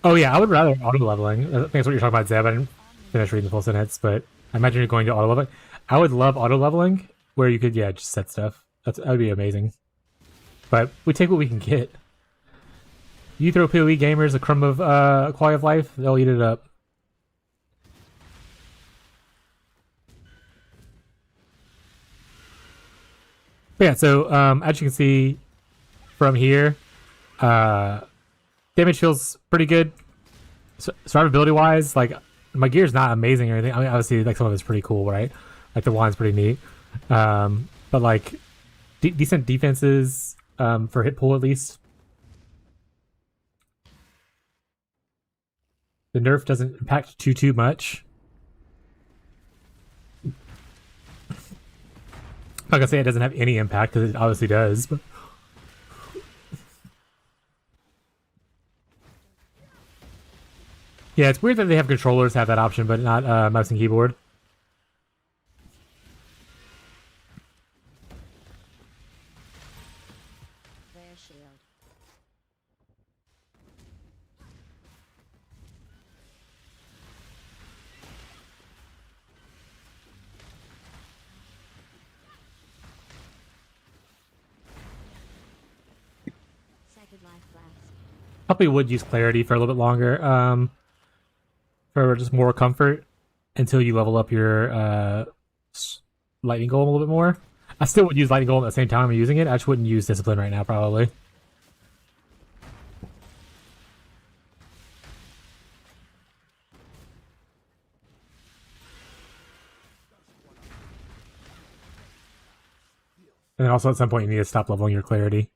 A: Oh yeah, I would rather auto leveling. I think that's what you're talking about, Zeb. I didn't finish reading the full sentence, but I imagine you're going to auto leveling. I would love auto leveling, where you could just set stuff. That would be amazing. But we take what we can get. You throw PoE gamers a crumb of quality of life, they'll eat it up. But yeah, so as you can see from here, damage feels pretty good. Survivability wise, like my gear's not amazing or anything. I mean, obviously, like some of it's pretty cool, right? Like the wand's pretty neat, but like decent defenses for hit pool at least. The nerf doesn't impact too much. I'm not gonna say it doesn't have any impact because it obviously does, but yeah, it's weird that they have controllers have that option, but not mouse and keyboard.
D: Their shield. Sacred life flask.
A: Probably would use clarity for a little bit longer, for just more comfort until you level up your lightning golem a little bit more. I still would use lightning golem at the same time I'm using it. I just wouldn't use discipline right now, probably. And then also at some point you need to stop leveling your clarity.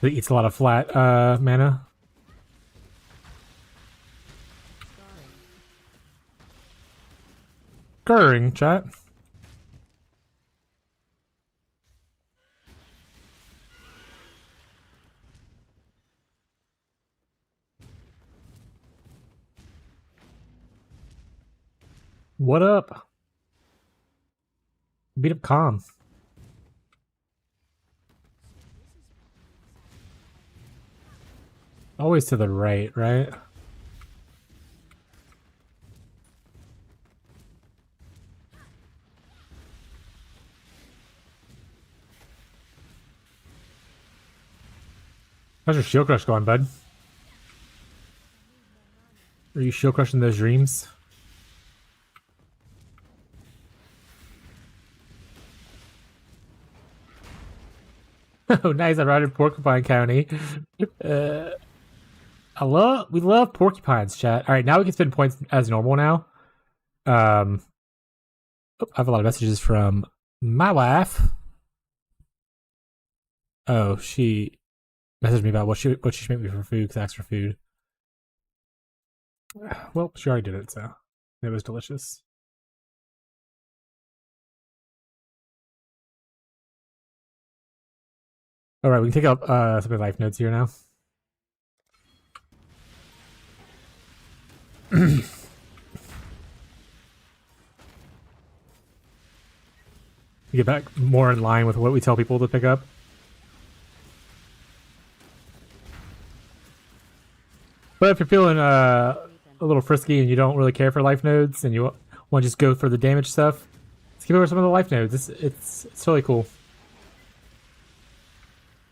A: It eats a lot of flat mana. Scarring, chat. What up? Beat up Calm. Always to the right, right? How's your shield crush going, bud? Are you shield crushing those dreams? Oh, nice! I routed Porcupine County. We love porcupines, chat. All right, now we can spend points as normal now. I have a lot of messages from my wife. Oh, she messaged me about what she should make me for food because I asked for food. Well, she already did it, so it was delicious. All right, we can take up some of the life notes here now. Get back more in line with what we tell people to pick up. But if you're feeling a little frisky and you don't really care for life nodes and you want to just go for the damage stuff, let's give over some of the life nodes. It's totally cool.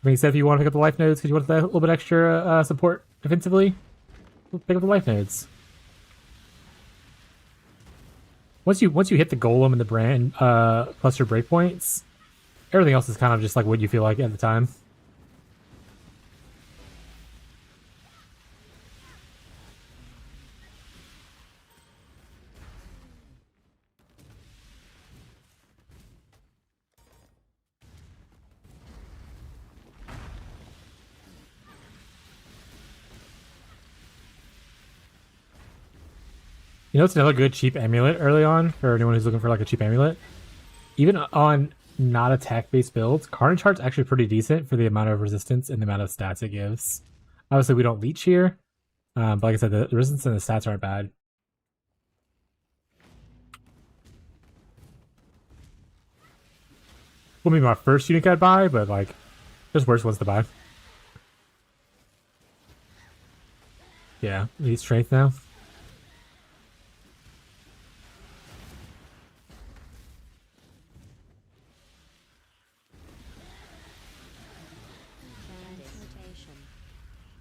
A: I mean, if you want to pick up the life nodes because you want that little bit extra support defensively, pick up the life nodes. Once you hit the golem and the brand plus your breakpoints, everything else is kind of just like what you feel like at the time. You know, it's another good cheap amulet early on for anyone who's looking for like a cheap amulet. Even on not attack-based builds, Carnage Heart's actually pretty decent for the amount of resistance and the amount of stats it gives. Obviously, we don't leech here, but like I said, the resistance and the stats aren't bad. Wouldn't be my first unique I'd buy, but like, there's worse ones to buy. Yeah, need strength now.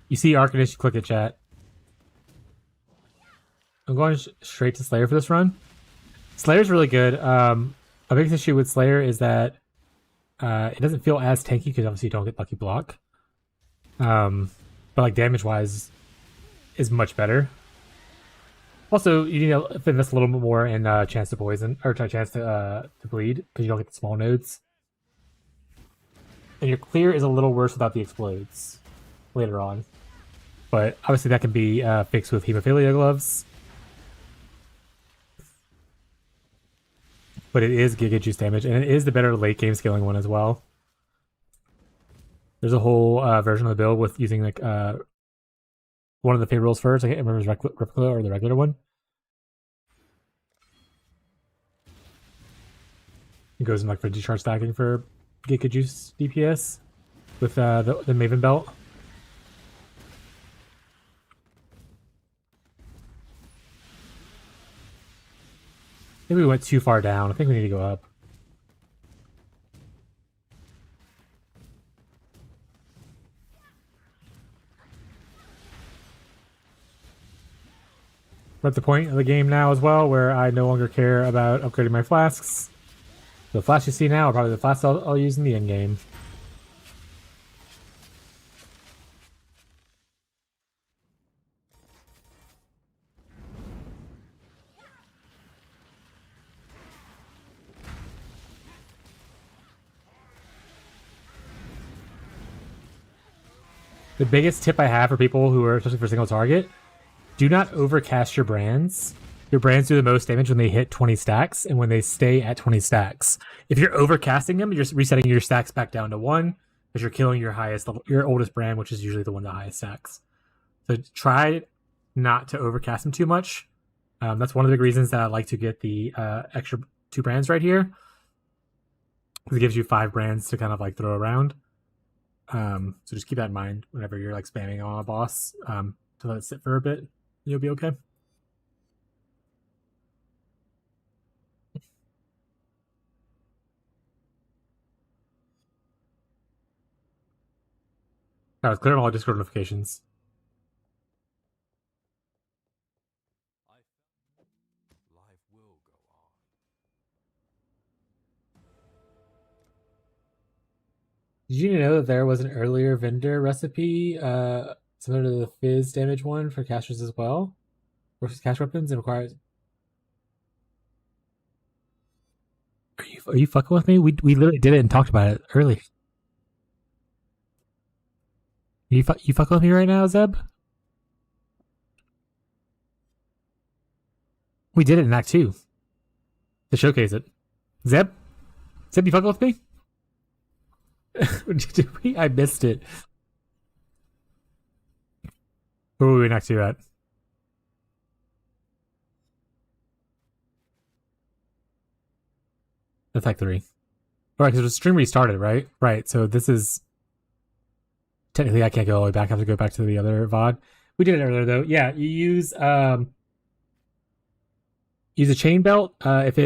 A: You see Arcanist, you click it, chat. I'm going straight to Slayer for this run. Slayer's really good. A big issue with Slayer is that it doesn't feel as tanky because obviously you don't get Lucky Block. But like damage-wise, is much better. Also, you need to invest a little bit more in chance to poison or chance to bleed because you don't get the small nodes. And your clear is a little worse without the explodes later on. But obviously that can be fixed with hemophilia gloves. but it is Giga Juice damage, and it is the better late game scaling one as well. There's a whole version of the build with using like one of the favorite rules first. I can't remember if it was Replica or the regular one. It goes in like for decharge stacking for Giga Juice DPS with the Maven belt. I think we went too far down. I think we need to go up. We're at the point of the game now as well where I no longer care about upgrading my flasks. The flasks you see now are probably the flasks I'll use in the end game. The biggest tip I have for people who are, especially for single target, do not overcast your brands. Your brands do the most damage when they hit 20 stacks and when they stay at 20 stacks. If you're overcasting them, you're just resetting your stacks back down to 1 because you're killing your oldest brand, which is usually the one with the highest stacks. So try not to overcast them too much. That's one of the big reasons that I like to get the extra 2 brands right here. It gives you 5 brands to kind of like throw around. So just keep that in mind whenever you're like spamming on a boss, to let it sit for a bit. You'll be okay. All right, clear all Discord notifications.
C: Life will go on.
A: Did you know that there was an earlier vendor recipe similar to the Fizz damage one for casters as well? Versus cash weapons and requires. Are you fucking with me? We literally did it and talked about it early. You fucking with me right now, Zeb? We did it in Act 2 to showcase it. Zeb, you fucking with me? Did we? I missed it. Where were we in Act 2 at? That's Act 3. All right, because the stream restarted, right? Right. So this is technically I can't go all the way back. I have to go back to the other VOD. We did it earlier though. Yeah, you use a chain belt. If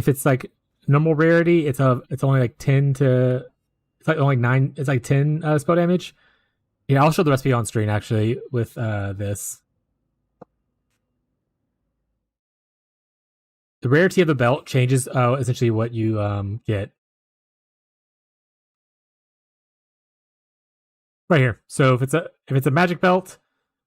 A: it's like normal rarity, it's only like 10 to it's like only 9. It's like 10 spell damage. Yeah, I'll show the recipe on screen actually with this. The rarity of the belt changes essentially what you get. Right here. So if it's a magic belt,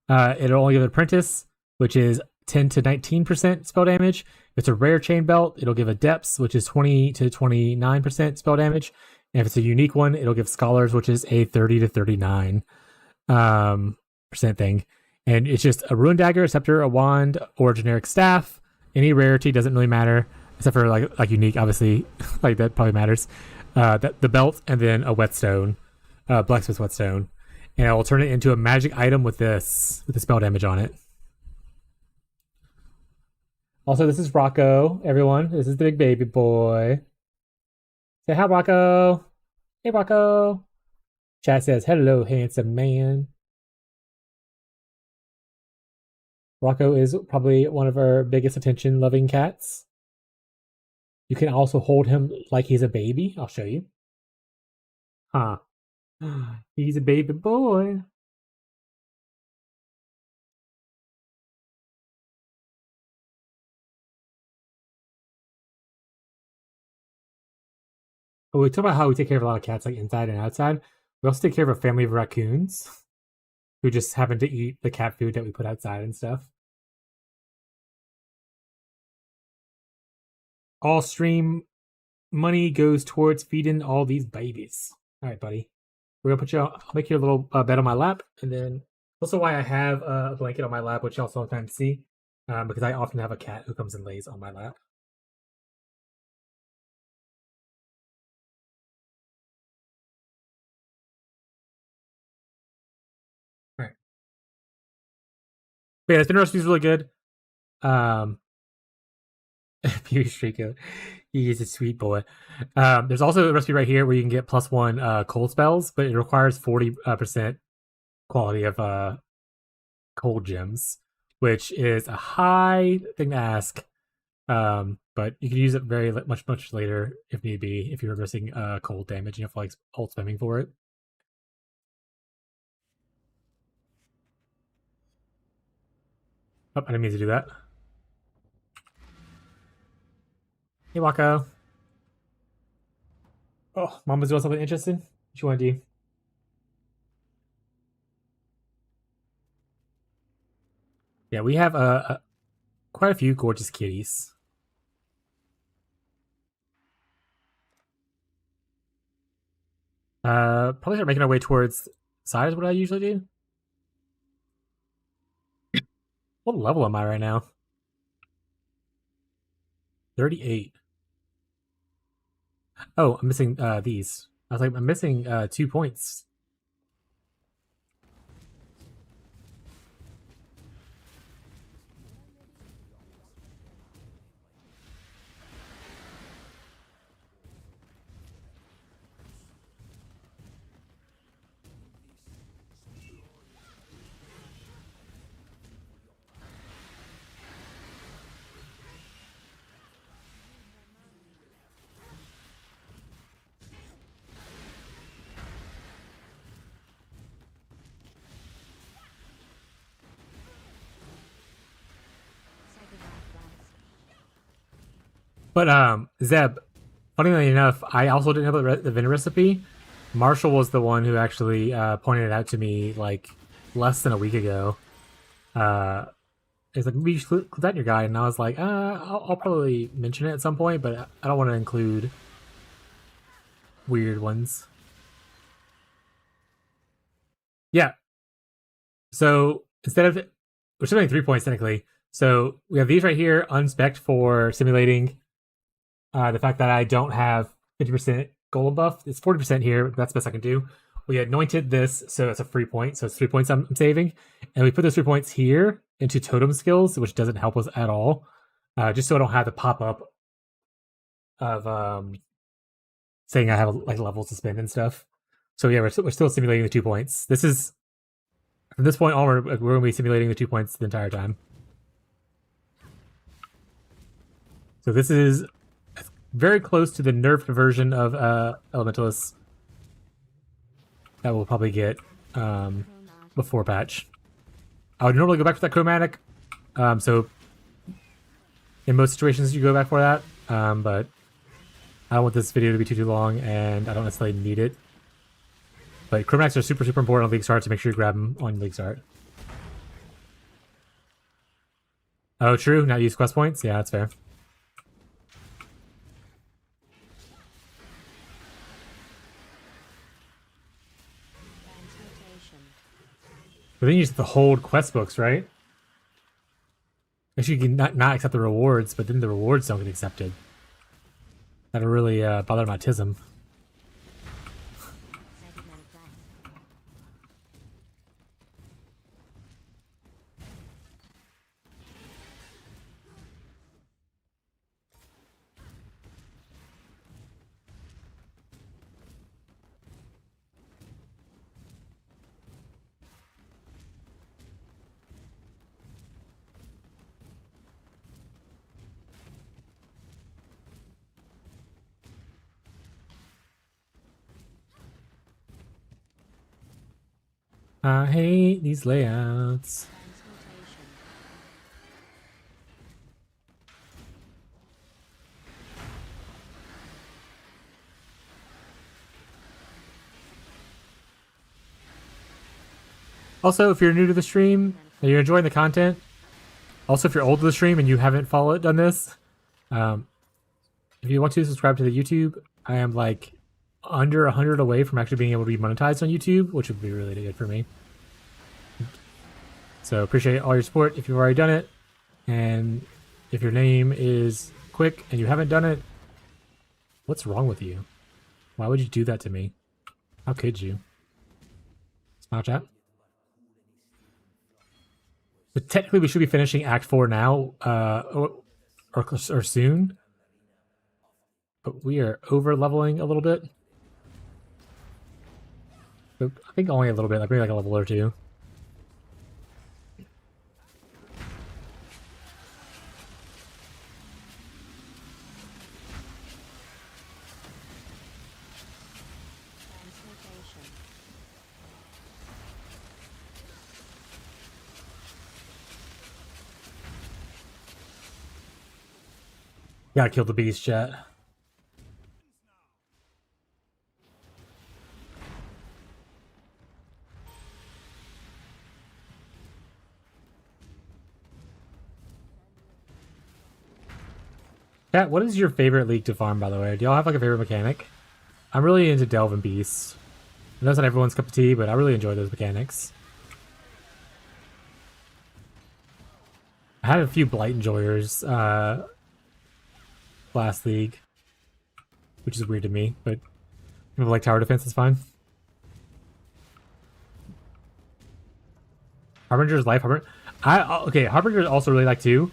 A: it'll only give an apprentice, which is 10 to 19% spell damage. If it's a rare chain belt, it'll give a depths, which is 20 to 29% spell damage. And if it's a unique one, it'll give scholars, which is a 30 to 39 percent thing. And it's just a rune dagger, a scepter, a wand, or a generic staff. Any rarity doesn't really matter, except for like unique, obviously, like that probably matters. The belt and then a whetstone, blacksmith's whetstone, and I will turn it into a magic item with the spell damage on it. Also, this is Rocco, everyone. This is the big baby boy. Say hi, Rocco. Hey, Rocco. Chat says, hello, handsome man. Rocco is probably one of our biggest attention-loving cats. You can also hold him like he's a baby. I'll show you. Huh. He's a baby boy. But we talk about how we take care of a lot of cats, like inside and outside. We also take care of a family of raccoons who just happen to eat the cat food that we put outside and stuff. All stream money goes towards feeding all these babies. All right, buddy. We're gonna I'll make you a little bed on my lap, and then also why I have a blanket on my lap, which y'all sometimes see, because I often have a cat who comes and lays on my lap. But yeah, the spin recipe is really good. Pure Striko. He's a sweet boy. There's also a recipe right here where you can get +1 cold spells, but it requires 40% quality of cold gems, which is a high thing to ask. But you can use it very much later if need be, if you're missing cold damage and you have like ult spamming for it. Oh, I didn't mean to do that. Hey, Wako. Oh, Mama's doing something interesting. What you want to do? Yeah, we have quite a few gorgeous kitties. Probably start making our way towards side is what I usually do. What level am I right now? 38. Oh, I'm missing these. I was like, I'm missing 2 points. But Zeb, funnily enough, I also didn't have the Vin recipe. Marshall was the one who actually pointed it out to me like less than a week ago. He's like, "We should include that in your guide," and I was like, I'll probably mention it at some point, but I don't want to include weird ones." Yeah. So instead of we're still getting 3 points technically. So we have these right here, unspec'd for simulating the fact that I don't have 50% golem buff. It's 40% here. That's the best I can do. We anointed this, so it's a free point. So it's 3 points I'm saving. And we put those 3 points here into totem skills, which doesn't help us at all. Just so I don't have the pop up of saying I have like levels to spend and stuff. So yeah, we're still simulating the 2 points. This is from this point on, we're going to be simulating the 2 points the entire time. So this is very close to the nerfed version of Elementalist that we'll probably get before patch. I would normally go back to that chromatic, so in most situations you go back for that, but I don't want this video to be too long, and I don't necessarily need it. But chromatics are super important on League Start, so make sure you grab them on League Start. Oh, true. Not use quest points? Yeah, that's fair. But then you just have to hold quest books, right? Actually, you can not accept the rewards, but then the rewards don't get accepted. That'll really bother my tism. I hate these layouts. Also, if you're new to the stream and you're enjoying the content, also if you're old to the stream and you haven't done this, if you want to subscribe to the YouTube, I am like under 100 away from actually being able to be monetized on YouTube, which would be really good for me. So appreciate all your support if you've already done it, and if your name is Quick and you haven't done it, what's wrong with you? Why would you do that to me? How could you? Smile chat. But technically, we should be finishing Act 4 now, or soon. But we are over leveling a little bit. But I think only a little bit, like maybe like a level or two. Gotta kill the beast, chat. Chat, what is your favorite league to farm, by the way? Do y'all have like a favorite mechanic? I'm really into Delve and Beast. I know it's not everyone's cup of tea, but I really enjoy those mechanics. I had a few Blight enjoyers last league, which is weird to me, but like tower defense is fine. Harbinger's life, okay, Harbinger also really like too.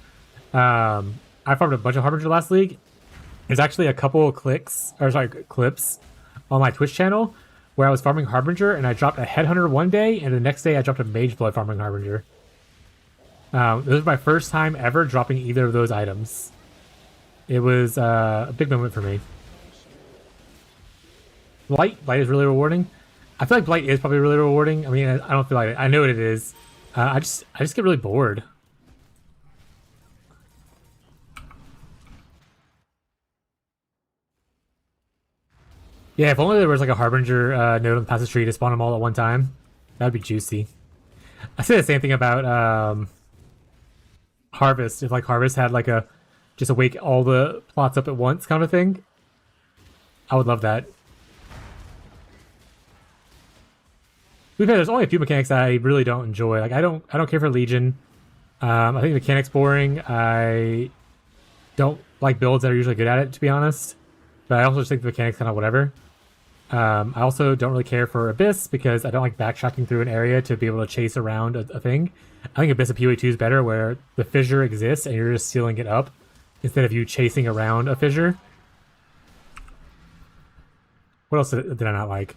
A: I farmed a bunch of Harbinger last league. There's actually a couple of clips on my Twitch channel where I was farming Harbinger and I dropped a Headhunter one day, and the next day I dropped a Mage Blood farming Harbinger. This was my first time ever dropping either of those items. It was a big moment for me. Blight is really rewarding. I feel like Blight is probably really rewarding. I mean, I don't feel like it. I know what it is. I just get really bored. Yeah, if only there was like a Harbinger node on the passage tree to spawn them all at one time. That'd be juicy. I say the same thing about Harvest. If like Harvest had like a just wake all the plots up at once kind of thing, I would love that. There's only a few mechanics that I really don't enjoy. Like I don't care for Legion. I think the mechanics boring. I don't like builds that are usually good at it, to be honest. But I also just think the mechanics kind of whatever. I also don't really care for Abyss because I don't like backtracking through an area to be able to chase around a thing. I think Abyss of PoE2 is better where the fissure exists and you're just sealing it up instead of you chasing around a fissure. What else did I not like?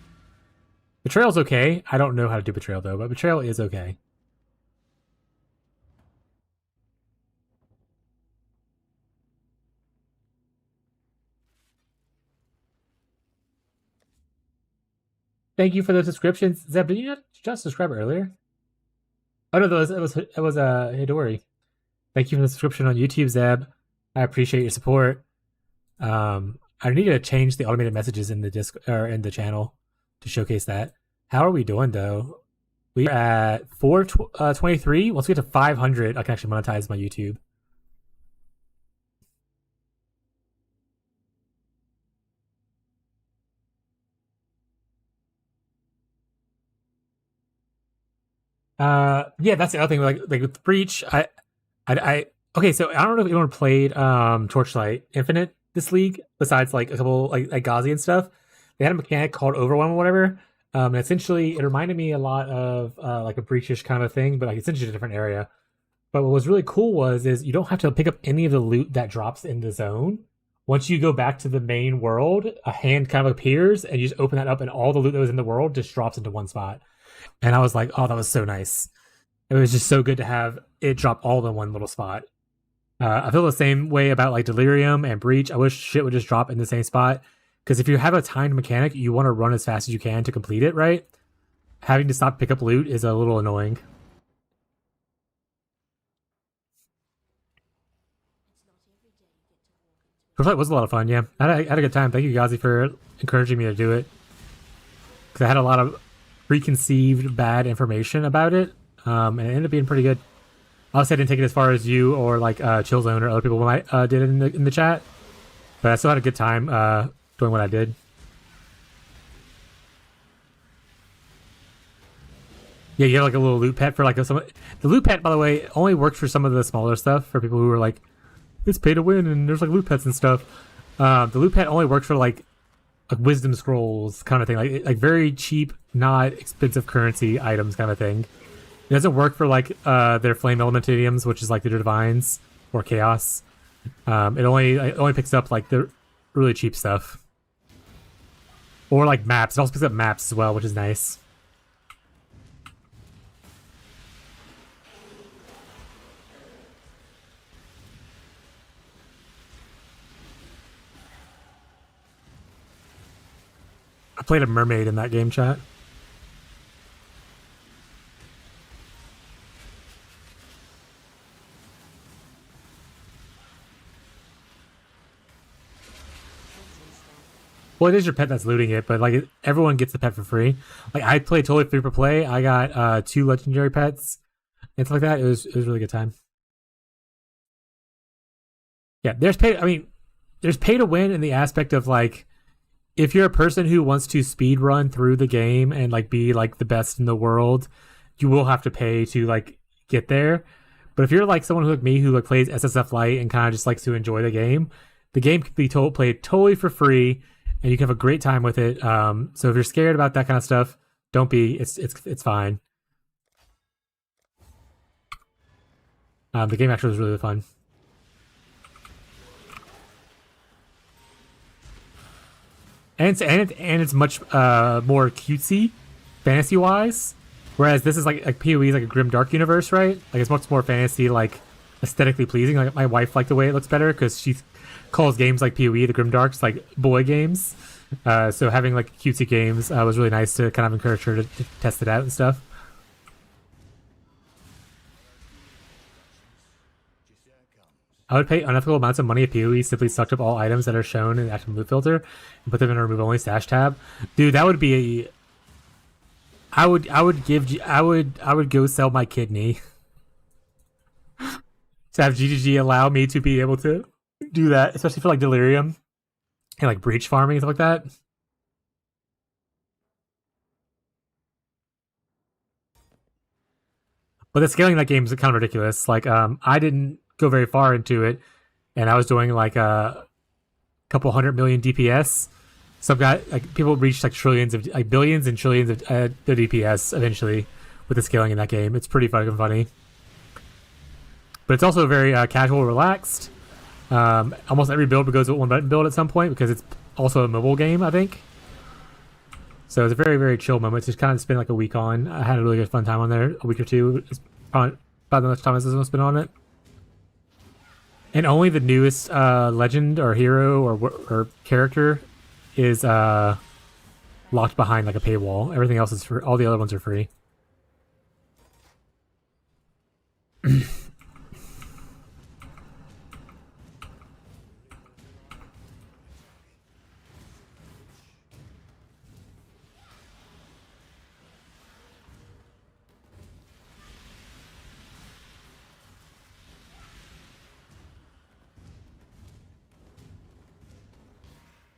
A: Betrayal's okay. I don't know how to do Betrayal though, but Betrayal is okay. Thank you for the subscriptions. Zeb, did you not just subscribe earlier? Oh no, it was Hidori. Thank you for the subscription on YouTube, Zeb. I appreciate your support. I need to change the automated messages in the disc or in the channel to showcase that. How are we doing though? We're at 423. Once we get to 500, I can actually monetize my YouTube. Yeah, that's the other thing. Like with Breach, okay. So I don't know if anyone played Torchlight Infinite this league besides like a couple like Ghazi and stuff. They had a mechanic called Overwhelm or whatever. And essentially, it reminded me a lot of like a Breachish kind of thing, but like essentially a different area. But what was really cool is you don't have to pick up any of the loot that drops in the zone. Once you go back to the main world, a hand kind of appears, and you just open that up, and all the loot that was in the world just drops into one spot. And I was like, oh, that was so nice. It was just so good to have it drop all in one little spot. I feel the same way about like Delirium and Breach. I wish shit would just drop in the same spot. Because if you have a timed mechanic, you want to run as fast as you can to complete it, right? Having to stop pick up loot is a little annoying. Torchlight was a lot of fun, yeah. I had a good time. Thank you, Ghazi, for encouraging me to do it. Because I had a lot of preconceived bad information about it, and it ended up being pretty good. Obviously, I didn't take it as far as you or like Chillzone or other people when I did it in the chat, but I still had a good time doing what I did. Yeah, you have like a little loot pet for like the loot pet, by the way, only works for some of the smaller stuff for people who are like, it's pay to win and there's like loot pets and stuff. The loot pet only works for like wisdom scrolls kind of thing, like very cheap, not expensive currency items kind of thing. It doesn't work for like their flame elementariums, which is like their divines or chaos. It only picks up like the really cheap stuff. Or like maps. It also picks up maps as well, which is nice. I played a mermaid in that game, chat. Well, it is your pet that's looting it, but like everyone gets the pet for free. Like I played totally free for play. I got 2 legendary pets and stuff like that. It was a really good time. Yeah, there's pay to win in the aspect of like if you're a person who wants to speed run through the game and like be like the best in the world, you will have to pay to like get there. But if you're like someone who like me who like plays SSF Lite and kind of just likes to enjoy the game can be played totally for free, and you can have a great time with it. So if you're scared about that kind of stuff, don't be. It's fine. The game actually was really fun. And it's much more cutesy, fantasy wise. Whereas this is like PoE is like a grim dark universe, right? Like it's much more fantasy, like aesthetically pleasing. Like my wife liked the way it looks better because she calls games like PoE, the grim darks, like boy games. So having like cutesy games was really nice to kind of encourage her to test it out and stuff. I would pay unethical amounts of money if PoE simply sucked up all items that are shown in the active loot filter and put them in a remove only stash tab. Dude, that would be. I would go sell my kidney to have GGG allow me to be able to do that, especially for like delirium and like breach farming and stuff like that. But the scaling of that game is kind of ridiculous. Like, I didn't go very far into it, and I was doing like a couple 100 million DPS. Some guy, like people reached like trillions of, like billions and trillions of their DPS eventually with the scaling in that game. It's pretty fucking funny. But it's also very casual, relaxed. Almost every build goes with one button build at some point because it's also a mobile game, I think. So it's a very, very chill moment. Just kind of spend like a week on. I had a really good fun time on there. A week or two. It's about the much time as this one's been on it. And only the newest legend or hero or character is locked behind like a paywall. Everything else is for all the other ones are free.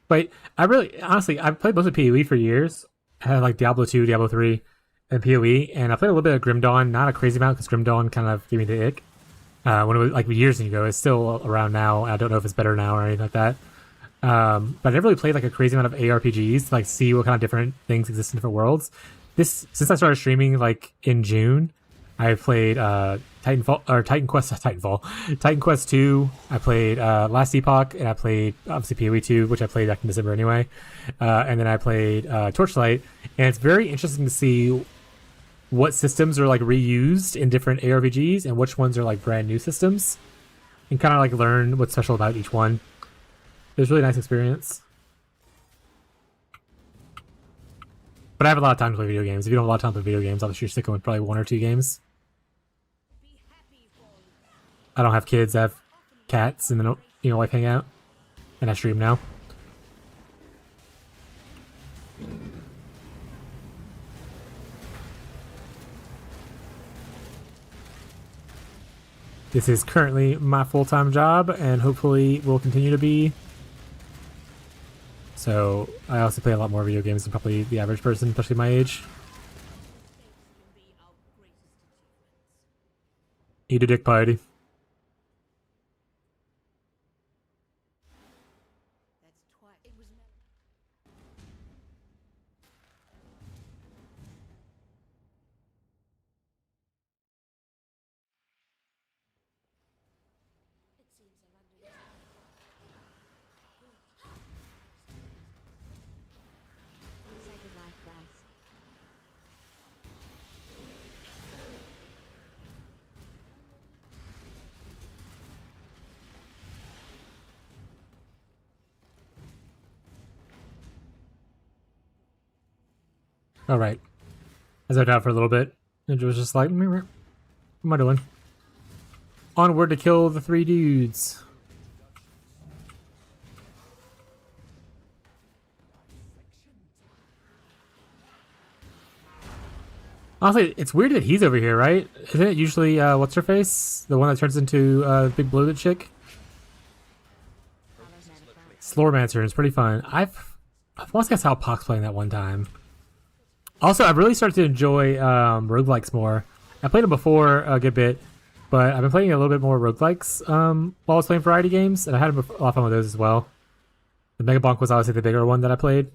A: But I really, honestly, I've played mostly PoE for years. I had like Diablo 2, Diablo 3, and PoE, and I played a little bit of Grim Dawn, not a crazy amount because Grim Dawn kind of gave me the ick. When it was like years ago, it's still around now. I don't know if it's better now or anything like that. But I never really played like a crazy amount of ARPGs to like see what kind of different things exist in different worlds. Since I started streaming like in June, I played Titan Quest 2. I played Last Epoch, and I played obviously PoE 2, which I played back in December anyway. And then I played Torchlight, and it's very interesting to see what systems are like reused in different ARPGs and which ones are like brand new systems, and kind of like learn what's special about each one. It was a really nice experience. But I have a lot of time to play video games. If you don't have a lot of time to play video games, obviously you're sticking with probably 1 or 2 games. I don't have kids. I have cats, and then wife hang out, and I stream now. This is currently my full-time job, and hopefully will continue to be. So I also play a lot more video games than probably the average person, especially my age. Eat a dick party. All right. I zoned out for a little bit. Ninja was just like, what am I doing? Onward to kill the 3 dudes. Honestly, it's weird that he's over here, right? Isn't it usually, what's her face? The one that turns into, big bloated chick? Slormancer is pretty fun. I've lost guess how Pox playing that one time. Also, I've really started to enjoy, roguelikes more. I played them before a good bit, but I've been playing a little bit more roguelikes, while I was playing variety games, and I had a lot of fun with those as well. The Mega Bonk was obviously the bigger one that I played.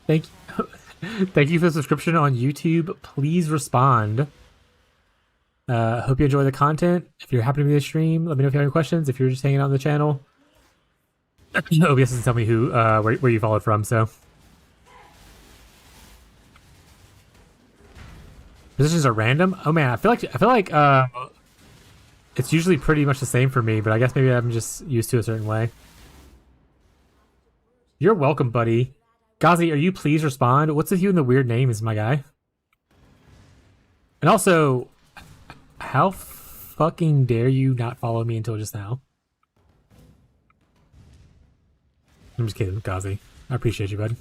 A: Thank you. Thank you for the subscription on YouTube. Please respond. Hope you enjoy the content. If you're happy to be the stream, let me know if you have any questions. If you're just hanging out on the channel, OBS doesn't tell me who, where you followed from. So positions are random. Oh man, I feel like it's usually pretty much the same for me, but I guess maybe I'm just used to a certain way. You're welcome, buddy. Gazi, are you please respond? What's with you and the weird names, my guy? And also, how fucking dare you not follow me until just now? I'm just kidding, Gazi. I appreciate you, bud.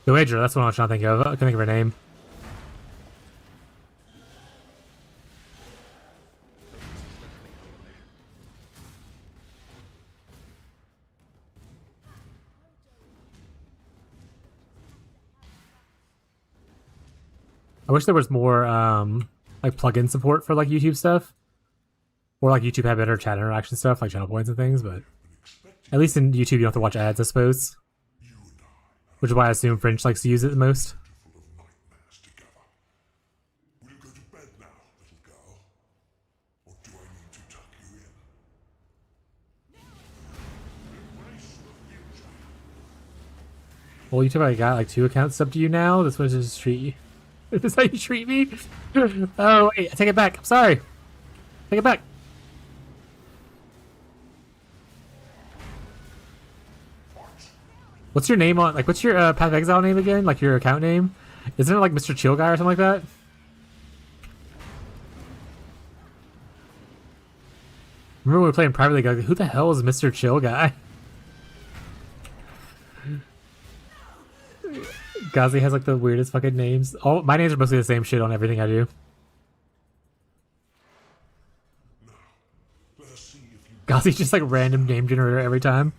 A: The Wager, that's what I was trying to think of. I couldn't think of her name. I wish there was more like plugin support for like YouTube stuff, or like YouTube had better chat interaction stuff like channel points and things. But at least in YouTube you don't have to watch ads, I suppose. Which is why I assume Fringe likes to use it the most.
C: Will you go to bed now, little girl? Or do I need to tuck you in? Embrace the future.
A: Well, YouTube, I got like 2 accounts up to you now. This one's just treat you. Is this how you treat me? Oh wait, I take it back. I'm sorry. Take it back. What's your name on, like, what's your Path of Exile name again? Like, your account name? Isn't it, like, Mr. Chill Guy or something like that? Remember when we were playing privately, like, who the hell is Mr. Chill Guy? Gazi has, like, the weirdest fucking names. All my names are mostly the same shit on everything I do. Gazi's just, like, random name generator every time.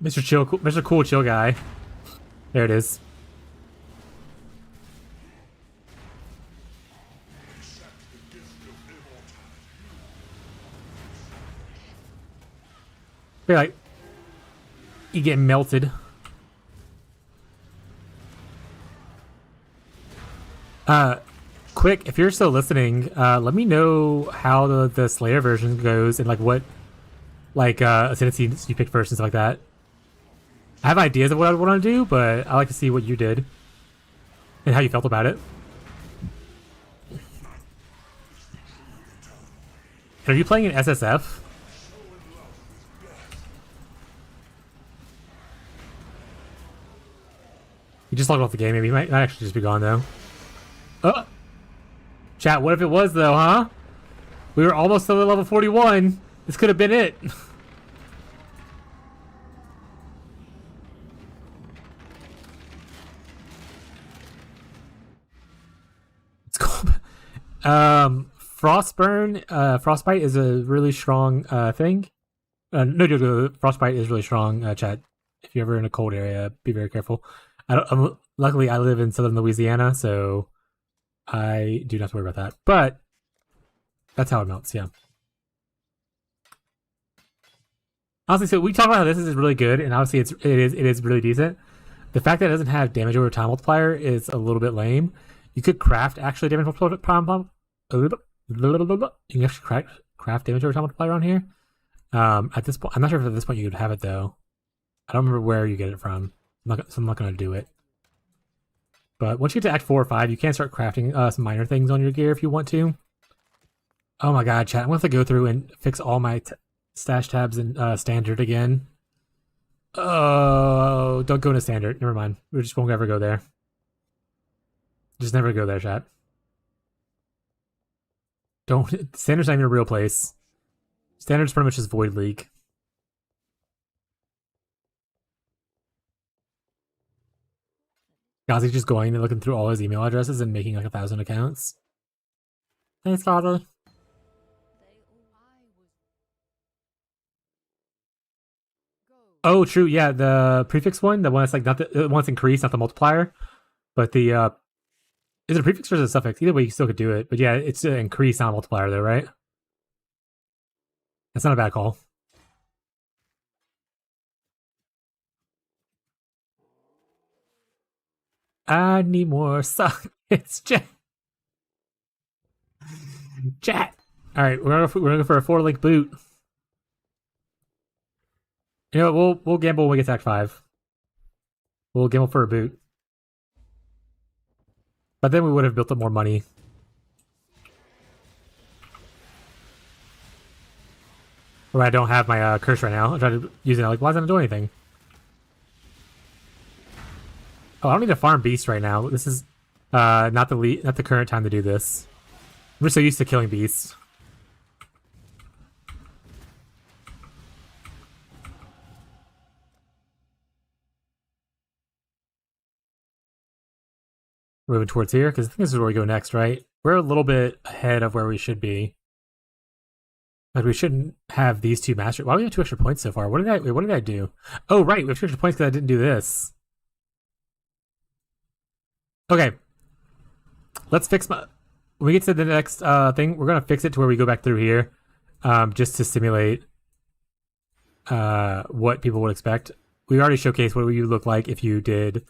A: Mr. Cool Chill Guy. There it is. Feel like you get melted. Quick, if you're still listening, let me know how the Slayer version goes and like what ascendancy you pick first and stuff like that. I have ideas of what I would want to do, but I like to see what you did and how you felt about it. Are you playing an SSF? You just logged off the game. Maybe he might actually just be gone though. Oh, chat. What if it was though, huh? We were almost to level 41. This could have been it. Frostbite is a really strong thing. No, Frostbite is really strong. Chat. If you're ever in a cold area, be very careful. Luckily, I live in southern Louisiana, so I do not have to worry about that. But that's how it melts. Yeah. Honestly, so we talked about how this is really good, and obviously it is really decent. The fact that it doesn't have damage over time multiplier is a little bit lame. You could craft actually damage multiplier. You can actually craft damage over time multiplier on here. At this point, I'm not sure if at this point you could have it though. I don't remember where you get it from. So I'm not going to do it. But once you get to Act 4 or 5, you can start crafting some minor things on your gear if you want to. Oh my god, chat. I'm going to have to go through and fix all my stash tabs in standard again. Oh, don't go into standard. Never mind. We just won't ever go there. Just never go there, chat. Don't. Standard's not even a real place. Standard's pretty much just Void League. Gazi's just going and looking through all his email addresses and making like 1,000 accounts. Thanks, Gazi. Oh, true. Yeah, the prefix one, the one that's like not the one that's increased, not the multiplier, but the is it a prefix or is it a suffix? Either way, you still could do it. But yeah, it's an increase, not a multiplier, though, right? That's not a bad call. I need more sockets, chat. Chat. All right, we're gonna go for a 4-link boot. You know, we'll gamble when we get to Act 5. We'll gamble for a boot. But then we would have built up more money. Or I don't have my curse right now. I'm trying to use it. Like, why doesn't it do anything? Oh, I don't need to farm beasts right now. This is not the current time to do this. I'm just so used to killing beasts. Moving towards here, because I think this is where we go next, right? We're a little bit ahead of where we should be. Like, we shouldn't have these two master. Why do we have 2 extra points so far? What did I do? Oh, right, we have 2 extra points because I didn't do this. Okay. Let's fix my... When we get to the next thing, we're going to fix it to where we go back through here. Just to simulate what people would expect. We already showcased what you look like if you did...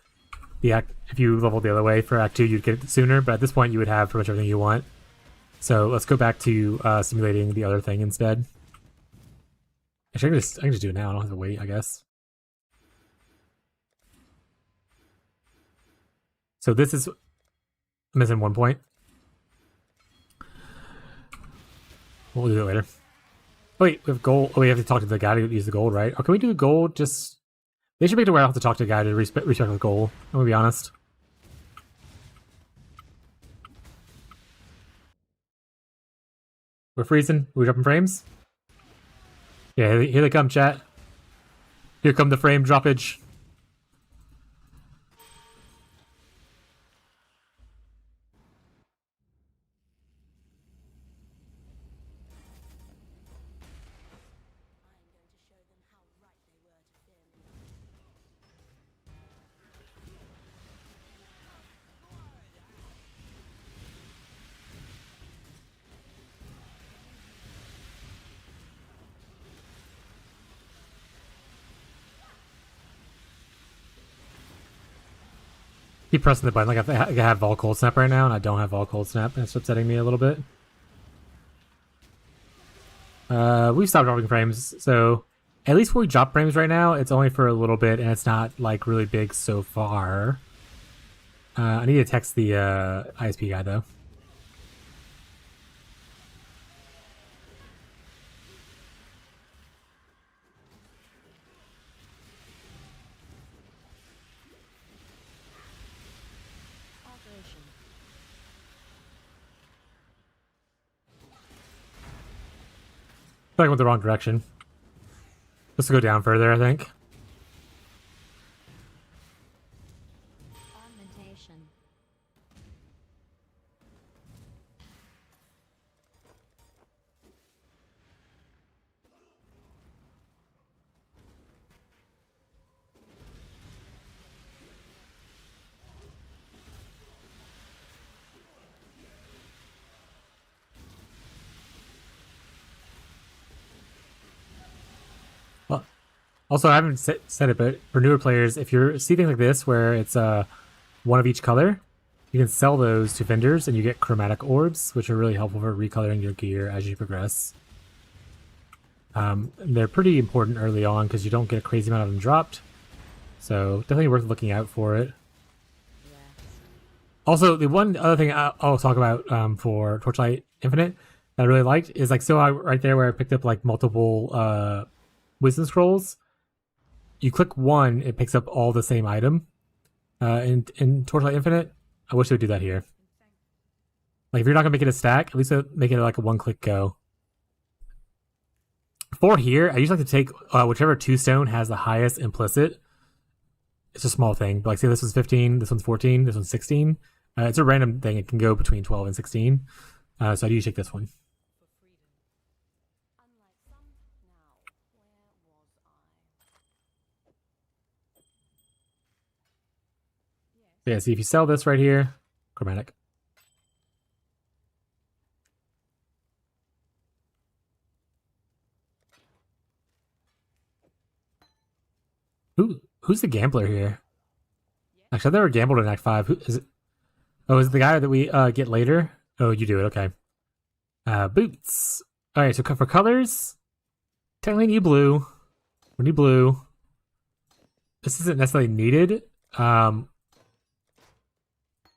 A: if you leveled the other way for Act 2, you'd get it sooner, but at this point you would have pretty much everything you want. So let's go back to simulating the other thing instead. Actually, I can just do it now. I don't have to wait, I guess. So this is... I'm missing 1 point. We'll do it later. Oh, wait, we have gold. Oh, we have to talk to the guy to use the gold, right? Or can we do gold just... They should make it where I have to talk to a guy to respect the goal. I'm gonna be honest. We're freezing. Are we dropping frames? Yeah, here they come, chat. Here come the frame droppage. Keep pressing the button. Like I have Vol Cold Snap right now, and I don't have Vol Cold Snap, and it's upsetting me a little bit. We've stopped dropping frames, so at least where we drop frames right now, it's only for a little bit, and it's not like really big so far. I need to text the ISP guy though. I feel like I went the wrong direction. Let's go down further, I think.
E: Augmentation.
A: Also, I haven't said it, but for newer players, if you're see things like this where it's one of each color, you can sell those to vendors and you get chromatic orbs, which are really helpful for recoloring your gear as you progress. They're pretty important early on because you don't get a crazy amount of them dropped. So definitely worth looking out for it.
E: Yes.
A: Also, the one other thing I'll talk about for Torchlight Infinite that I really liked is like right there where I picked up like multiple wisdom scrolls. You click one, it picks up all the same item. In Torchlight Infinite, I wish they would do that here. Like if you're not gonna make it a stack, at least make it like a one-click go. For here, I usually like to take whichever 2-stone has the highest implicit. It's a small thing, but like say this one's 15, this one's 14, this one's 16. It's a random thing. It can go between 12 and 16. So I usually take this one. Yeah, see if you sell this right here, chromatic. Who's the gambler here? Actually, I've never gambled in Act 5. Who is it? Oh, is it the guy that we get later? Oh, you do it. Okay. Boots. All right, so for colors, technically need blue. We need blue. This isn't necessarily needed.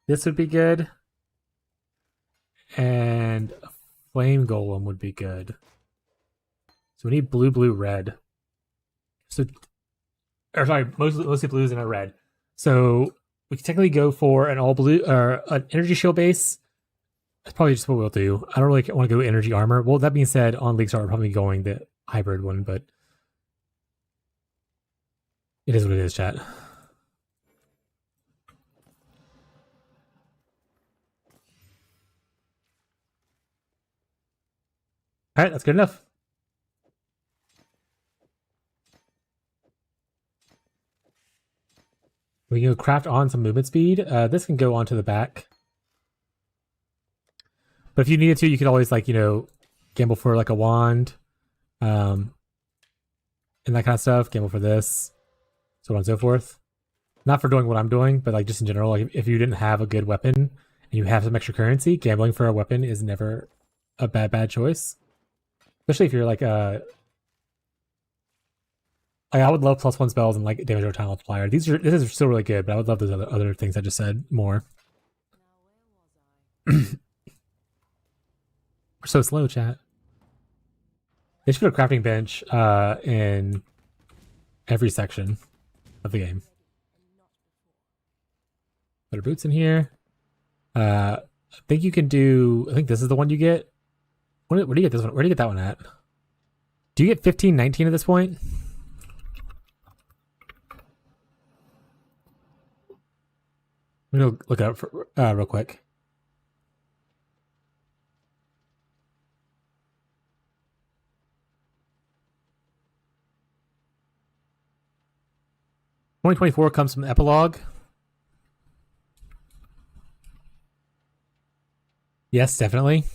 A: This would be good. And a flame golem would be good. So we need blue, blue, red. So, or sorry, mostly blues and a red. So we can technically go for an all blue or an energy shield base. That's probably just what we'll do. I don't really want to go energy armor. Well, that being said, on League Star, we're probably going the hybrid one, but it is what it is, chat. All right, that's good enough. We can go craft on some movement speed. This can go onto the back. But if you needed to, you could always, like, you know, gamble for like a wand. And that kind of stuff. Gamble for this. So on and so forth. Not for doing what I'm doing, but like just in general, like if you didn't have a good weapon and you have some extra currency, gambling for a weapon is never a bad choice. Especially if you're like I would love +1 spells and like damage over time multiplier. This is still really good, but I would love those other things I just said more. We're so slow, chat. They should put a crafting bench in every section of the game. Put our boots in here. I think you can do. I think this is the one you get. Where do you get this one? Where do you get that one at? Do you get 15, 19 at this point? I'm gonna look it up for, real quick. $2024 comes from Epilogue. Yes, definitely.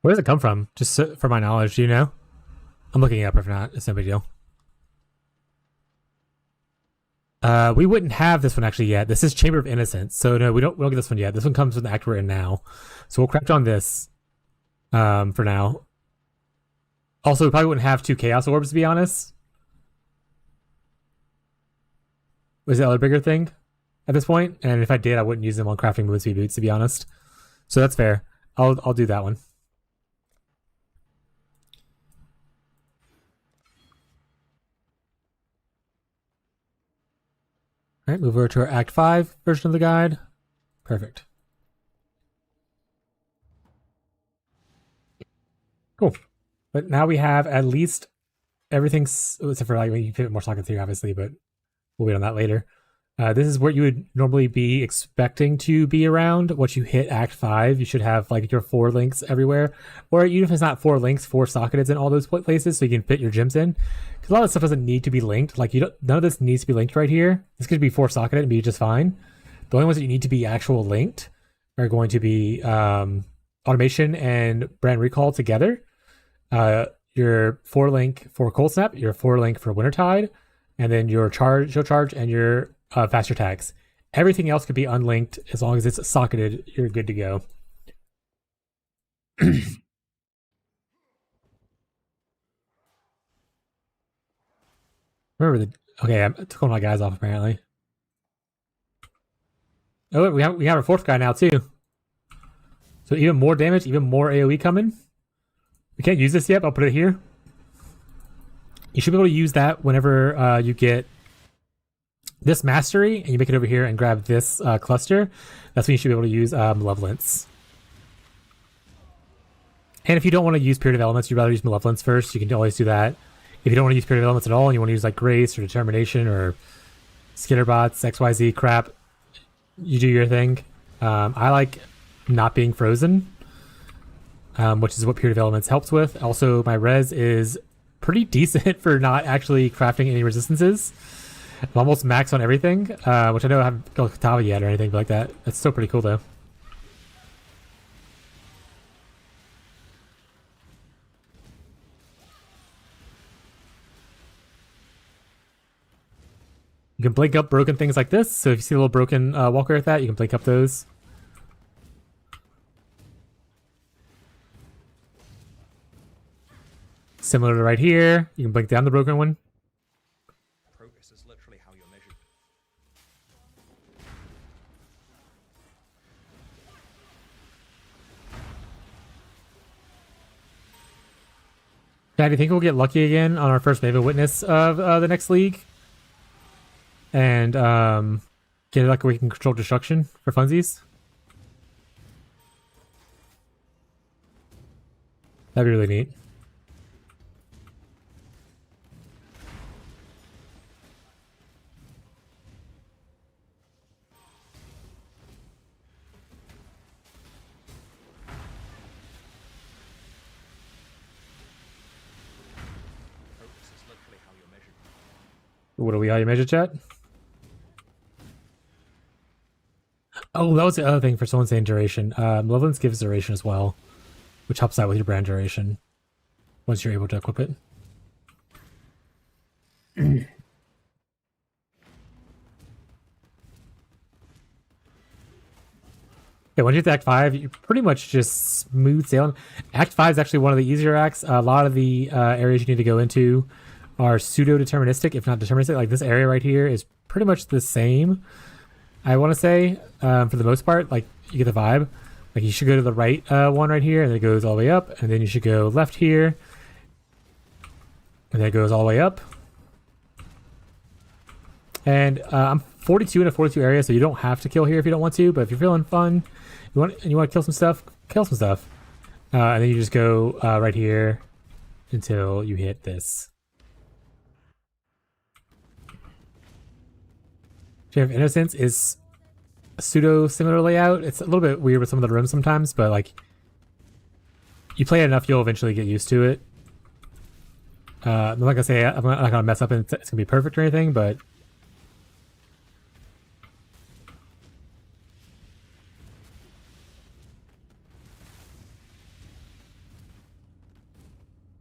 A: Where does it come from? Just for my knowledge, do you know? I'm looking it up. If not, it's no big deal. We wouldn't have this one actually yet. This is Chamber of Innocence, so no, we don't get this one yet. This one comes from the act we're in now, so we'll craft on this for now. Also, we probably wouldn't have 2 Chaos Orbs to be honest. Was the other bigger thing at this point? And if I did, I wouldn't use them on crafting movement speed boots to be honest. So that's fair. I'll do that one. All right, move over to our Act 5 version of the guide. Perfect. Cool. But now we have at least everything, except for like you pivot more sockets here, obviously, but we'll wait on that later. This is what you would normally be expecting to be around. Once you hit Act 5, you should have like your 4 links everywhere. Or even if it's not 4 links, 4 sockets in all those places so you can fit your gems in. Because a lot of stuff doesn't need to be linked. Like none of this needs to be linked right here. This could be 4 socketed and be just fine. The only ones that you need to be actual linked are going to be automation and brand recall together. Your 4 link for Cold Snap, your 4 link for Wintertide, and then your show charge and your faster tags. Everything else could be unlinked as long as it's socketed. You're good to go. Remember the okay? I took all my guys off apparently. Oh, we have our fourth guy now too. So even more damage, even more AOE coming. We can't use this yet, but I'll put it here. You should be able to use that whenever you get this mastery, and you make it over here and grab this cluster. That's when you should be able to use Malevolence. And if you don't want to use Period of Elements, you'd rather use Malevolence first, you can always do that. If you don't want to use Period of Elements at all, and you want to use like Grace or Determination or Skitterbots, XYZ crap, you do your thing. I like not being frozen, which is what Period of Elements helps with. Also, my res is pretty decent for not actually crafting any resistances. I'm almost max on everything, which I know I haven't got Katava yet or anything like that. That's still pretty cool though. You can blink up broken things like this. So if you see a little broken walker with that, you can blink up those. Similar to right here, you can blink down the broken one.
E: Progress is literally how you're measured.
A: Dad, do you think we'll get lucky again on our first Maven Witness of the next league? And get it like we can control destruction for funsies? That'd be really neat.
E: Progress is literally how you're measured.
A: What are we how you measure, chat? Oh, that was the other thing for someone saying duration. Malevolence gives duration as well, which helps out with your brand duration once you're able to equip it. Yeah, once you get to Act 5, you pretty much just smooth sailing. Act 5 is actually one of the easier acts. A lot of the areas you need to go into are pseudo-deterministic, if not deterministic. Like this area right here is pretty much the same, I want to say, for the most part. Like, you get the vibe. Like, you should go to the right one right here, and then it goes all the way up, and then you should go left here, and then it goes all the way up. And I'm 42 in a 42 area, so you don't have to kill here if you don't want to, but if you're feeling fun, you want to kill some stuff, kill some stuff. And then you just go right here until you hit this. Chamber of Innocence is a pseudo-similar layout. It's a little bit weird with some of the rooms sometimes, but like, you play it enough, you'll eventually get used to it. I'm not gonna say I'm not gonna mess up and it's gonna be perfect or anything, but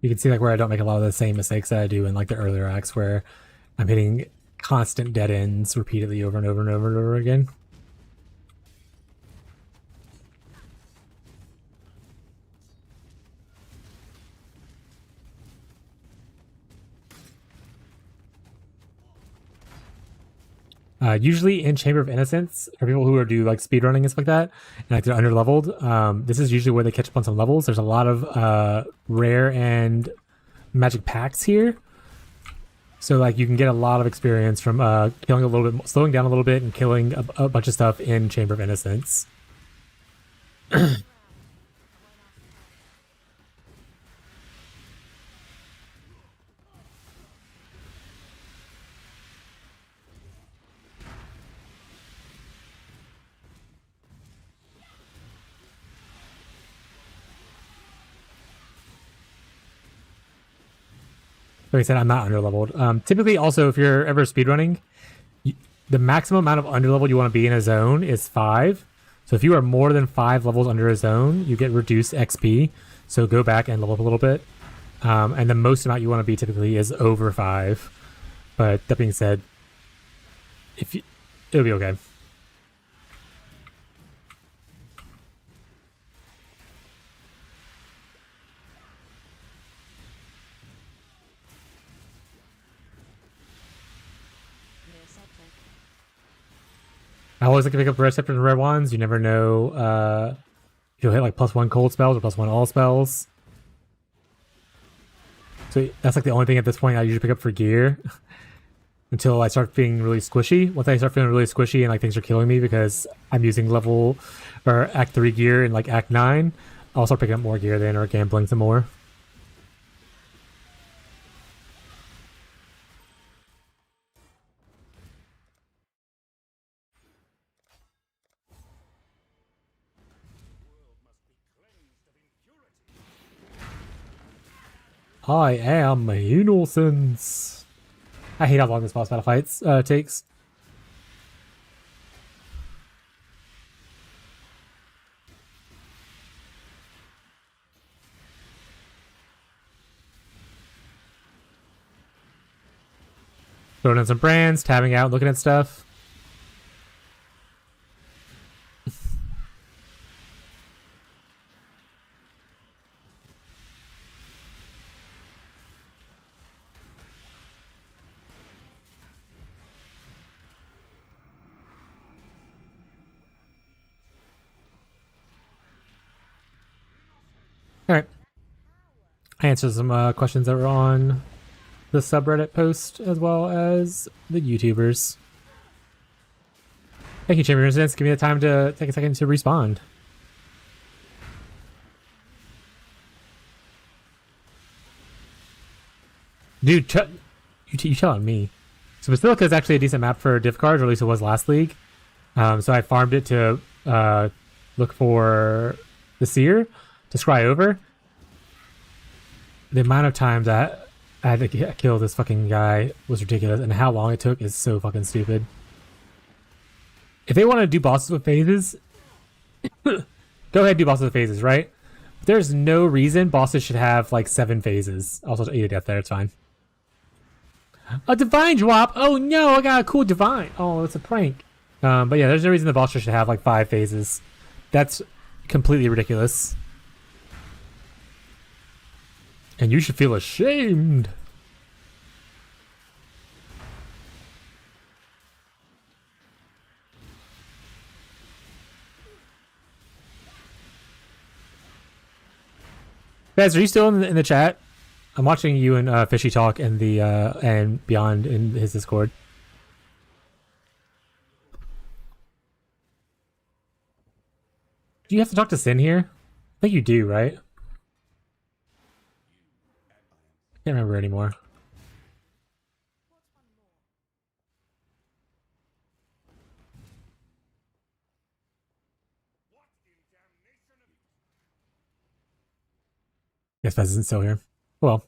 A: you can see like where I don't make a lot of the same mistakes that I do in like the earlier acts, where I'm hitting constant dead ends repeatedly over and over and over and over again. Usually in Chamber of Innocence, for people who are do like speedrunning and stuff like that, and like they're under leveled, this is usually where they catch up on some levels. There's a lot of rare and magic packs here, so like you can get a lot of experience from killing a little bit, slowing down a little bit, and killing a bunch of stuff in Chamber of Innocence. Like I said, I'm not underleveled. Typically, also, if you're ever speedrunning, the maximum amount of underlevel you want to be in a zone is 5. So if you are more than 5 levels under a zone, you get reduced XP. So go back and level up a little bit. And the most amount you want to be typically is over 5. But that being said, it'll be okay. I always like to pick up red scepters and red wands. You never know if you'll hit like +1 cold spells or +1 all spells. So that's like the only thing at this point I usually pick up for gear until I start being really squishy. Once I start feeling really squishy and like things are killing me because I'm using level or Act 3 gear in like Act 9, I'll start picking up more gear then or gambling some more. I am innocence. I hate how long this boss battle fights takes. Throwing in some brands, tabbing out, looking at stuff. All right. I answered some questions that were on the subreddit post as well as the YouTubers. Thank you, Chamber Residents. Give me the time to take a second to respond. Dude, you telling me. So Basilica is actually a decent map for div cards, or at least it was last league. So I farmed it to look for the Seer to scry over. The amount of times that I had to kill this fucking guy was ridiculous, and how long it took is so fucking stupid. If they want to do bosses with phases, go ahead and do bosses with phases, right? There's no reason bosses should have like 7 phases. Also, 8 to death there, it's fine. A divine drop? Oh no, I got a cool divine. Oh, it's a prank. But yeah, there's no reason the boss should have like 5 phases. That's completely ridiculous. And you should feel ashamed. Guys, are you still in the chat? I'm watching you and Fishy talk in the and Beyond in his Discord. Do you have to talk to Sin here? I think you do, right? I can't remember anymore. Guess Fez isn't still here. Well.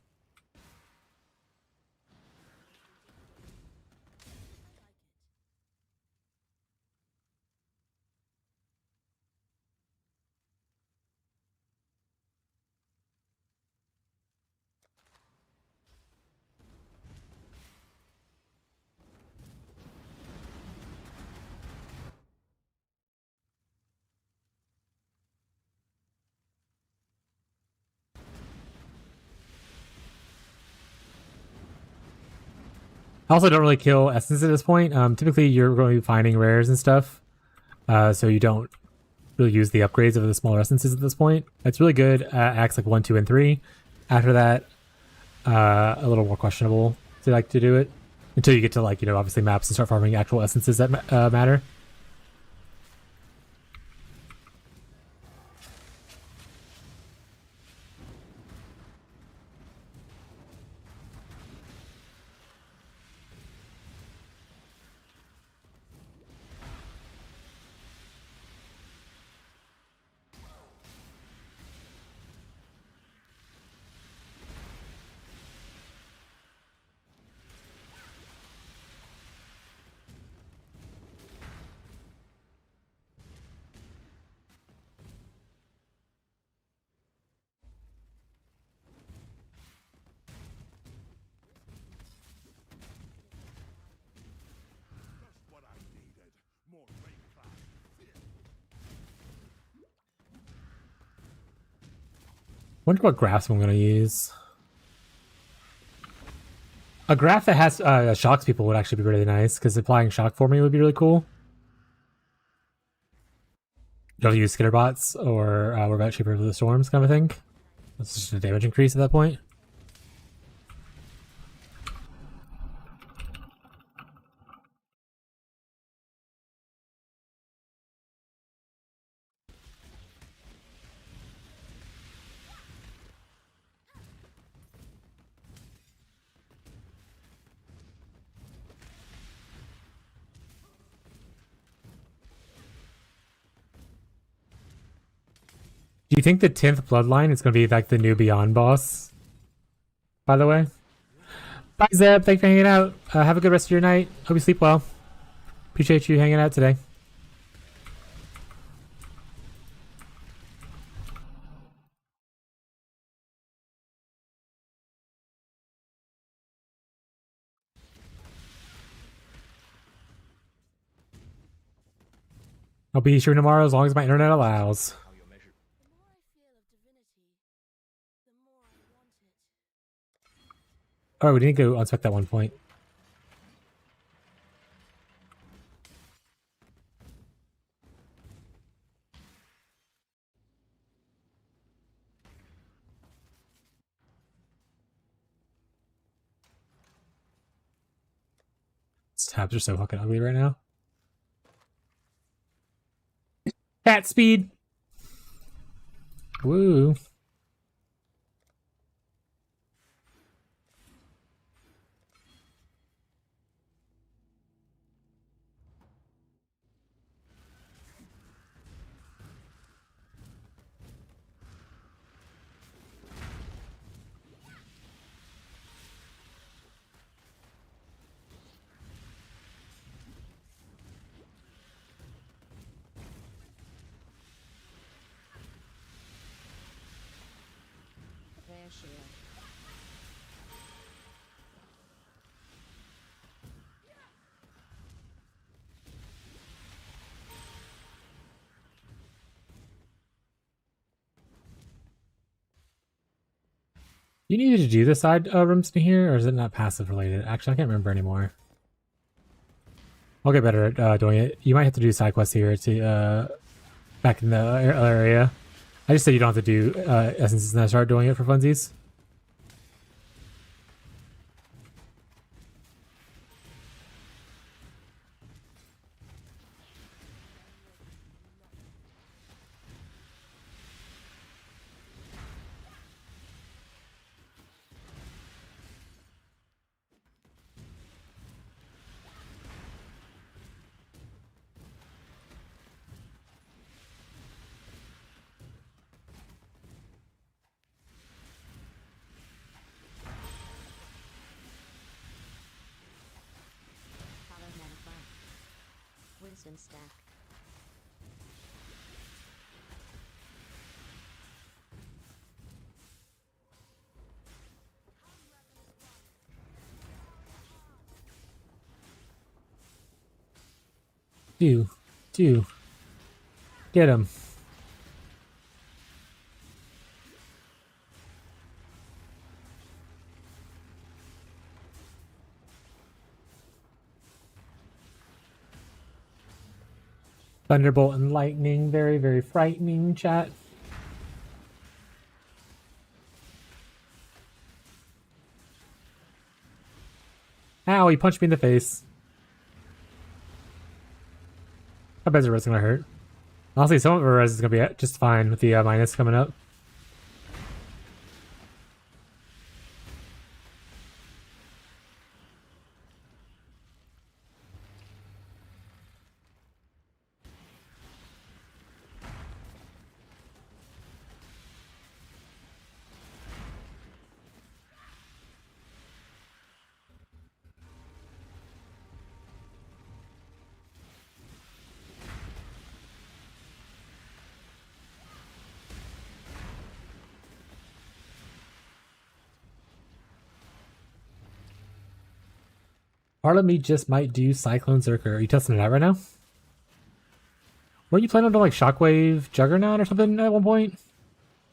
A: I also don't really kill essence at this point. Typically, you're going to be finding rares and stuff, so you don't really use the upgrades of the smaller essences at this point. It's really good at acts like 1, 2, and 3. After that, a little more questionable to like to do it until you get to like obviously maps and start farming actual essences that matter. Wonder what graphs I'm gonna use. A graph that has shocks people would actually be really nice because applying shock for me would be really cool. don't use skitter bots or worry about cheaper for the storms kind of thing. That's just a damage increase at that point. Do you think the 10th bloodline is going to be like the new Beyond boss? By the way. Bye, Zeb. Thanks for hanging out. Have a good rest of your night. Hope you sleep well. Appreciate you hanging out today. I'll be streaming tomorrow as long as my internet allows.
E: How you're measured.
D: The more I feel of divinity, the more I want it.
A: Oh, we didn't go unspec that one point. These tabs are so fucking ugly right now. Cat speed. Woo.
D: Their shield.
A: You needed to do the side rooms in here, or is it not passive related? Actually, I can't remember anymore. I'll get better at doing it. You might have to do side quests here to back in the area. I just said you don't have to do essences and I start doing it for funsies.
D: Hollow Manify. Winston Stack.
A: Do. Get him. Thunderbolt and lightning, very, very frightening, chat. Ow, he punched me in the face. I bet the res is gonna hurt. Honestly, some of our res is gonna be just fine with the minus coming up. Part of me just might do Cyclone Zerker. Are you testing it out right now? Weren't you planning on doing like Shockwave Juggernaut or something at one point?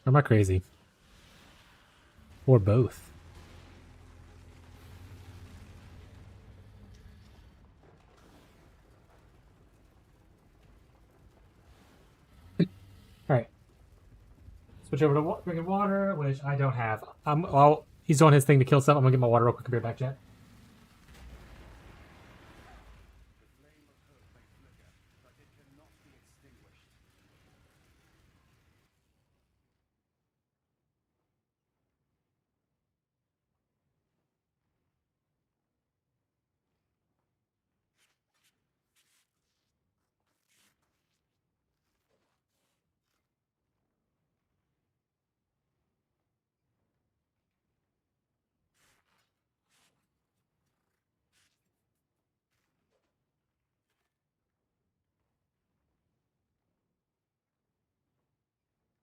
A: Or am I crazy? Or both? switch over to drinking water, which I don't have. While he's doing his thing to kill stuff, I'm gonna get my water real quick and be right back, chat.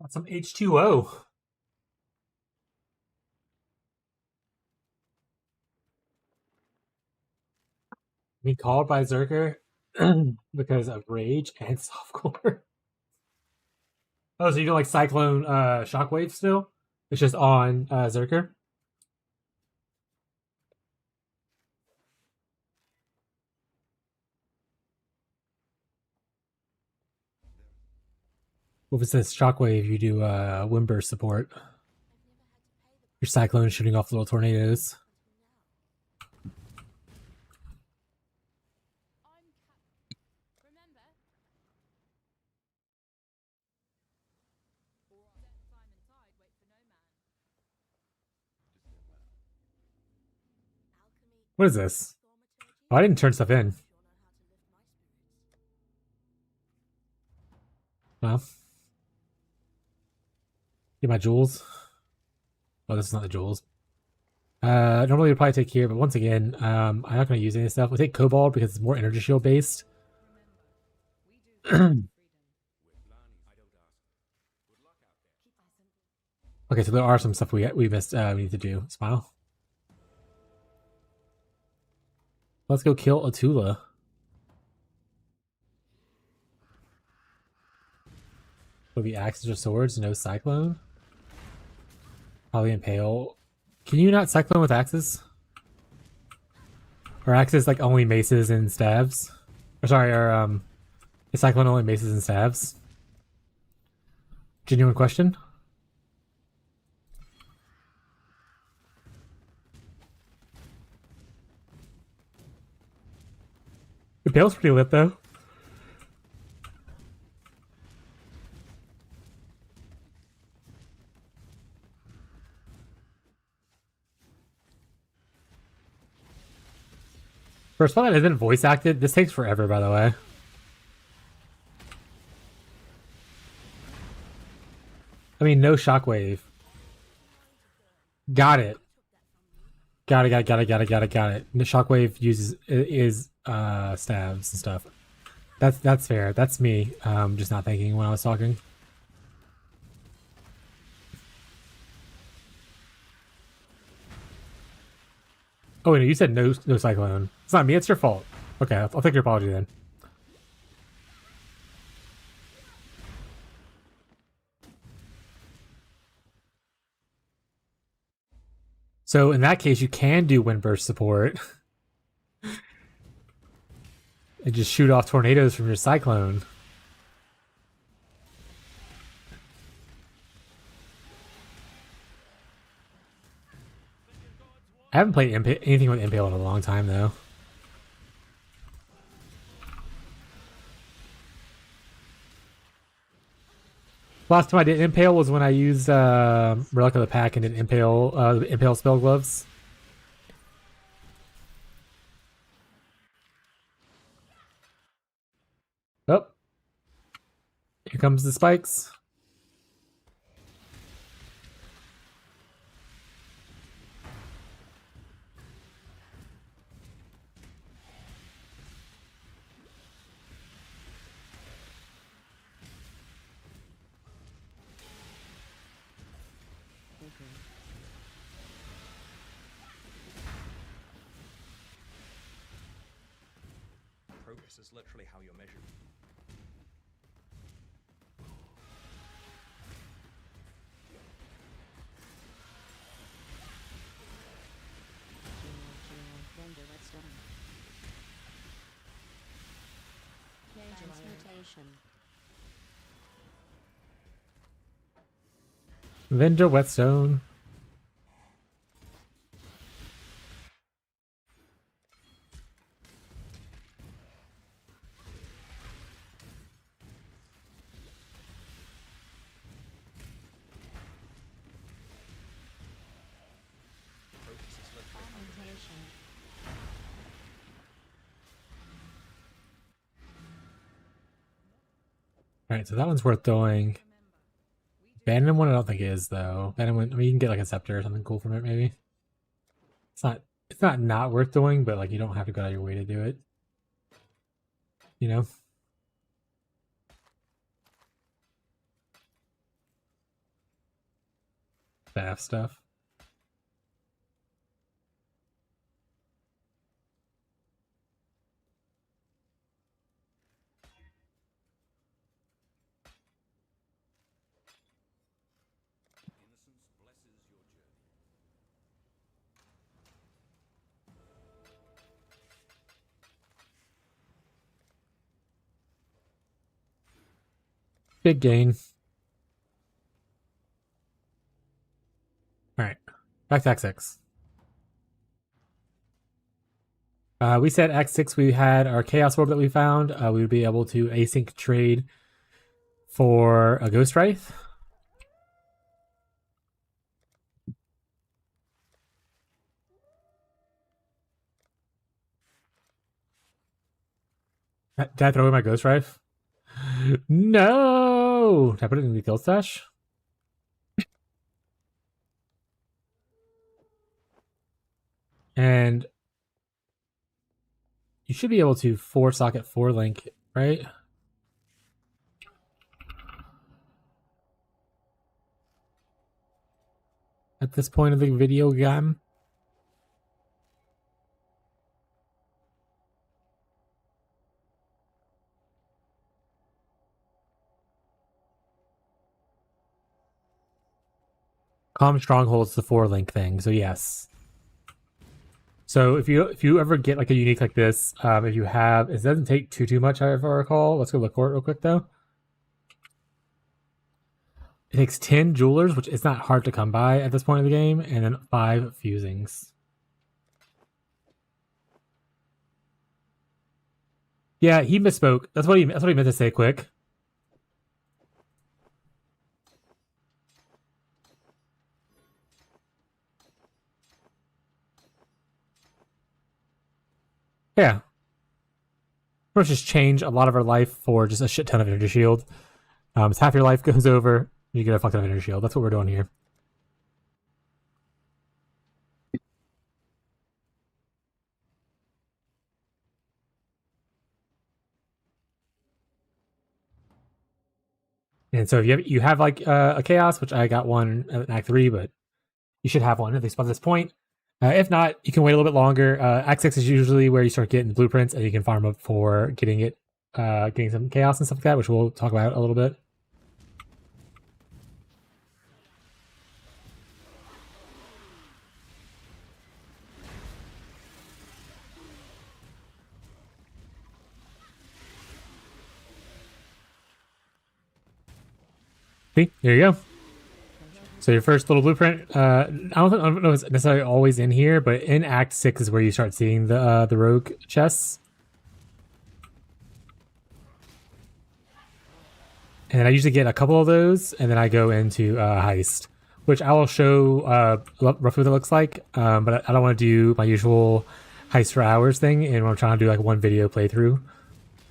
A: Got some H2O. We called by Zerker because of rage and softcore. Oh, so you do like Cyclone Shockwave still? It's just on Zerker? Well, if it says Shockwave, you do Wimburst support. Your Cyclone shooting off little tornadoes. What is this? Oh, I didn't turn stuff in. Well. Get my jewels. Oh, this is not the jewels. Normally we'd probably take here, but once again, I'm not going to use any stuff. We'll take Cobalt because it's more energy shield based. Okay, so there are some stuff we missed. We need to do. Smile. Let's go kill Atula. Will be axes or swords, no cyclone. Probably impale. Can you not cyclone with axes? Or axes like only maces and stabs? Or sorry, or is cyclone only maces and stabs? Genuine question. Impale's pretty lit though. First one that isn't voice acted, this takes forever, by the way. I mean, no shockwave. Got it. Got it. The shockwave is stabs and stuff. That's fair. That's me. Just not thinking when I was talking. Oh wait, no, you said no cyclone. It's not me. It's your fault. Okay, I'll take your apology then. So in that case, you can do windburst support and just shoot off tornadoes from your cyclone. I haven't played anything with Impale in a long time, though. Last time I did Impale was when I used Relic of the Pack and did Impale spell gloves. Oh. Here comes the spikes.
E: Progress is literally how you're measured.
F: Transmutation.
A: Vendor Whetstone.
E: Crocus is literally how you're measured.
A: Alright, so that one's worth doing. Abandoned one I don't think is though. Abandoned one, I mean, you can get like a scepter or something cool from it maybe. It's not worth doing, but like you don't have to go out of your way to do it. You know? Staff stuff.
C: Innocence blesses your journey.
A: Big gain. Alright. Back to Act 6. We said Act 6 we had our Chaos Orb that we found. We would be able to async trade for a Ghost Wraith. Did I throw away my Ghost Wraith? No! Did I put it in the kill stash? And you should be able to 4-socket 4-link, right? At this point of the video game. Calm Stronghold's the 4-link thing, so yes. So if you ever get like a unique like this, if you have, it doesn't take too much, if I recall. Let's go look for it real quick though. It takes 10 jewelers, which is not hard to come by at this point of the game, and then 5 fusings. Yeah, he misspoke. That's what he meant to say. Quick. Yeah. Let's just change a lot of our life for just a shit ton of energy shield. It's half your life goes over, you get a fuck ton of energy shield. That's what we're doing here. And so if you have like a chaos, which I got one in Act 3, but you should have one at least by this point. If not, you can wait a little bit longer. Act 6 is usually where you start getting the blueprints, and you can farm up for getting some chaos and stuff like that, which we'll talk about a little bit. See, there you go. So your first little blueprint. I don't know if it's necessarily always in here, but in Act 6 is where you start seeing the rogue chests. And I usually get a couple of those, and then I go into heist, which I will show roughly what it looks like. But I don't want to do my usual heist for hours thing, and I'm trying to do like one video playthrough.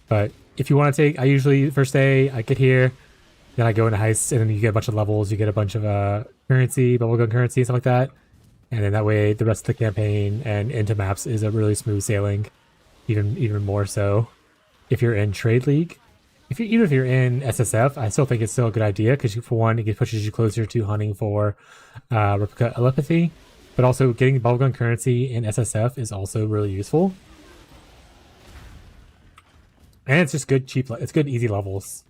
A: But if you want to take, I usually first day I get here. Then I go into heists, and then you get a bunch of levels. You get a bunch of currency, bubblegum currency, stuff like that. And then that way, the rest of the campaign and into maps is a really smooth sailing, even more so. If you're in Trade League, even if you're in SSF, I still think it's still a good idea because for one, it pushes you closer to hunting for replica telepathy, but also getting bubblegum currency in SSF is also really useful. And it's just good, cheap. It's good, easy levels.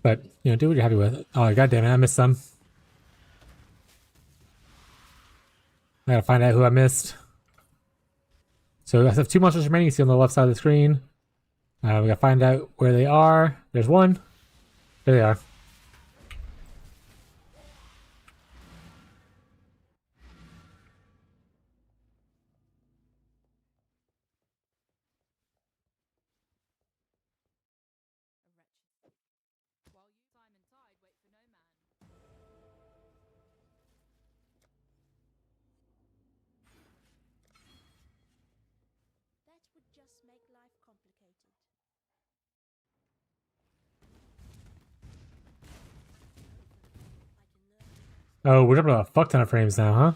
A: But, do what you're happy with. Oh, god damn it, I missed some. I gotta find out who I missed. So I have 2 monsters remaining. You see on the left side of the screen. We gotta find out where they are. There's one. There they are.
D: While you time and tide wait for no man.
E: That would just make life complicated. I can learn.
A: Oh, we're jumping a fuck ton of frames now, huh?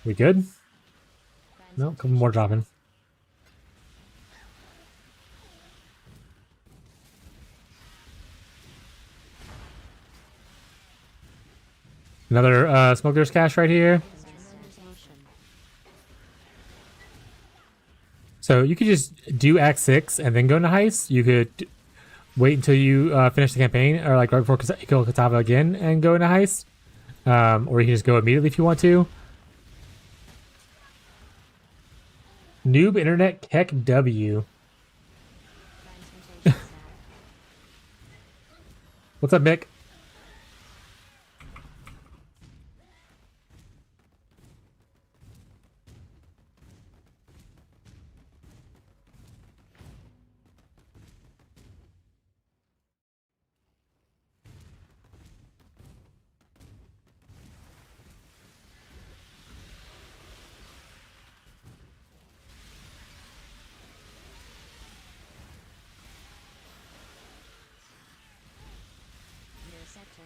A: We good? No, a couple more dropping. Another smuggler's cache right here. So you could just do Act 6 and then go into heist. You could wait until you finish the campaign, or like right before you kill Katava again and go into heist. Or you can just go immediately if you want to. Noob Internet Keck W. What's up, Mick?
E: Near sector.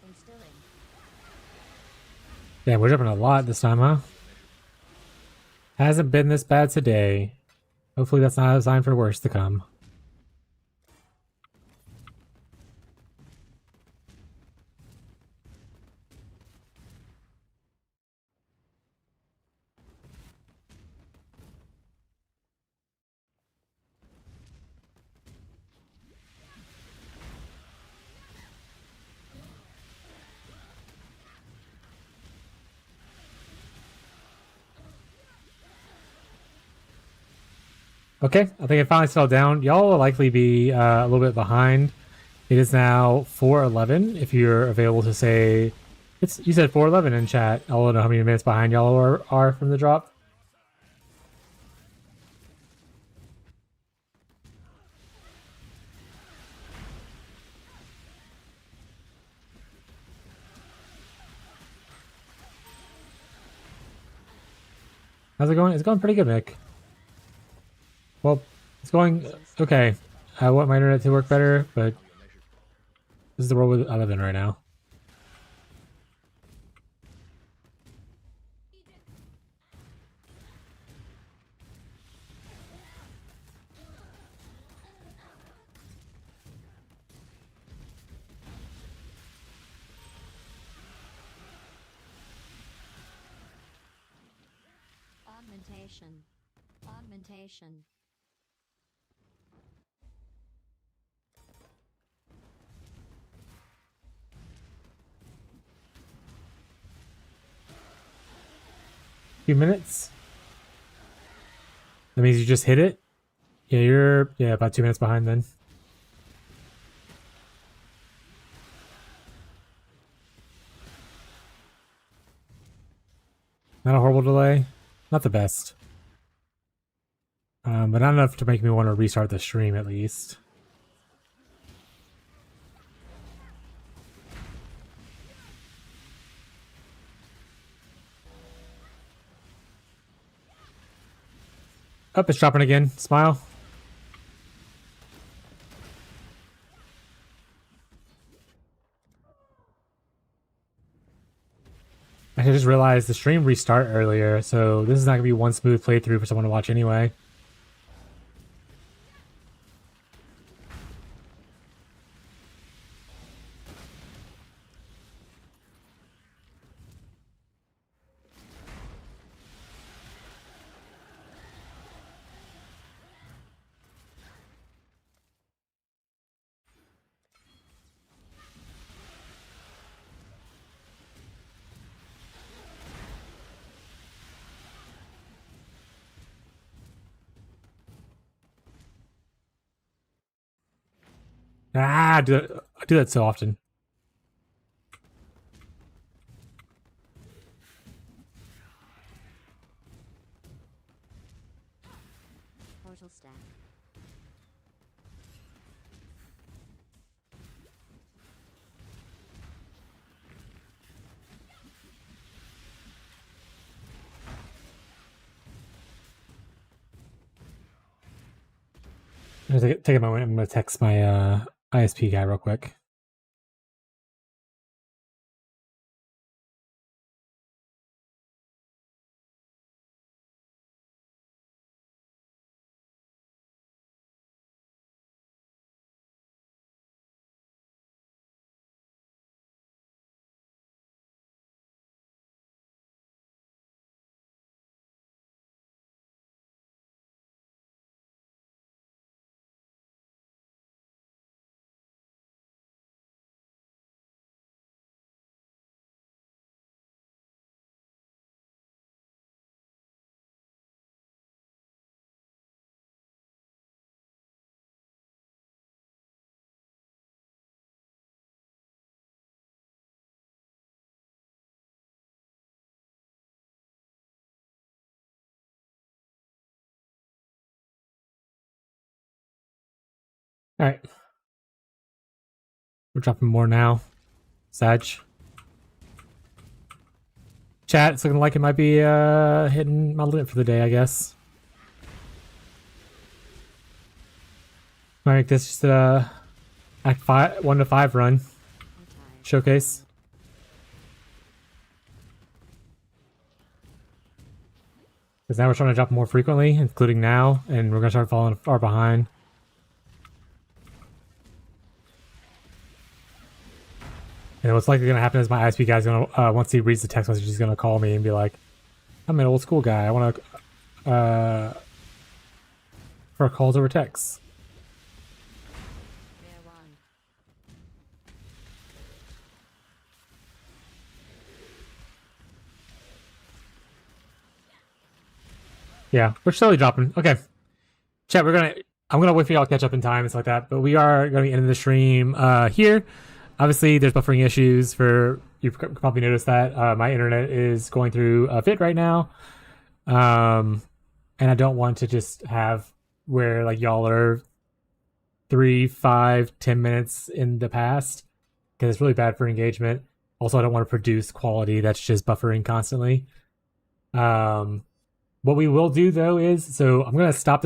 E: Instilling.
A: Damn, we're jumping a lot this time, huh? Hasn't been this bad today. Hopefully that's not a sign for worse to come. Okay, I think it finally settled down. Y'all will likely be a little bit behind. It is now 4:11. If you're available to say, you said 4:11 in chat. I don't know how many minutes behind y'all are from the drop. How's it going? It's going pretty good, Mick. Well, it's going okay. I want my internet to work better, but this is the world I live in right now.
E: Augmentation. Augmentation.
A: Few minutes. That means you just hit it. Yeah, you're about 2 minutes behind then. Not a horrible delay. Not the best. But not enough to make me want to restart the stream at least. Up, it's dropping again. Smile. I just realized the stream restart earlier, so this is not going to be one smooth playthrough for someone to watch anyway. I do that so often.
E: Portal stack.
A: I'm gonna take a moment. I'm gonna text my ISP guy real quick. All right, we're dropping more now. Sag. Chat, it's looking like it might be hitting my limit for the day, I guess. Might make this just Act 5, 1 to 5 run. Showcase. Because now we're trying to drop more frequently, including now, and we're going to start falling far behind. And what's likely going to happen is my ISP guy's going to, once he reads the text message, he's going to call me and be like, I'm an old school guy. I want to, for calls over text. Yeah, we're slowly dropping. Okay. Chat, I'm gonna wait for y'all to catch up in time and stuff like that, but we are gonna end the stream here. Obviously there's buffering issues for you probably noticed that. My internet is going through a fit right now. And I don't want to just have where like y'all are 3, 5, 10 minutes in the past, because it's really bad for engagement. Also, I don't want to produce quality that's just buffering constantly. What we will do though is, so I'm gonna stop this